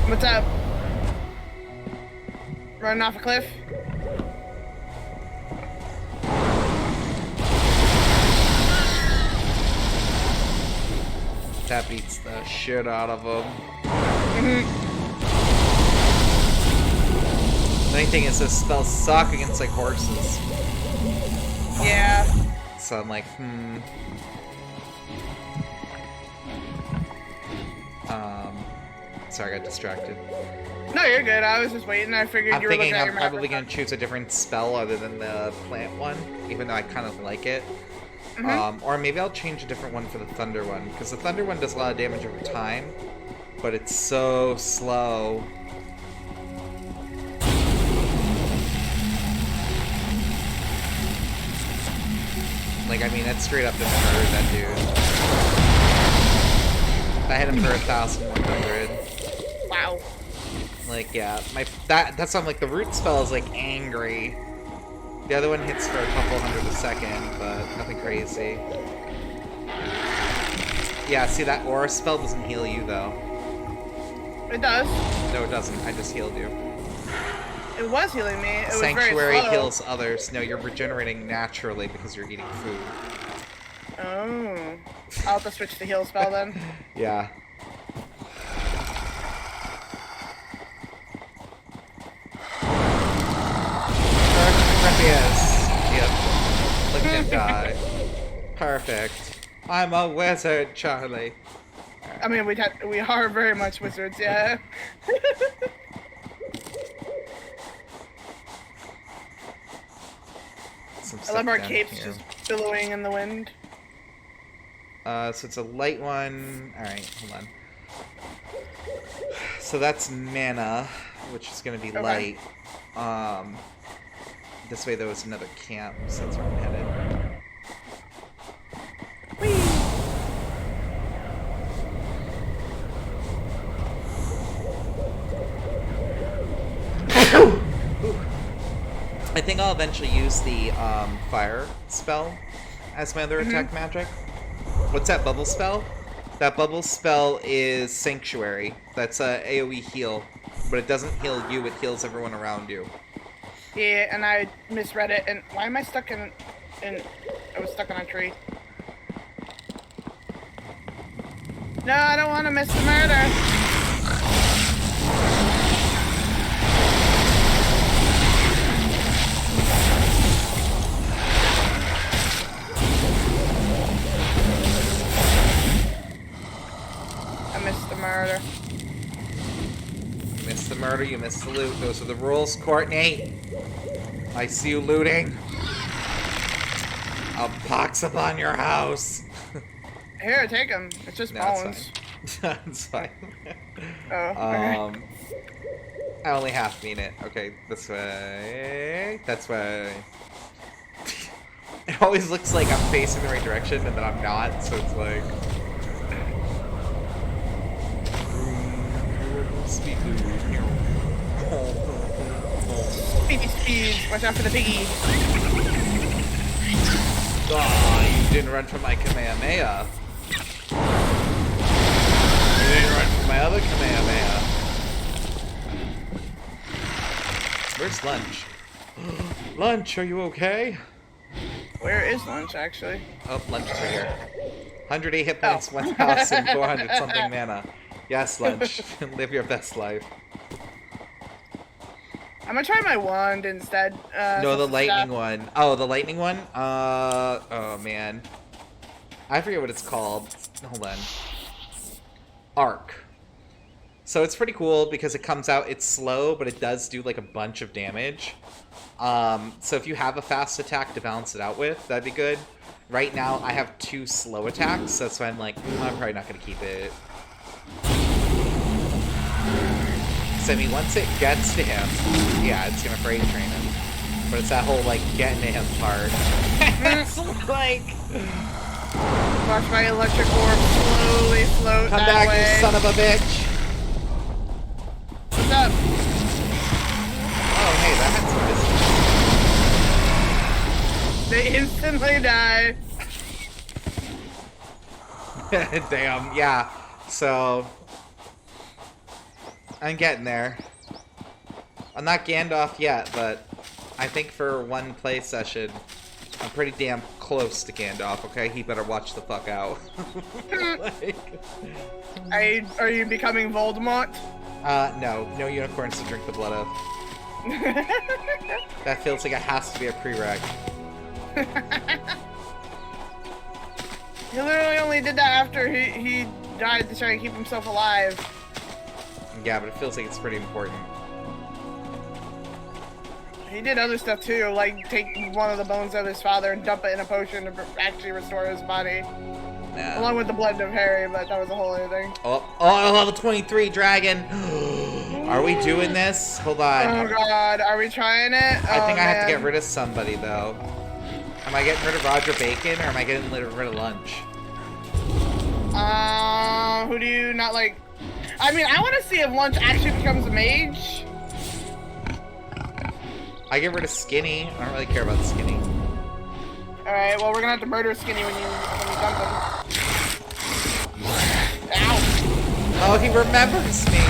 What's up? Running off a cliff? That beats the shit out of them. The main thing is this spells suck against like horses. Yeah. So I'm like, sorry, I got distracted. No, you're good. I was just waiting. I figured I'm you were looking thinking at I'm your map. probably going to choose a different spell other than the plant one, even though I kind of like it. Or maybe I'll change a different one for the thunder one, because the thunder one does a lot of damage over time, but it's so slow. Like, I mean, that's straight up to murder that dude. I hit him for 1,100. Wow. Like, yeah, that's on like the root spell is like angry. The other one hits for a couple hundred a second, but nothing crazy. Yeah, see that aura spell doesn't heal you though. It does. No, it doesn't. I just healed you. It was healing me. It was Sanctuary very slow. heals others. No, you're regenerating naturally because you're eating food. Oh. I'll have to switch the heal spell then. Yeah. Yes. Yep. Look at him die. Perfect. I'm a wizard, Charlie. I mean, we are very much wizards, yeah. I love our capes just billowing in the wind. So it's a light one. Alright, hold on. So that's mana, which is going to be light. This way there was another camp, so that's where I'm headed. Whee! I think I'll eventually use the fire spell as my other attack magic. What's that bubble spell? That bubble spell is Sanctuary. That's a AoE heal, but it doesn't heal you, it heals everyone around you. Yeah, and I misread it, and why am I stuck in I was stuck on a tree. No, I don't want to miss the murder. I missed the murder. You missed the murder, you missed the loot. Those are the rules, Courtney. I see you looting. I'll box up on your house. Here, take them. It's just bones. That's fine. Oh, okay. I only half mean it. Okay, this way. That's way. It always looks like I'm facing the right direction, and then I'm not, so it's like... Speed Speed. Watch out for the piggy. Oh, you didn't run from my Kamehameha. You didn't run from my other Kamehameha. Where's lunch? Lunch, are you okay? Where is lunch, actually? Oh, lunch is right here. 108 hit points, 1,400 something mana. Yes, lunch. Live your best life. I'm gonna try my wand instead. No, the lightning one. Oh, the lightning one? Oh man. I forget what it's called. Hold on. Arc. So it's pretty cool because it comes out, it's slow, but it does do like a bunch of damage. So if you have a fast attack to balance it out with, that'd be good. Right now, I have 2 slow attacks, so that's why I'm like, I'm probably not gonna keep it. So, I mean, once it gets to him, yeah, it's gonna freight train him. But it's that whole, like, getting to him part. It's like... Watch my electric orb slowly float Come that back, way. you son of a bitch! What's up? Oh, hey, that had some business. They instantly die. Damn, yeah. So... I'm getting there. I'm not Gandalf yet, but I think for one play session, I'm pretty damn close to Gandalf, okay? He better watch the fuck out. Like... Are you becoming Voldemort? No. No unicorns to drink the blood of. That feels like it has to be a prereq. He literally only did that after he died to try and keep himself alive. Yeah, but it feels like it's pretty important. He did other stuff too, like take one of the bones of his father and dump it in a potion to actually restore his body. Yeah. Along with the blood of Harry, but that was a whole other thing. Oh, level 23 dragon! Are we doing this? Hold on. Oh god, are we trying it? I think I have to get rid of somebody, though. Am I getting rid of Roger Bacon, or am I getting rid of Lunch? Who do you not like? I mean, I want to see if Lunch actually becomes a mage. I get rid of Skinny. I don't really care about Skinny. Alright, well, we're gonna have to murder Skinny when you dump him. Ow! Oh, he remembers me!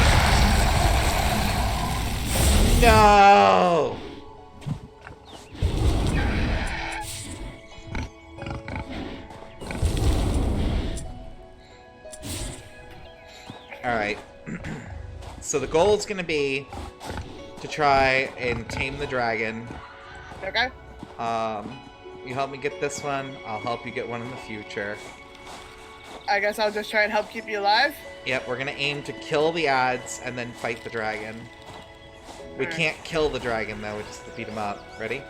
No! Alright. So the goal is going to be to try and tame the dragon. Okay. You help me get this one, I'll help you get one in the future. I guess I'll just try and help keep you alive. Yep, we're going to aim to kill the ads and then fight the dragon. We can't kill the dragon, though, we just have to beat him up. Ready?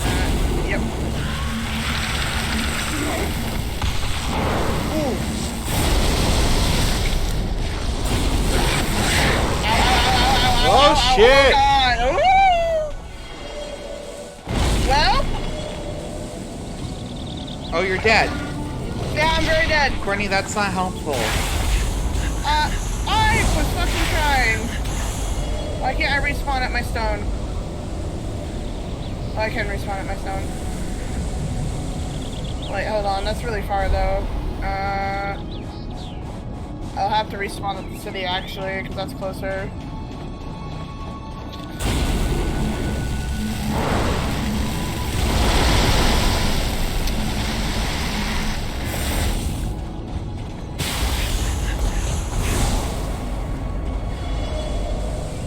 Yep. Ooh. Oh, shit! Well? Oh, you're dead. Yeah, I'm very dead. Courtney, that's not helpful. I was fucking trying. Why can't I respawn at my stone? Oh, I can respawn at my stone. Wait, hold on. That's really far, though. I'll have to respawn at the city, actually, because that's closer.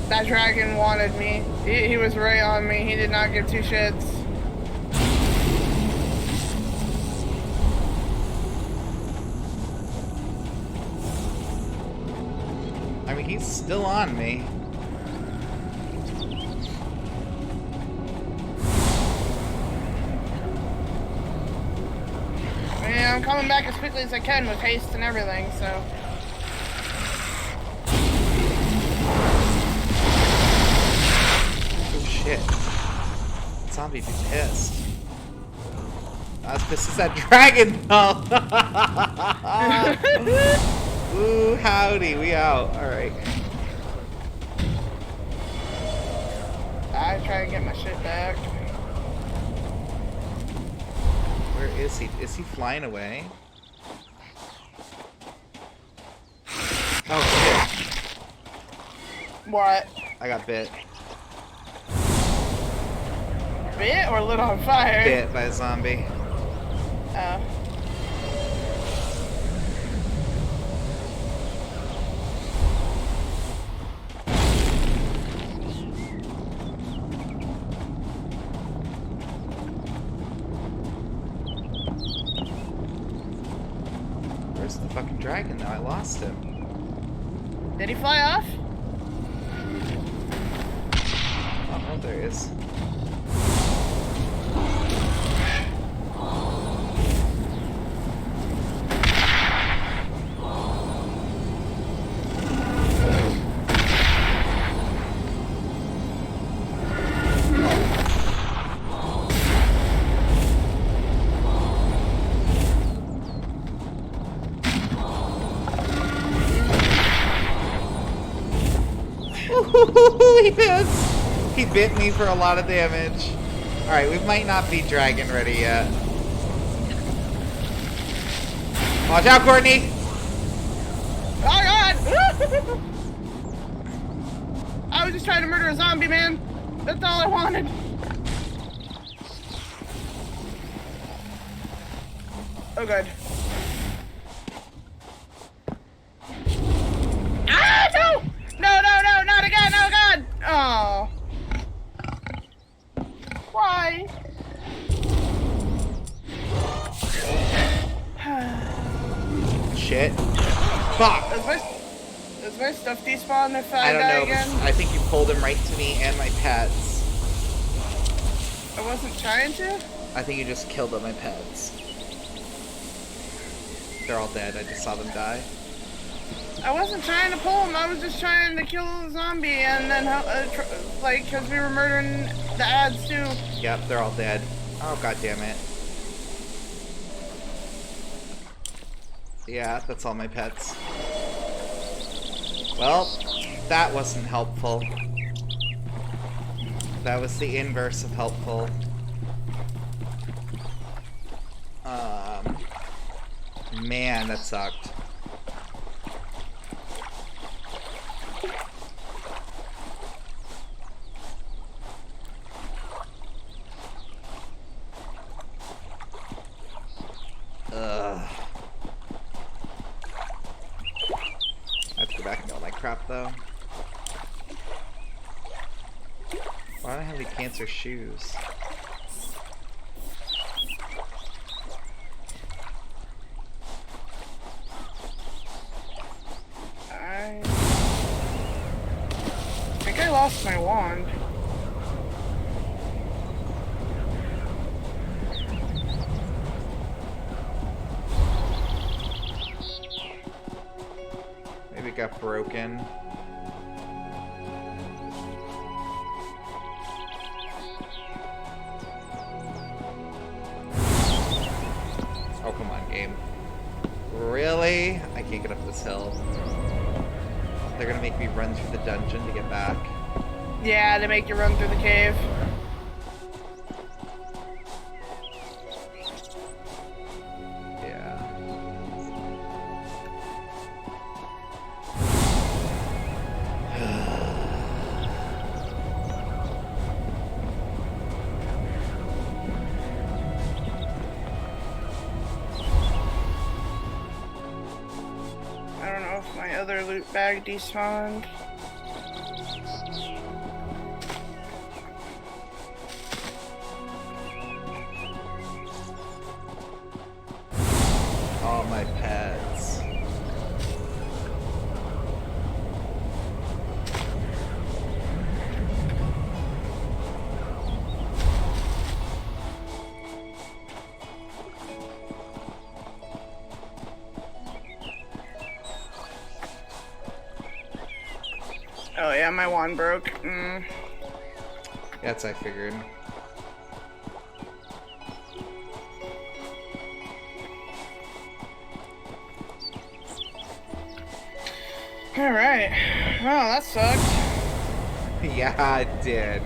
That dragon wanted me. He was right on me. He did not give two shits. I mean, he's still on me. Yeah, I'm coming back as quickly as I can with haste and everything, so... Shit. Zombie be pissed. I was pissed as that dragon though. Ooh, howdy, we out. Alright. I try to get my shit back. Where is he? Is he flying away? Oh shit. What? I got bit. Bit or lit on fire? Bit by a zombie. Oh. Where's the fucking dragon now? I lost him. Did he fly off? Oh, there he is. He bit me for a lot of damage. Alright, we might not be dragon ready yet. Watch out, Courtney! Oh god! I was just trying to murder a zombie, man. That's all I wanted. Oh god. Ah, no! No, no, no, not again, oh god! Oh. Why? Shit. Fuck! Does my stuff despawn if I don't die know. again? I think you pulled him right to me and my pets. I wasn't trying to? I think you just killed all my pets. They're all dead. I just saw them die. I wasn't trying to pull him. I was just trying to kill the zombie and then, like, because we were murdering the ads too. Yep, they're all dead. Oh, god damn it. Yeah, that's all my pets. Well, that wasn't helpful. That was the inverse of helpful. Man, that sucked. Ugh. I have to go back and get all my crap, though. Why don't I have any cancer shoes? I think I lost my wand. Maybe it got broken. Oh, come on, game. Really? I can't get up this hill. They're gonna make me run through the dungeon to get back. Yeah, to make you run through the cave. Yeah. I don't know if my other loot bag despawned. All my pets. Oh yeah, my wand broke. That's I figured. Alright. Well, that sucked. Yeah, it did.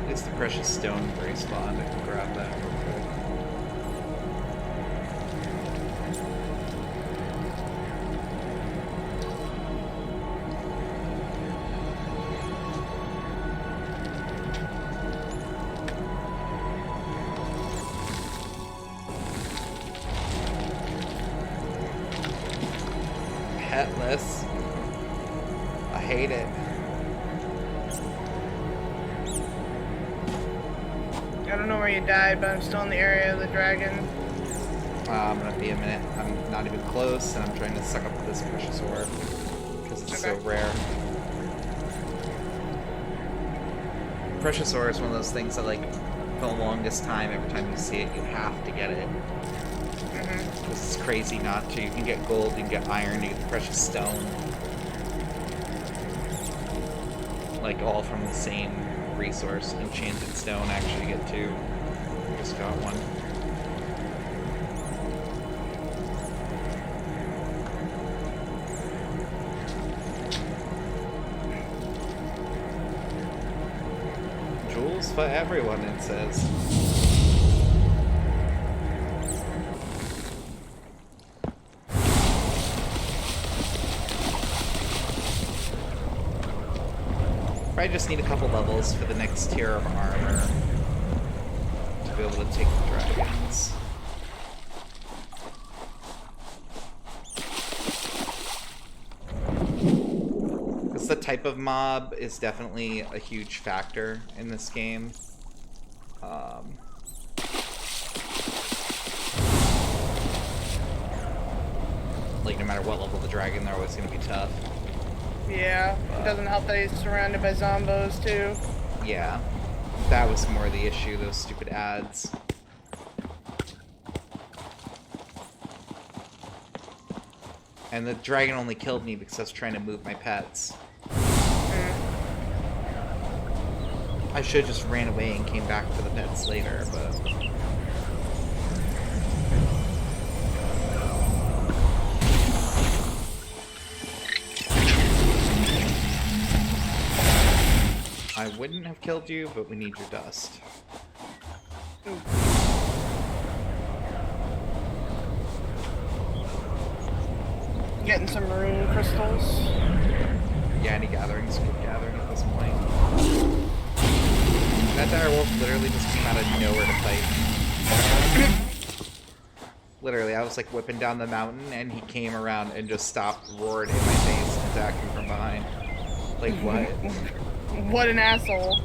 It's the precious stone respawn. I can grab that real quick. Petless. I hate it. I don't know where you died, but I'm still in the area of the dragon. I'm gonna be a minute. I'm not even close, and I'm trying to suck up this precious ore because it's so rare. Precious ore is one of those things that, like, for the longest time, every time you see it, you have to get it. This is crazy not to. You can get gold, you can get iron, you get the precious stone. Like, all from the same resource. Enchanted stone, actually get two. Just got one. Jewels for everyone, it says. Probably just need a couple levels for the next tier of armor to be able to take the dragons. Because the type of mob is definitely a huge factor in this game. Like, no matter what level the dragon, they're always going to be tough. Yeah, it doesn't help that he's surrounded by zombos too. Yeah, that was more the issue, those stupid ads. And the dragon only killed me because I was trying to move my pets. I should have just ran away and came back for the pets later, but... I wouldn't have killed you, but we need your dust. Getting some marine crystals. Yeah, any gatherings, keep gathering at this point. That dire wolf literally just came out of nowhere to fight. Literally, I was like whipping down the mountain, and he came around and just stopped, roared in my face, and attacked me from behind. Like, what? What an asshole.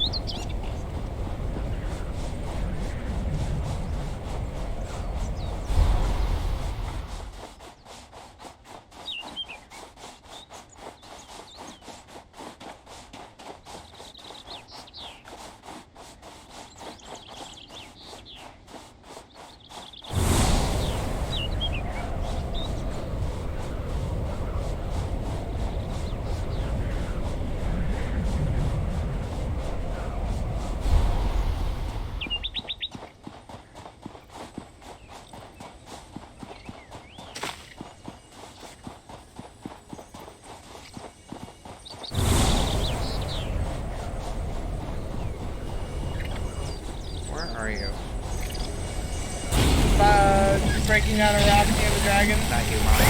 breaking down a rock near the dragon. Not you, monster.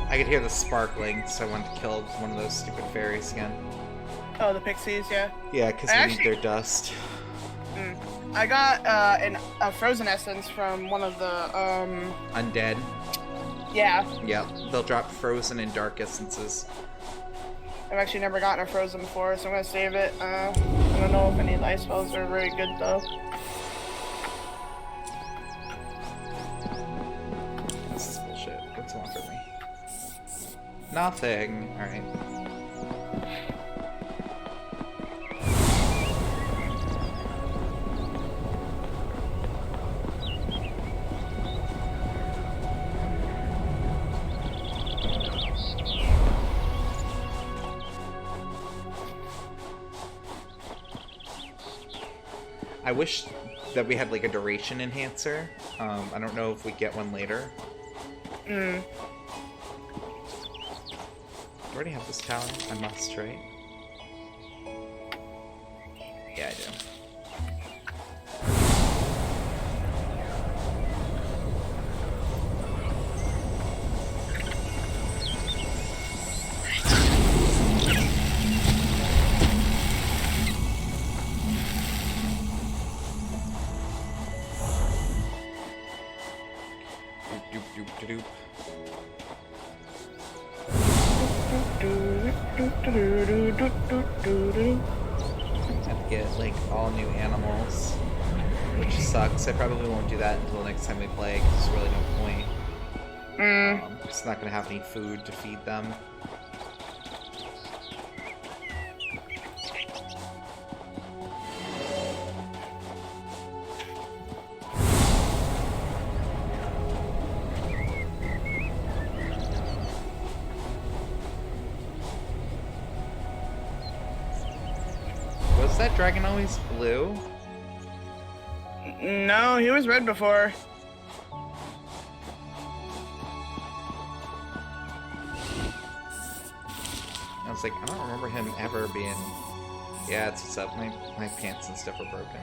I could hear the sparkling, so I wanted to kill one of those stupid fairies again. Oh, the pixies, yeah. Yeah, because we need their dust. I got a frozen essence from one of the Undead. Yeah. Yep, they'll drop frozen and dark essences. I've actually never gotten a frozen before, so I'm gonna save it. I don't know if any of the ice spells are very good though. This is bullshit. What's on for me? Nothing. Alright. I wish that we had like a duration enhancer. I don't know if we get one later. I already have this tower. I must, right? Yeah, I do. Have to get like all new animals, which sucks. I probably won't do that until next time we play because there's really no point. It's not gonna have any food to feed them. Was that dragon always blue? No, he was red before. I was like, I don't remember him ever being... Yeah, it's what's up. My pants and stuff are broken.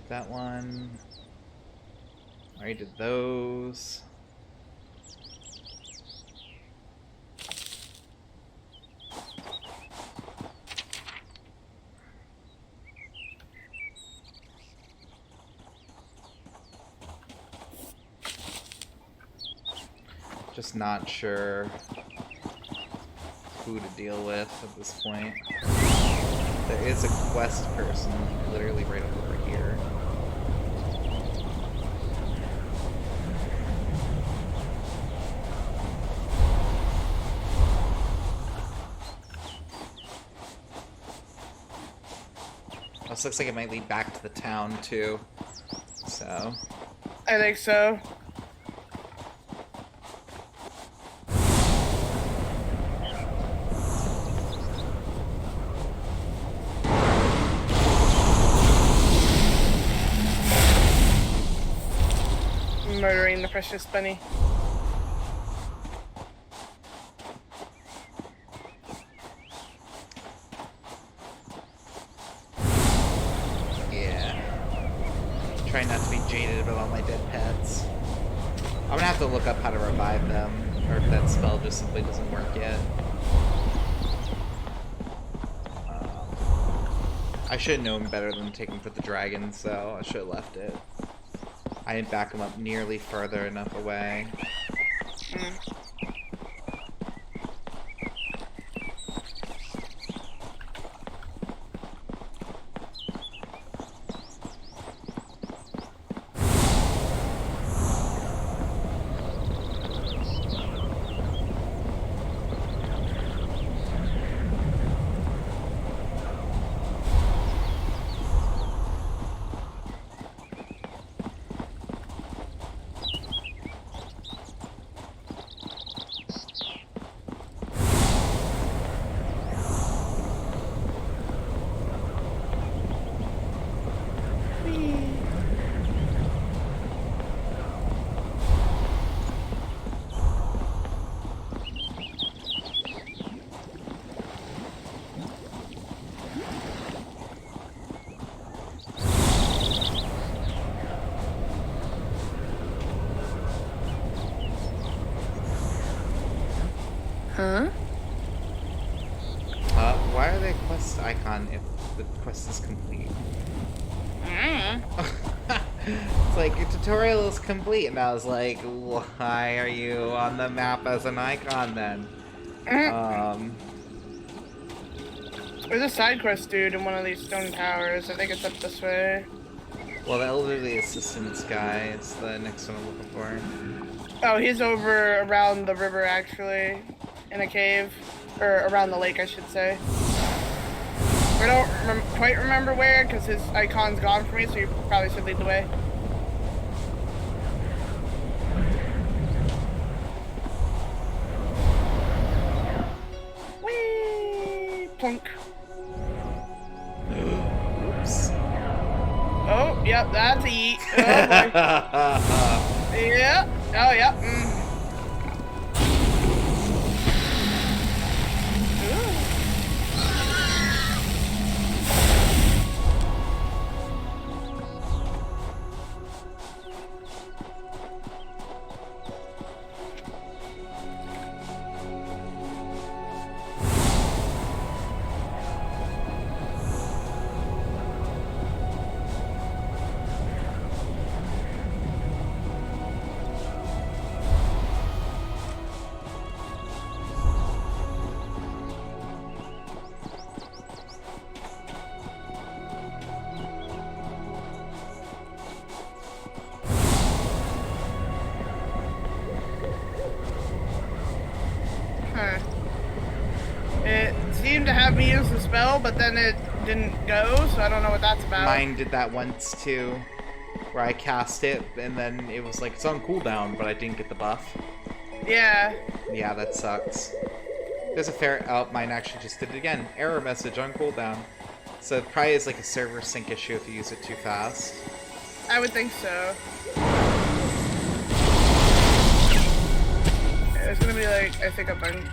That one. I already did those. Just not sure who to deal with at this point. There is a quest person literally right over here. This looks like it might lead back to the town too. So I think so. Murdering the precious bunny. yeah. Try not to be jaded about all my dead pets. I'm gonna have to look up how to revive them, or if that spell just simply doesn't work yet. I should have known better than taking for the dragon, so I should have left it. I didn't back him up nearly further enough away. why are they quest icon if the quest is complete? It's like, your tutorial is complete, and I was like, why are you on the map as an icon then? There's a side quest dude in one of these stone towers. I think it's up this way. Well, the elderly assistance guy is the next one I'm looking for. Oh, he's over around the river, actually, in a cave. Or around the lake, I should say. I don't quite remember where, because his icon's gone for me, so you probably should lead the way. Whee! Plunk. Oops. Oh, yep, that's a yeet. Oh, boy. Yeah. Oh, yep. It seemed to have me use the spell, but then it didn't go, so I don't know what that's about. Mine did that once too, where I cast it, and then it was like, it's on cooldown, but I didn't get the buff. Yeah. Yeah, that sucks. There's a fair... Oh, mine actually just did it again. Error message on cooldown. So it probably is like a server sync issue if you use it too fast. I would think so. There's gonna be like, I think a bunch.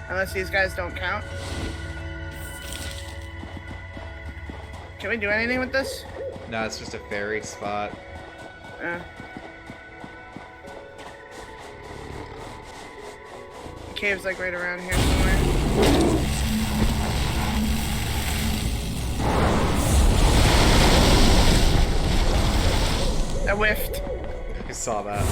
Unless these guys don't count. Can we do anything with this? No, it's just a fairy spot. The cave's like right around here somewhere. I whiffed. I saw that.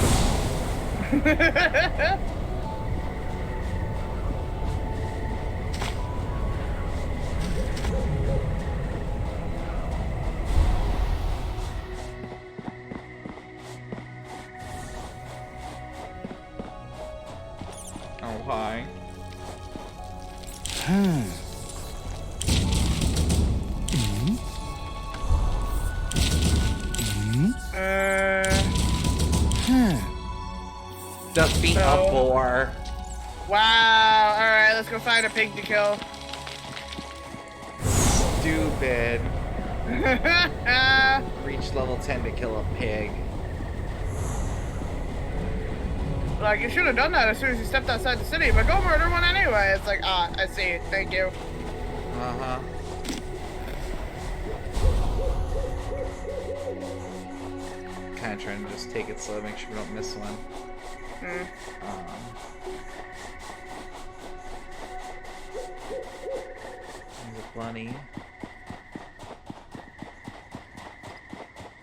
Oh, hi. Defeat a boar. Wow. Alright, let's go find a pig to kill. Stupid. Reach level 10 to kill a pig. Like, you should have done that as soon as you stepped outside the city, but go murder one anyway. It's like, ah, I see. Thank you. Uh-huh. Kind of trying to just take it slow, make sure we don't miss one. There's a bunny.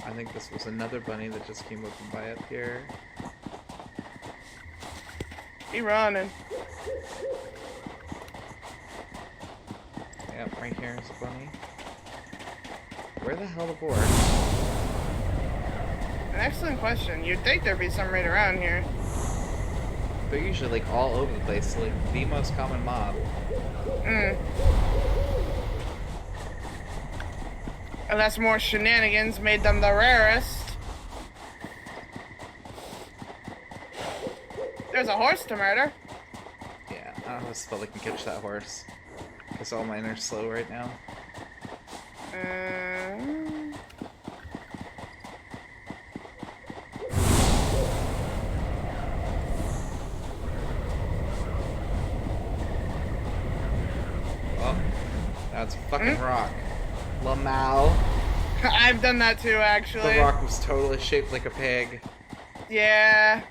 I think this was another bunny that just came up by up here. He running. Yep, right here is a bunny. Where the hell the boar? An excellent question. You'd think there'd be some right around here. They're usually like all over the place, like the most common mob. Unless more shenanigans made them the rarest. There's a horse to murder. Yeah, I don't know if spell I can catch that horse. Because all mine are slow right now. Oh, that's a fucking rock. Lamau. I've done that too, actually. The rock was totally shaped like a pig. Yeah.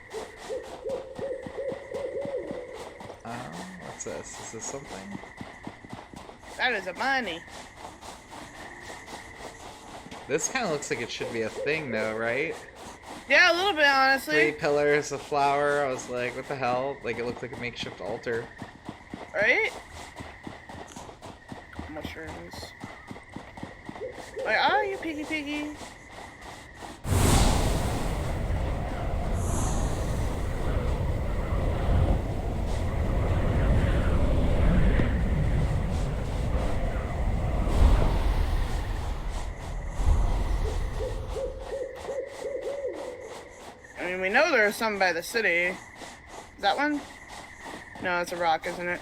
Let's What's this? Is this something? That is a money. This kind of looks like it should be a thing, though, right? Yeah, a little bit, 3 honestly. pillars, a flower. I was like, what the hell? Like, it looked like a makeshift altar. Right? Mushrooms. Where are you, piggy piggy? I mean, we know there's some by the city. Is that one? No, it's a rock, isn't it?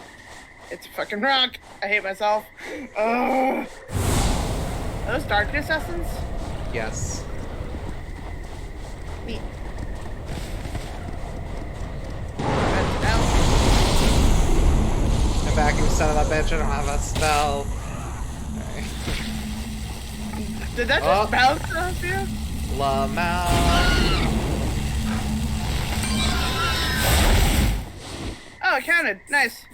It's a fucking rock. I hate myself. Ugh. Are those darkness essence? Yes. Neat. I'm back, you son of a bitch. I don't have a spell. Alright. Did that just bounce off you? Lamau. Oh, it counted. Nice.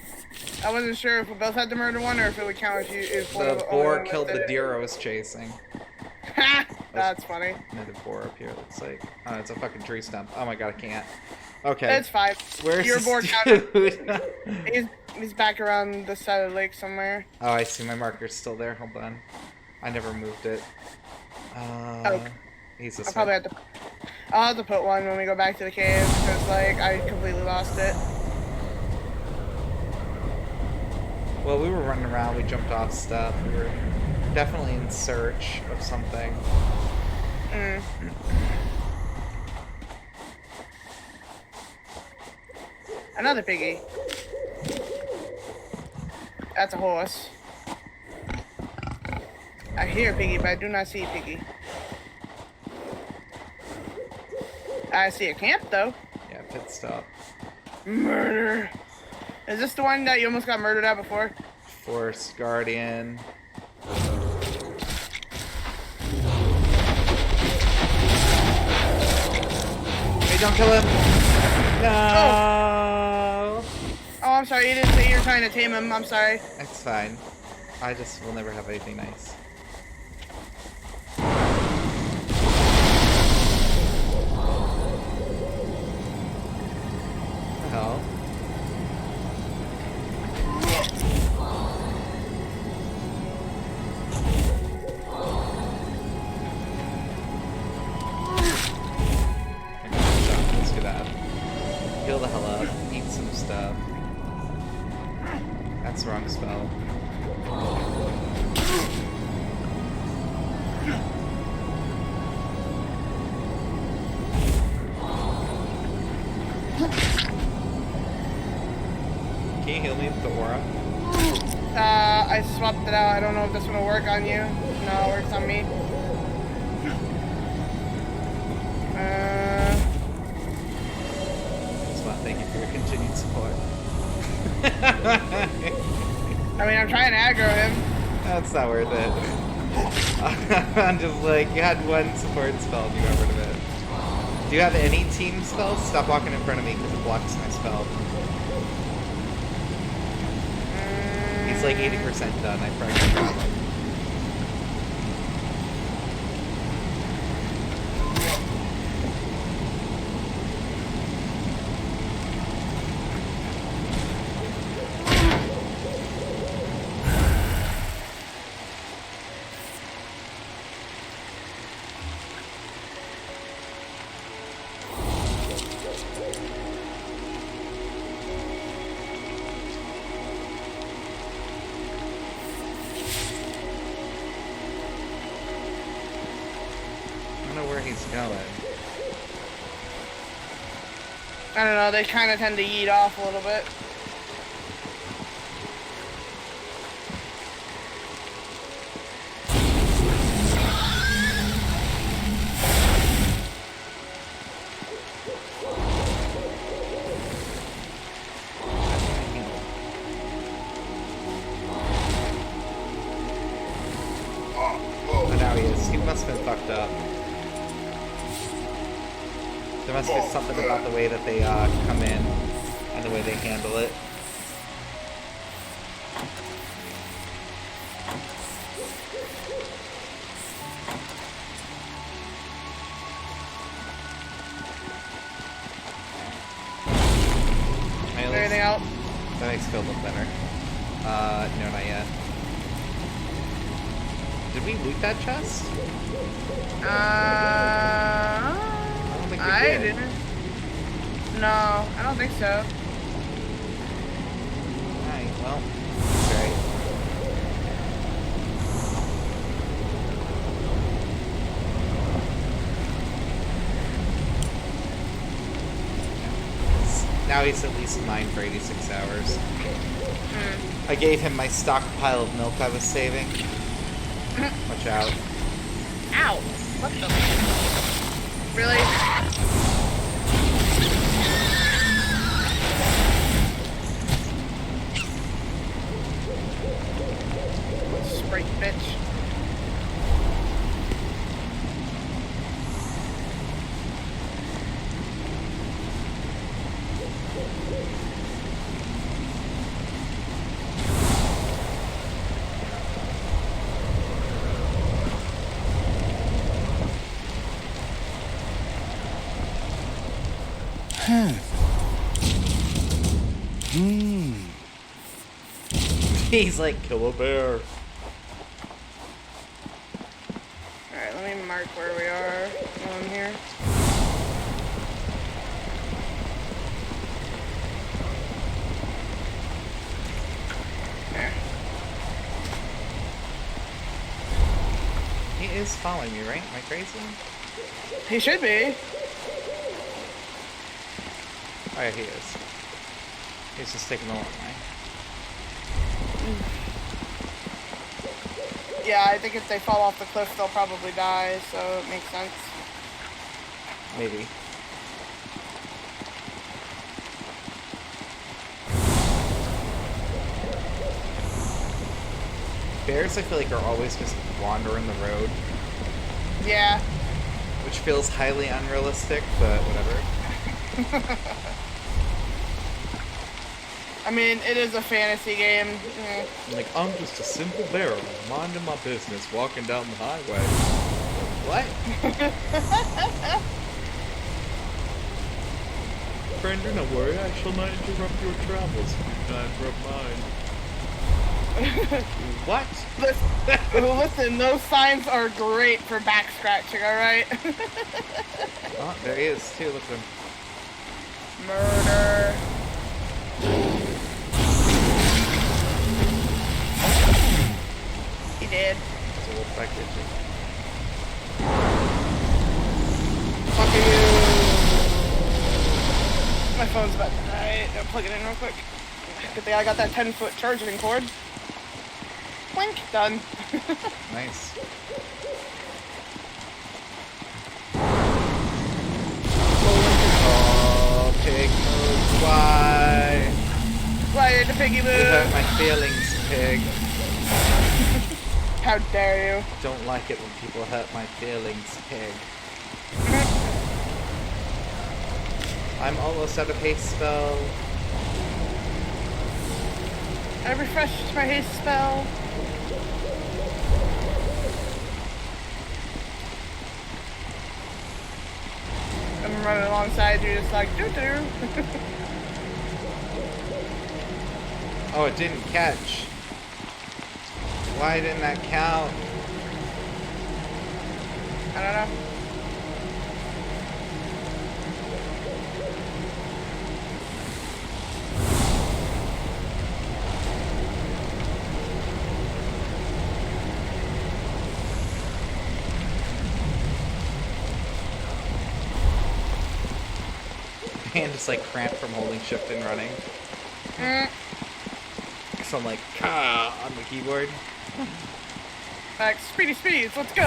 I wasn't sure if we both had to murder one or if it would count if you. If one of The only boar one killed did the it. deer I was chasing. Ha! That's funny. Another boar up here, looks like. Oh, it's a fucking tree stump. Oh my god, I can't. Okay. It's fine. Where's Your this board counted. dude? He's back around the side of the lake somewhere. Oh, I see my marker's still there. Hold on. I never moved it. He's this way. I'll have to put one when we go back to the cave because, like, I completely lost it. Well, we were running around. We jumped off stuff. We were definitely in search of something. Mm. Another piggy. That's a horse. I hear piggy, but I do not see piggy. I see a camp, though. Yeah, pit stop. Murder. Is this the one that you almost got murdered at before? Force Guardian. Hey, don't kill him! No! Oh, I'm sorry. You didn't say you were trying to tame him. I'm sorry. It's fine. I just will never have anything nice. What the hell? Let's do that. Heal the hell up. Eat some stuff. That's the wrong spell. Can you heal me with the aura? I swapped it out. I don't know if this one will work on you. No, it works on me. Spot, thank you for your continued support. I mean, I'm trying to aggro him. That's not worth it. I'm just like, you had one support spell and you got rid of it. Do you have any team spells? Stop walking in front of me because it blocks my spell. He's like 80% done. I probably can grab him. I don't know where he's going. I don't know. They kind of tend to yeet off a little bit. Oh, now he is. He must have been fucked up. There must be something about the way that they come in and the way they handle it. it's filled up better. No, not yet. Did we loot that chest? I don't think we did. didn't. No, I don't think so. Alright, well, that's right. Now he's at least mine for 86 hours. I gave him my stockpile of milk I was saving. Watch out. Ow! What the? Really? Sprite bitch. He's like, kill a bear. Alright, let me mark where we are while I'm here. There. He is following me, right? Am I crazy? He should be. Oh yeah, he is. He's just taking the long way. Yeah, I think if they fall off the cliff, they'll probably die, so it makes sense. Maybe. Bears, I feel like, are always just wandering the road, Yeah. which feels highly unrealistic, but whatever. I mean, it is a fantasy game. Like, I'm just a simple bear, minding my business, walking down the highway. What? Friend, do not worry, I shall not interrupt your travels. Do not interrupt mine. What? Listen, those signs are great for back scratching, alright? Oh, there he is, too. Look at him. Murder. He did. There's a wolf back there, too. Fuck you. My phone's about to die. I'll plug it in real quick. Good thing I got that 10-foot charging cord. Blink. Done. Nice. Oh, pig moves. Why? Why did the piggy You hurt move? my feelings, pig. How dare you? Don't like it when people hurt my feelings, pig. I'm almost out of haste spell. I refreshed my haste spell. I'm running alongside you just like doo-doo. Oh, it didn't catch. Why didn't that count? I don't know. Hand is like cramped from holding shift and running. So I'm like, on the keyboard. Like, speedy speeds, let's go.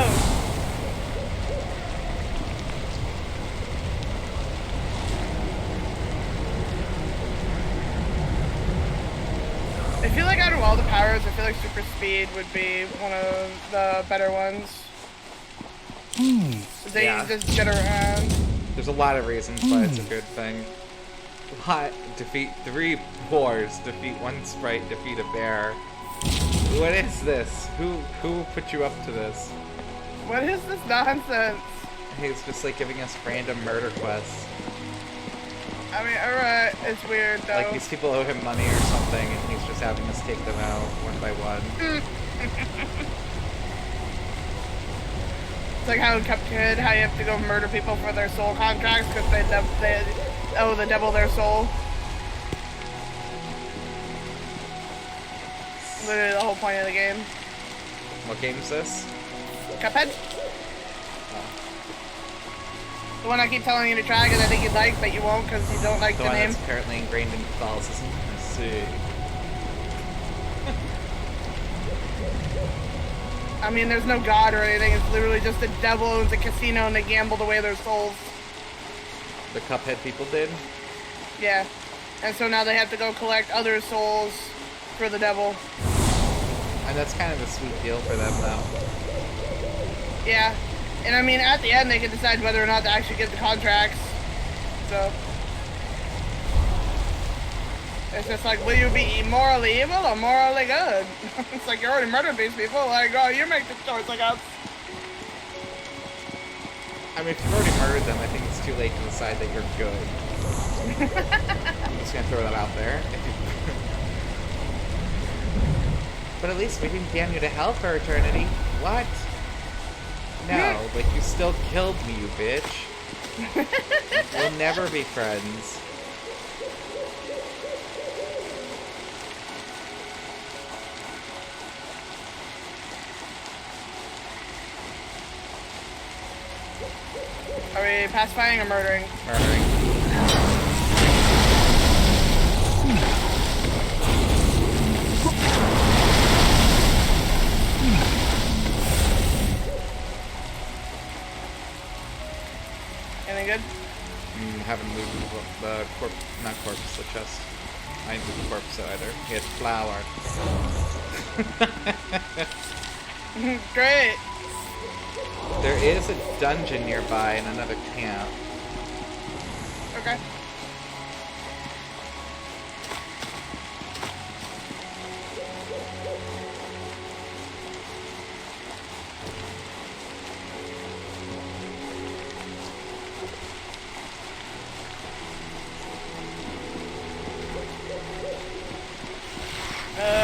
I feel like out of all the powers, I feel like super speed would be one of the better ones. They Yeah. just get around. There's a lot of reasons why it's a good thing. What? Defeat 3 boars, defeat 1 sprite, defeat a bear. What is this? Who put you up to this? What is this nonsense? He's just like giving us random murder quests. I mean, alright, it's weird though. Like these people owe him money or something, and he's just having us take them out one by one. It's like how in Cuphead, how you have to go murder people for their soul contracts because they owe the devil their soul. Literally the whole point of the game. What game is this? Cuphead? The one I keep telling you to try because I think you'd like, but you won't because you don't like The the one name. that's apparently ingrained in Catholicism. I see. I mean, there's no god or anything. It's literally just the devil owns a casino and they gambled away their souls. The Cuphead people did? Yeah. And so now they have to go collect other souls for the devil. And that's kind of a sweet deal for them, though. Yeah. And I mean, at the end, they can decide whether or not to actually get the contracts. So. It's just like, will you be morally evil or morally good? It's like, you already murdered these people. Like, oh, you make the choice, I guess. I mean, if you've already murdered them, I think it's too late to decide that you're good. I'm just gonna throw that out there. But at least we didn't damn you to hell for eternity. What? No, but you still killed me, you bitch. We'll never be friends. Are we pacifying or murdering? Murdering. Anything good? Haven't moved the corpse, not corpse, the chest. I didn't move the corpse either. He had flour. Great. There is a dungeon nearby in another camp. Okay.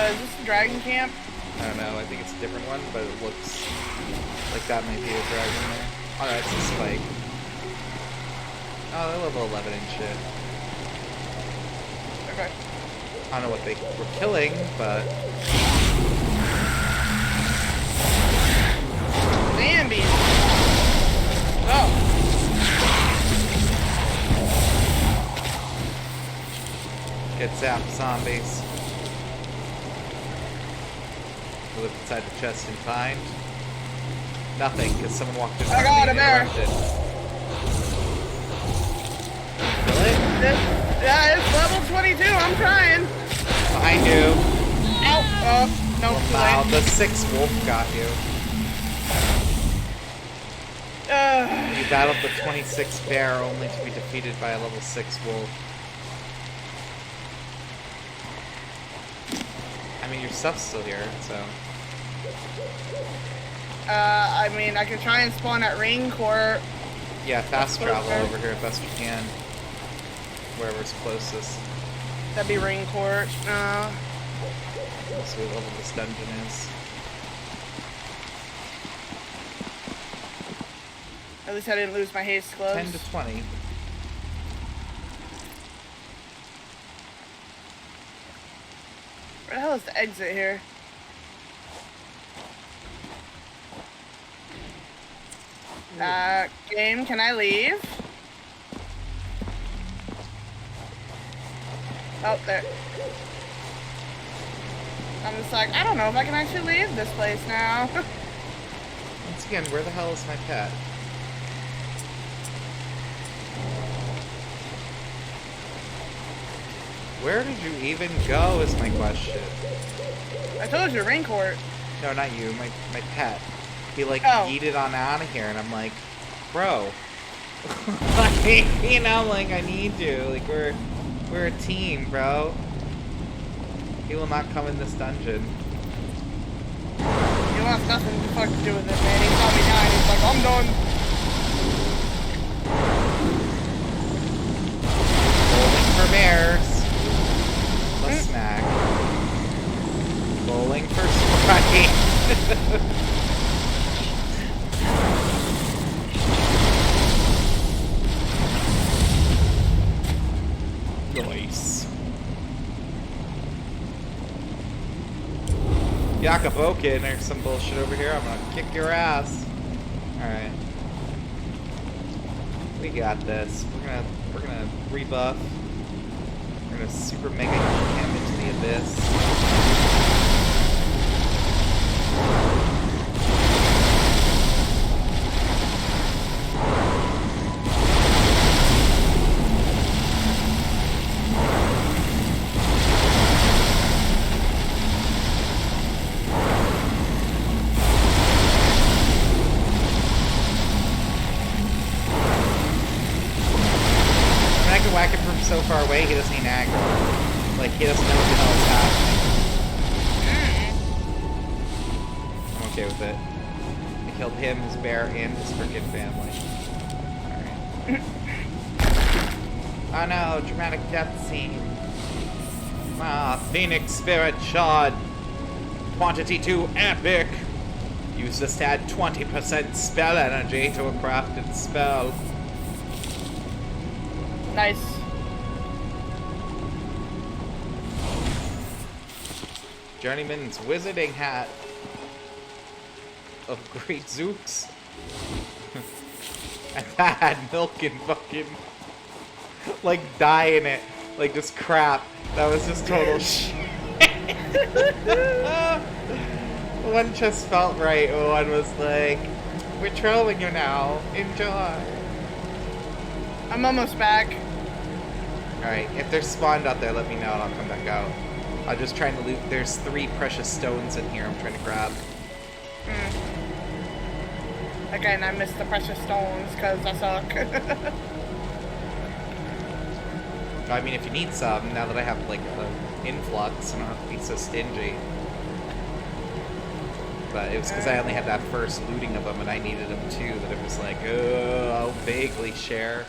Is this the dragon camp? I don't know, I think it's a different one, but it looks like that might be a dragon there. Oh, that's a spike. Oh, they're level 11 and shit. Okay. I don't know what they were killing, but... Zambies. Oh. Get zapped, zombies. We look inside the chest and find... nothing, because someone walked in. Oh god, a bear! Really? Yeah, it's level 22, I'm trying. Behind you. Ow! Oh, no, too Wow, late. the 6 wolf got you. You battled the 26 bear only to be defeated by a level 6 wolf. I mean, your stuff's still here, so... I mean, I could try and spawn at Rain Court. Yeah, fast That's travel closer. over here as best you can. Wherever's closest. That'd be Rain Court. Let's see what level this dungeon is. At least I didn't lose my haste gloves. 10 to 20. Where the hell is the exit here? Game, can I leave? Oh, there. I'm just like, I don't know if I can actually leave this place now. Once again, where the hell is my pet? Where did you even go is my question. I told you, Rain Court. No, not you, my pet. He like Oh. yeeted on out of here and I'm like, bro. Like, you know, like I need you. Like we're a team, bro. He will not come in this dungeon. He wants nothing to fuck to do with it, man. He saw me dying. He's like, I'm done. for bears. A snack. Bowling for Sprite. Nice. Yakabokin or some bullshit over here. I'm gonna kick your ass. Alright. We got this. We're gonna rebuff. We're gonna super mega cam into the abyss. Whack him from so far away, he doesn't even aggro. Like, he doesn't know what the hell is happening. I'm okay with it. I killed him, his bear, and his freaking family. Alright. Oh no, dramatic death scene. Ah, Phoenix Spirit Shard. Quantity 2 epic. Use this to add 20% spell energy to a crafted spell. Nice. Journeyman's Wizarding Hat of Great Zooks. And that had milk and fucking like dye in it. Like just crap. That was just total shit. One just felt right. One was like, we're trolling you now. Enjoy. I'm almost back. Alright, if they're spawned out there, let me know and I'll come back out. I'm just trying to loot. There's 3 precious stones in here I'm trying to grab. Again, I missed the precious stones because I suck. I mean, if you need some, now that I have, like, the influx, I don't have to be so stingy. But it was because I only had that first looting of them and I needed them too, that it was like, oh, I'll vaguely share.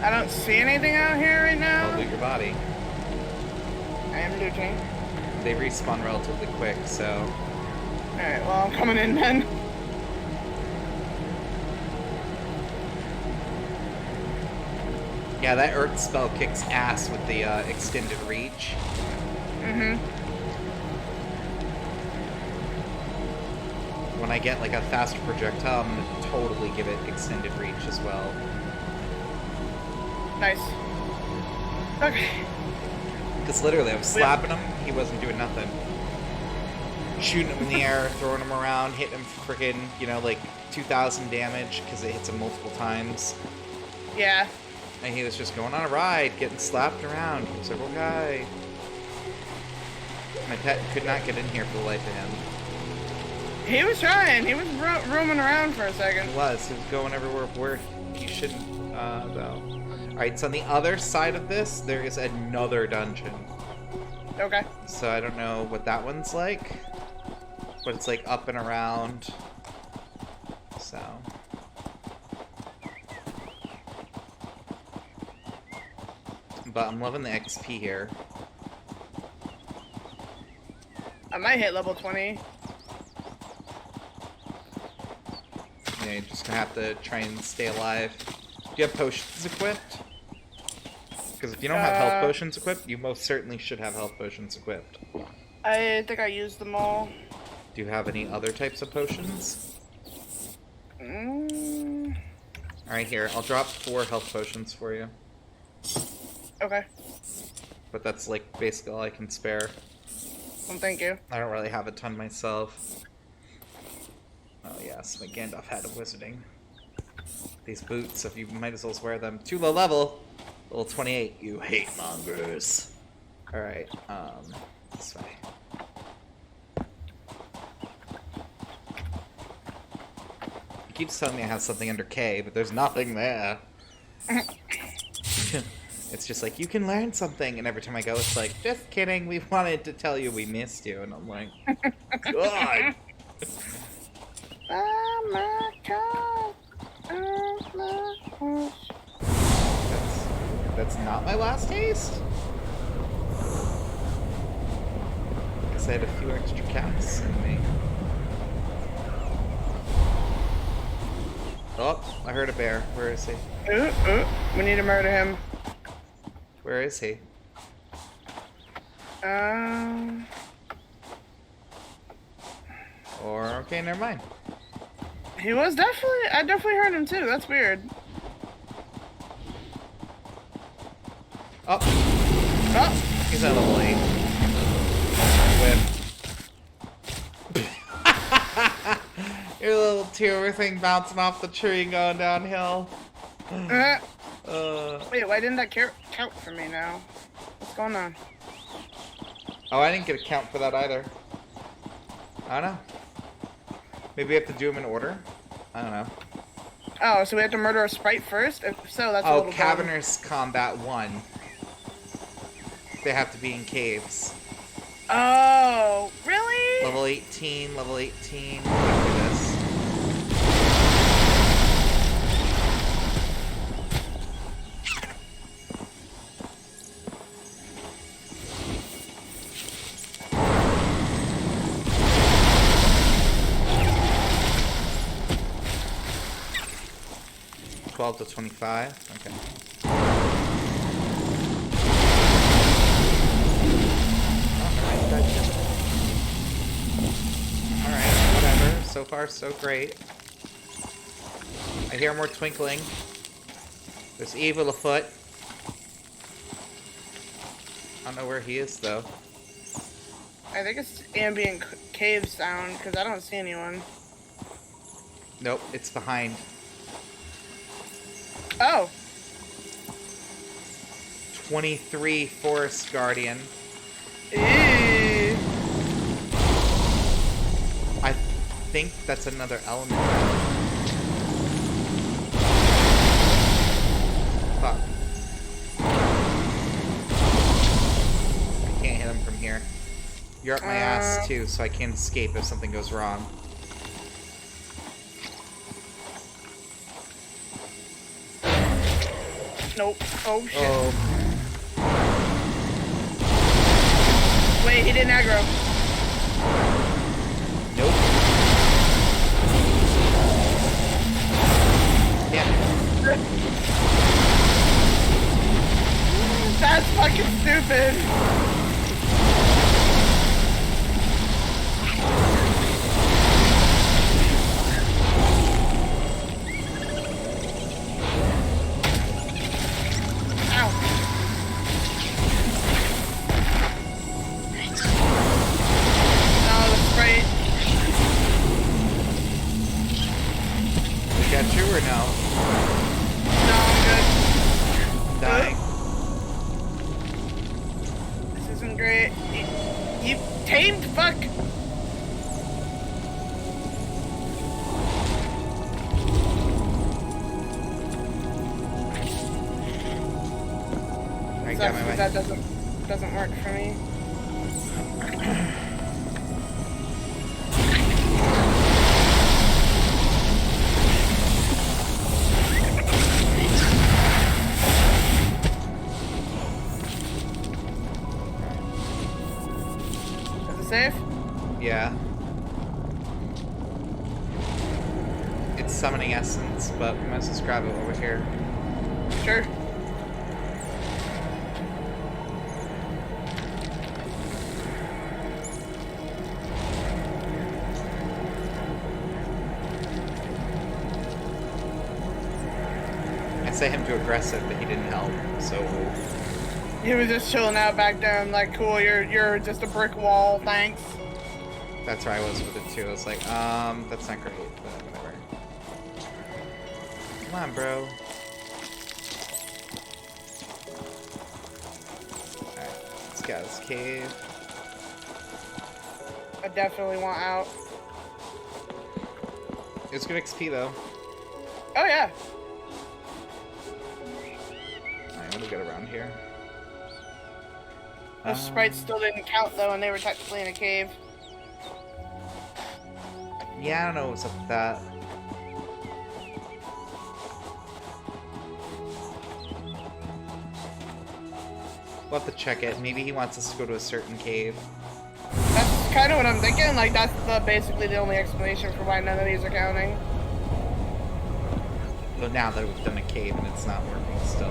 I don't see anything out here right now. I'll loot your body. I am looting. They respawn relatively quick, so... Alright, well, I'm coming in then. Yeah, that Earth spell kicks ass with the extended reach. When I get like a faster projectile, I'm gonna totally give it extended reach as well. Nice. Okay. Because literally, I was slapping him, he wasn't doing nothing. Shooting him in the air, throwing him around, hitting him freaking, you know, like 2,000 damage because it hits him multiple times. Yeah. And he was just going on a ride, getting slapped around. He was like, oh, guy. My pet could not get in here for the life of him. He was trying. He was roaming around for a second. He was going everywhere where he shouldn't, though. Alright, so on the other side of this, there is another dungeon. Okay. So I don't know what that one's like. But it's like up and around. So. But I'm loving the XP here. I might hit level 20. Yeah, you're just gonna have to try and stay alive. Do you have potions equipped? Because if you don't have health potions equipped, you most certainly should have health potions equipped. I think I used them all. Do you have any other types of potions? Alright, here. I'll drop 4 health potions for you. Okay. But that's, like, basically all I can spare. Well, thank you. I don't really have a ton myself. Oh, yes. My Gandalf had a wizarding. These boots, if you might as well wear them. Too low level. Level 28. You hate mongers. Alright, this way. He keeps telling me I have something under K, but there's nothing there. It's just like, you can learn something, and every time I go, it's like, just kidding, we wanted to tell you we missed you, and I'm like, God! Oh my God! Oh my gosh. that's not my last taste? Guess I had a few extra cats in me. Oh, I heard a bear. Where is he? We need to murder him. Where is he? Or, okay, never mind. He was definitely, I definitely heard him too. That's weird. Oh, Oh, he's at level 8. Whip. Your little tuber thing bouncing off the tree and going downhill. wait, why didn't that count for me now? What's going on? Oh, I didn't get a count for that either. I don't know. Maybe we have to do them in order? I don't know. Oh, so we have to murder a sprite first? If so, that's a Oh, little dumb. Cavernous Combat 1. They have to be in caves. Oh, really? Level 18, level 18. Look at this. To 25. Okay. Alright, whatever. So far, so great. I hear more twinkling. There's evil afoot. I don't know where he is, though. I think it's ambient cave sound, because I don't see anyone. Nope, it's behind. Oh. 23 Forest Guardian. Ew. I think that's another element. Fuck. I can't hit him from here. You're up my ass too, so I can't escape if something goes wrong. Nope. Oh, shit. Oh. Wait, he didn't aggro. Nope. Yeah. That's fucking stupid. Got you or no? No, I'm good. Dying. This isn't great. You tamed fuck. I got my way. That doesn't work for me. Safe? Yeah. It's summoning essence, but we must just grab it over here. Sure. I set him to aggressive, but he didn't help, so... He was just chilling out back there and like, cool, you're just a brick wall, thanks. That's where I was with it too. I was like, that's not great, but whatever. Come on, bro. Alright, let's get out of this cave. I definitely want out. It was good XP though. Oh yeah. Alright, what do we got around here? Those sprites still didn't count though, and they were technically in a cave. Yeah, I don't know what's up with that. We'll have to check it. Maybe he wants us to go to a certain cave. That's kind of what I'm thinking. Like, that's basically the only explanation for why none of these are counting. But now that we've done a cave and it's not working still.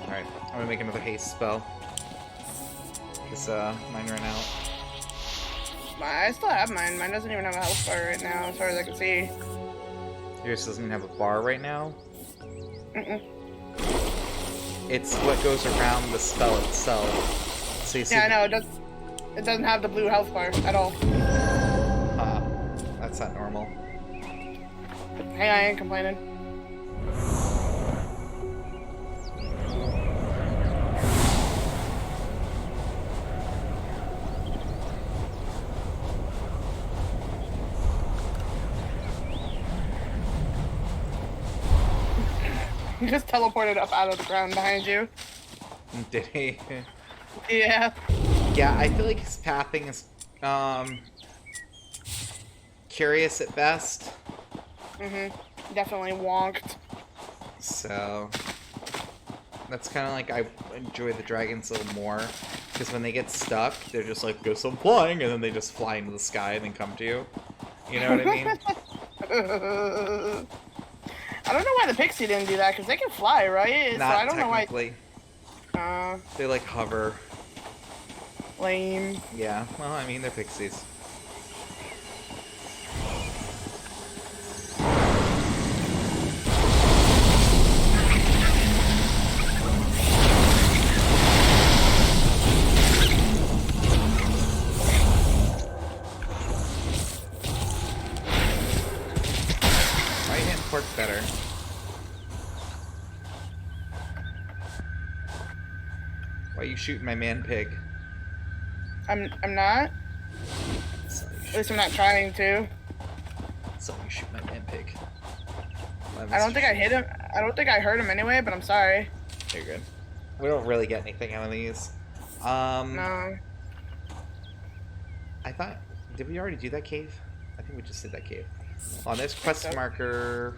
Alright, I'm gonna make another haste spell. Because mine ran out. I still have mine. Mine doesn't even have a health bar right now, as far as I can see. Yours doesn't even have a bar right now? Mm-mm. It's what goes around the spell itself. So you see Yeah, I know. It doesn't have the blue health bar at all. Huh. That's not normal. Hey, I ain't complaining. He just teleported up out of the ground behind you. Did he? Yeah. Yeah, I feel like his pathing is curious at best. Definitely wonked. So that's kind of like I enjoy the dragons a little more, because when they get stuck, they're just like, guess I'm flying, and then they just fly into the sky and then come to you. You know what I mean? I don't know why the pixie didn't do that, because they can fly, right? Not so I don't technically. know why. They like hover. Lame. Yeah, well, I mean, they're pixies. Right-hand pork better. Why are you shooting my man pig? I'm not. At least I'm not trying to. So you shoot my man pig. I don't think I hit him. I don't think I hurt him anyway, but I'm sorry. You're good. We don't really get anything out of these. No. I thought... Did we already do that cave? I think we just did that cave. Oh, there's quest marker.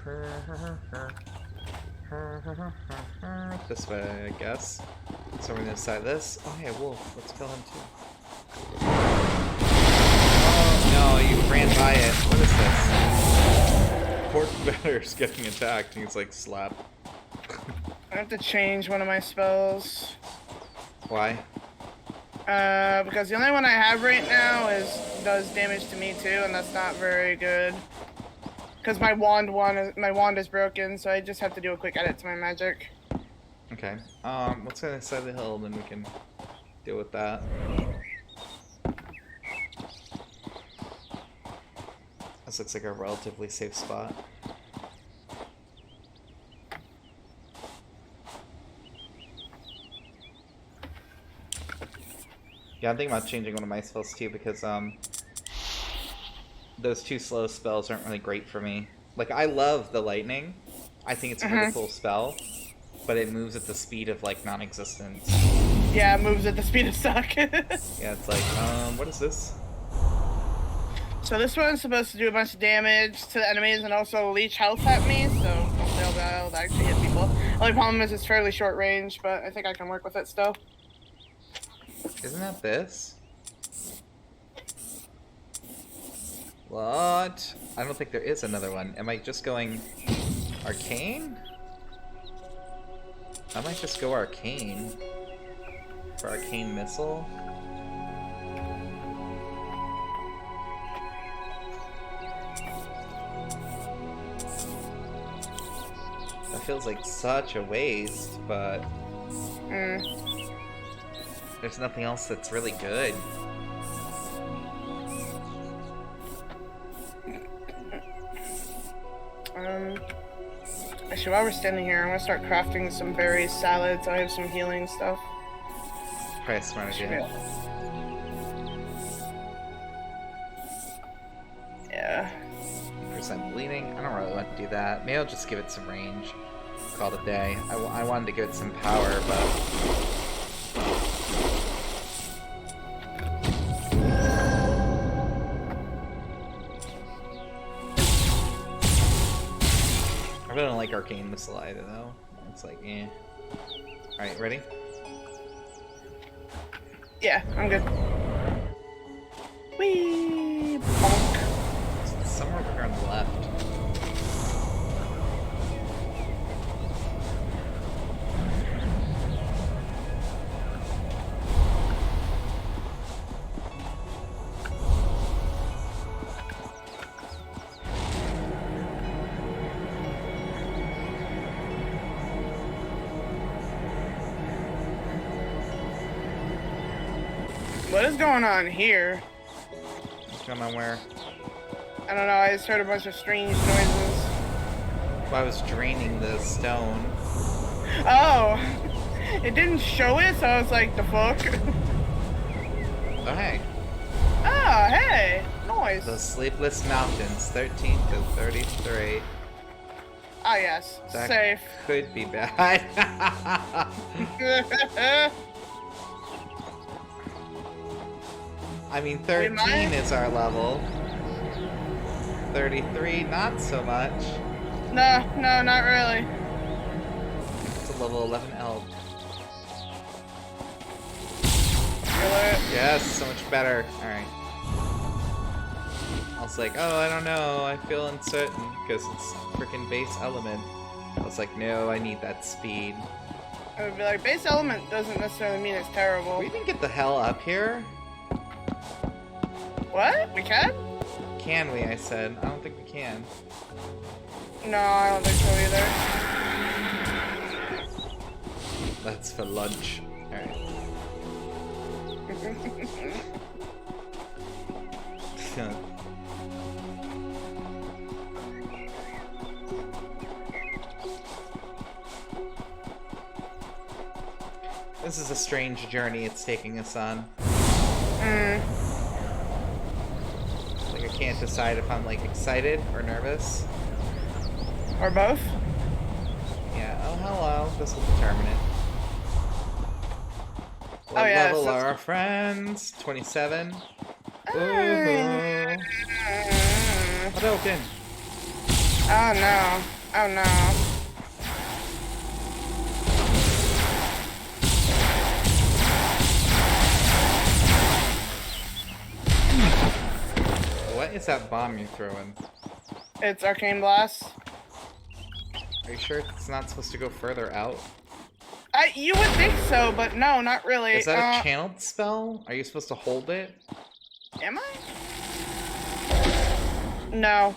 This way, I guess. So we're gonna decide this. Oh, hey, wolf. Let's kill him too. Oh, no, you ran by it. What is this? Pork Better's getting attacked, and he's like, slap. I have to change one of my spells. Why? Because the only one I have right now does damage to me too, and that's not very good. Because my wand is broken, so I just have to do a quick edit to my magic. Okay. Let's go inside the hill, then we can deal with that. This looks like a relatively safe spot. Yeah, I'm thinking about changing one of my spells too, because those two slow spells aren't really great for me. Like, I love the lightning. I think it's a really cool spell, but it moves at the speed of, like, non-existent. Yeah, it moves at the speed of suck. Yeah, it's like, what is this? So this one's supposed to do a bunch of damage to the enemies and also leech health at me, so hopefully I'll be able to actually hit people. Only problem is it's fairly short range, but I think I can work with it still. Isn't that this? What? I don't think there is another one. Am I just going arcane? I might just go arcane for arcane missile. That feels like such a waste, but there's nothing else that's really good. Actually, while we're standing here, I'm gonna start crafting some berry salad so I have some healing stuff. Probably a smart idea. Yeah. Percent bleeding. I don't really want to do that. Maybe I'll just give it some range. Call it a day. I wanted to give it some power, but... like Arcane Missile either, though. It's like, eh. Alright, ready? Yeah, I'm good. Whee! Bonk. It's somewhere over here on the left. What is going on here? Come on, where? I don't know, I just heard a bunch of strange noises. Well, I was draining the stone. Oh! It didn't show it, so I was like, the fuck? Oh, hey. Ah, hey! Noise. The Sleepless Mountains, 13 to 33. Ah, yes. That Safe. could be bad. I mean, 13 is our level. 33, not so much. No, not really. It's a level 11 elk. Really? Yes, so much better. Alright. I was like, oh, I don't know. I feel uncertain because it's freaking base element. I was like, no, I need that speed. I would be like, base element doesn't necessarily mean it's terrible. We didn't get the hell up here. What? We can? Can we? I said. I don't think we can. No, I don't think so either. That's for lunch. Alright. This is a strange journey it's taking us on. Like, I can't decide if I'm, like, excited or nervous. Or both? Yeah, oh, hello. This will determine it. What Oh, yeah, level so- are our friends? 27? Ooh. Hadouken. Oh no. Oh no. What is that bomb you're throwing? It's Arcane Blast. Are you sure it's not supposed to go further out? You would think so, but no, not really. Is that a channeled spell? Are you supposed to hold it? Am I? No.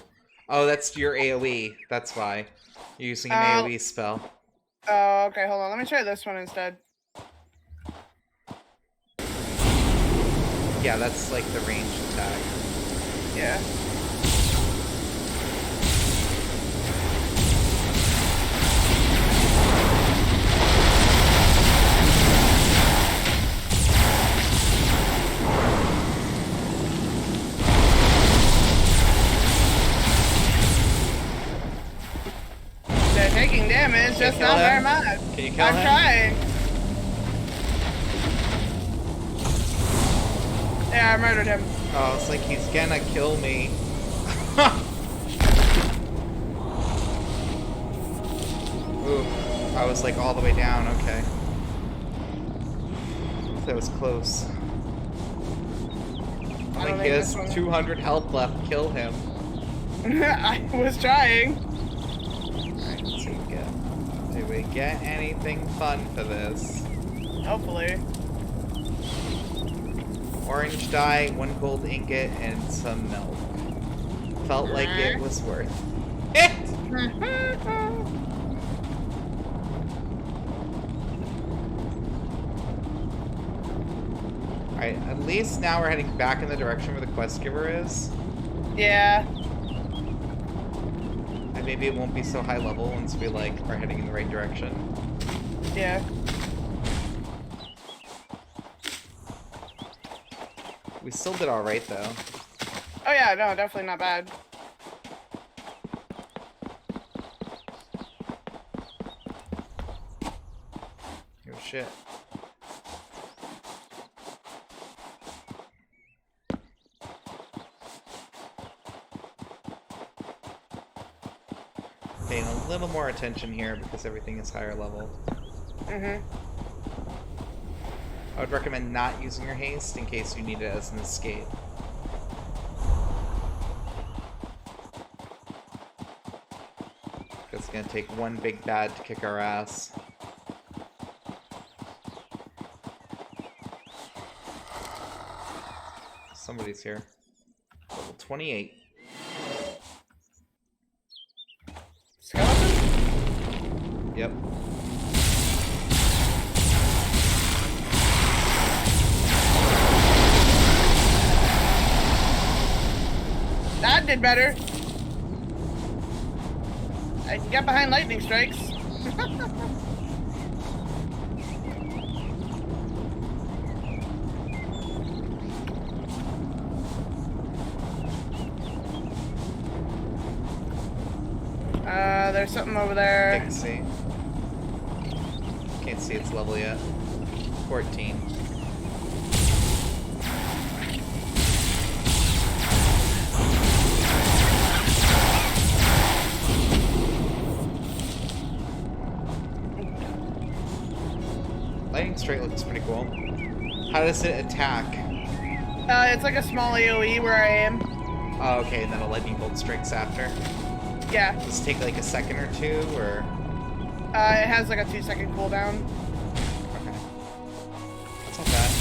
Oh, that's your AoE. That's why. You're using an Oh. AoE spell. Oh, okay, hold on. Let me try this one instead. Yeah, that's like the ranged attack. Yeah. They're taking damage, Can you just kill not very him? much. Can you kill I'm him? trying. Yeah, I murdered him. Oh, it's like he's gonna kill me. Ooh, I was like all the way down, okay. That was close. I Like don't he think has this one- 200 health left, kill him. I was trying. Alright, let's see what we get. Do we get anything fun for this? Hopefully. Orange dye, 1 gold ingot, and some milk. Felt like it was worth it! Alright, at least now we're heading back in the direction where the quest giver is. Yeah. And maybe it won't be so high level once we, like, are heading in the right direction. Yeah. We still did alright, though. Oh yeah, no, definitely not bad. Oh, shit. Paying a little more attention here because everything is higher level. Mm-hmm. I would recommend not using your haste in case you need it as an escape. It's gonna take one big bad to kick our ass. Somebody's here. Level 28. Skeleton? Yep. That did better. I can get behind lightning strikes. There's something over there. I can see. Can't see its level yet. 14. Lightning strike looks pretty cool. How does it attack? It's like a small AoE where I am. Oh, okay, and then a lightning bolt strikes after. Yeah. Does it take like a second or two, or? It has like a 2-second cooldown. Okay. That's not bad.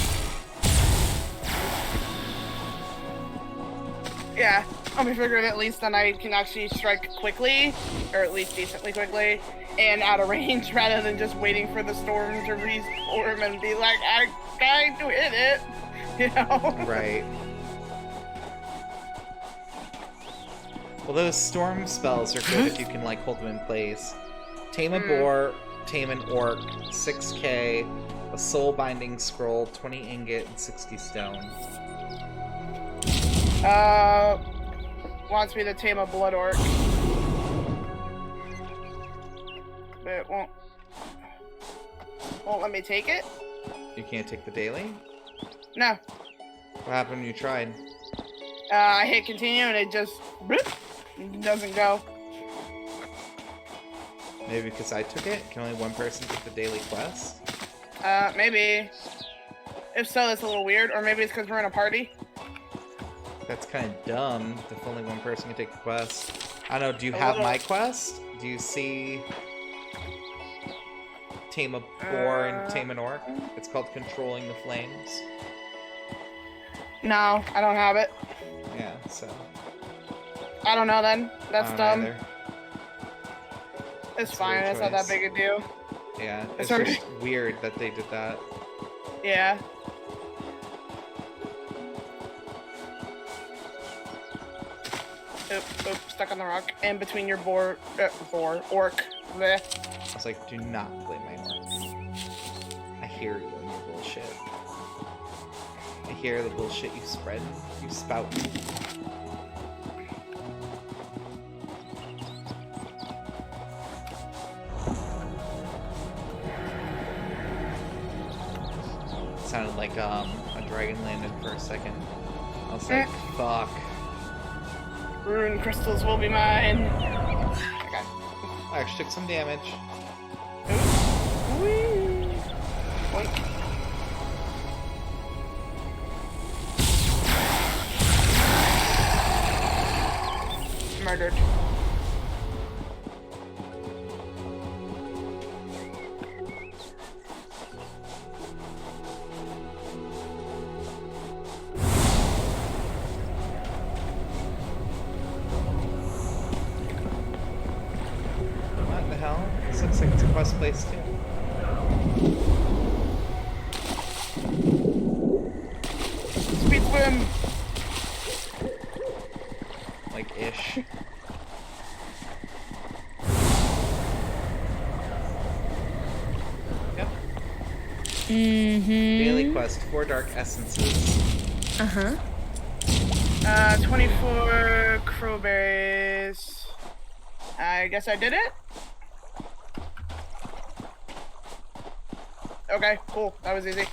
Yeah. I figured at least then I can actually strike quickly, or at least decently quickly, and out of range rather than just waiting for the storm to restorm and be like, I'm going to hit it. You know? Right. Well, those storm spells are good if you can like hold them in place. Tame a boar, tame an orc, 6k, a soul binding scroll, 20 ingot, and 60 stone. Wants me to tame a blood orc. But it won't let me take it? You can't take the daily? No. What happened when you tried? I hit continue and it just doesn't go. Maybe because I took it? Can only one person get the daily quest? Maybe. If so, that's a little weird. Or maybe it's because we're in a party. That's kind of dumb if only one person can take the quest. I don't know, do you have my quest? Do you see tame a boar and tame an orc? It's called Controlling the Flames. No, I don't have it. Yeah, so. I don't know then. That's dumb. Either. It's That's a fine. weird It's not that choice. big a deal. Yeah, it's Sorry. just weird that they did that. Yeah. Oop, stuck on the rock. And between your orc. Blech. I was like, do not blame my orc. I hear you and your bullshit. I hear the bullshit you spread, you spout. Sounded like a dragon landed for a second. I was like, fuck. Rune crystals will be mine. Okay. I actually took some damage. Ooh. Whee. Boink. Murdered. What the hell? This looks like it's a quest place too. Speed swim. Like ish. Yep. Daily quest, 4 dark essences. 24 crowberries. I guess I did it? Okay, cool. That was easy.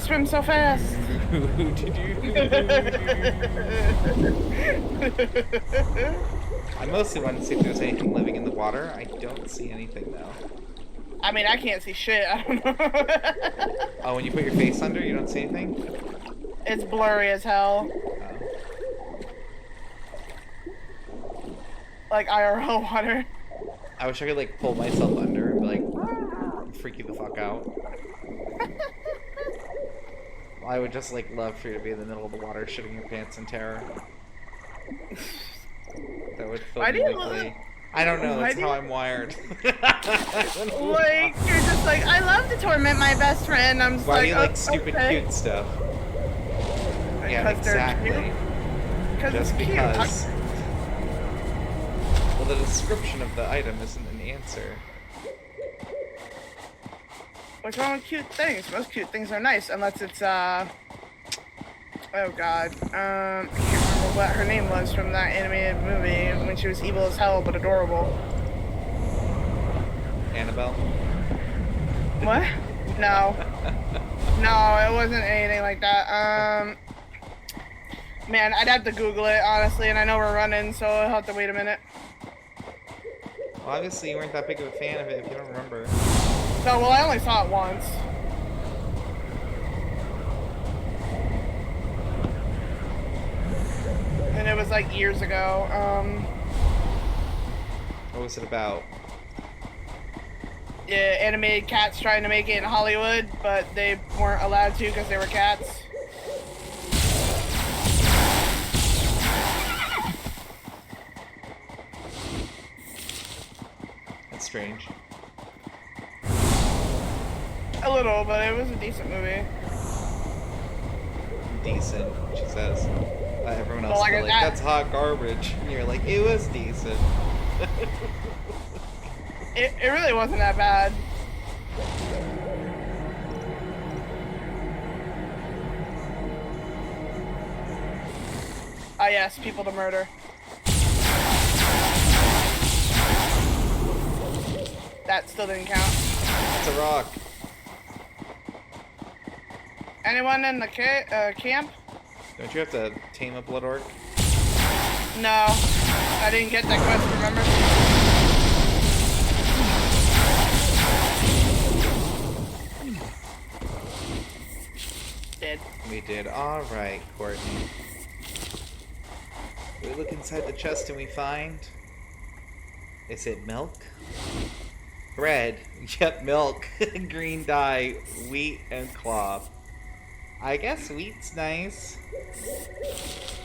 swim so fast. I mostly wanted to see if there's anything living in the water. I don't see anything though. I mean, I can't see shit. I don't know. Oh, when you put your face under, you don't see anything? It's blurry as hell. Oh. Like IRL water. I wish I could like pull myself under and be like, freak you the fuck out. I would just like love for you to be in the middle of the water shitting your pants in terror. That would fill me with glee. I don't know, that's how I'm wired. Like, you're just like, I love to torment my best friend. I'm just Why like, do you like stupid cute stuff? Yeah, exactly. Just because. Well, the description of the item isn't an answer. What's wrong with cute things? Most cute things are nice, unless it's, oh god. I can't remember what her name was from that animated movie when she was evil as hell but adorable. Annabelle? What? No. No, it wasn't anything like that. Man, I'd have to Google it, honestly, and I know we're running, so I'll have to wait a minute. Well, obviously you weren't that big of a fan of it if you don't remember. No, well, I only saw it once. And it was like years ago. What was it about? Yeah, animated cats trying to make it in Hollywood, but they weren't allowed to because they were cats. That's strange. A little, but it was a decent movie. Decent, she says. Everyone else Well, like is like, that's hot garbage. And you're like, it was decent. It really wasn't that bad. Ah yes, people to murder. That still didn't count. It's a rock. Anyone in the camp? Don't you have to tame a blood orc? No. I didn't get that quest, remember? Did. We did. Alright, Courtney. We look inside the chest and we find... Is it milk? Bread. Yep, milk. Green dye, wheat, and cloth. I guess wheat's nice.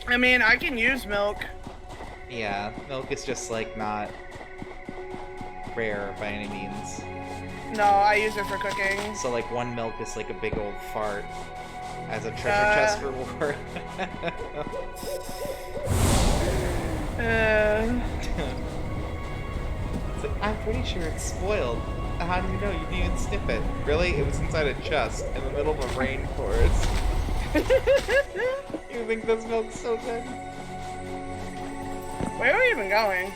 I mean, I can use milk. Yeah, milk is just like not rare by any means. No, I use it for cooking. So like one milk is like a big old fart as a treasure chest reward. It's like, I'm pretty sure it's spoiled. How do you know? You didn't even sniff it. Really? It was inside a chest in the middle of a rainforest. You think this milk's so good? Where are we even going?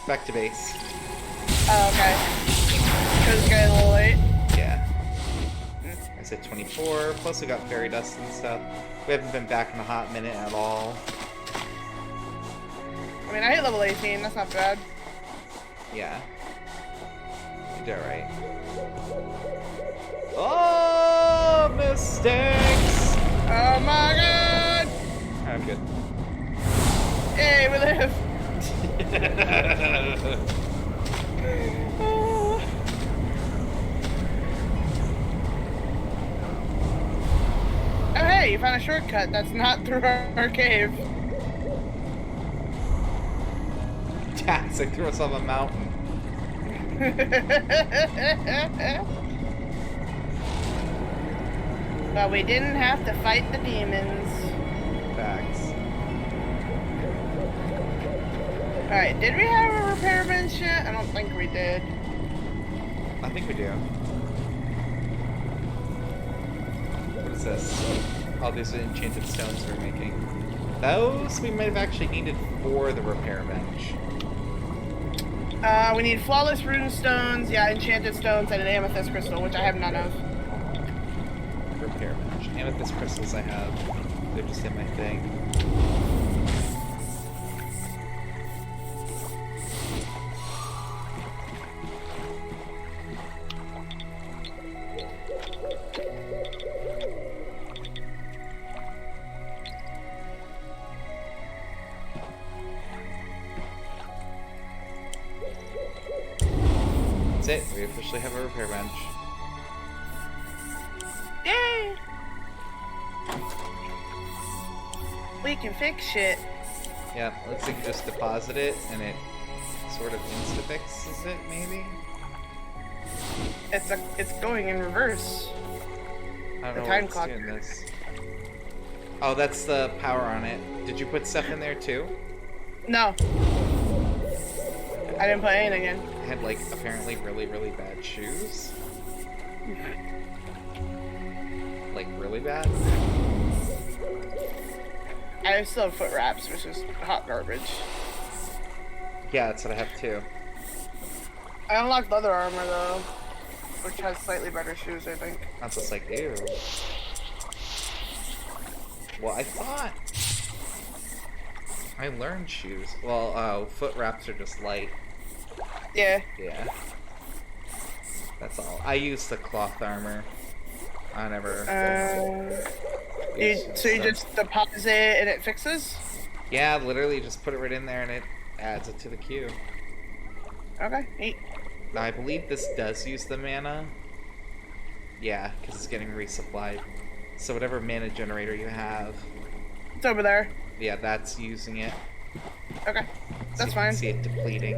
Back to base. Oh, okay. Because it's getting a little late. Yeah. I said 24, plus we got fairy dust and stuff. We haven't been back in a hot minute at all. I mean, I hit level 18, that's not bad. Yeah. You did alright. Oh, mistakes! Oh my god! I'm good. Hey, we live! Oh hey, you found a shortcut that's not through our cave. Yeah, it's like threw us off a mountain. But we didn't have to fight the demons. Facts. Alright, did we have a repair bench yet? I don't think we did. I think we do. What is this? Oh, these are enchanted stones we're making. Those we might have actually needed for the repair bench. We need flawless rune stones, yeah, enchanted stones, and an amethyst crystal, which I have none of. Repair bench. Amethyst crystals I have. They're just in my thing. That's it. We officially have a repair bench. Yay! We can fix shit. Yeah, looks like you just deposit it and it sort of insta-fixes it, maybe? It's going in reverse. I don't The know time what it's clock. doing this. Oh, that's the power on it. Did you put stuff in there too? No. I didn't put anything in. It had like apparently really, really bad shoes. Like really bad? I still have foot wraps, which is hot garbage. Yeah, that's what I have too. I unlocked leather armor though, which has slightly better shoes, I think. That's just like, ew. Well, I thought I learned shoes. Well, foot wraps are just light. Yeah. Yeah. That's all. I use the cloth armor. I never. So you just deposit it and it fixes? Yeah, literally just put it right in there and it adds it to the queue. Okay, neat. Now, I believe this does use the mana. Yeah, because it's getting resupplied. So whatever mana generator you have, It's over there. yeah, that's using it. Okay, So that's you fine. can see it depleting.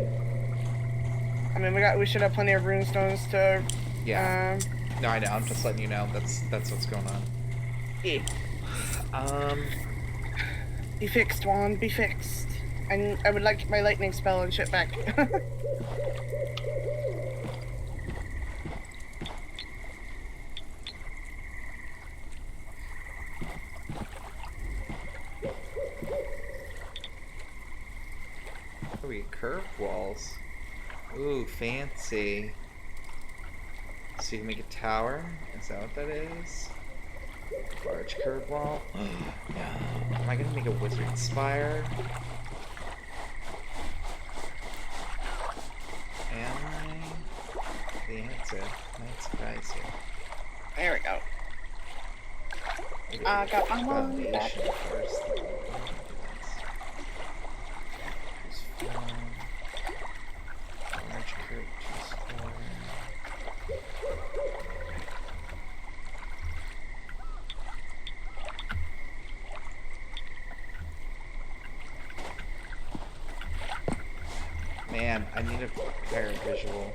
I mean, we should have plenty of runestones to. Yeah. No, I know. I'm just letting you know. That's what's going on. Yeah. Be fixed, Juan. Be fixed. And I would like my lightning spell and shit back. Oh, we get curved walls. Ooh, fancy. So you can make a tower? Is that what that is? Large curved wall? No. Am I gonna make a wizard spire? Am I? The answer might surprise you. There we go. Maybe I got my money back. foundation first. Large curved spire. Man, I need a better visual.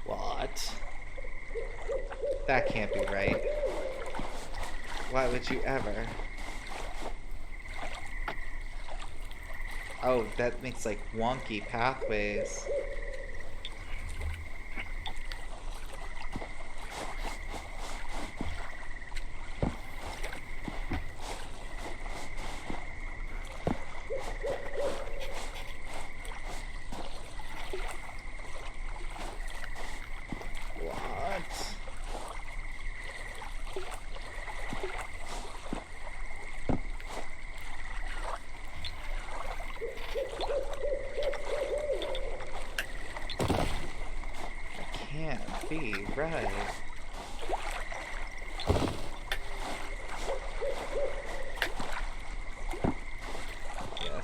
What? That can't be right. Why would you ever? Oh, that makes like wonky pathways. What? That can't be right. Yeah,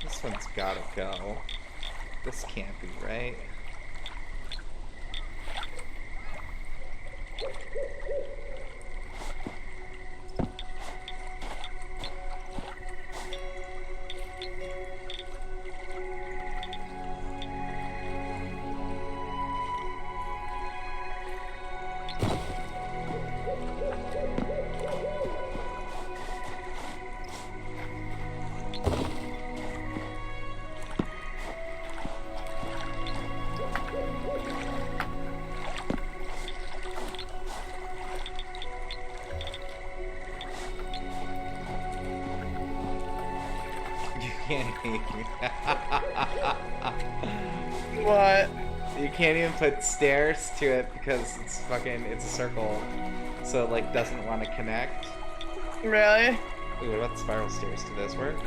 this one's gotta go. This can't be right. can't even. What? You can't even put stairs to it because it's a circle. So it, like, doesn't want to connect. Really? Ooh, what about the spiral stairs? Do those work?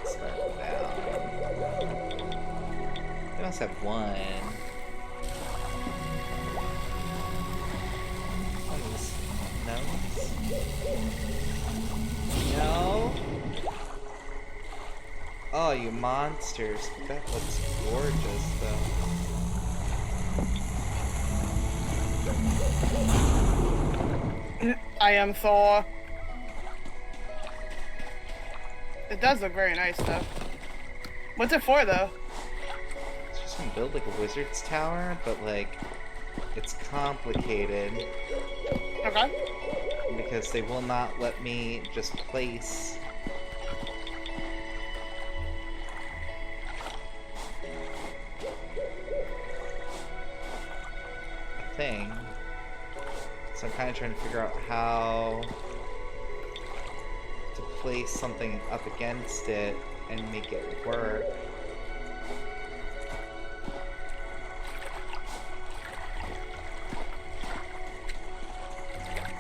Spiral down. They must have one. No? Oh, you monsters. That looks gorgeous, though. I am Thor. It does look very nice, though. What's it for, though? It's just gonna build, like, a wizard's tower, but, like, it's complicated. Okay. Because they will not let me just place a thing. So I'm kind of trying to figure out how to place something up against it and make it work.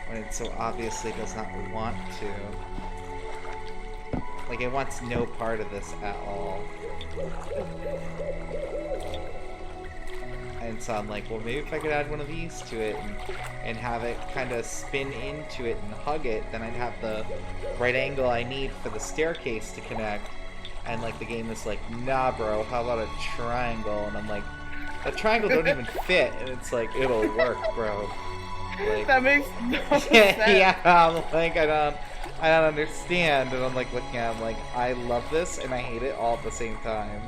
When it so obviously does not want to. Like, it wants no part of this at all. And so I'm like, well, maybe if I could add one of these to it and have it kind of spin into it and hug it, then I'd have the right angle I need for the staircase to connect. And, like, the game is like, nah, bro, how about a triangle? And I'm like, a triangle don't even fit. And it's like, it'll work, bro. Like, That makes no sense. yeah, I'm like, I don't understand. And I'm like looking at it, I'm like, I love this and I hate it all at the same time.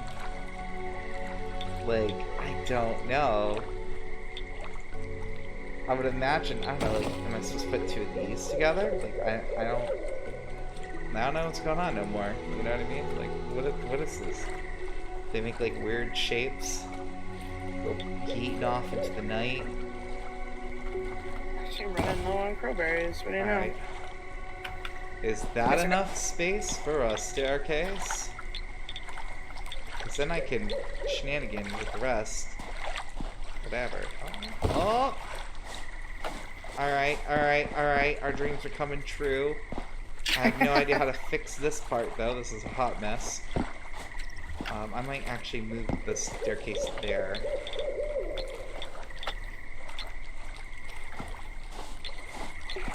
Like, I don't know. I would imagine, I don't know, like, am I supposed to put two of these together? Like, I don't know what's going on no more. You know what I mean? Like, what is this? They make, like, weird shapes. Go yeeting off into the night. Actually running low on crowberries. What do you know? Alright. Is that enough space for a staircase? Because then I can shenanigan with the rest. Whatever. Oh! Alright. Our dreams are coming true. I have no idea how to fix this part, though. This is a hot mess. I might actually move the staircase there.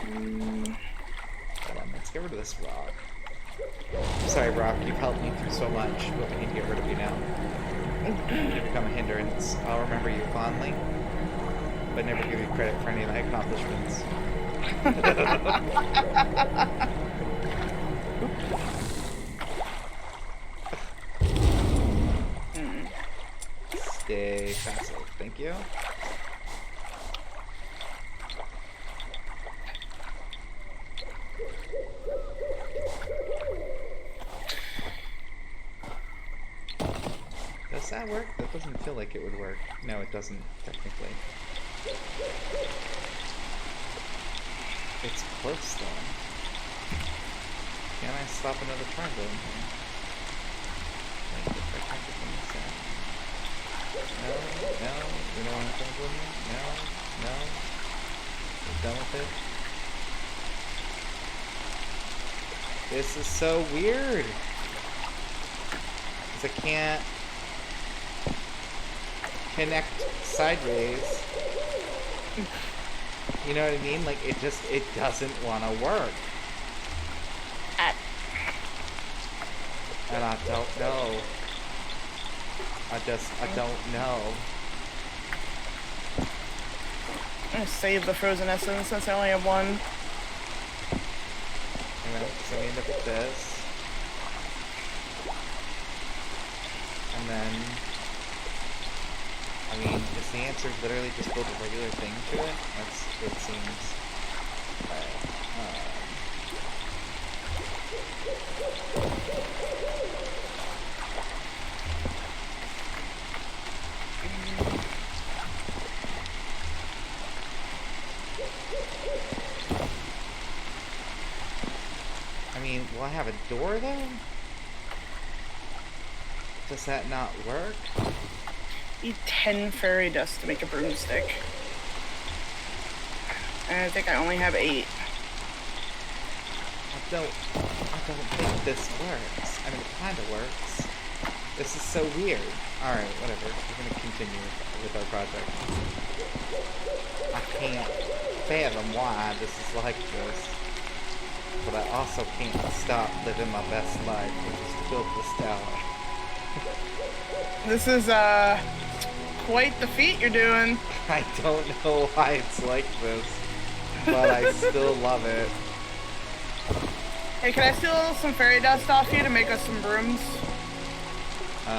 Hold on, let's get rid of this rock. Sorry, rock, you've helped me through so much, but we need to get rid of you now. You become a hindrance. I'll remember you fondly, but never give you credit for any of my accomplishments. Stay passive, thank you. Does that work? That doesn't feel like it would work. No, it doesn't, technically. It's close, though. Can I stop another triangle in here? Like, if I can't get them to say. No, we don't want a triangle in here? No. We're done with it. This is so weird! Because I can't connect sideways. You know what I mean? Like, it doesn't want to work. And I don't know. I don't know. I'm gonna save the frozen essence since I only have one. Alright, so we end up with this. And then, I mean, is the answer literally just build a regular thing to it? That's what it seems. I mean, will I have a door though? Does that not work? Need 10 fairy dust to make a broomstick. And I think I only have 8. I don't think this works. I mean, it kind of works. This is so weird. Alright, whatever. We're gonna continue with our project. I can't fathom why this is like this. But I also can't stop living my best life, which is to build this tower. This is, quite the feat you're doing. I don't know why it's like this, but I still love it. Hey, can I steal some fairy dust off you to make us some brooms? Hold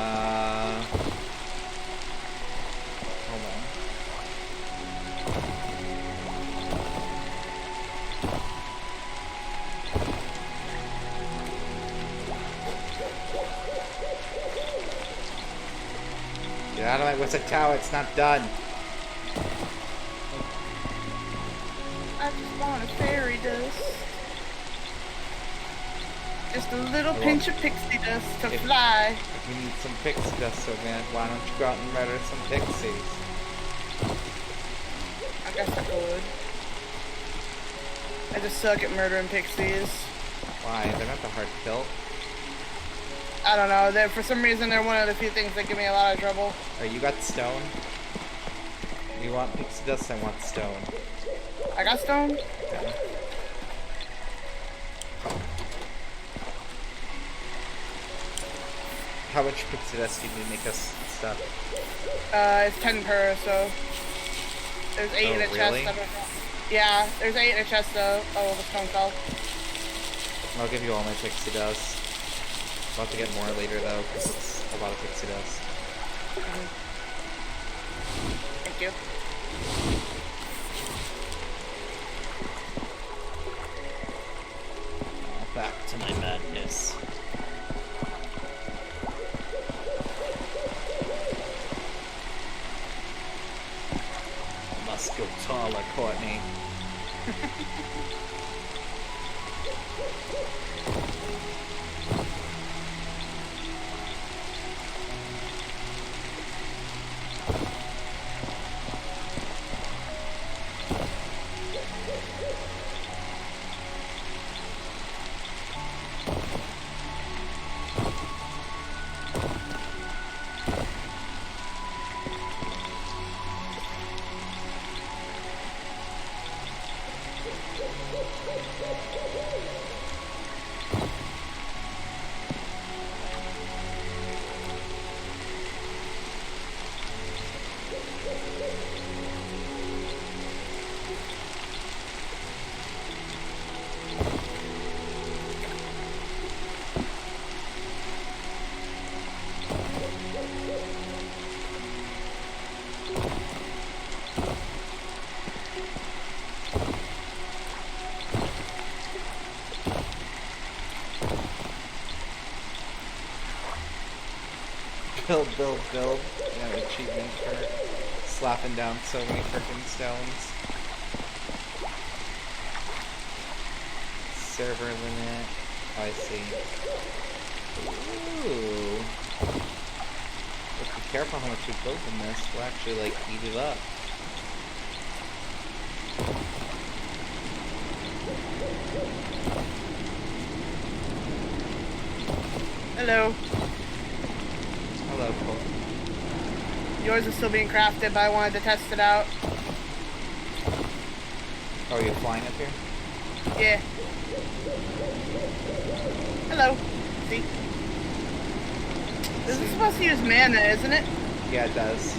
on. Get out of my wizard tower, it's not done. I just want a fairy dust. Just a little pinch of pixie dust to fly. If you need some pixie dust so bad, why don't you go out and murder some pixies? I guess I could. I just suck at murdering pixies. Why? They're not that hard to kill. I don't know. For some reason, they're one of the few things that give me a lot of trouble. Alright, you got stone? You want pixie dust? I want stone. I got stone. Okay. How much pixie dust do you need to make us stuff? It's 10 per, so there's 8 in a really? chest. Yeah, there's 8 in a chest though. Oh, the stone fell. I'll give you all my pixie dust. I'll have to get more later though, because it's a lot of pixie dust. Thank you. Back to my madness. Must go taller, Courtney. Build. Yeah, an achievement for slapping down so many freaking stones. Server limit. Oh, I see. Ooh. But be careful how much you build in this. We'll actually, like, eat it up. Hello. Hello, Cole. Yours is still being crafted, but I wanted to test it out. Oh, are you flying up here? Yeah. Hello. See? This is supposed to use mana, isn't it? Yeah, it does.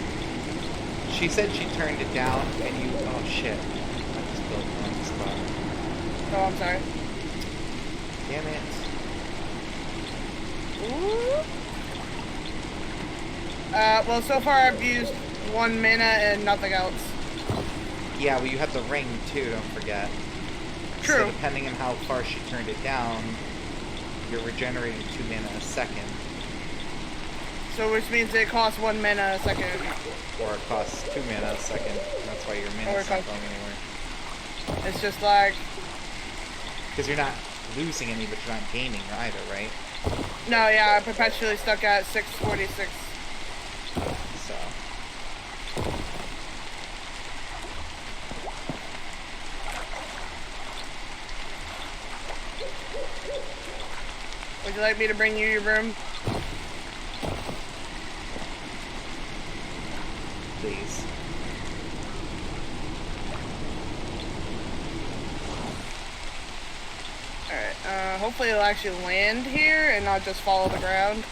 She said she turned it down, and you... Oh, shit. I just built the wrong spot. Oh, I'm sorry. Damn it. Ooh. Well, so far I've used 1 mana and nothing else. Yeah, well, you have the ring, too, don't forget. True. So depending on how far she turned it down, you're regenerating 2 mana a second. So which means it costs 1 mana a second. Or it costs 2 mana a second. That's why your Or mana's it not costs- going anywhere. It's just like, Because you're not losing any, but you're not gaining either, right? No, yeah, I'm perpetually stuck at 646. So. Would you like me to bring you your room? Please. Alright, hopefully it'll actually land here and not just follow the ground.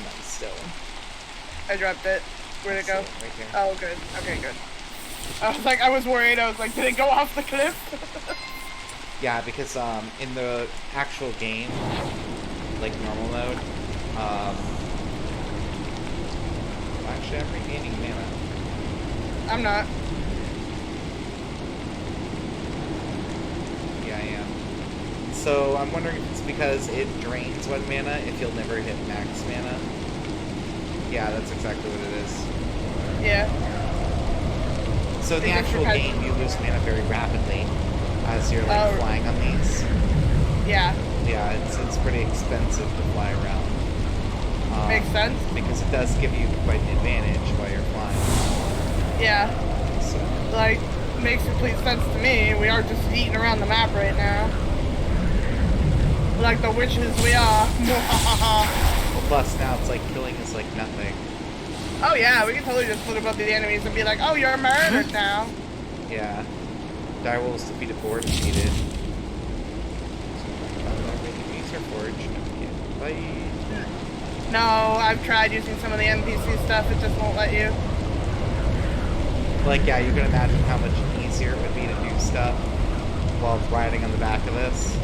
Nice stone. I dropped it. Where'd it go? Right here. Oh, good. Okay, good. I was worried. I was like, did it go off the cliff? Yeah, because in the actual game, like normal mode, actually I'm regaining mana. I'm not. Yeah, I am. So I'm wondering if it's because it drains 1 mana if you'll never hit max mana. Yeah, that's exactly what it is. Yeah. So in the actual game, you lose mana very rapidly as you're like flying on these. Yeah. Yeah, it's pretty expensive to fly around. Makes sense. Because it does give you quite an advantage while you're flying. Yeah. So. Like, makes complete sense to me. We are just eating around the map right now. Like the witches we are. Well, plus now it's like killing is like nothing. Oh yeah, we can totally just flip up to the enemies and be like, oh, you're murdered now. Yeah. Direwolves defeated, board defeated. These are forged. Bye. No, I've tried using some of the NPC stuff, it just won't let you. Like, yeah, you can imagine how much easier it would be to do stuff while riding on the back of this.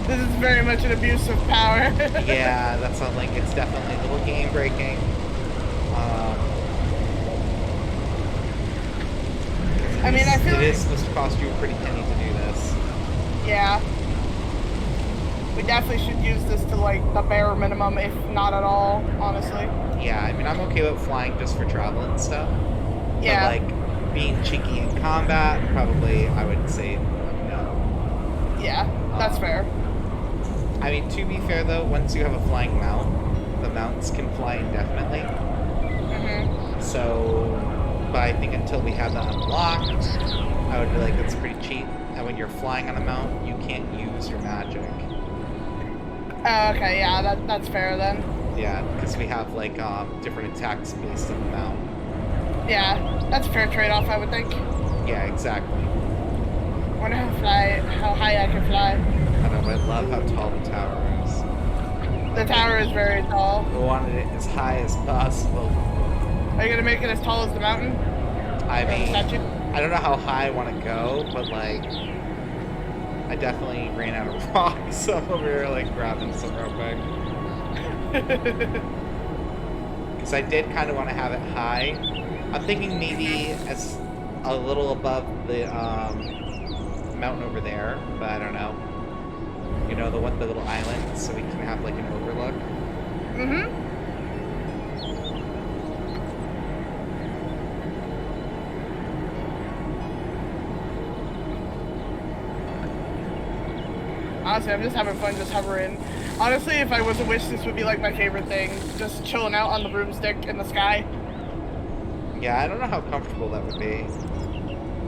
This is very much an abuse of power. Yeah, that's not like, it's definitely a little game breaking. I mean, I feel it is supposed to cost you a pretty penny to do this. Yeah. We definitely should use this to like the bare minimum, if not at all, honestly. Yeah, I mean, I'm okay with flying just for travel and stuff. Yeah. But like, being cheeky in combat, probably I would say no. Yeah, that's fair. I mean, to be fair though, once you have a flying mount, the mounts can fly indefinitely. Mm-hmm. So, but I think until we have that unlocked, I would be like, that's pretty cheap. And when you're flying on a mount, you can't use your magic. Oh, okay, yeah, that's fair then. Yeah, because we have like different attacks based on the mount. Yeah, that's a fair trade-off, I would think. Yeah, exactly. I wonder how high I can fly. I don't know, but I love how tall the tower is. The tower is very tall. I wanted it as high as possible. Are you gonna make it as tall as the mountain? I mean, statue? I don't know how high I want to go, but like, I definitely ran out of rocks, so I'm over here like grabbing some real quick. Because I did kind of want to have it high. I'm thinking maybe as a little above the mountain over there, but I don't know. You know, the little island, so we can have like an overlook. Mm-hmm. Honestly, I'm just having fun just hovering. Honestly, if I was a witch, this would be like my favorite thing. Just chilling out on the broomstick in the sky. Yeah, I don't know how comfortable that would be.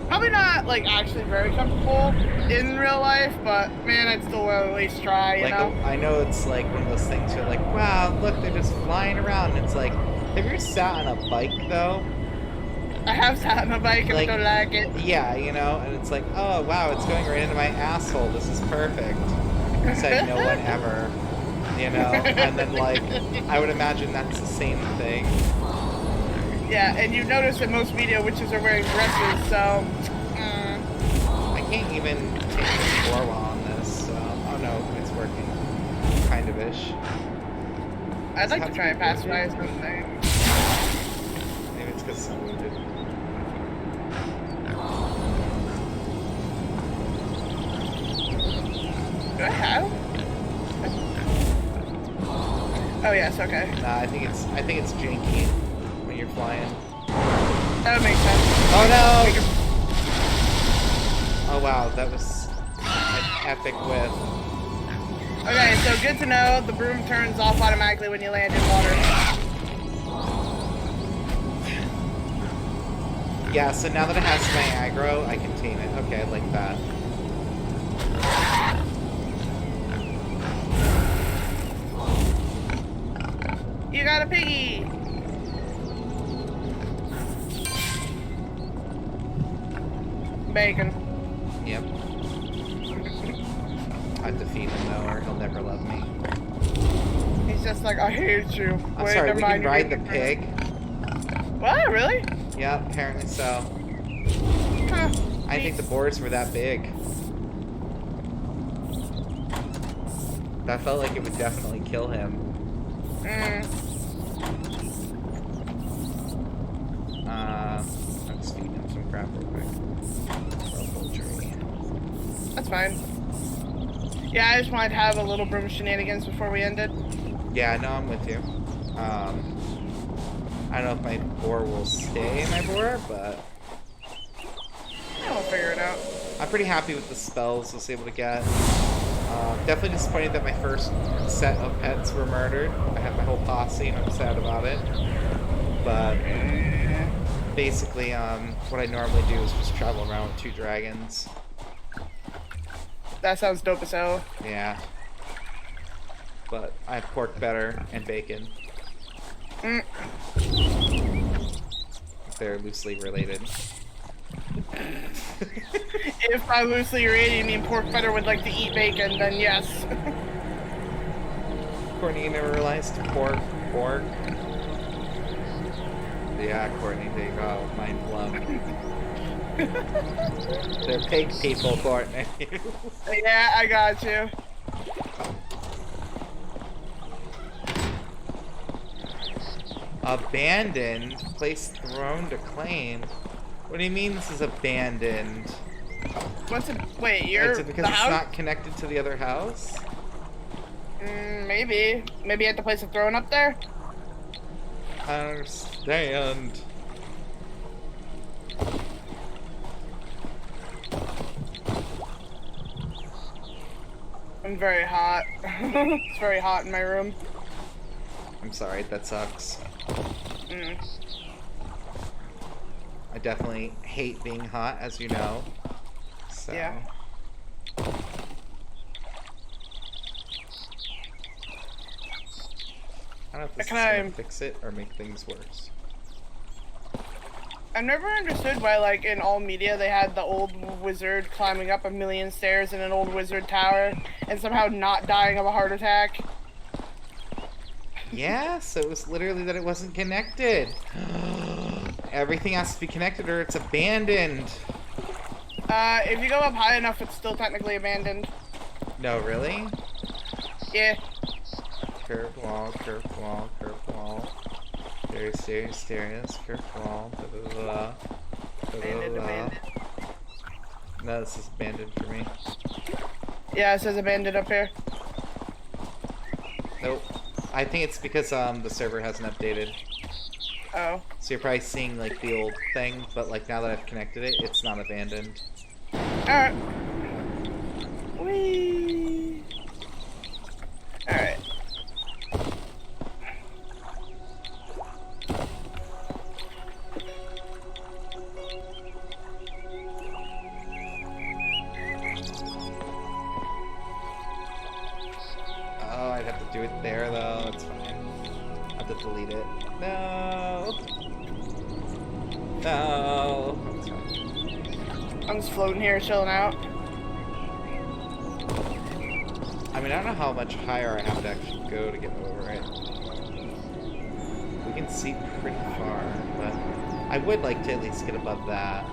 Probably not, like, actually very comfortable in real life, but man, I'd still want to at least try, you know? I know it's like one of those things you're like, wow, look, they're just flying around. And it's like, have you ever sat on a bike, though? I have sat on a bike and Like, don't like it. Yeah, you know, and it's like, oh, wow, it's going right into my asshole. This is perfect. Said no one ever, you know? And then, like, I would imagine that's the same thing. Yeah, and you notice that most media witches are wearing dresses, so... I can't even take the score while on this, so... Oh, no, it's working. Kind of-ish. I'd like to try and pacify something. Maybe it's because someone did. Do I have? Oh yes, okay. Nah, I think it's janky when you're flying. That would make sense. Oh no! Oh wow, that was epic whiff. Okay, so good to know. The broom turns off automatically when you land in water. Yeah, so now that it has my aggro, I can tame it. Okay, I like that. You got a piggy! Bacon. Yep. I defeat him though, or he'll never love me. He's just like, I hate you. I'm Wait, sorry, never we mind, can you're ride the being pig. What? Really? Yeah, apparently so. Huh. I think the boards were that big. That felt like it would definitely kill him. I'm just feeding him some crap real quick. Poultry. That's fine. Yeah, I just wanted to have a little broom shenanigans before we ended. Yeah, no, I'm with you. I don't know if my boar will stay my boar, but Yeah, we'll figure it out. I'm pretty happy with the spells I was able to get. Definitely disappointed that my first set of pets were murdered. I have my whole posse and I'm sad about it. But basically, what I normally do is just travel around with 2 dragons. That sounds dope as hell. Yeah. But I have pork better and bacon. They're loosely related. If by loosely related you mean pork butter would like to eat bacon, then yes. Courtney, you never realized pork. Yeah, Courtney, there you go. Mind blown. They're pig people, Courtney. Yeah, I got you. Abandoned? Place thrown to claim? What do you mean this is abandoned? What's it? Wait, you're Is it because the it's house? not connected to the other house? Maybe. Maybe you had to place a throne up there? I don't understand. I'm very hot. It's very hot in my room. I'm sorry, that sucks. I definitely hate being hot, as you know. So. Yeah. I don't know if this is Can I- gonna fix it or make things worse. I've never understood why, like, in all media they had the old wizard climbing up a million stairs in an old wizard tower and somehow not dying of a heart attack. Yeah, so it was literally that it wasn't connected. Everything has to be connected or it's abandoned. If you go up high enough, it's still technically abandoned. No, really? Yeah. Curved wall, curved wall, curved wall. Very serious, serious, curved wall. Blah, blah, blah, blah. Abandoned, abandoned. No, this is abandoned for me. Yeah, it says abandoned up here. Nope. I think it's because the server hasn't updated. Oh. So you're probably seeing like the old thing, but like now that I've connected it, it's not abandoned. Alright. Whee! Alright. Oh, I'd have to do it there though. It's fine. I have to delete it. No. No. It's fine. I'm just floating here, chilling out. I mean, I don't know how much higher I have to actually go to get over it. We can see pretty far, but I would like to at least get above that.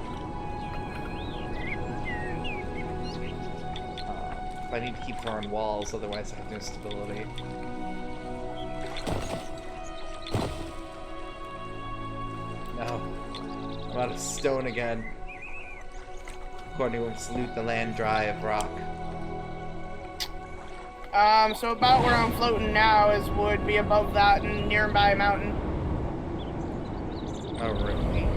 I need to keep throwing walls, otherwise I have no stability. No. I'm out of stone again. Courtney will salute the land dry of rock. So about where I'm floating now would be above that nearby mountain. Oh, really?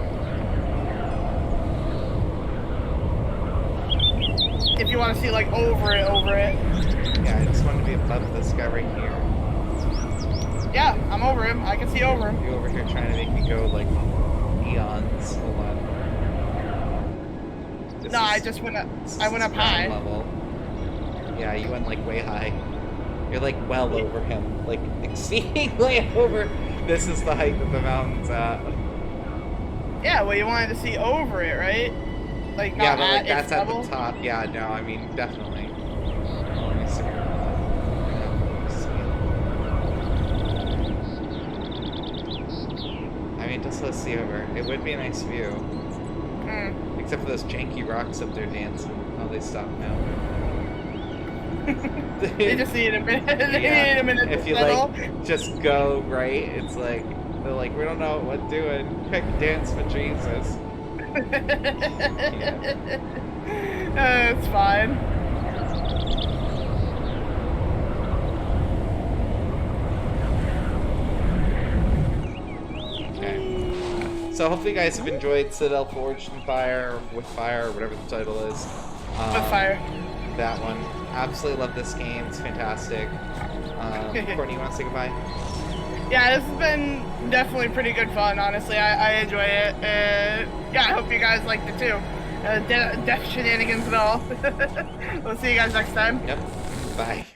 if you want to see like over it. Yeah, I just want to be above this guy right here. Yeah, I'm over him. I can see over him. You over here trying to make me go like eons. Hold on. This No, is- I just went up. this I is went up ground high. Level. Yeah, you went like way high. You're like well over him, like exceedingly over. This is the height that the mountain's at. Yeah, well, you wanted to see over it, right? Like not Yeah, but like at that's its at level. the top. Yeah, no, I mean definitely. Well, let me see. I mean, just let's see over. It would be a nice view, except for those janky rocks up there dancing. Oh, they stopped now. They just need a minute. They Yeah. need a minute. If you like just go right, it's like they're like, we don't know what doing. Pick dance for Jesus. It's fine. Okay. So hopefully you guys have enjoyed Citadel Forged in Fire, or with Fire, or whatever the title is. With fire. That one. Absolutely love this game. It's fantastic. Courtney, you want to say goodbye? Yeah, this has been definitely pretty good fun, honestly. I enjoy it. Yeah, I hope you guys liked it too. Death shenanigans and all. We'll see you guys next time. Yep. Bye.